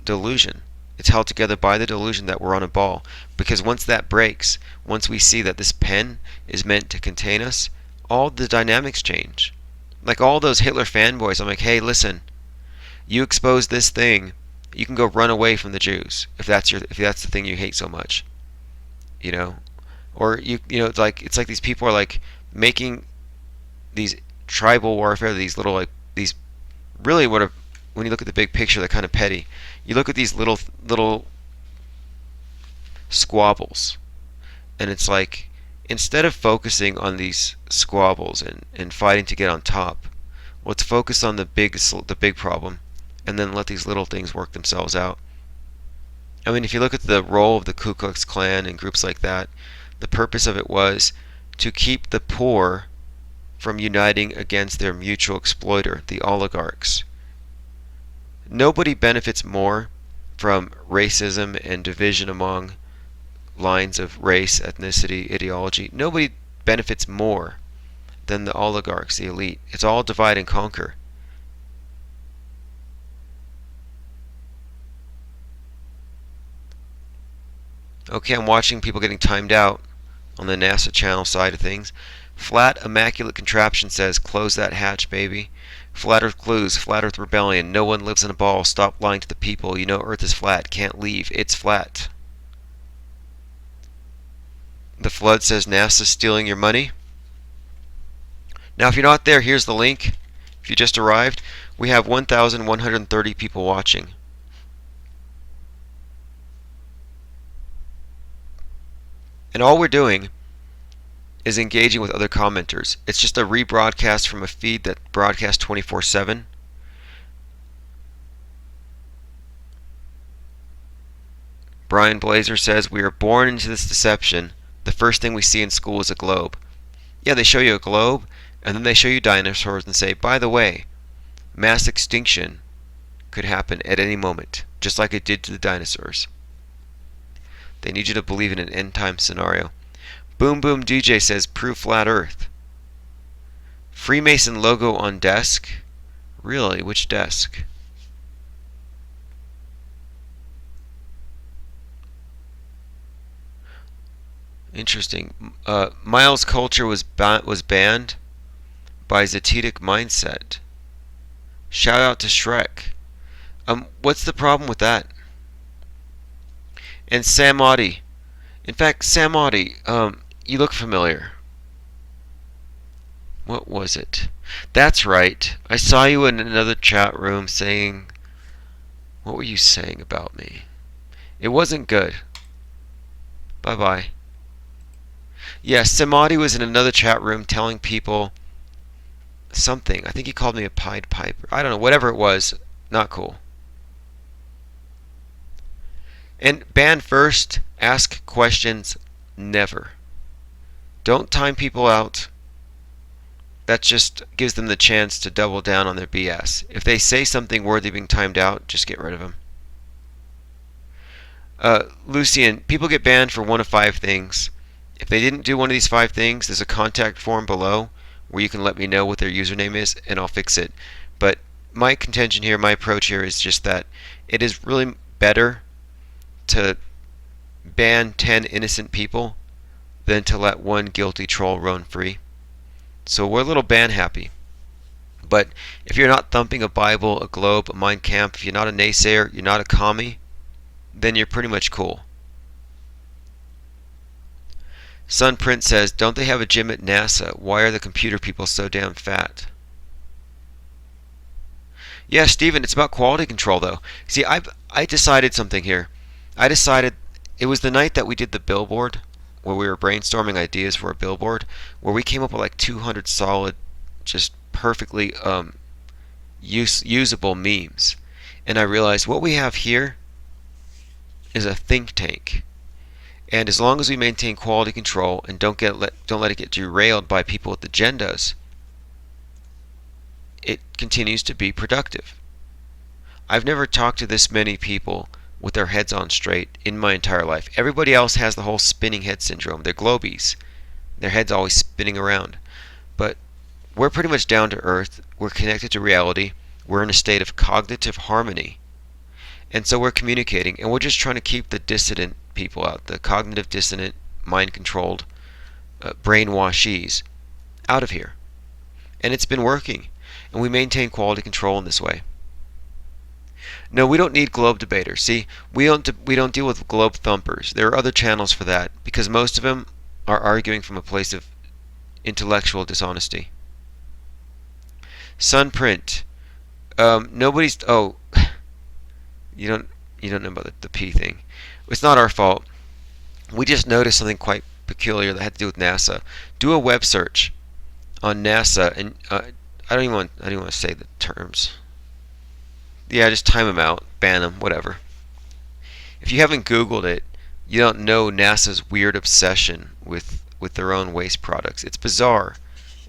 delusion. It's held together by the delusion that we're on a ball. Because once that breaks, once we see that this pen is meant to contain us, all the dynamics change. Like all those Hitler fanboys, I'm like, hey, listen, you expose this thing, you can go run away from the Jews if that's the thing you hate so much, you know, or it's like these people are like making these tribal warfare, these little like these really what are, when you look at the big picture, they're kind of petty. You look at these little squabbles, and it's like, instead of focusing on these squabbles and fighting to get on top, let's focus on the big problem, and then let these little things work themselves out. I mean, if you look at the role of the Ku Klux Klan and groups like that, the purpose of it was to keep the poor from uniting against their mutual exploiter, the oligarchs. Nobody benefits more from racism and division among lines of race, ethnicity, ideology. Nobody benefits more than the oligarchs, the elite. It's all divide and conquer. Okay, I'm watching people getting timed out on the NASA channel side of things. Flat Immaculate Contraption says, close that hatch, baby. Flat Earth Clues, Flat Earth Rebellion, no one lives in a ball, stop lying to the people, you know Earth is flat, can't leave, it's flat. The Flood says, NASA's stealing your money. Now, if you're not there, here's the link. If you just arrived, we have 1,130 people watching. And all we're doing is engaging with other commenters. It's just a rebroadcast from a feed that broadcasts 24/7. Brian Blazer says, we are born into this deception. The first thing we see in school is a globe. Yeah, they show you a globe, and then they show you dinosaurs and say, by the way, mass extinction could happen at any moment, just like it did to the dinosaurs. They need you to believe in an end-time scenario. Boom Boom DJ says, prove flat Earth. Freemason logo on desk? Really? Which desk? Interesting. Miles Culture was banned by Zetetic Mindset. Shout out to Shrek. What's the problem with that? And Sam Audi. In fact, Sam Audi, you look familiar. What was it? That's right. I saw you in another chat room saying... What were you saying about me? It wasn't good. Bye-bye. Yeah, Samadi was in another chat room telling people something. I think he called me a Pied Piper. I don't know, whatever it was. Not cool. And ban first, ask questions never. Don't time people out. That just gives them the chance to double down on their BS. If they say something worthy of being timed out, just get rid of them. Lucian, people get banned for one of 5 things. If they didn't do one of these 5 things, there's a contact form below where you can let me know what their username is and I'll fix it. But my contention here, my approach here is just that it is really better to ban 10 innocent people than to let one guilty troll run free. So we're a little ban happy. But if you're not thumping a Bible, a globe, a Mein Kampf, if you're not a naysayer, you're not a commie, then you're pretty much cool. Sun Prince says, don't they have a gym at NASA? Why are the computer people so damn fat? Yeah, Steven, it's about quality control though. See, I decided something here. I decided it was the night that we did the billboard, where we were brainstorming ideas for a billboard, where we came up with like 200 solid, just perfectly usable memes. And I realized what we have here is a think tank. And as long as we maintain quality control and don't let it get derailed by people with agendas, it continues to be productive. I've never talked to this many people with their heads on straight in my entire life. Everybody else has the whole spinning head syndrome. They're globies. Their head's always spinning around. But we're pretty much down to earth. We're connected to reality. We're in a state of cognitive harmony. And so we're communicating, and we're just trying to keep the dissident people out, the cognitive dissonant, mind-controlled, brainwashees out of here. And it's been working. And we maintain quality control in this way. No, we don't need globe debaters. See, we don't deal with globe thumpers. There are other channels for that, because most of them are arguing from a place of intellectual dishonesty. Sunprint. Nobody's... Oh... You don't know about the P thing. It's not our fault. We just noticed something quite peculiar that had to do with NASA. Do a web search on NASA, and I don't even want to say the terms. Yeah, just time them out, ban them, whatever. If you haven't Googled it, you don't know NASA's weird obsession with their own waste products. It's bizarre,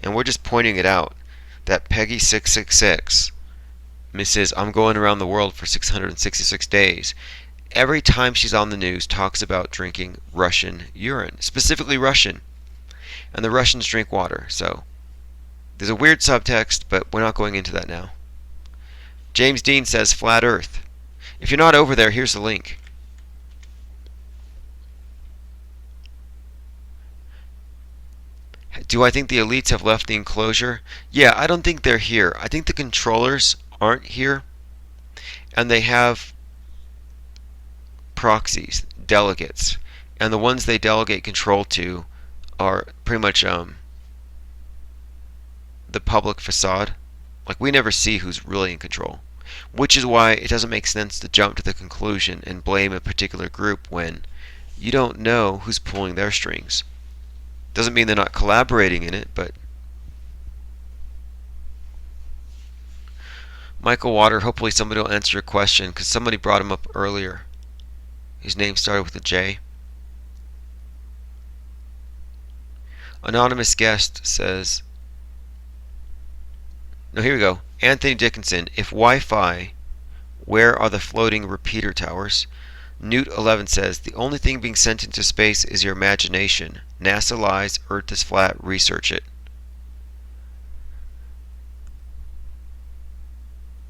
and we're just pointing it out. That Peggy 666. Mrs. I'm going around the world for 666 days. Every time she's on the news, talks about drinking Russian urine, specifically Russian. And the Russians drink water, so There's a weird subtext, but we're not going into that now. James Dean says flat Earth. If you're not over there, here's the link. Do I think the elites have left the enclosure? Yeah, I don't think they're here. I think the controllers aren't here, and they have proxies, delegates, and the ones they delegate control to are pretty much the public facade. Like, we never see who's really in control, which is why it doesn't make sense to jump to the conclusion and blame a particular group when you don't know who's pulling their strings. Doesn't mean they're not collaborating in it, but Michael Water, hopefully somebody will answer your question, because somebody brought him up earlier. His name started with a J. Anonymous guest says, no, here we go. Anthony Dickinson, if Wi-Fi, where are the floating repeater towers? Newt 11 says, the only thing being sent into space is your imagination. NASA lies, Earth is flat, research it.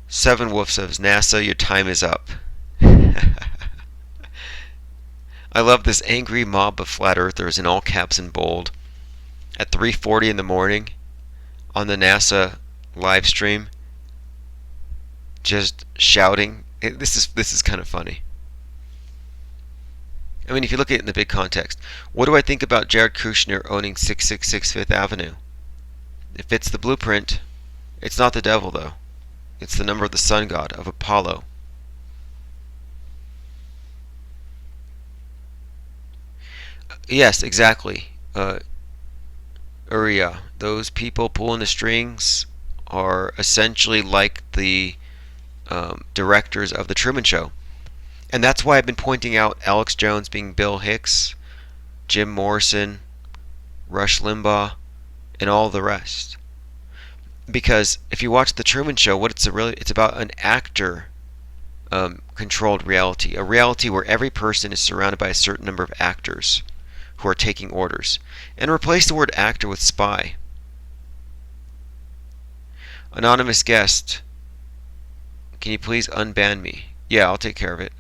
Seven Wolf says, NASA, your time is up. I love this angry mob of flat earthers in all caps and bold at 3:40 in the morning on the NASA live stream, just shouting. This is kind of funny. I mean, if you look at it in the big context, what do I think about Jared Kushner owning 666 Fifth Avenue? It fits the blueprint. It's not the devil, though. It's the number of the sun god, of Apollo. Yes, exactly. Uriah. Those people pulling the strings are essentially like the directors of The Truman Show. And that's why I've been pointing out Alex Jones being Bill Hicks, Jim Morrison, Rush Limbaugh, and all the rest. Because if you watch The Truman Show, it's about an actor controlled reality. A reality where every person is surrounded by a certain number of actors who are taking orders. And replace the word actor with spy. Anonymous guest, can you please unban me? Yeah, I'll take care of it.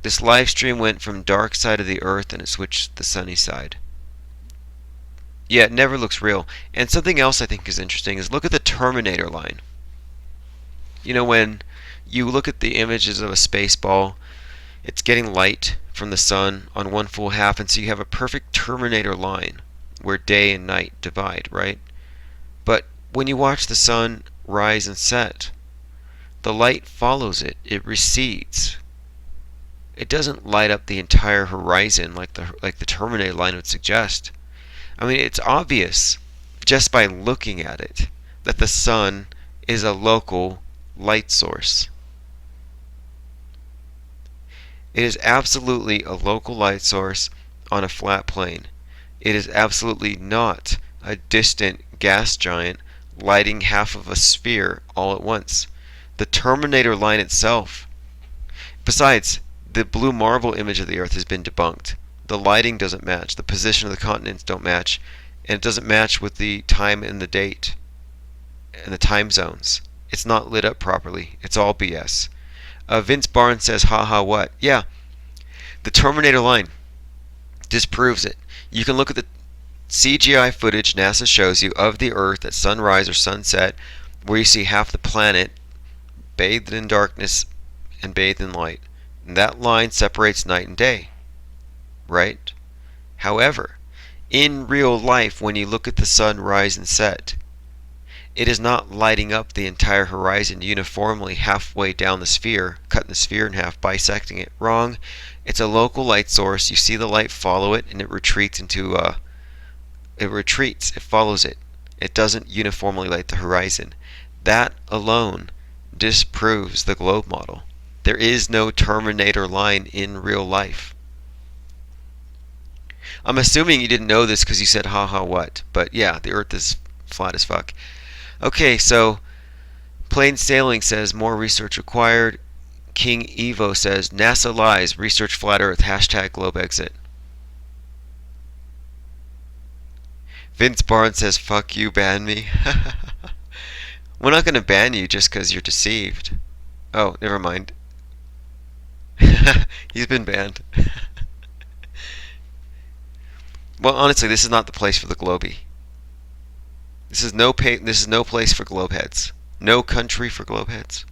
This live stream went from dark side of the earth and it switched to the sunny side. Yeah, it never looks real. And something else I think is interesting is look at the Terminator line. You know, when you look at the images of a space ball, it's getting light from the sun on one full half, and so you have a perfect Terminator line where day and night divide, right? But when you watch the sun rise and set, the light follows it. It recedes. It doesn't light up the entire horizon like the Terminator line would suggest. I mean, it's obvious just by looking at it that the sun is a local light source. It is absolutely a local light source on a flat plane. It is absolutely not a distant gas giant lighting half of a sphere all at once. The Terminator line itself. Besides, the blue marble image of the Earth has been debunked. The lighting doesn't match. The position of the continents don't match. And it doesn't match with the time and the date and the time zones. It's not lit up properly. It's all BS. Vince Barnes says, haha, what? Yeah, the Terminator line disproves it. You can look at the CGI footage NASA shows you of the Earth at sunrise or sunset, where you see half the planet bathed in darkness and bathed in light. And that line separates night and day, right? However, in real life, when you look at the sun rise and set, it is not lighting up the entire horizon uniformly halfway down the sphere, cutting the sphere in half, bisecting it. Wrong. It's a local light source. You see the light, follow it, and it retreats into it follows it. It doesn't uniformly light the horizon. That alone disproves the globe model. There is no Terminator line in real life. I'm assuming you didn't know this because you said haha what, but yeah, the Earth is flat as fuck. Okay, so Plain Sailing says more research required. King Evo says, NASA lies, research flat earth, hashtag globe exit. Vince Barnes says, fuck you, ban me. We're not going to ban you just because you're deceived. Oh, never mind. He's been banned. Well, honestly, this is not the place for the Globie. This is no place for globeheads. No country for globeheads.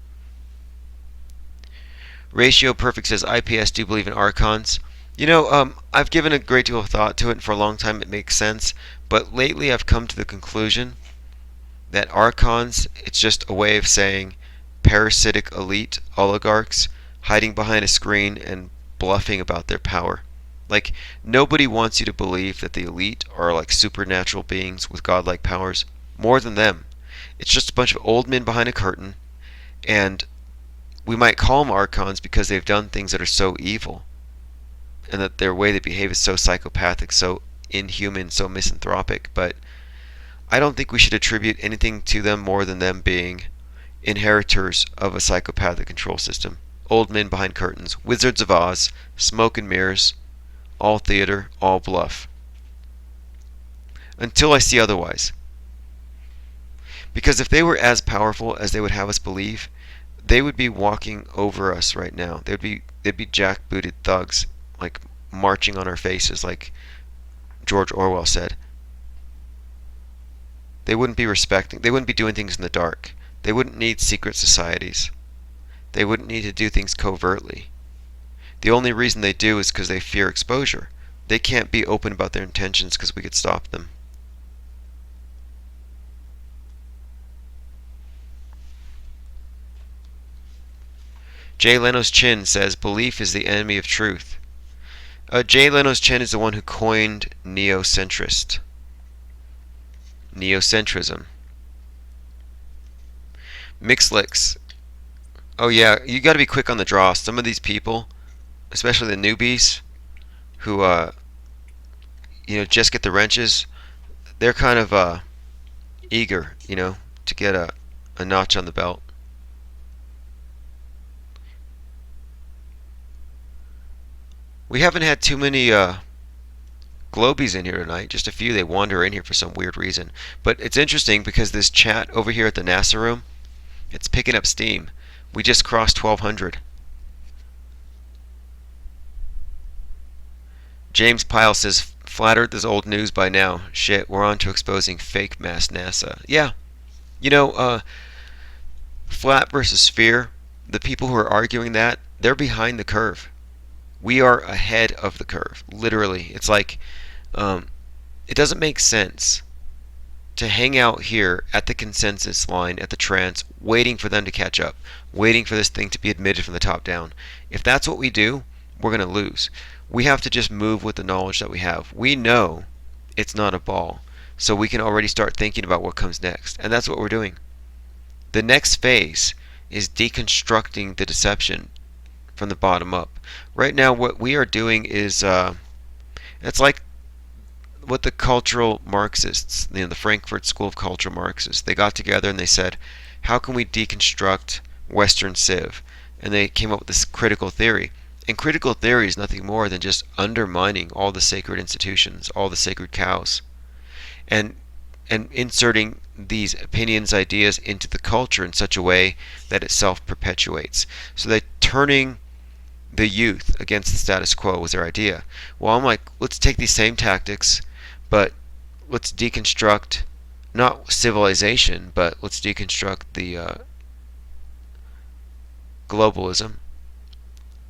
Ratio Perfect says, IPS do believe in archons. I've given a great deal of thought to it, and for a long time it makes sense. But lately I've come to the conclusion that archons, it's just a way of saying parasitic elite oligarchs hiding behind a screen and bluffing about their power. Like, nobody wants you to believe that the elite are like supernatural beings with godlike powers. More than them. It's just a bunch of old men behind a curtain, and we might call them archons because they've done things that are so evil, and that their way they behave is so psychopathic, so inhuman, so misanthropic. But I don't think we should attribute anything to them more than them being inheritors of a psychopathic control system. Old men behind curtains, Wizards of Oz, smoke and mirrors, all theater, all bluff. Until I see otherwise. Because if they were as powerful as they would have us believe, they would be walking over us right now. They'd be jackbooted thugs, like marching on our faces, like George Orwell said. They wouldn't be doing things in the dark. They wouldn't need secret societies. They wouldn't need to do things covertly. The only reason they do is because they fear exposure. They can't be open about their intentions because we could stop them. Jay Leno's Chin says, belief is the enemy of truth. Jay Leno's Chin is the one who coined neocentrism. Mixlix. Oh yeah, you got to be quick on the draw. Some of these people, especially the newbies, who just get the wrenches, they're kind of eager, to get a notch on the belt. We haven't had too many globies in here tonight. Just a few. They wander in here for some weird reason. But it's interesting because this chat over here at the NASA room, it's picking up steam. We just crossed 1,200. James Pyle says, Flat Earth is old news by now. Shit, we're on to exposing fake mass NASA. Yeah. Flat versus sphere, the people who are arguing that, they're behind the curve. We are ahead of the curve, literally. It's like, it doesn't make sense to hang out here at the consensus line, at the trans, waiting for them to catch up, waiting for this thing to be admitted from the top down. If that's what we do, we're going to lose. We have to just move with the knowledge that we have. We know it's not a ball, so we can already start thinking about what comes next, and that's what we're doing. The next phase is deconstructing the deception from the bottom up. Right now, what we are doing is it's like what the cultural Marxists, the Frankfurt School of Cultural Marxists, they got together and they said, how can we deconstruct Western Civ? And they came up with this critical theory. And critical theory is nothing more than just undermining all the sacred institutions, all the sacred cows, and inserting these opinions, ideas into the culture in such a way that it self-perpetuates. So they're turning the youth against the status quo was their idea. Well, I'm like, let's take these same tactics, but let's deconstruct not civilization, but let's deconstruct the globalism,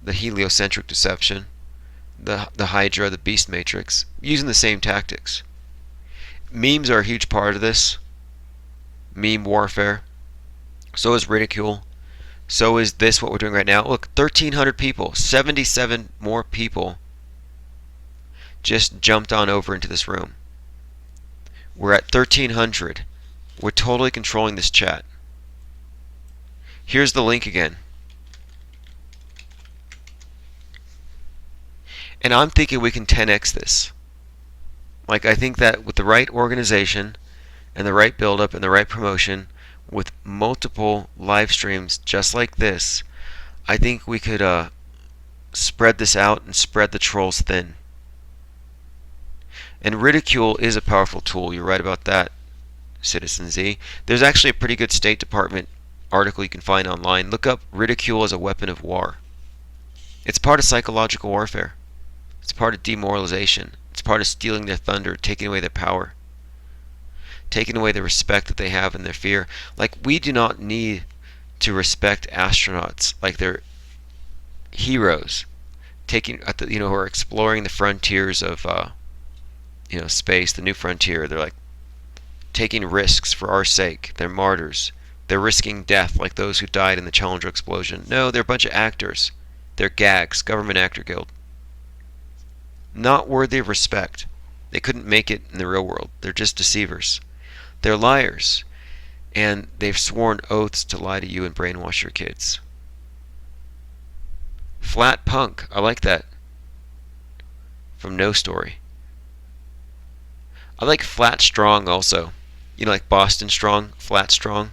the heliocentric deception, the Hydra, the Beast Matrix, using the same tactics. Memes are a huge part of this. Meme warfare. So is ridicule. So is this what we're doing right now. Look, 1,300 people, 77 more people just jumped on over into this room. We're at 1,300. We're totally controlling this chat. Here's the link again. And I'm thinking we can 10x this. Like, I think that with the right organization and the right build-up and the right promotion, with multiple live streams just like this, I think we could spread this out and spread the trolls thin. And ridicule is a powerful tool. You're right about that, Citizen Z. There's actually a pretty good State Department article you can find online. Look up ridicule as a weapon of war. It's part of psychological warfare. It's part of demoralization. It's part of stealing their thunder, taking away their power, taking away the respect that they have and their fear. Like, we do not need to respect astronauts like they're heroes, who are exploring the frontiers of space, the new frontier. They're like taking risks for our sake. They're martyrs. They're risking death like those who died in the Challenger explosion. No, they're a bunch of actors. They're gags, Government Actor Guild. Not worthy of respect. They couldn't make it in the real world. They're just deceivers. They're liars. And they've sworn oaths to lie to you and brainwash your kids. Flat punk. I like that. From No Story. I like flat strong also. You know, like Boston strong, flat strong.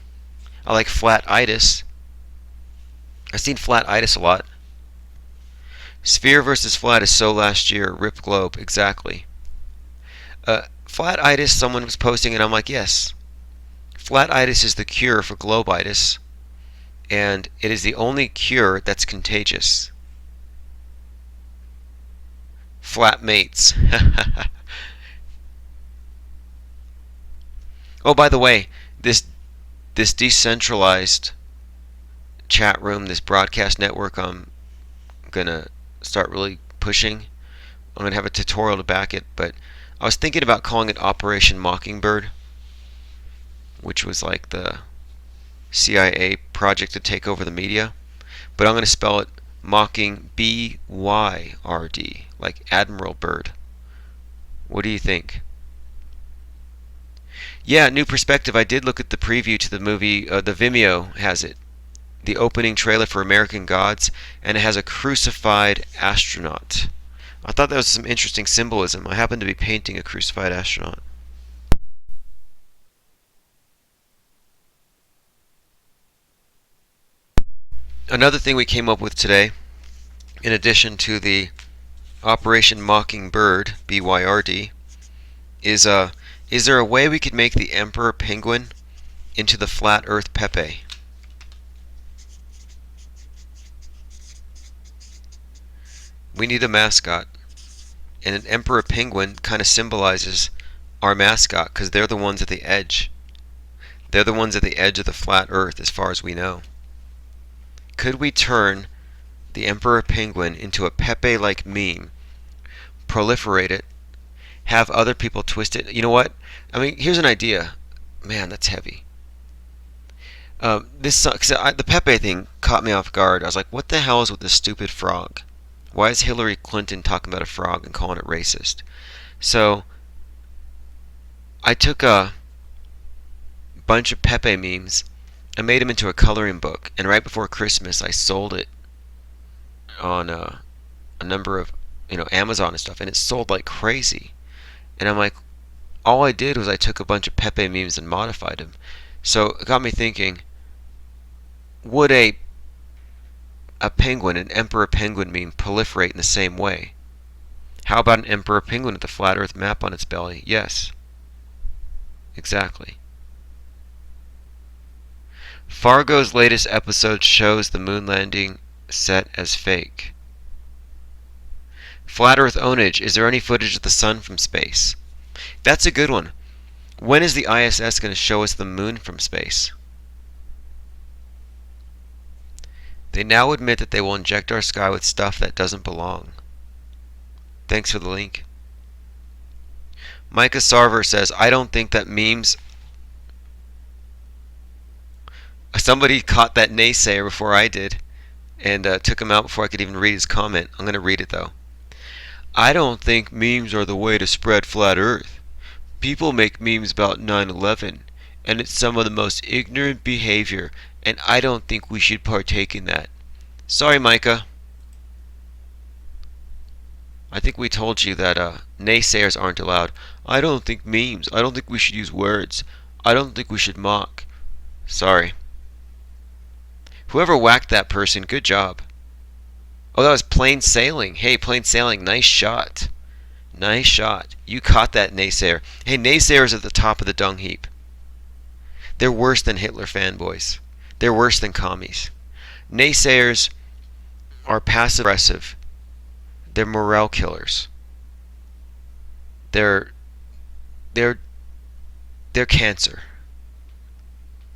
I like flat-itis. I've seen flat-itis a lot. Sphere versus flat is so last year. Rip globe. Exactly. Flat-itis, someone was posting, and I'm like, yes. Flat-itis is the cure for globe-itis, and it is the only cure that's contagious. Flatmates. Oh, by the way, this decentralized chat room, this broadcast network, I'm gonna start really pushing. I'm gonna have a tutorial to back it, but I was thinking about calling it Operation Mockingbird, which was like the CIA project to take over the media, but I'm gonna spell it Mocking B-Y-R-D, like Admiral Bird. What do you think? Yeah, new perspective. I did look at the preview to the movie. The Vimeo has it. The opening trailer for American Gods, and it has a crucified astronaut. I thought that was some interesting symbolism. I happen to be painting a crucified astronaut. Another thing we came up with today, in addition to the Operation Mockingbird, BYRD, is there a way we could make the Emperor Penguin into the Flat Earth Pepe? We need a mascot. And an Emperor Penguin kind of symbolizes our mascot because they're the ones at the edge. They're the ones at the edge of the flat Earth as far as we know. Could we turn the Emperor Penguin into a Pepe-like meme, proliferate it, have other people twist it? You know what? I mean, here's an idea. Man, that's heavy. The Pepe thing caught me off guard. I was like, what the hell is with this stupid frog? Why is Hillary Clinton talking about a frog and calling it racist? So I took a bunch of Pepe memes and made them into a coloring book. And right before Christmas, I sold it on a number of Amazon and stuff, and it sold like crazy. And I'm like, all I did was I took a bunch of Pepe memes and modified them. So it got me thinking, would a penguin, an Emperor Penguin meme, proliferate in the same way? How about an Emperor Penguin with a flat Earth map on its belly? Yes. Exactly. Fargo's latest episode shows the moon landing set as fake. Flat Earth ownage. Is there any footage of the sun from space? That's a good one. When is the ISS going to show us the moon from space? They now admit that they will inject our sky with stuff that doesn't belong. Thanks for the link. Micah Sarver says, I don't think that memes... Somebody caught that naysayer before I did and took him out before I could even read his comment. I'm going to read it though. I don't think memes are the way to spread flat Earth. People make memes about 9/11, and it's some of the most ignorant behavior, and I don't think we should partake in that. Sorry, Micah. I think we told you that naysayers aren't allowed. I don't think memes. I don't think we should use words. I don't think we should mock. Sorry. Whoever whacked that person, good job. Oh, that was plain sailing. Hey, plain sailing, nice shot. Nice shot. You caught that, naysayer. Hey, naysayers at the top of the dung heap. They're worse than Hitler fanboys. They're worse than commies. Naysayers are passive aggressive. They're morale killers. They're they're they're cancer.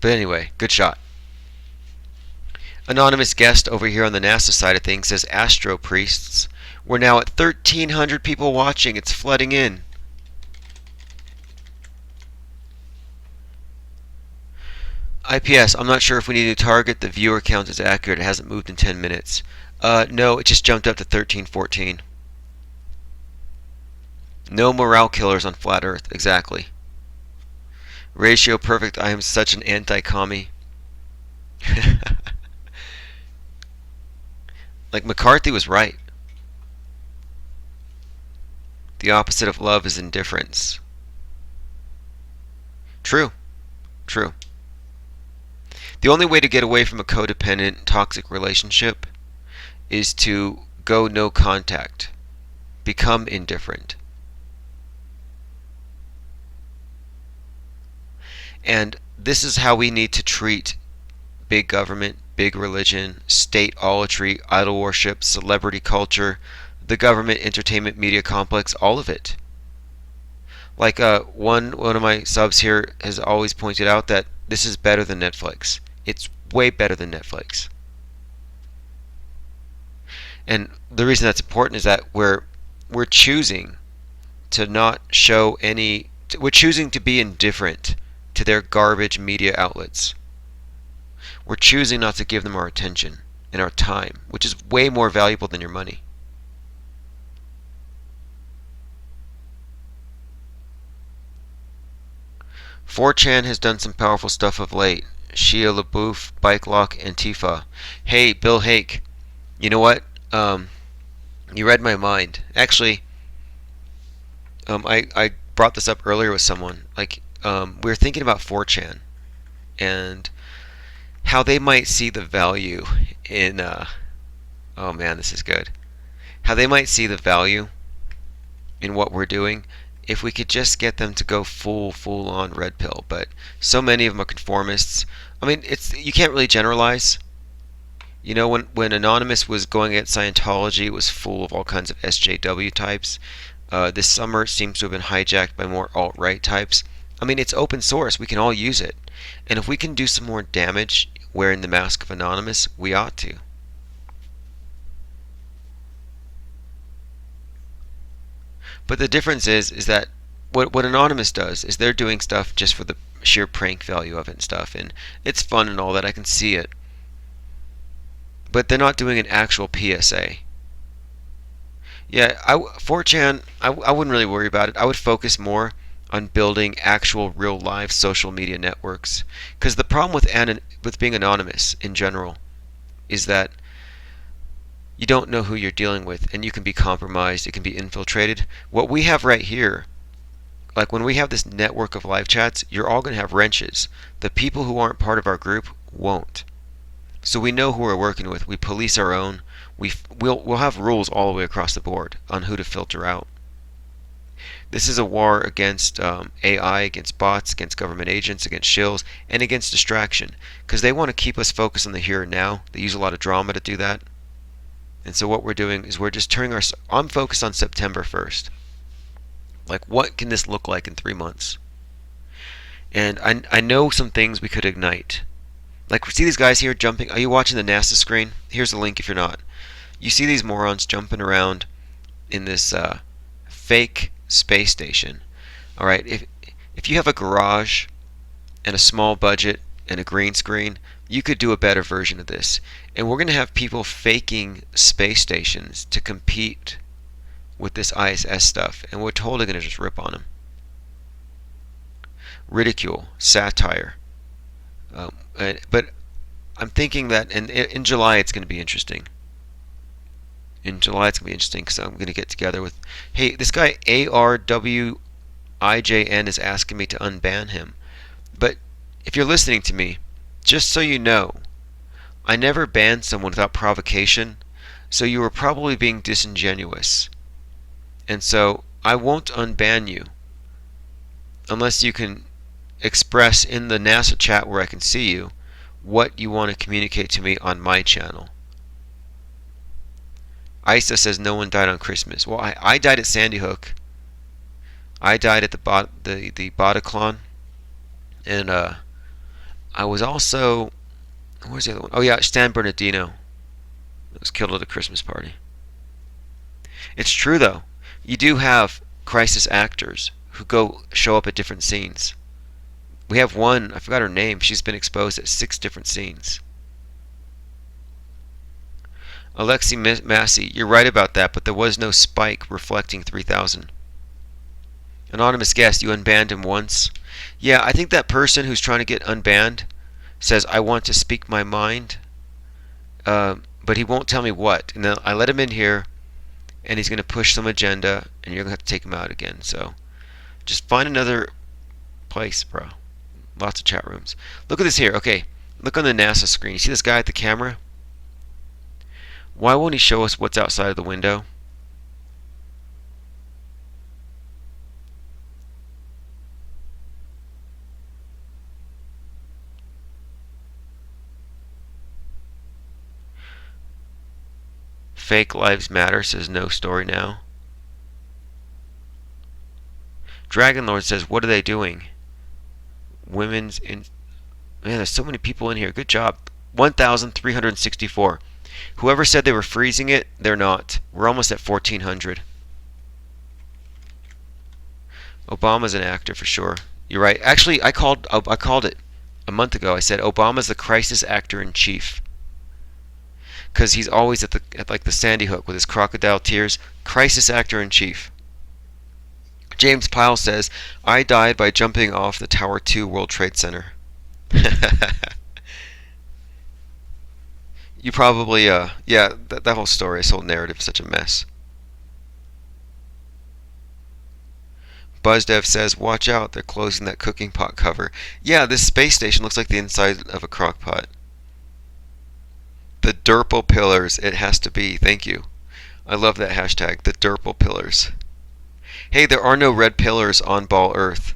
But anyway, good shot. Anonymous guest over here on the NASA side of things says Astro Priests. We're now at 1,300 people watching. It's flooding in. IPS, I'm not sure if we need to target. The viewer count is accurate. It hasn't moved in 10 minutes. No, it just jumped up to 1314. No morale killers on Flat Earth. Exactly. Ratio perfect. I am such an anti-commie. Like McCarthy was right. The opposite of love is indifference. True. True. The only way to get away from a codependent, toxic relationship is to go no contact. Become indifferent. And this is how we need to treat big government, big religion, state idolatry, idol worship, celebrity culture, the government, entertainment, media complex, all of it. Like one of my subs here has always pointed out that this is better than Netflix. It's way better than Netflix. And the reason that's important is that we're choosing to not show any. We're choosing to be indifferent to their garbage media outlets. We're choosing not to give them our attention and our time, which is way more valuable than your money. '4chan has done some powerful stuff of late. Shia LaBeouf, Bike Lock, Antifa. Hey, Bill Hake, you know what? You read my mind. Actually, I brought this up earlier with someone. Like, we were thinking about 4chan and how they might see the value in. Oh man, this is good. How they might see the value in what we're doing if we could just get them to go full on red pill. But so many of them are conformists. I mean, you can't really generalize. You know, when Anonymous was going at Scientology, it was full of all kinds of SJW types. This summer it seems to have been hijacked by more alt-right types. I mean, it's open source. We can all use it. And if we can do some more damage wearing the mask of Anonymous, we ought to. But the difference is that what Anonymous does is they're doing stuff just for the sheer prank value of it and stuff. And it's fun and all that. I can see it. But they're not doing an actual PSA. Yeah, 4chan, I wouldn't really worry about it. I would focus more on building actual real live social media networks. Because the problem with being anonymous in general is that you don't know who you're dealing with and you can be compromised, it can be infiltrated. What we have right here, like when we have this network of live chats, you're all going to have wrenches. The people who aren't part of our group won't. So we know who we're working with. We police our own. We'll have rules all the way across the board on who to filter out. This is a war against AI, against bots, against government agents, against shills, and against distraction. Because they want to keep us focused on the here and now. They use a lot of drama to do that. And so what we're doing is we're just turning I'm focused on September 1st. Like, what can this look like in 3 months? And I know some things we could ignite. Like, see these guys here jumping? Are you watching the NASA screen? Here's the link if you're not. You see these morons jumping around in this fake space station. Alright, if you have a garage and a small budget and a green screen, you could do a better version of this. And we're going to have people faking space stations to compete with this ISS stuff. And we're totally going to just rip on them. Ridicule, satire. But I'm thinking that in July it's going to be interesting. In July it's going to be interesting because I'm going to get together with, hey, this guy ARWIJN is asking me to unban him. But if you're listening to me, just so you know, I never ban someone without provocation. So you were probably being disingenuous. And so I won't unban you unless you can express in the NASA chat where I can see you what you want to communicate to me on my channel. Isa says no one died on Christmas. Well, I died at Sandy Hook. I died at the Bataclan, and I was also, where's the other one? Oh yeah, San Bernardino. It was killed at a Christmas party. It's true though. You do have crisis actors who go show up at different scenes. We have one, I forgot her name. She's been exposed at 6 different scenes. Alexi Massey, you're right about that, but there was no spike reflecting 3000. Anonymous guest, you unbanned him once. Yeah, I think that person who's trying to get unbanned says, I want to speak my mind, but he won't tell me what. And then I let him in here, and he's going to push some agenda, and you're going to have to take him out again. So just find another place, bro. Lots of chat rooms. Look at this here. Okay, look on the NASA screen. You see this guy at the camera? Why won't he show us what's outside of the window? Fake Lives Matter says no story now. Dragon Lord says, what are they doing? Women's in... Man, there's so many people in here. Good job. 1,364. Whoever said they were freezing it, they're not. We're almost at 1,400. Obama's an actor for sure. You're right. Actually, I called it a month ago. I said Obama's the crisis actor in chief, because he's always at like the Sandy Hook with his crocodile tears. Crisis actor in chief. James Pyle says, I died by jumping off the Tower 2 World Trade Center. You probably, yeah, that whole story, this whole narrative is such a mess. BuzzDev says, watch out, they're closing that cooking pot cover. Yeah, this space station looks like the inside of a crock pot. The Derpal Pillars, it has to be. Thank you. I love that hashtag, the Derpal Pillars. Hey, there are no red pillars on Ball Earth.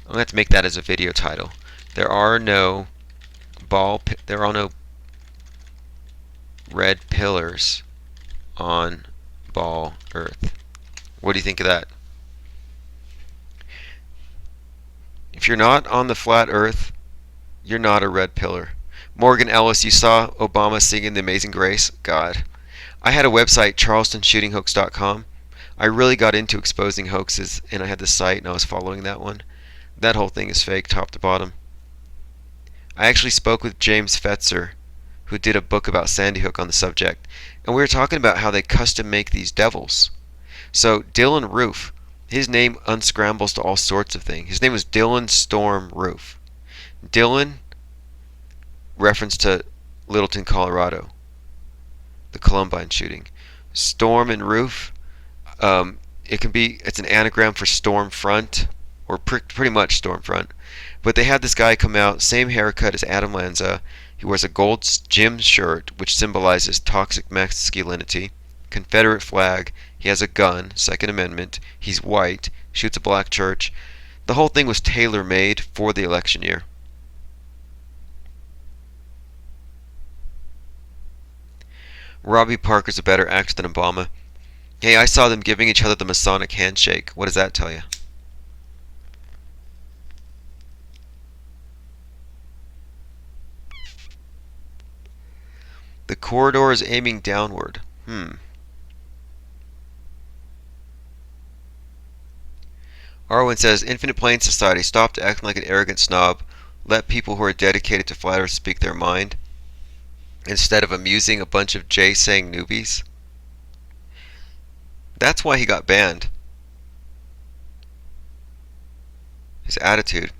I'm going to have to make that as a video title. There are no red pillars on Ball Earth. What do you think of that? If you're not on the flat Earth, you're not a red pillar. Morgan Ellis, you saw Obama singing The Amazing Grace? God. I had a website, charlestonshootinghoax.com. I really got into exposing hoaxes, and I had the site, and I was following that one. That whole thing is fake, top to bottom. I actually spoke with James Fetzer, who did a book about Sandy Hook on the subject, and we were talking about how they custom make these devils. So Dylan Roof, his name unscrambles to all sorts of things. His name was Dylan Storm Roof. Dylan, reference to Littleton, Colorado, the Columbine shooting. Storm and Roof, it's an anagram for storm front, or pretty much storm front. But they had this guy come out, same haircut as Adam Lanza. He wears a gold gym shirt, which symbolizes toxic masculinity. Confederate flag. He has a gun, Second Amendment. He's white, shoots a black church. The whole thing was tailor-made for the election year. Robbie Parker's a better actor than Obama. Hey, I saw them giving each other the Masonic handshake. What does that tell you? The corridor is aiming downward. Arwen says, Infinite Plane Society, stop acting like an arrogant snob. Let people who are dedicated to flat Earth speak their mind, instead of amusing a bunch of Jay-saying newbies. That's why he got banned. His attitude.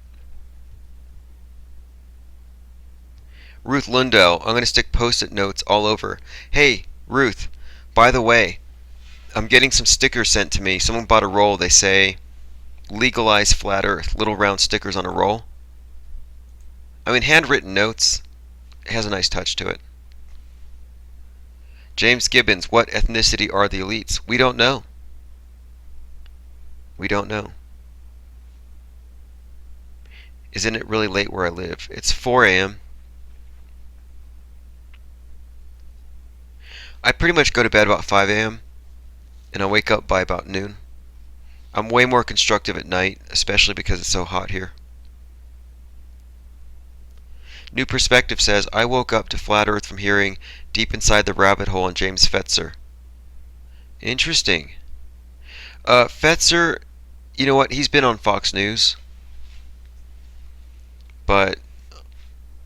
Ruth Lundell, I'm going to stick post-it notes all over. Hey, Ruth, by the way, I'm getting some stickers sent to me. Someone bought a roll. They say, legalize flat Earth. Little round stickers on a roll. I mean, handwritten notes. It has a nice touch to it. James Gibbons, what ethnicity are the elites? We don't know. We don't know. Isn't it really late where I live? It's 4 a.m. I pretty much go to bed about 5 a.m. and I wake up by about noon. I'm way more constructive at night, especially because it's so hot here. New Perspective says, I woke up to Flat Earth from hearing Deep Inside the Rabbit Hole on James Fetzer. Interesting. Fetzer, you know what? He's been on Fox News, but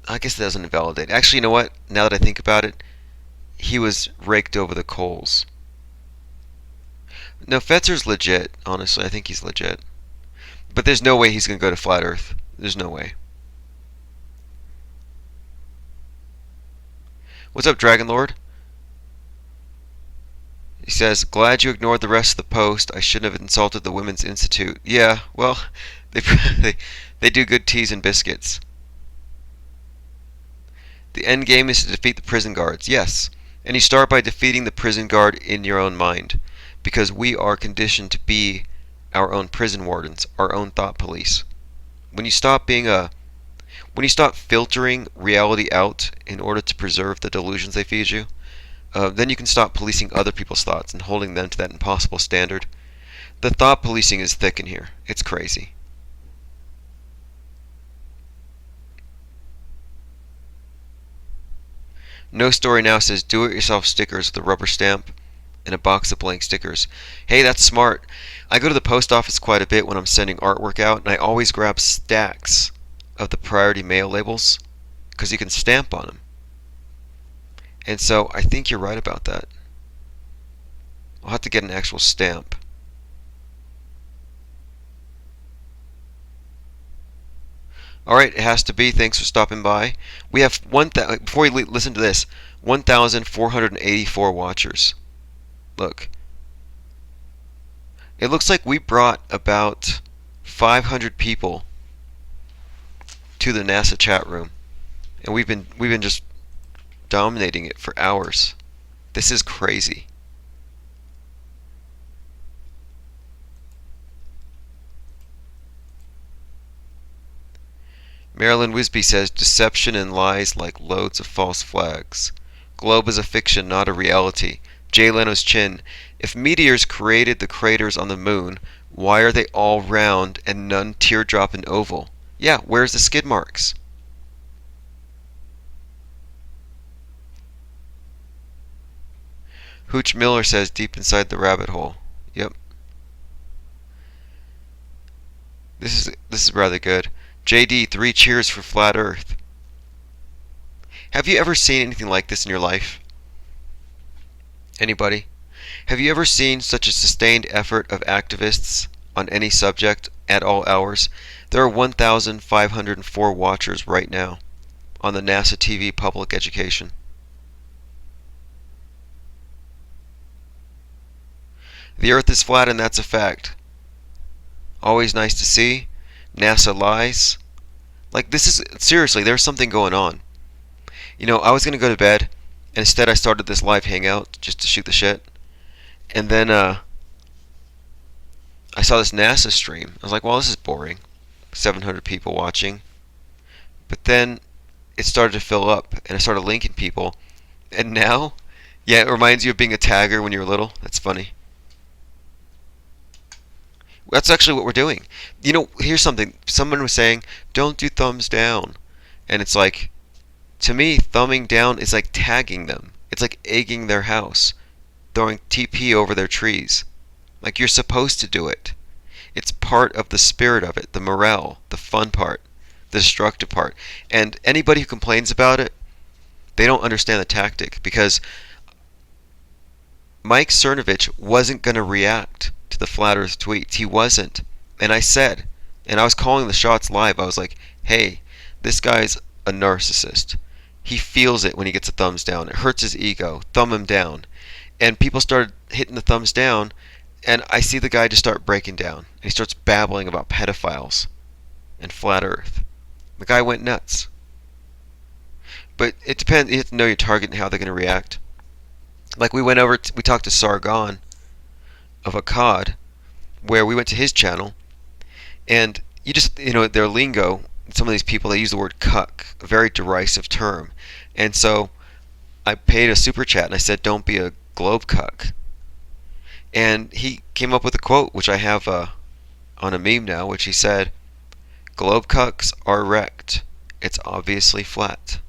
I guess that doesn't invalidate. Actually, you know what? Now that I think about it, he was raked over the coals. No, Fetzer's legit, honestly. I think he's legit. But there's no way he's going to go to Flat Earth. There's no way. What's up, Dragon Lord? He says, glad you ignored the rest of the post. I shouldn't have insulted the Women's Institute. Yeah, well, they do good teas and biscuits. The end game is to defeat the prison guards. Yes, and you start by defeating the prison guard in your own mind, because we are conditioned to be our own prison wardens, our own thought police. When you stop filtering reality out in order to preserve the delusions they feed you, then you can stop policing other people's thoughts and holding them to that impossible standard. The thought policing is thick in here. It's crazy. No Story Now says, do-it-yourself stickers with a rubber stamp and a box of blank stickers. Hey, that's smart. I go to the post office quite a bit when I'm sending artwork out, and I always grab stacks of the priority mail labels because you can stamp on them. And so I think you're right about that. I'll have to get an actual stamp. Alright, it has to be. Thanks for stopping by. We have before you listen to this, 1,484 watchers. Look. It looks like we brought about 500 people to the NASA chat room. And we've been just dominating it for hours. This is crazy. Marilyn Wisby says, deception and lies like loads of false flags. Globe is a fiction, not a reality. Jay Leno's chin. If meteors created the craters on the moon, why are they all round and none teardrop and oval? Yeah, where's the skid marks? Hooch Miller says, deep inside the rabbit hole. Yep. This is rather good. JD, 3 cheers for Flat Earth. Have you ever seen anything like this in your life? Anybody? Have you ever seen such a sustained effort of activists on any subject at all hours? There are 1,504 watchers right now on the NASA TV public education. The Earth is flat, and that's a fact. Always nice to see. NASA lies. Like, this is, seriously, there's something going on. You know, I was going to go to bed, and instead I started this live hangout just to shoot the shit. And then, I saw this NASA stream. I was like, well, this is boring. 700 people watching. But then, it started to fill up, and I started linking people. And now, yeah, it reminds you of being a tagger when you were little. That's funny. That's actually what we're doing. You know, here's something. Someone was saying, don't do thumbs down. And it's like, to me, thumbing down is like tagging them. It's like egging their house, throwing TP over their trees. Like, you're supposed to do it. It's part of the spirit of it, the morale, the fun part, the destructive part. And anybody who complains about it, they don't understand the tactic, because Mike Cernovich wasn't going to react to the Flat Earth tweets. He wasn't. And I said, and I was calling the shots live, I was like, hey, this guy's a narcissist. He feels it when he gets a thumbs down. It hurts his ego. Thumb him down. And people started hitting the thumbs down, and I see the guy just start breaking down. And he starts babbling about pedophiles and Flat Earth. The guy went nuts. But it depends. You have to know your target and how they're going to react. Like we talked to Sargon of Akkad, where we went to his channel, and their lingo. Some of these people they use the word cuck, a very derisive term, and so I paid a super chat and I said, "Don't be a globe cuck," and he came up with a quote which I have on a meme now, which he said, "Globe cucks are wrecked. It's obviously flat."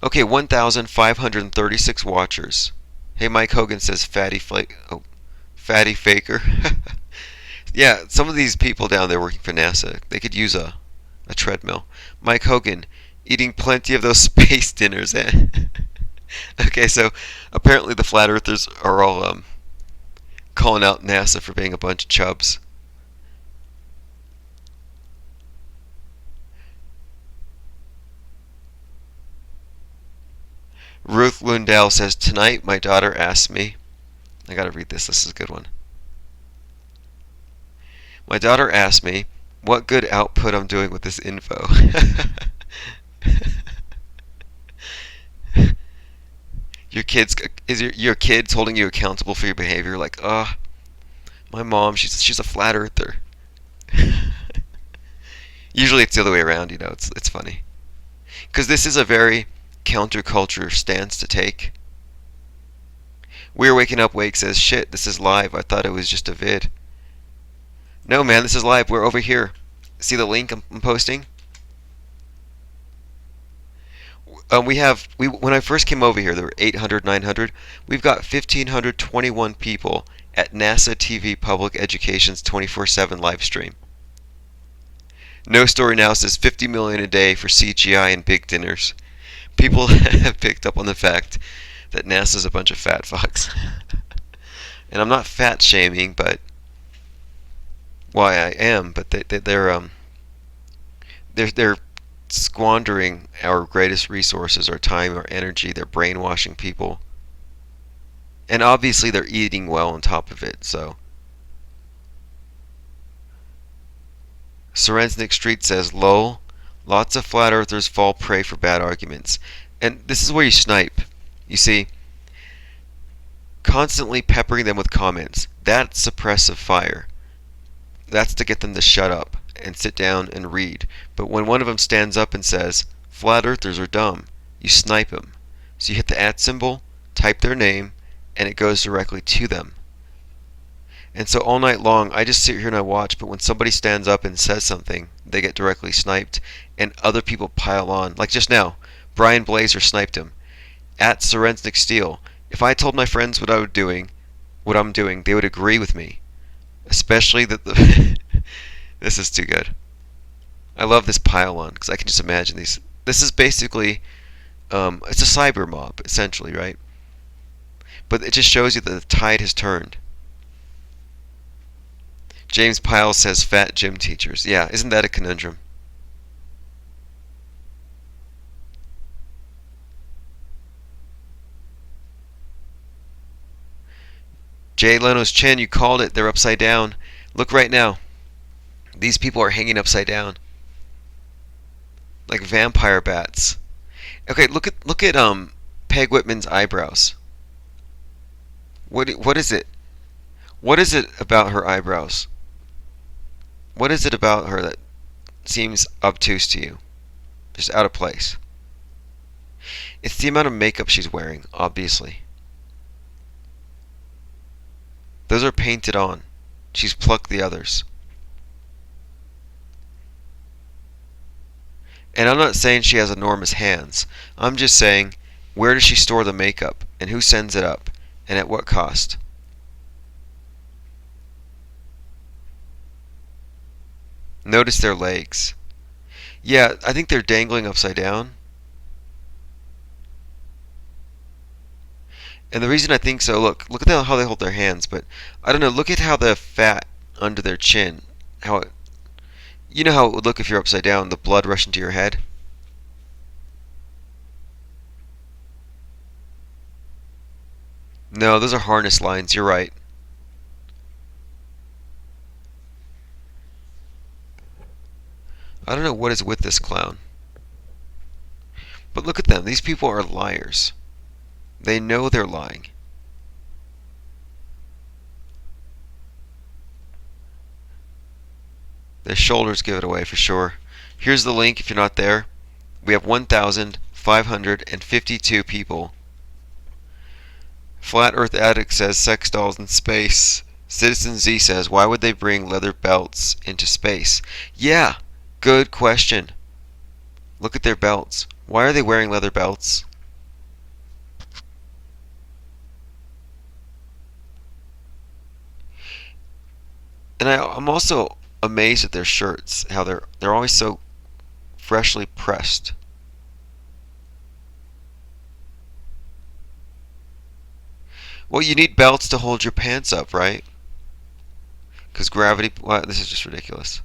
Okay, 1,536 watchers. Hey, Mike Hogan says fatty faker. Yeah, some of these people down there working for NASA, they could use a treadmill. Mike Hogan eating plenty of those space dinners. Eh? Okay, so apparently the flat earthers are all calling out NASA for being a bunch of chubs. Ruth Lundell says, "Tonight my daughter asked me." I gotta read this. This is a good one. My daughter asked me what good output I'm doing with this info. Your kids holding you accountable for your behavior? Like, my mom, she's a flat earther. Usually it's the other way around. It's funny because this is a very counterculture stance to take. We're waking up. Wake says, "Shit, this is live. I thought it was just a vid." No, man, this is live. We're over here. See the link I'm posting? When I first came over here, there were 800, 900. We've got 1,521 people at NASA TV Public Education's 24/7 live stream. No Story Now says 50 million a day for CGI and big dinners. People have picked up on the fact that NASA's a bunch of fat fucks. And I'm not fat shaming, but why I am, but they're squandering our greatest resources, our time, our energy. They're brainwashing people, and obviously they're eating well on top of it. So, Serensnik Street says, "Lol, lots of flat earthers fall prey for bad arguments," and this is where you snipe. You see, constantly peppering them with comments. That's suppressive fire. That's to get them to shut up and sit down and read. But when one of them stands up and says, "Flat earthers are dumb," you snipe them. So you hit the @ symbol, type their name, and it goes directly to them. And so all night long, I just sit here and I watch, but when somebody stands up and says something, they get directly sniped, and other people pile on. Like just now, Brian Blazer sniped him. At Serensnik Steel, if I told my friends what I'm doing, they would agree with me. Especially that this is too good. I love this pile on because I can just imagine these. This is basically it's a cyber mob essentially, right? But it just shows you that the tide has turned. James Pyle says fat gym teachers. Yeah, isn't that a conundrum? Jay Leno's chin, you called it. They're upside down. Look right now. These people are hanging upside down. Like vampire bats. Okay, look at Peg Whitman's eyebrows. What is it? What is it about her eyebrows? What is it about her that seems obtuse to you? Just out of place. It's the amount of makeup she's wearing, obviously. Those are painted on. She's plucked the others. And I'm not saying she has enormous hands. I'm just saying, where does she store the makeup? And who sends it up? And at what cost? Notice their legs. Yeah, I think they're dangling upside down. And the reason I think so, look at how they hold their hands, but I don't know, look at how the fat under their chin, you know how it would look if you're upside down, the blood rushing to your head? No, those are harness lines, you're right. I don't know what is with this clown. But look at them. These people are liars. They know they're lying. Their shoulders give it away for sure. Here's the link if you're not there. We have 1,552 people. Flat Earth Addict says sex dolls in space. Citizen Z says, why would they bring leather belts into space? Yeah, good question. Look at their belts. Why are they wearing leather belts? And I'm also amazed at their shirts, how they're always so freshly pressed. Well, you need belts to hold your pants up, right? Because gravity. Well, this is just ridiculous.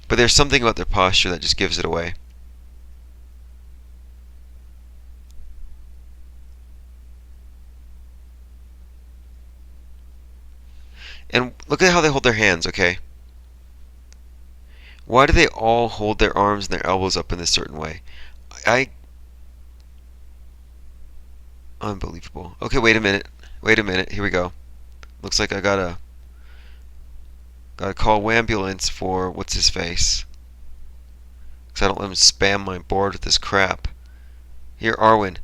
But there's something about their posture that just gives it away. And look at how they hold their hands, okay? Why do they all hold their arms and their elbows up in this certain way? I Unbelievable. Okay, wait a minute. Wait a minute. Here we go. Looks like I gotta call ambulance for what's his face. Cause I don't let him spam my board with this crap. Here, Arwen.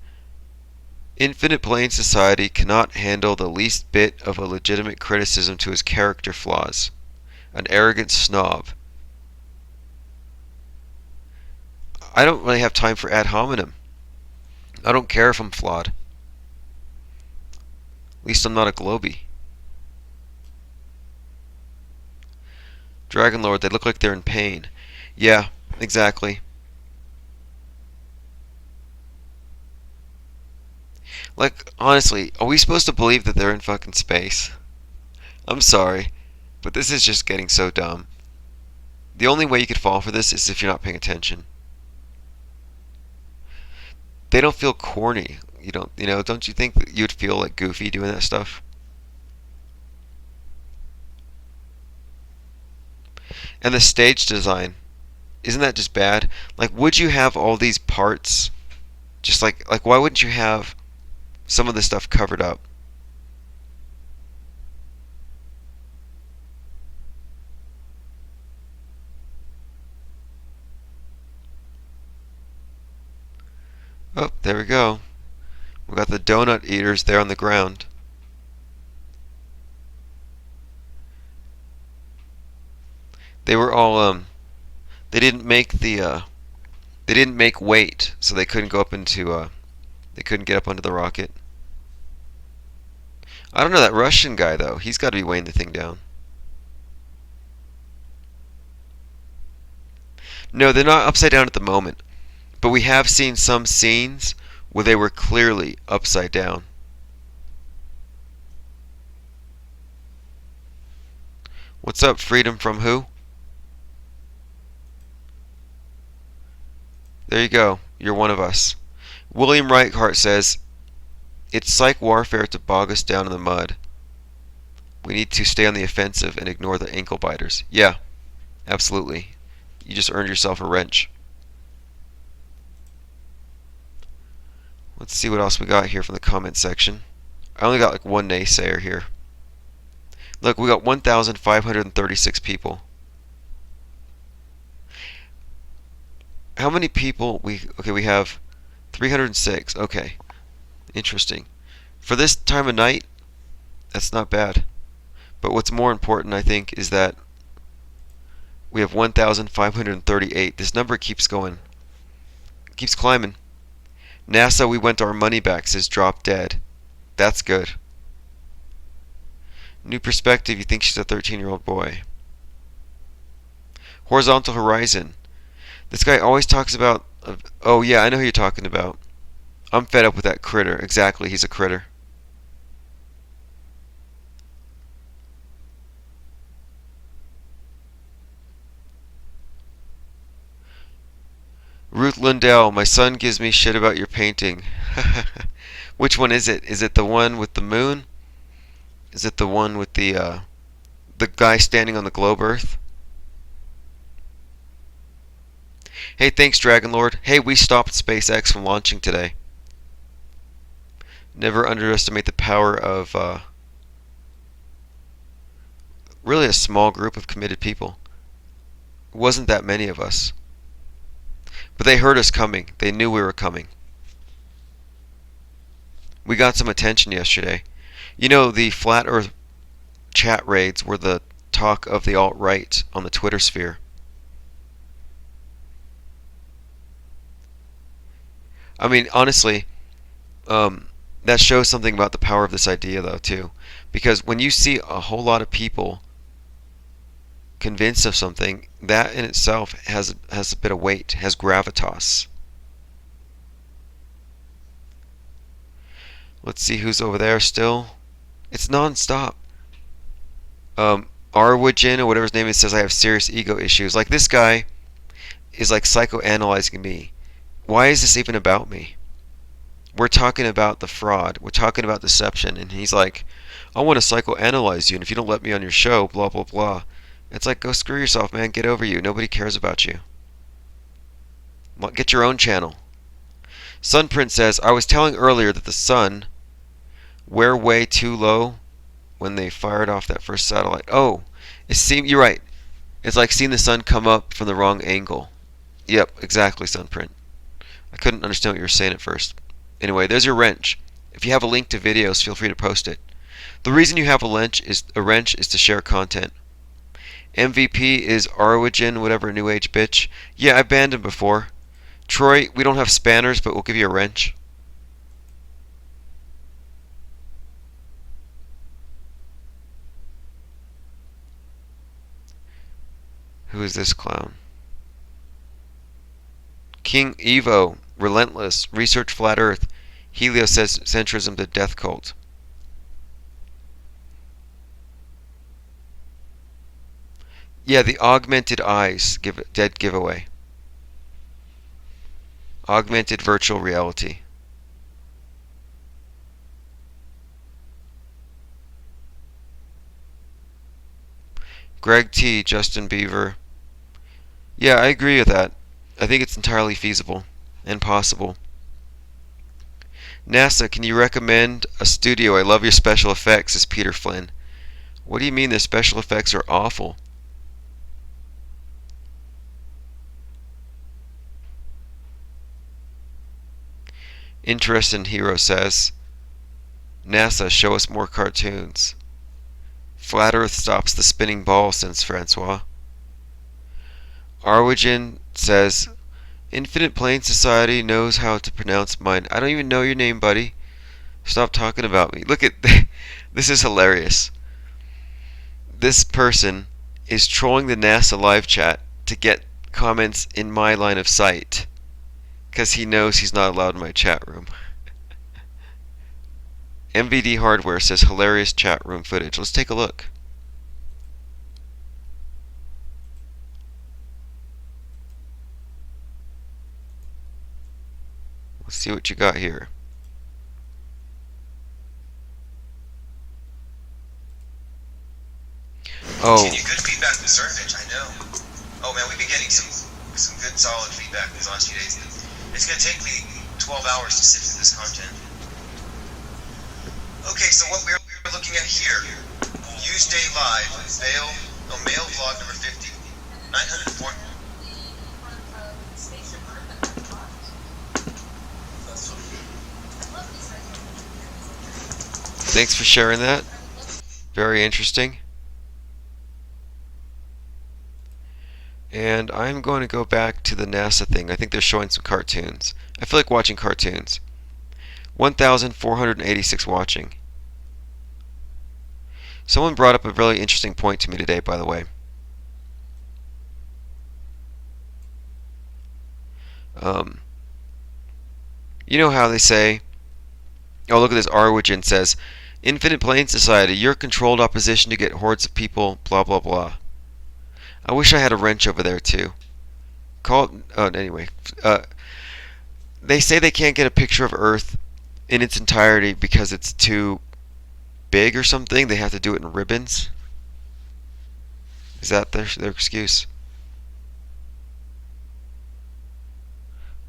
Infinite Plane Society cannot handle the least bit of a legitimate criticism to his character flaws. An arrogant snob. I don't really have time for ad hominem. I don't care if I'm flawed. At least I'm not a Globie. Dragon Lord, they look like they're in pain. Yeah, exactly. Like, honestly, are we supposed to believe that they're in fucking space? I'm sorry, but this is just getting so dumb. The only way you could fall for this is if you're not paying attention. They don't feel corny. Don't you think that you'd feel like goofy doing that stuff? And the stage design, isn't that just bad? Like, would you have all these parts? Just like why wouldn't you have some of this stuff covered up? Oh, there we go. We got the donut eaters there on the ground. They were all they didn't make they didn't make weight, so they couldn't go up into they couldn't get up onto the rocket. I don't know that Russian guy though. He's got to be weighing the thing down. No, they're not upside down at the moment, but we have seen some scenes where they were clearly upside down. What's up, freedom from who? There you go. You're one of us. William Reichardt says, it's psych warfare to bog us down in the mud. We need to stay on the offensive and ignore the ankle biters. Yeah, absolutely. You just earned yourself a wrench. Let's see what else we got here from the comment section. I only got like one naysayer here. Look, we got 1,536 people. How many people okay, we have 306. Okay. Interesting. For this time of night, that's not bad. But what's more important, I think, is that we have 1,538. This number keeps going. Keeps climbing. NASA, we went our money back, says drop dead. That's good. New perspective, you think she's a 13-year-old boy. Horizontal Horizon. This guy always talks about... Oh, yeah, I know who you're talking about. I'm fed up with that critter. Exactly, he's a critter. Ruth Lindell, my son gives me shit about your painting. Which one is it? Is it the one with the moon? Is it the one with the The guy standing on the globe Earth. Hey, thanks, Dragon Lord. Hey, we stopped SpaceX from launching today. Never underestimate the power of really a small group of committed people. It wasn't that many of us. But they heard us coming. They knew we were coming. We got some attention yesterday. You know, the Flat Earth chat raids were the talk of the alt-right on the Twitter sphere. I mean, honestly, that shows something about the power of this idea, though, too. Because when you see a whole lot of people convinced of something, that in itself has a bit of weight, has gravitas. Let's see who's over there still. It's non-stop. Arwajin, or whatever his name is, says I have serious ego issues. Like, this guy is like psychoanalyzing me. Why is this even about me? We're talking about the fraud. We're talking about deception. And he's like, I want to psychoanalyze you, and if you don't let me on your show, blah, blah, blah. It's like, go screw yourself, man. Get over you. Nobody cares about you. Get your own channel. Sunprint says, I was telling earlier that the sun were way too low when they fired off that first satellite. Oh, you're right. It's like seeing the sun come up from the wrong angle. Yep, exactly, Sunprint. I couldn't understand what you were saying at first. Anyway, there's your wrench. If you have a link to videos, feel free to post it. The reason you have a wrench is to share content. MVP is Arwajin, whatever, new age bitch. Yeah, I banned him before. Troy, we don't have spanners, but we'll give you a wrench. Who is this clown? King Evo, relentless, research flat earth, heliocentrism to death cult. Yeah, the augmented eyes, dead giveaway. Augmented virtual reality. Greg T, Justin Beaver. Yeah, I agree with that. I think it's entirely feasible and possible. NASA, can you recommend a studio? I love your special effects, says Peter Flynn. What do you mean their special effects are awful? Interesting Hero says, NASA, show us more cartoons. Flat Earth stops the spinning ball, says Francois. Arwajin says, Infinite Plane Society knows how to pronounce mine. I don't even know your name, buddy. Stop talking about me. Look at this is hilarious. This person is trolling the NASA live chat to get comments in my line of sight because he knows he's not allowed in my chat room. MVD Hardware says hilarious chat room footage. Let's take a look. Let's see what you got here. Oh. Continue. Good feedback from Surfage, I know. Oh man, we've been getting some good solid feedback these last few days. It's going to take me 12 hours to sift through this content. Okay, so what we're looking at here, Tuesday Live, mail vlog number 50, 904. Thanks for sharing that. Very interesting. And I'm going to go back to the NASA thing. I think they're showing some cartoons. I feel like watching cartoons. 1,486 watching. Someone brought up a really interesting point to me today, by the way. You know how they say, oh, look at this, Arwajin says, Infinite Plane Society, you're controlled opposition to get hordes of people, blah, blah, blah. I wish I had a wrench over there, too. Anyway. They say they can't get a picture of Earth in its entirety because it's too big or something. They have to do it in ribbons. Is that their excuse?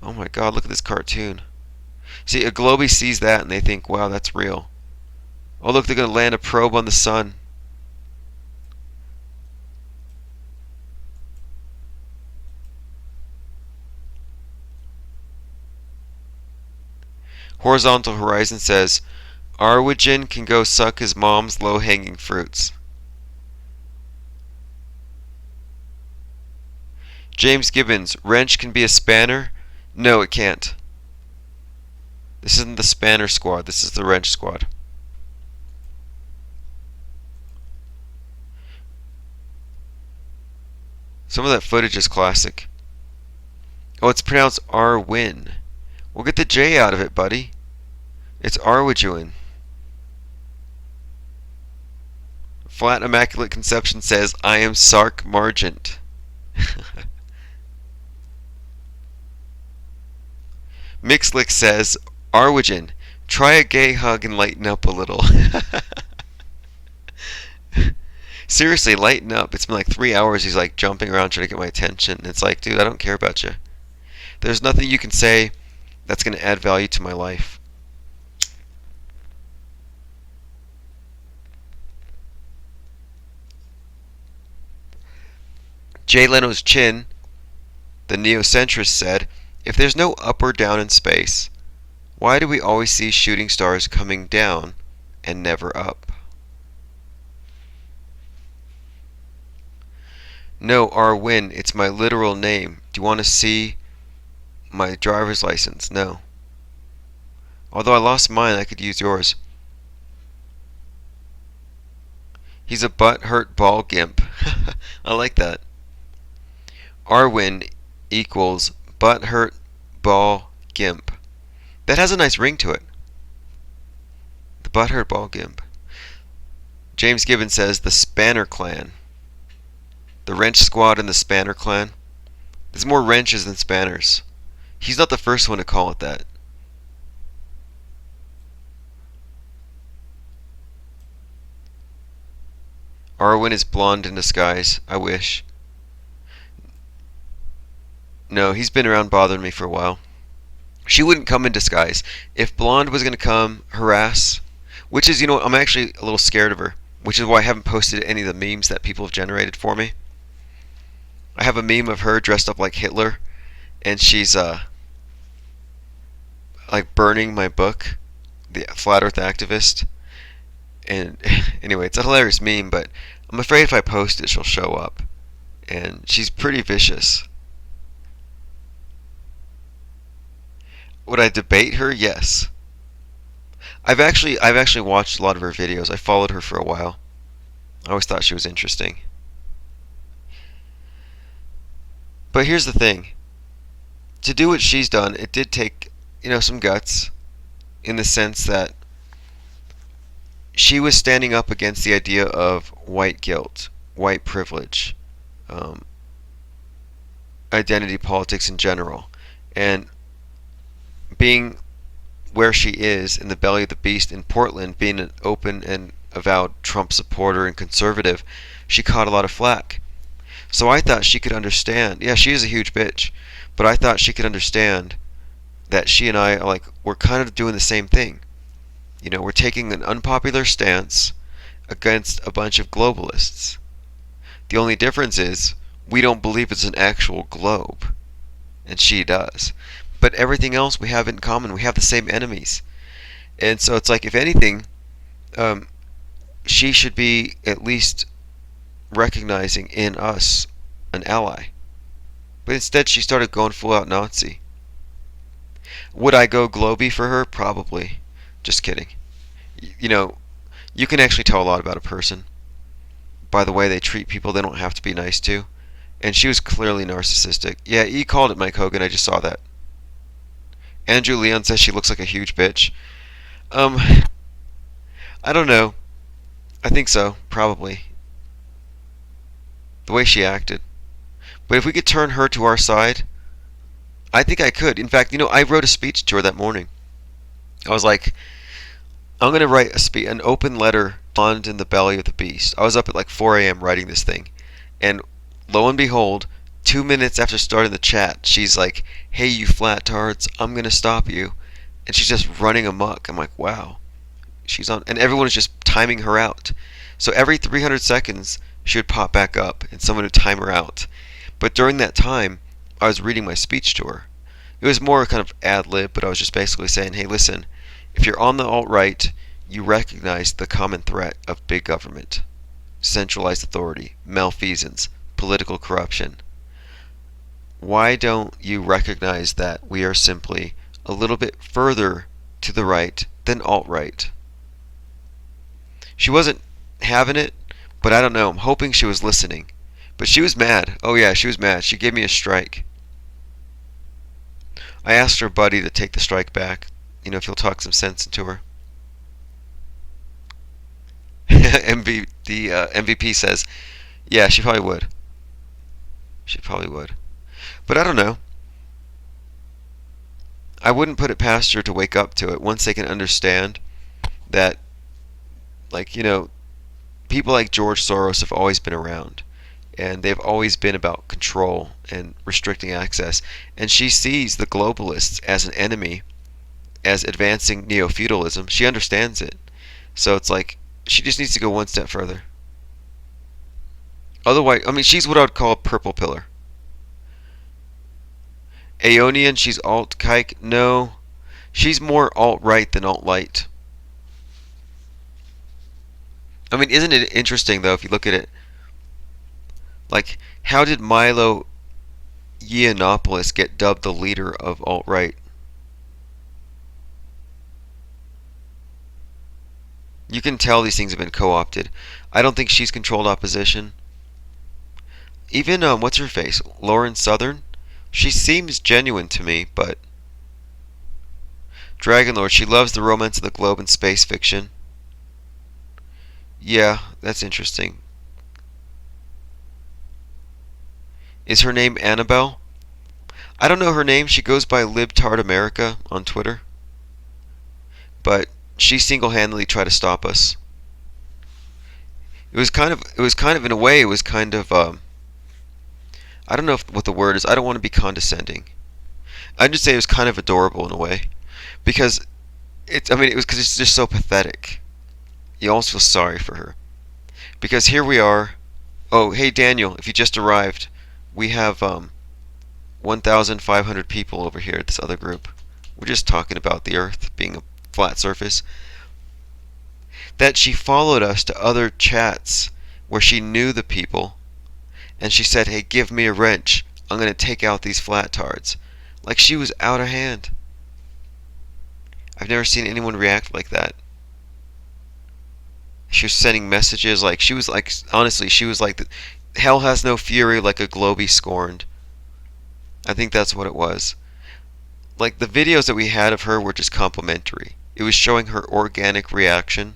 Oh my god, look at this cartoon. See, a Globie sees that and they think, wow, that's real. Oh, look, they're going to land a probe on the sun. Horizontal Horizon says, Arwigen can go suck his mom's low-hanging fruits. James Gibbons, wrench can be a spanner? No, it can't. This isn't the spanner squad, this is the wrench squad. Some of that footage is classic. Oh, it's pronounced Arwin. We'll get the J out of it, buddy. It's Arwijuin. Flat Immaculate Conception says, I am Sark Margent. Mixlick says, Arwigen, try a gay hug and lighten up a little. Seriously, lighten up. It's been like 3 hours. He's like jumping around trying to get my attention. And it's like, dude, I don't care about you. There's nothing you can say that's going to add value to my life. Jay Leno's chin, the neocentrist, said, if there's no up or down in space, why do we always see shooting stars coming down and never up? No, Arwin, it's my literal name. Do you want to see my driver's license? No. Although I lost mine, I could use yours. He's a butt-hurt ball gimp. I like that. Arwin equals butthurt ball gimp. That has a nice ring to it. The butthurt ball gimp. James Gibbons says the Spanner Clan. The wrench squad and the Spanner Clan. There's more wrenches than spanners. He's not the first one to call it that. Arwen is blonde in disguise. I wish. No, he's been around bothering me for a while. She wouldn't come in disguise. If Blonde was going to come harass, which is, you know what, I'm actually a little scared of her, which is why I haven't posted any of the memes that people have generated for me. I have a meme of her dressed up like Hitler, and she's like burning my book, The Flat Earth Activist. And anyway, it's a hilarious meme, but I'm afraid if I post it, she'll show up. And she's pretty vicious. Would I debate her? Yes. I've actually watched a lot of her videos. I followed her for a while. I always thought she was interesting. But here's the thing. To do what she's done, it did take, some guts, in the sense that she was standing up against the idea of white guilt, white privilege, identity politics in general, and being where she is in the belly of the beast in Portland, being an open and avowed Trump supporter and conservative, she caught a lot of flack. So I thought she could understand. Yeah, she is a huge bitch, but I thought she could understand that she and I we're kind of doing the same thing. We're taking an unpopular stance against a bunch of globalists. The only difference is we don't believe it's an actual globe, and she does. But everything else we have in common. We have the same enemies. And so it's like, if anything, she should be at least recognizing in us an ally. But instead she started going full out Nazi. Would I go Globey for her? Probably. Just kidding. You can actually tell a lot about a person by the way they treat people they don't have to be nice to. And she was clearly narcissistic. Yeah, E called it, Mike Hogan. I just saw that. Andrew Leon says she looks like a huge bitch. I don't know. I think so, probably. The way she acted. But if we could turn her to our side, I think I could. In fact, I wrote a speech to her that morning. I was like, I'm going to write an open letter in the belly of the beast. I was up at like 4 a.m. writing this thing. And lo and behold, 2 minutes after starting the chat, she's like, "Hey, you flat tards, I'm gonna stop you," and she's just running amok. I'm like, wow, she's on, and everyone is just timing her out. So every 300 seconds, she would pop back up, and someone would time her out. But during that time, I was reading my speech to her. It was more kind of ad lib, but I was just basically saying, hey, listen, if you're on the alt right, you recognize the common threat of big government, centralized authority, malfeasance, political corruption. Why don't you recognize that we are simply a little bit further to the right than alt right? She wasn't having it, but I don't know. I'm hoping she was listening. But she was mad. Oh, yeah, she was mad. She gave me a strike. I asked her buddy to take the strike back, if he'll talk some sense into her. The MVP says, yeah, she probably would. She probably would. But I don't know. I wouldn't put it past her to wake up to it once they can understand that, people like George Soros have always been around. And they've always been about control and restricting access. And she sees the globalists as an enemy, as advancing neo-feudalism. She understands it. So it's like, she just needs to go one step further. Otherwise, she's what I would call a purple pillar. Aeonian, she's alt-kike? No. She's more alt-right than alt-light. Isn't it interesting, though, if you look at it? Like, how did Milo Yiannopoulos get dubbed the leader of alt-right? You can tell these things have been co-opted. I don't think she's controlled opposition. Even, what's her face? Lauren Southern? She seems genuine to me, but... Dragonlord, she loves the romance of the globe and space fiction. Yeah, that's interesting. Is her name Annabelle? I don't know her name. She goes by Libtard America on Twitter. But she single-handedly tried to stop us. It was kind of in a way, it was kind of, I don't know what the word is. I don't want to be condescending. I'd just say it was kind of adorable in a way. Because, it was because it's just so pathetic. You almost feel sorry for her. Because here we are. Oh, hey Daniel, if you just arrived, we have 1,500 people over here at this other group. We're just talking about the Earth being a flat surface. That she followed us to other chats where she knew the people, and she said, hey, give me a wrench. I'm going to take out these flat tards. Like she was out of hand. I've never seen anyone react like that. She was sending messages like, she was like, honestly, she was like, hell has no fury like a globe scorned. I think that's what it was. Like, the videos that we had of her were just complimentary. It was showing her organic reaction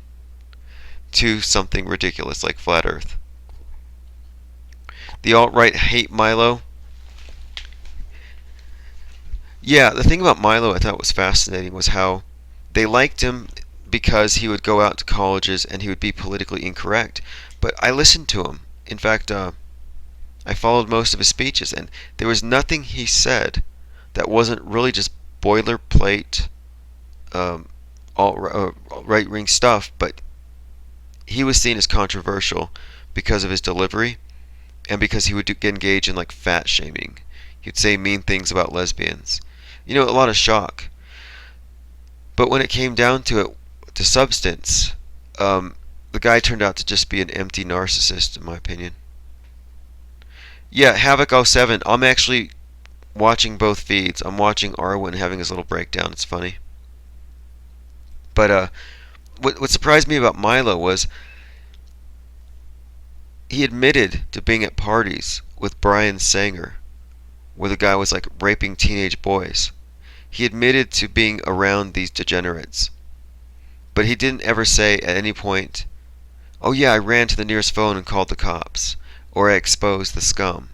to something ridiculous like Flat Earth. The alt-right hate Milo. Yeah, the thing about Milo I thought was fascinating was how they liked him because he would go out to colleges and he would be politically incorrect. But I listened to him. In fact, I followed most of his speeches, and there was nothing he said that wasn't really just boilerplate right-wing stuff, but he was seen as controversial because of his delivery and because he would get engaged in like fat shaming. He'd say mean things about lesbians. A lot of shock. But when it came down to it, to substance, the guy turned out to just be an empty narcissist, in my opinion. Yeah, Havoc07, I'm actually watching both feeds. I'm watching Arwen having his little breakdown. It's funny. But what surprised me about Milo was he admitted to being at parties with Brian Sanger, where the guy was like raping teenage boys. He admitted to being around these degenerates. But he didn't ever say at any point, oh yeah, I ran to the nearest phone and called the cops, or I exposed the scum.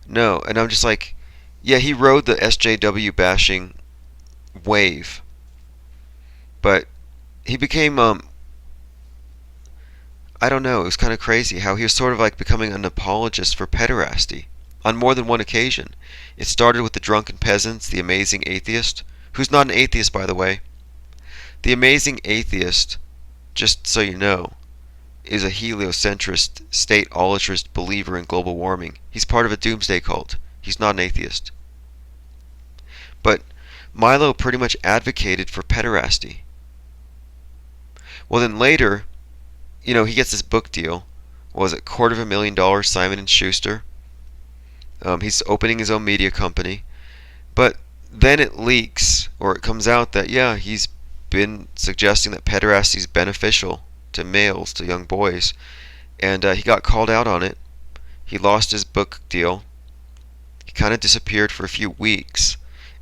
No, and I'm just like, yeah, he rode the SJW bashing wave, but he became I don't know, it was kind of crazy how he was sort of like becoming an apologist for pederasty on more than one occasion. It started with the drunken peasants, the amazing atheist, who's not an atheist, by the way. The amazing atheist, just so you know, is a heliocentrist, state-olatrist believer in global warming. He's part of a doomsday cult. He's not an atheist. But Milo pretty much advocated for pederasty. Well, then later, he gets this book deal. What was it, $250,000, Simon and Schuster? He's opening his own media company. But then it leaks, or it comes out that, yeah, he's been suggesting that pederasty is beneficial to males, to young boys. And he got called out on it. He lost his book deal. He kind of disappeared for a few weeks.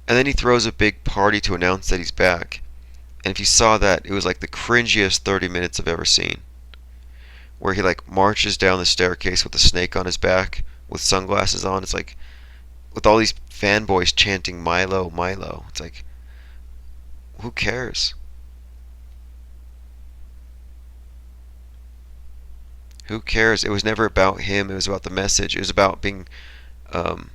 And then he throws a big party to announce that he's back. And if you saw that, it was like the cringiest 30 minutes I've ever seen. Where he like marches down the staircase with a snake on his back, with sunglasses on. It's like, with all these fanboys chanting Milo, Milo. It's like, who cares? Who cares? It was never about him. It was about the message. It was about um,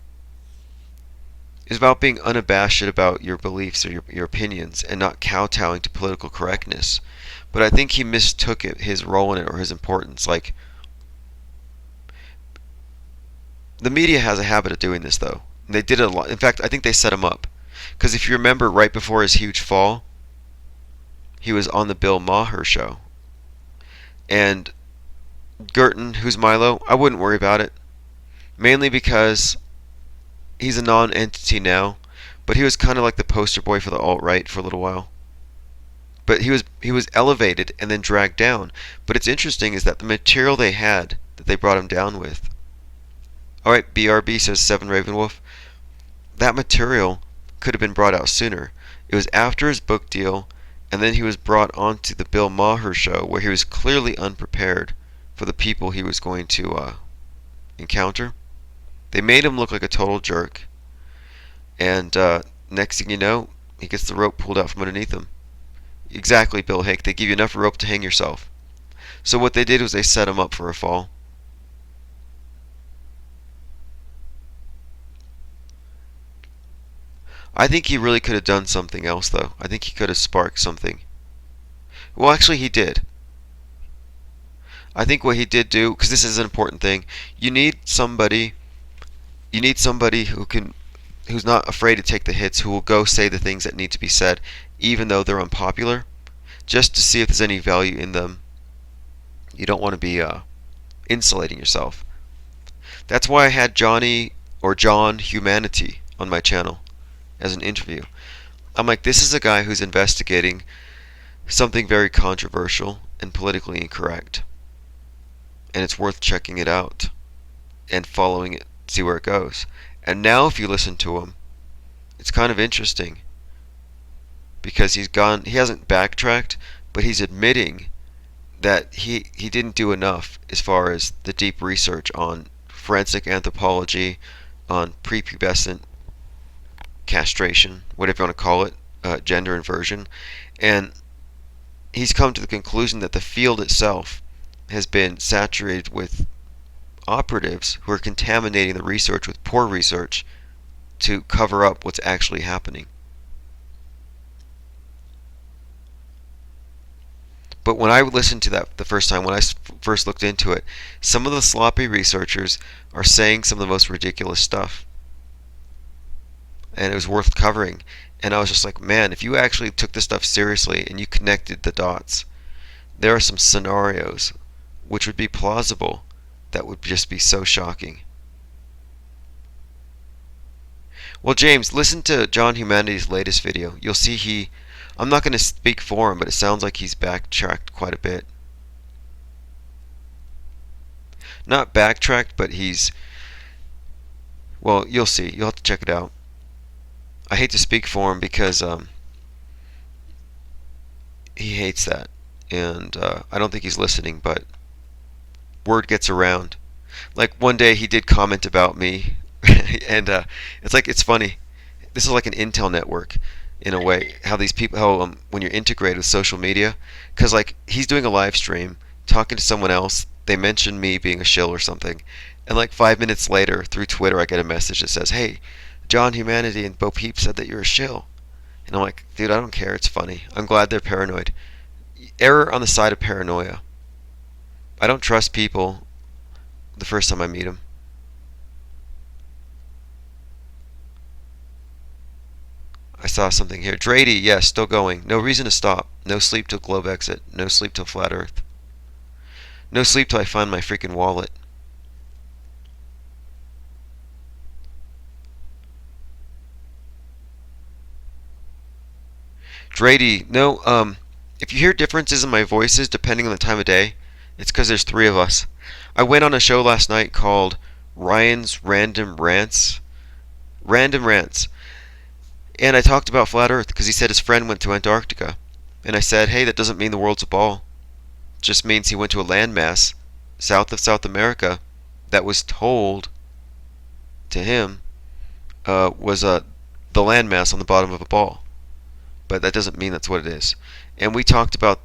being unabashed about your beliefs or your opinions and not kowtowing to political correctness. But I think he mistook his role in it or his importance. Like, the media has a habit of doing this, though. And they did it a lot. In fact, I think they set him up. Because if you remember, right before his huge fall, he was on the Bill Maher show. And Girton, who's Milo, I wouldn't worry about it. Mainly because he's a non-entity now, but he was kind of like the poster boy for the alt-right for a little while. But he was elevated and then dragged down. But it's interesting is that the material they had that they brought him down with. All right, BRB says Seven Ravenwolf. That material could have been brought out sooner. It was after his book deal, and then he was brought onto the Bill Maher show, where he was clearly unprepared for the people he was going to encounter. They made him look like a total jerk, and next thing you know, he gets the rope pulled out from underneath him. Exactly, Bill Hake. They give you enough rope to hang yourself. So what they did was they set him up for a fall. I think he really could have done something else, though. I think he could have sparked something. Well, actually, he did. I think what he did do, because this is an important thing, you need somebody who's not afraid to take the hits, who will go say the things that need to be said, even though they're unpopular, just to see if there's any value in them. You don't want to be insulating yourself. That's why I had John Humanity on my channel as an interview. I'm like, this is a guy who's investigating something very controversial and politically incorrect. And it's worth checking it out and following it, see where it goes. And now if you listen to him, it's kind of interesting because he hasn't backtracked, but he's admitting that he didn't do enough as far as the deep research on forensic anthropology, on prepubescent castration, whatever you want to call it, gender inversion, and he's come to the conclusion that the field itself has been saturated with operatives who are contaminating the research with poor research to cover up what's actually happening. But when I listened to that the first time, when I first looked into it, some of the sloppy researchers are saying some of the most ridiculous stuff. And it was worth covering. And I was just like, man, if you actually took this stuff seriously and you connected the dots, there are some scenarios which would be plausible that would just be so shocking. Well, James, listen to John Humanity's latest video. You'll see I'm not going to speak for him, but it sounds like he's backtracked quite a bit. Not backtracked, but well, you'll see. You'll have to check it out. I hate to speak for him because he hates that. And I don't think he's listening, but word gets around. Like one day he did comment about me, and it's funny. This is like an intel network in a way. How these people, when you're integrated with social media, because like he's doing a live stream talking to someone else. They mentioned me being a shill or something. And like 5 minutes later, through Twitter, I get a message that says, "Hey, John Humanity and Bo Peep said that you're a shill." And I'm like, dude, I don't care. It's funny. I'm glad they're paranoid. Error on the side of paranoia. I don't trust people the first time I meet them. I saw something here. Drady, yes, still going. No reason to stop. No sleep till globe exit. No sleep till flat earth. No sleep till I find my freaking wallet. Drady, no, if you hear differences in my voices depending on the time of day, it's because there's three of us. I went on a show last night called Ryan's Random Rants. Random Rants. And I talked about flat earth because he said his friend went to Antarctica. And I said, hey, that doesn't mean the world's a ball. It just means he went to a landmass south of South America that was told to him was the landmass on the bottom of a ball. But that doesn't mean that's what it is. And we talked about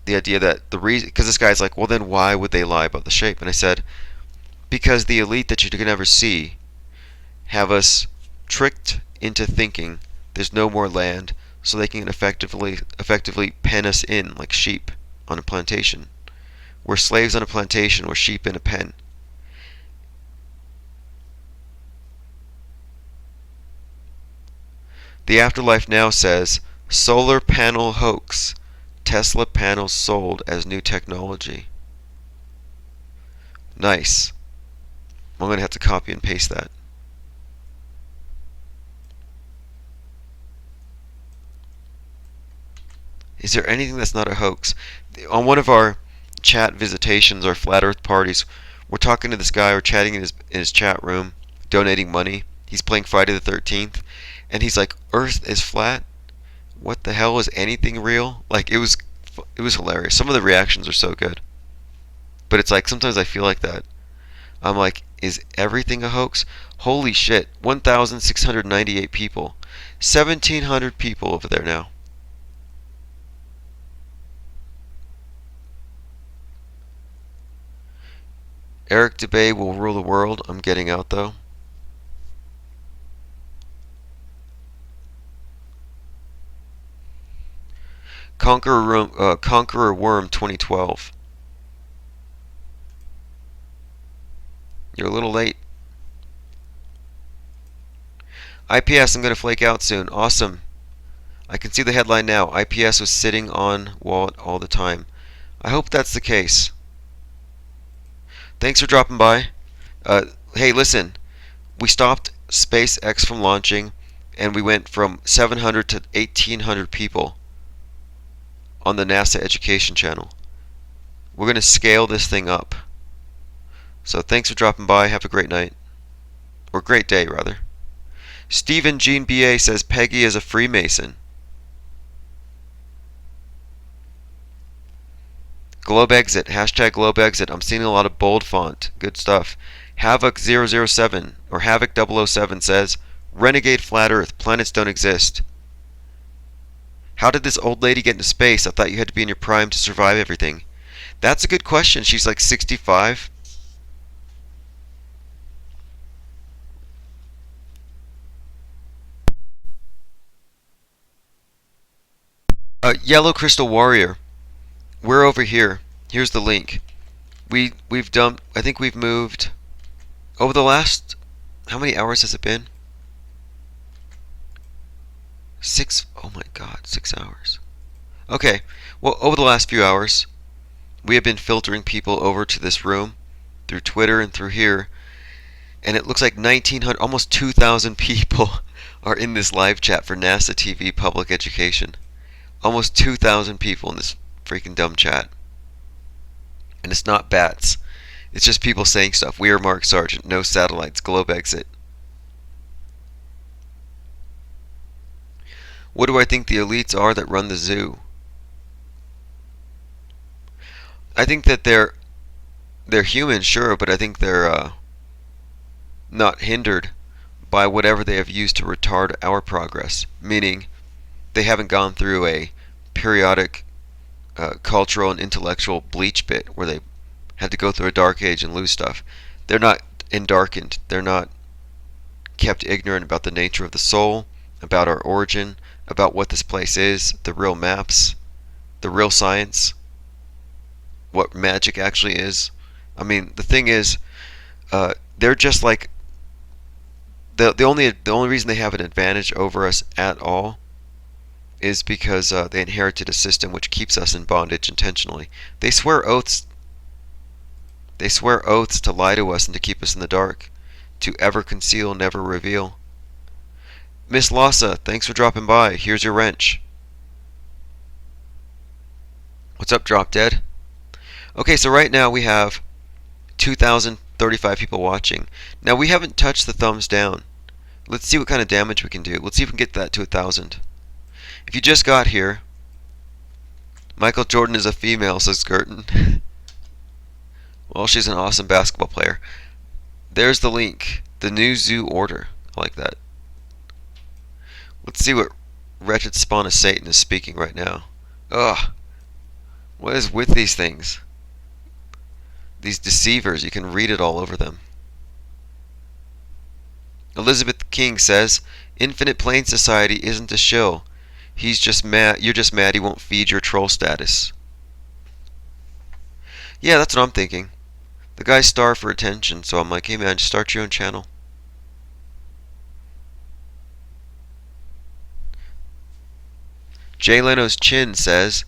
the idea that the reason, because this guy's like, well, then why would they lie about the shape? And I said, because the elite that you can never see have us tricked into thinking there's no more land, so they can effectively pen us in like sheep on a plantation. We're slaves on a plantation, we're sheep in a pen. The Afterlife Now says, solar panel hoax. Tesla panels sold as new technology. Nice. I'm going to have to copy and paste that. Is there anything that's not a hoax? On one of our chat visitations, our flat earth parties, we're talking to this guy, we're chatting in his chat room, donating money. He's playing Friday the 13th, and he's like, Earth is flat? What the hell, is anything real? Like, it was hilarious. Some of the reactions are so good. But it's like, sometimes I feel like that. I'm like, is everything a hoax? Holy shit, 1,698 people. 1,700 people over there now. Eric DeBay will rule the world. I'm getting out though. Conqueror Worm 2012. You're a little late. IPS, I'm going to flake out soon. Awesome. I can see the headline now. IPS was sitting on wallet all the time. I hope that's the case. Thanks for dropping by. Hey, listen. We stopped SpaceX from launching, and we went from 700 to 1,800 people on the NASA Education channel. We're going to scale this thing up. So thanks for dropping by. Have a great night. Or great day, rather. Stephen Jean B.A. says Peggy is a Freemason. Globe Exit. Hashtag Globe Exit. I'm seeing a lot of bold font. Good stuff. Havoc007 or Havoc007 says, Renegade Flat Earth. Planets don't exist. How did this old lady get into space? I thought you had to be in your prime to survive everything. That's a good question. She's like 65. Yellow Crystal Warrior. We're over here. Here's the link. We've dumped. I think we've moved over the last. How many hours has it been? 6. Oh my God, 6 hours. Okay. Well, over the last few hours, we have been filtering people over to this room through Twitter and through here, and it looks like 1,900, almost 2,000 people are in this live chat for NASA TV Public Education. Almost 2,000 people in this freaking dumb chat. And it's not bats. It's just people saying stuff. We are Mark Sargent. No satellites. Globe Exit. What do I think the elites are that run the zoo? I think that they're human, sure, but I think they're not hindered by whatever they have used to retard our progress. Meaning, they haven't gone through a periodic cultural and intellectual bleach bit where they had to go through a dark age and lose stuff. They're not endarkened. They're not kept ignorant about the nature of the soul, about our origin, about what this place is, the real maps, the real science, what magic actually is. I mean, the thing is, they're just like the only reason they have an advantage over us at all is because they inherited a system which keeps us in bondage intentionally. They swear oaths. They swear oaths to lie to us and to keep us in the dark, to ever conceal, never reveal. Miss Lassa, thanks for dropping by. Here's your wrench. What's up, Drop Dead? Okay, so right now we have 2,035 people watching. Now we haven't touched the thumbs down. Let's see what kind of damage we can do. Let's see if we can get that to 1,000. If you just got here, Michael Jordan is a female, says Gerton. Well, she's an awesome basketball player. There's the link. The new zoo order. I like that. Let's see what wretched spawn of Satan is speaking right now. Ugh. What is with these things? These deceivers, you can read it all over them. Elizabeth King says, Infinite Plane Society isn't a shill. He's just mad. You're just mad he won't feed your troll status. Yeah, that's what I'm thinking. The guy's starved for attention, so I'm like, hey man, just start your own channel. Jay Leno's chin says,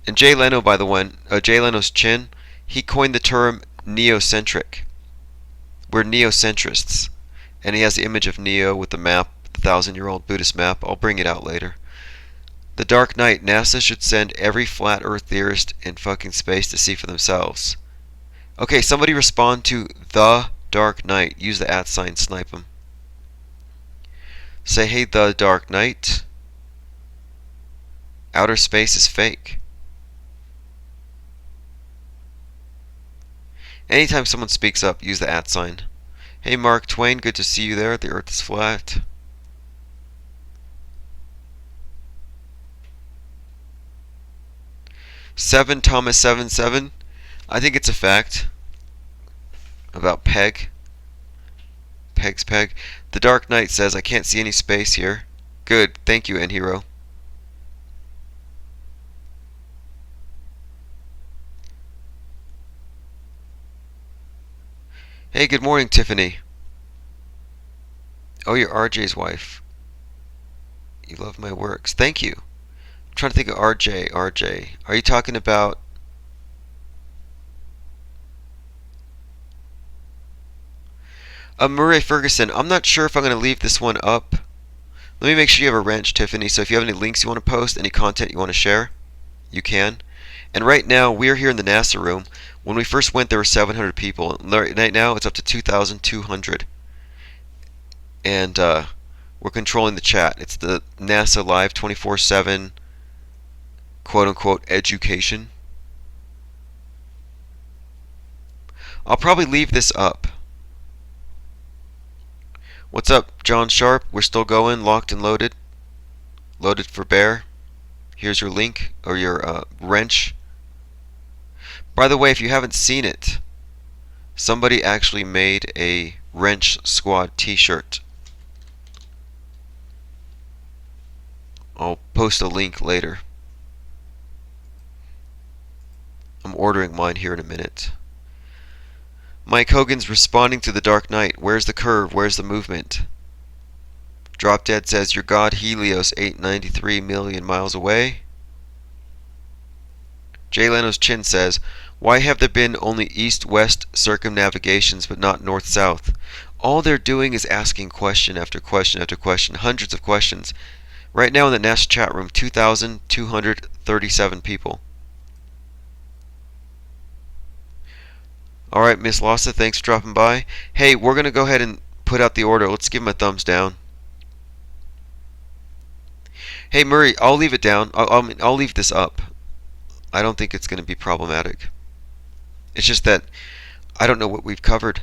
and Jay Leno, by the way, Jay Leno's chin, he coined the term neocentric. We're neocentrists. And he has the image of Neo with the map, the 1,000-year-old Buddhist map. I'll bring it out later. The Dark Knight, NASA should send every flat earth theorist in fucking space to see for themselves. Okay, somebody respond to The Dark Knight. Use the @ sign, snipe him. Say, hey, The Dark Knight. Outer space is fake. Anytime someone speaks up, use the @ sign. Hey Mark Twain, good to see you there. The earth is flat. Seven Thomas 77. I think it's a fact about Peg. Peg's Peg. The Dark Knight says I can't see any space here. Good, thank you, N-Hero. Hey, good morning, Tiffany. Oh, you're RJ's wife. You love my works. Thank you. I'm trying to think of RJ. RJ. Are you talking about... Murray Ferguson. I'm not sure if I'm going to leave this one up. Let me make sure you have a wrench, Tiffany. So if you have any links you want to post, any content you want to share, you can. And right now, we're here in the NASA room. When we first went, there were 700 people. Right now, it's up to 2,200. And we're controlling the chat. It's the NASA Live 24/7 quote-unquote education. I'll probably leave this up. What's up, John Sharp? We're still going, locked and loaded. Loaded for bear. Here's your link, or your wrench. By the way, if you haven't seen it, somebody actually made a Wrench Squad t-shirt. I'll post a link later. I'm ordering mine here in a minute. Mike Hogan's responding to the Dark Knight. Where's the curve? Where's the movement? Drop Dead says your god Helios 893 million miles away. Jay Leno's chin says, why have there been only east-west circumnavigations but not north-south? All they're doing is asking question after question after question, hundreds of questions. Right now in the NASA chat room, 2,237 people. Alright, Miss Lassa, thanks for dropping by. Hey, we're going to go ahead and put out the order. Let's give him a thumbs down. Hey, Murray, I'll leave it down. I'll leave this up. I don't think it's going to be problematic. It's just that I don't know what we've covered.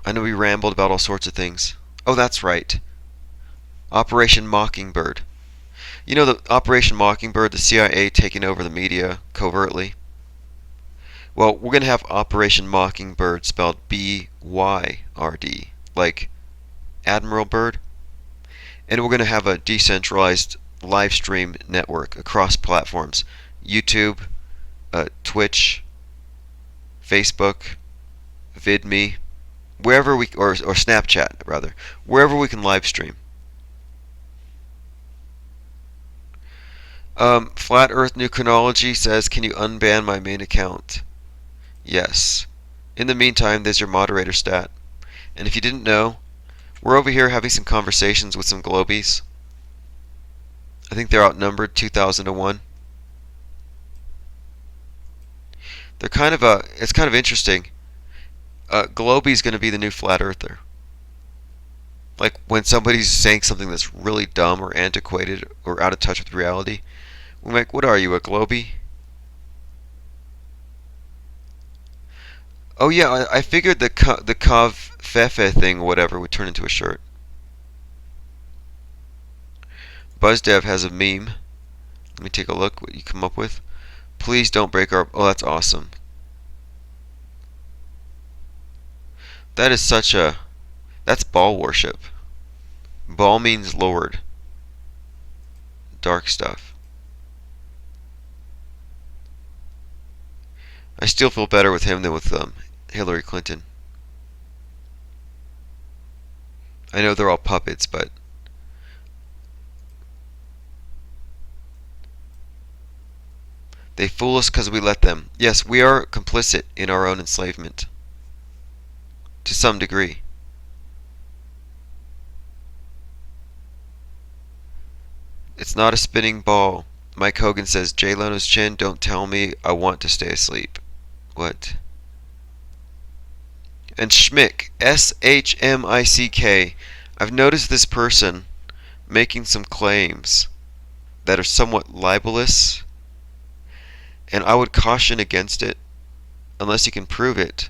I know we rambled about all sorts of things. Oh, that's right. Operation Mockingbird. You know the Operation Mockingbird, the CIA taking over the media covertly? Well, we're going to have Operation Mockingbird spelled B-Y-R-D, like Admiral Byrd. And we're going to have a decentralized live stream network across platforms: YouTube, Twitch, Facebook, VidMe, wherever we, or Snapchat rather, wherever we can live stream. Flat Earth New Chronology says, can you unban my main account? Yes. In the meantime, there's your moderator stat. And if you didn't know, we're over here having some conversations with some Globies. I think they're outnumbered 2,000 to 1. They're kind of it's kind of interesting. Globie's going to be the new flat earther. Like when somebody's saying something that's really dumb or antiquated or out of touch with reality, we're like, what are you, a Globie? Oh yeah, I figured the Kav Fefe thing or whatever would turn into a shirt. BuzzDev has a meme. Let me take a look what you come up with. Please don't break our... Oh, that's awesome. That is such a... That's Baal worship. Baal means Lord. Dark stuff. I still feel better with him than with Hillary Clinton. I know they're all puppets, but... They fool us because we let them. Yes, we are complicit in our own enslavement. To some degree. It's not a spinning ball. Mike Hogan says, Jay Leno's chin, don't tell me I want to stay asleep. What? And Schmick, S-H-M-I-C-K. I've noticed this person making some claims that are somewhat libelous, and I would caution against it unless you can prove it.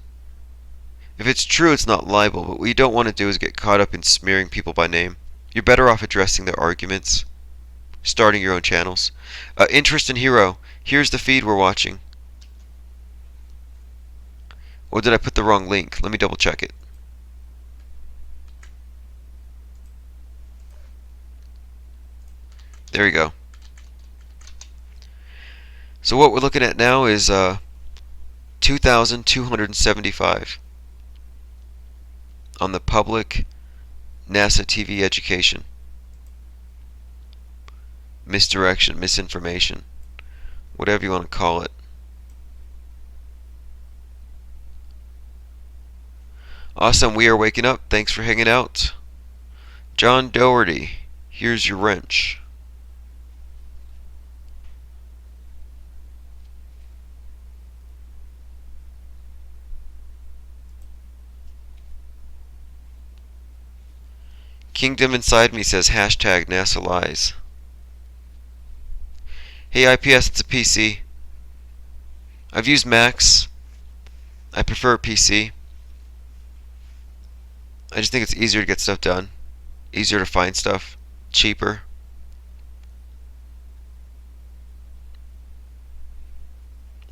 If it's true, it's not libel, but what you don't want to do is get caught up in smearing people by name. You're better off addressing their arguments, starting your own channels. Interest in Hero. Here's the feed we're watching. Or did I put the wrong link? Let me double check it. There you go. So what we're looking at now is 2,275 on the public NASA TV education. Misdirection, misinformation, whatever you want to call it. Awesome, we are waking up. Thanks for hanging out. John Doherty, here's your wrench. Kingdom Inside Me says hashtag NASA lies. Hey IPS, it's a PC. I've used Macs. I prefer a PC. I just think it's easier to get stuff done. Easier to find stuff. Cheaper.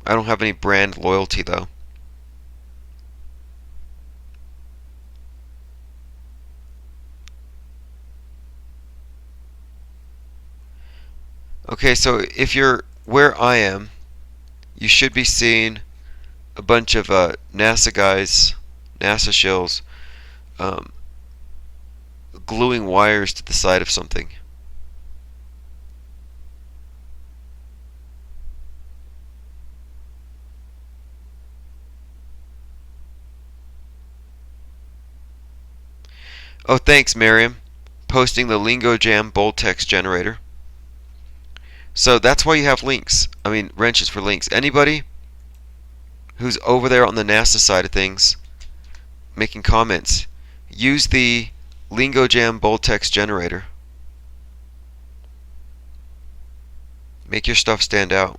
I don't have any brand loyalty though. Okay, so if you're where I am, you should be seeing a bunch of NASA guys, NASA shills, um, gluing wires to the side of something. Oh, thanks, Miriam. Posting the Lingo Jam bold text generator. So that's why you have links. I mean, wrenches for links. Anybody who's over there on the NASA side of things making comments, use the Lingo Jam bold text generator. Make your stuff stand out.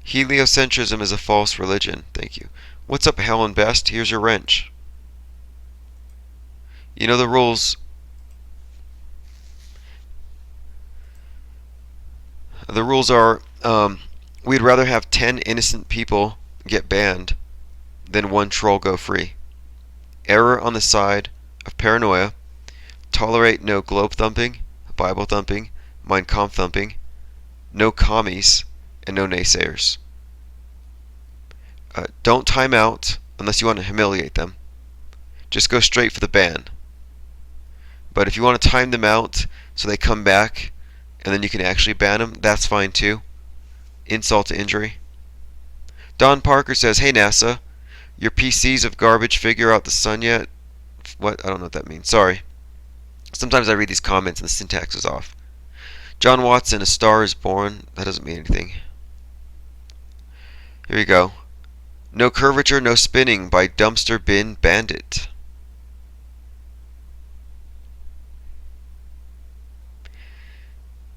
Heliocentrism is a false religion. Thank you. What's up, Helen Best? Here's your wrench. You know the rules. The rules are we'd rather have 10 innocent people get banned than one troll go free. Error on the side of paranoia. Tolerate no globe thumping, Bible thumping, Mein Kampf thumping, no commies, and no naysayers. Don't time out unless you want to humiliate them. Just go straight for the ban. But if you want to time them out so they come back and then you can actually ban them, that's fine too. Insult to injury. Don Parker says, "Hey NASA, your PCs of garbage figure out the sun yet?" What? I don't know what that means. Sorry. Sometimes I read these comments and the syntax is off. John Watson, A Star is Born. That doesn't mean anything. Here you go. No Curvature, No Spinning by Dumpster Bin Bandit.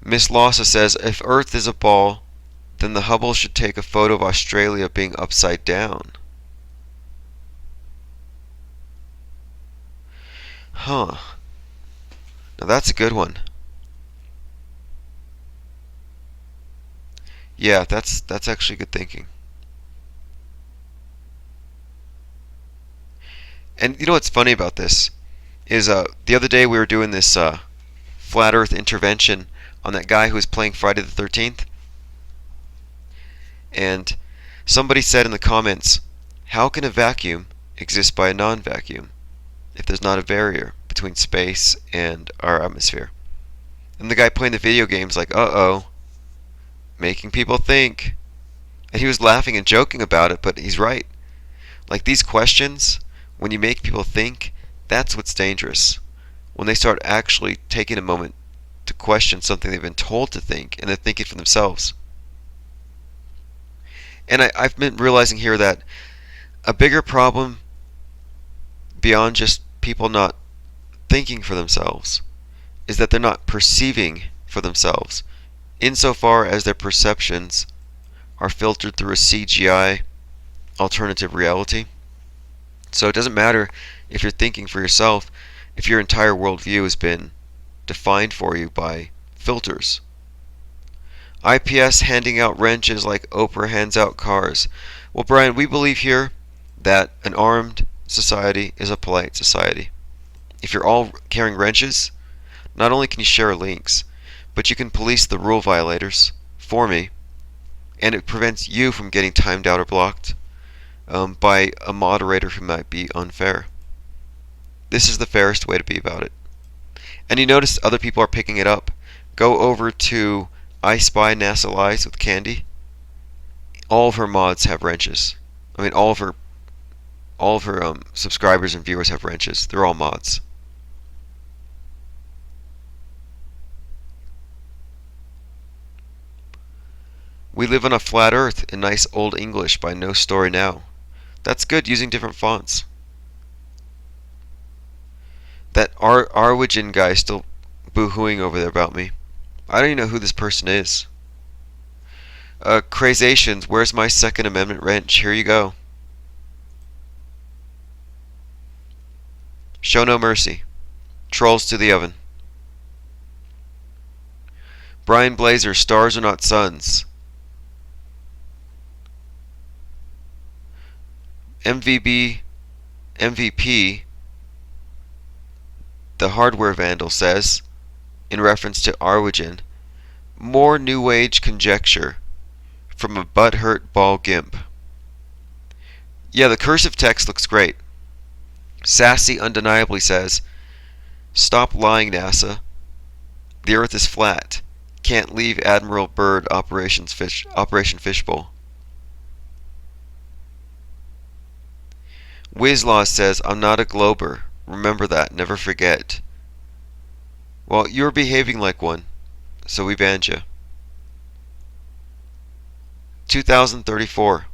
Miss Lawsa says, if Earth is a ball, then the Hubble should take a photo of Australia being upside down. Huh. Now that's a good one. Yeah, that's actually good thinking. And you know what's funny about this is the other day we were doing this flat Earth intervention on that guy who was playing Friday the 13th, and somebody said in the comments, "How can a vacuum exist by a non-vacuum if there's not a barrier between space and our atmosphere?" And the guy playing the video game's like, "Uh-oh, making people think." And he was laughing and joking about it, but he's right. Like these questions, when you make people think, that's what's dangerous. When they start actually taking a moment to question something they've been told to think, and they're thinking for themselves. And I've been realizing here that a bigger problem beyond just people not thinking for themselves is that they're not perceiving for themselves, insofar as their perceptions are filtered through a CGI alternative reality. So it doesn't matter if you're thinking for yourself if your entire worldview has been defined for you by filters. IPS handing out wrenches like Oprah hands out cars. Well, Brian, we believe here that an armed society is a polite society. If you're all carrying wrenches, not only can you share links, but you can police the rule violators for me, and it prevents you from getting timed out or blocked by a moderator who might be unfair. This is the fairest way to be about it. And you notice other people are picking it up. Go over to I Spy NASA Lies with Candy. All of her mods have wrenches. I mean, all of her subscribers and viewers have wrenches. They're all mods. We live on a flat Earth in nice old English by No Story Now. That's good, using different fonts. That Arwigin guy is still boo-hooing over there about me. I don't even know who this person is. Crazations, where's my Second Amendment wrench? Here you go. Show no mercy. Trolls to the oven. Brian Blazer, stars are not suns. MVP, the hardware vandal says, in reference to Arwigin, more New Age conjecture from a butthurt ball gimp. Yeah, the cursive text looks great. Sassy undeniably says, stop lying, NASA. The Earth is flat. Can't leave Admiral Byrd Operation Fishbowl. Wizlaw says, I'm not a glober. Remember that. Never forget. Well, you're behaving like one, so we banned you. 2034.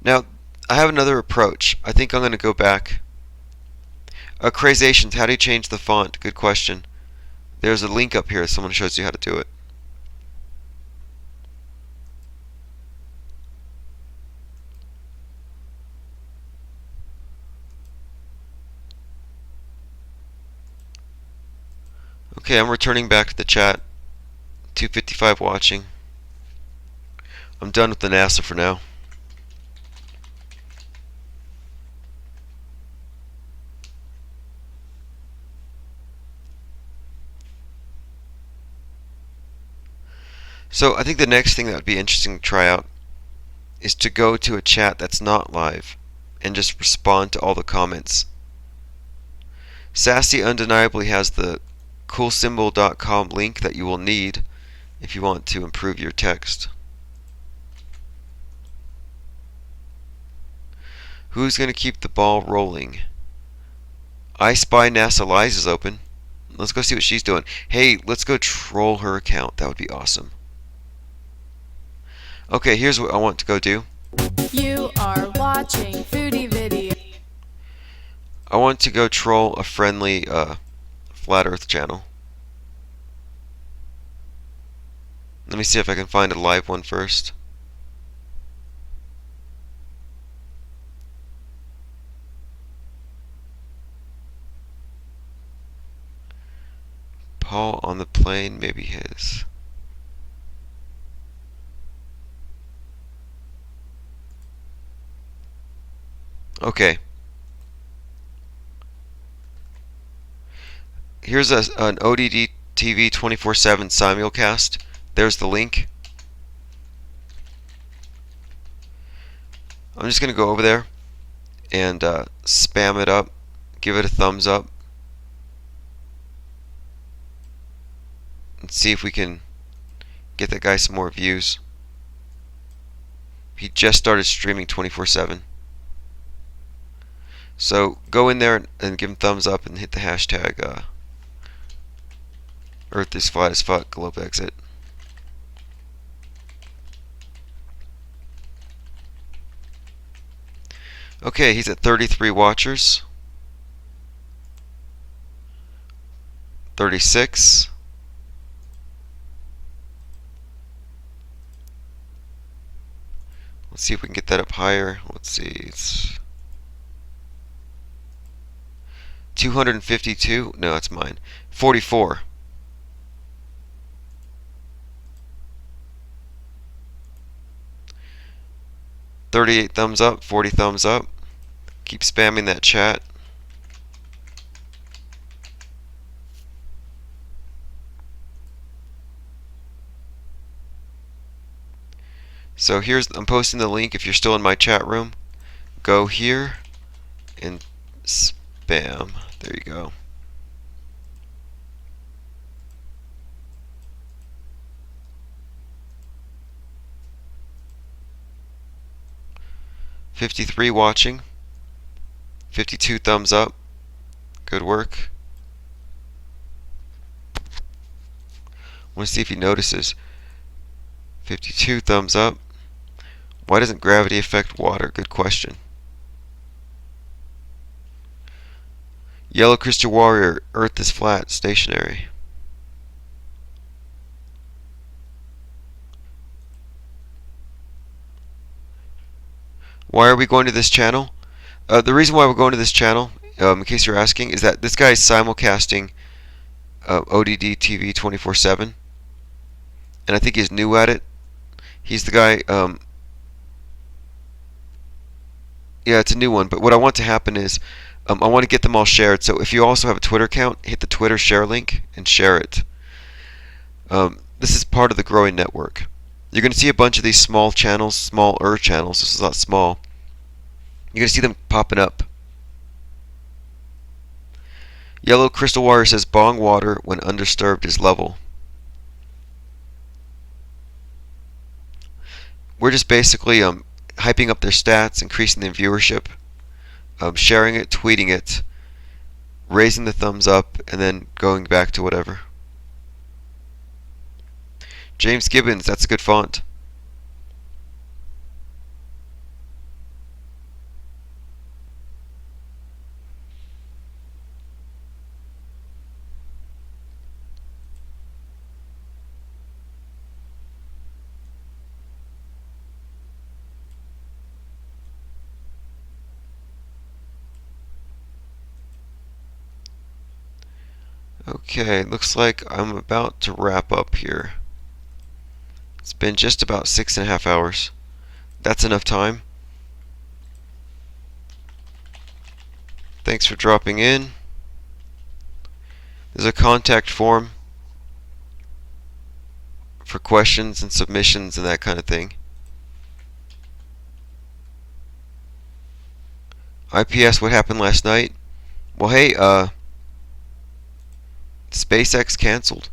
Now, I have another approach. I think I'm going to go back. Crazations, how do you change the font? Good question. There's a link up here. Someone shows you how to do it. Okay, I'm returning back to the chat. 255 watching. I'm done with the NASA for now. So I think the next thing that would be interesting to try out is to go to a chat that's not live and just respond to all the comments. Sassy undeniably has the coolsymbol.com link that you will need if you want to improve your text. Who's going to keep the ball rolling? I Spy NASA Lies is open. Let's go see what she's doing. Hey, let's go troll her account. That would be awesome. Okay, here's what I want to go do. You are watching Foodie Video. I want to go troll a friendly Flat Earth channel. Let me see if I can find a live one first. Paul on the plane, maybe his. Okay. Here's an ODD TV 24/7 simulcast. There's the link. I'm just going to go over there and spam it up. Give it a thumbs up. And see if we can get that guy some more views. He just started streaming 24/7. So go in there and give him thumbs up and hit the hashtag Earth is flat as fuck, globe exit. Okay, he's at 33 watchers. 36. Let's see if we can get that up higher. Let's see. It's 252. No, it's mine. 44. $38 thumbs up, 40 thumbs up. Keep spamming that chat. So I'm posting the link. If you're still in my chat room, go here and spam. There you go. $53 watching. 52 thumbs up. Good work. Want to see if he notices. 52 thumbs up. Why doesn't gravity affect water? Good question. Yellow Crystal Warrior, Earth is flat, stationary. Why are we going to this channel? The reason why we're going to this channel, in case you're asking, is that this guy is simulcasting ODD TV 24/7, and I think he's new at it. He's the guy. Yeah, it's a new one. But what I want to happen is, I want to get them all shared. So if you also have a Twitter account, hit the Twitter share link and share it. This is part of the growing network. You're going to see a bunch of these small channels, smaller channels. This is not small. You're going to see them popping up. Yellow Crystal Warrior says bong water when undisturbed is level. We're just basically hyping up their stats, increasing their viewership, sharing it, tweeting it, raising the thumbs up, and then going back to whatever. James Gibbons, that's a good font. Okay, looks like I'm about to wrap up here. It's been just about 6.5 hours. That's enough time. Thanks for dropping in. There's a contact form for questions and submissions and that kind of thing. IPS, what happened last night? Well, hey, SpaceX canceled.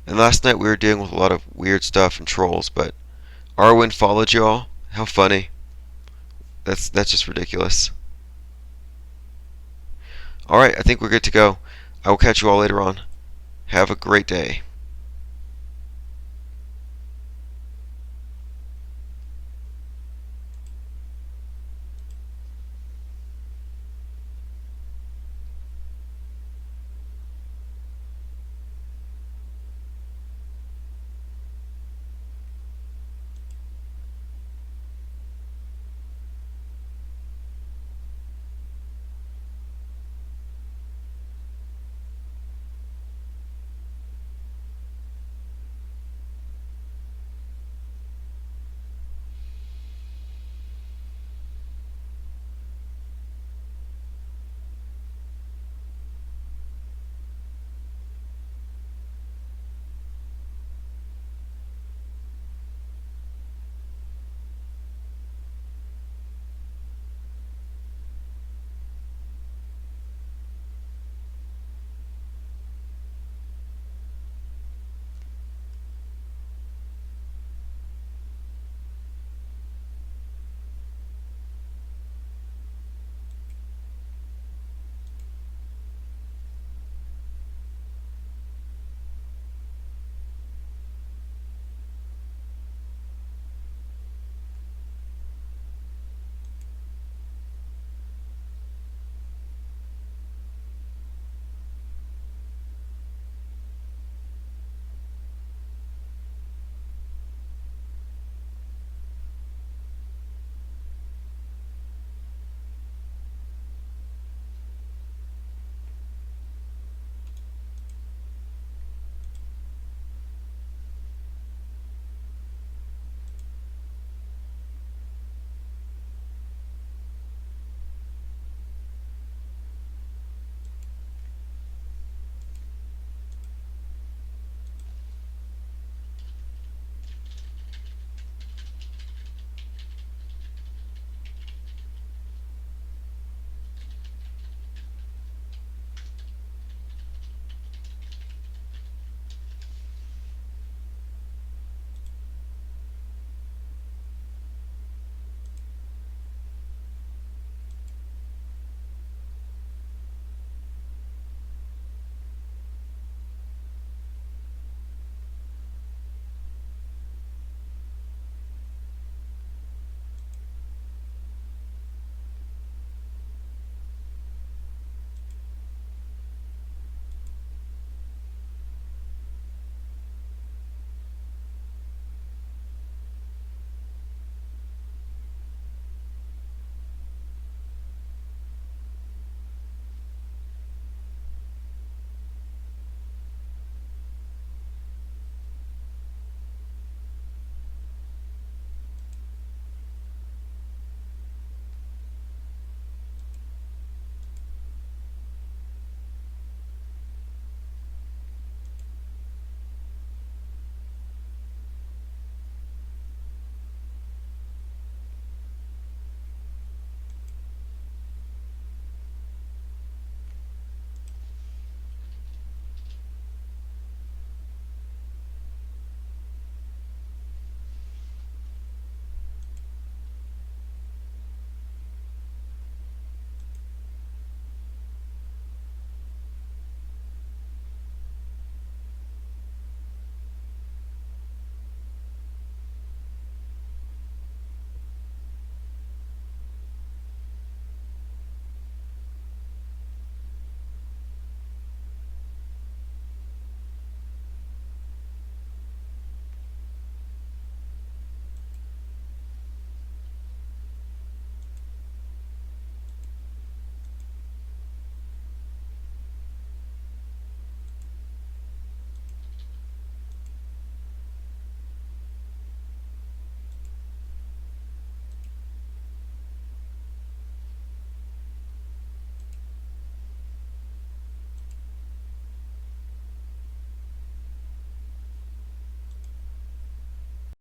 And last night we were dealing with a lot of weird stuff and trolls, but Arwen followed y'all. How funny. That's just ridiculous. Alright, I think we're good to go. I will catch you all later on. Have a great day.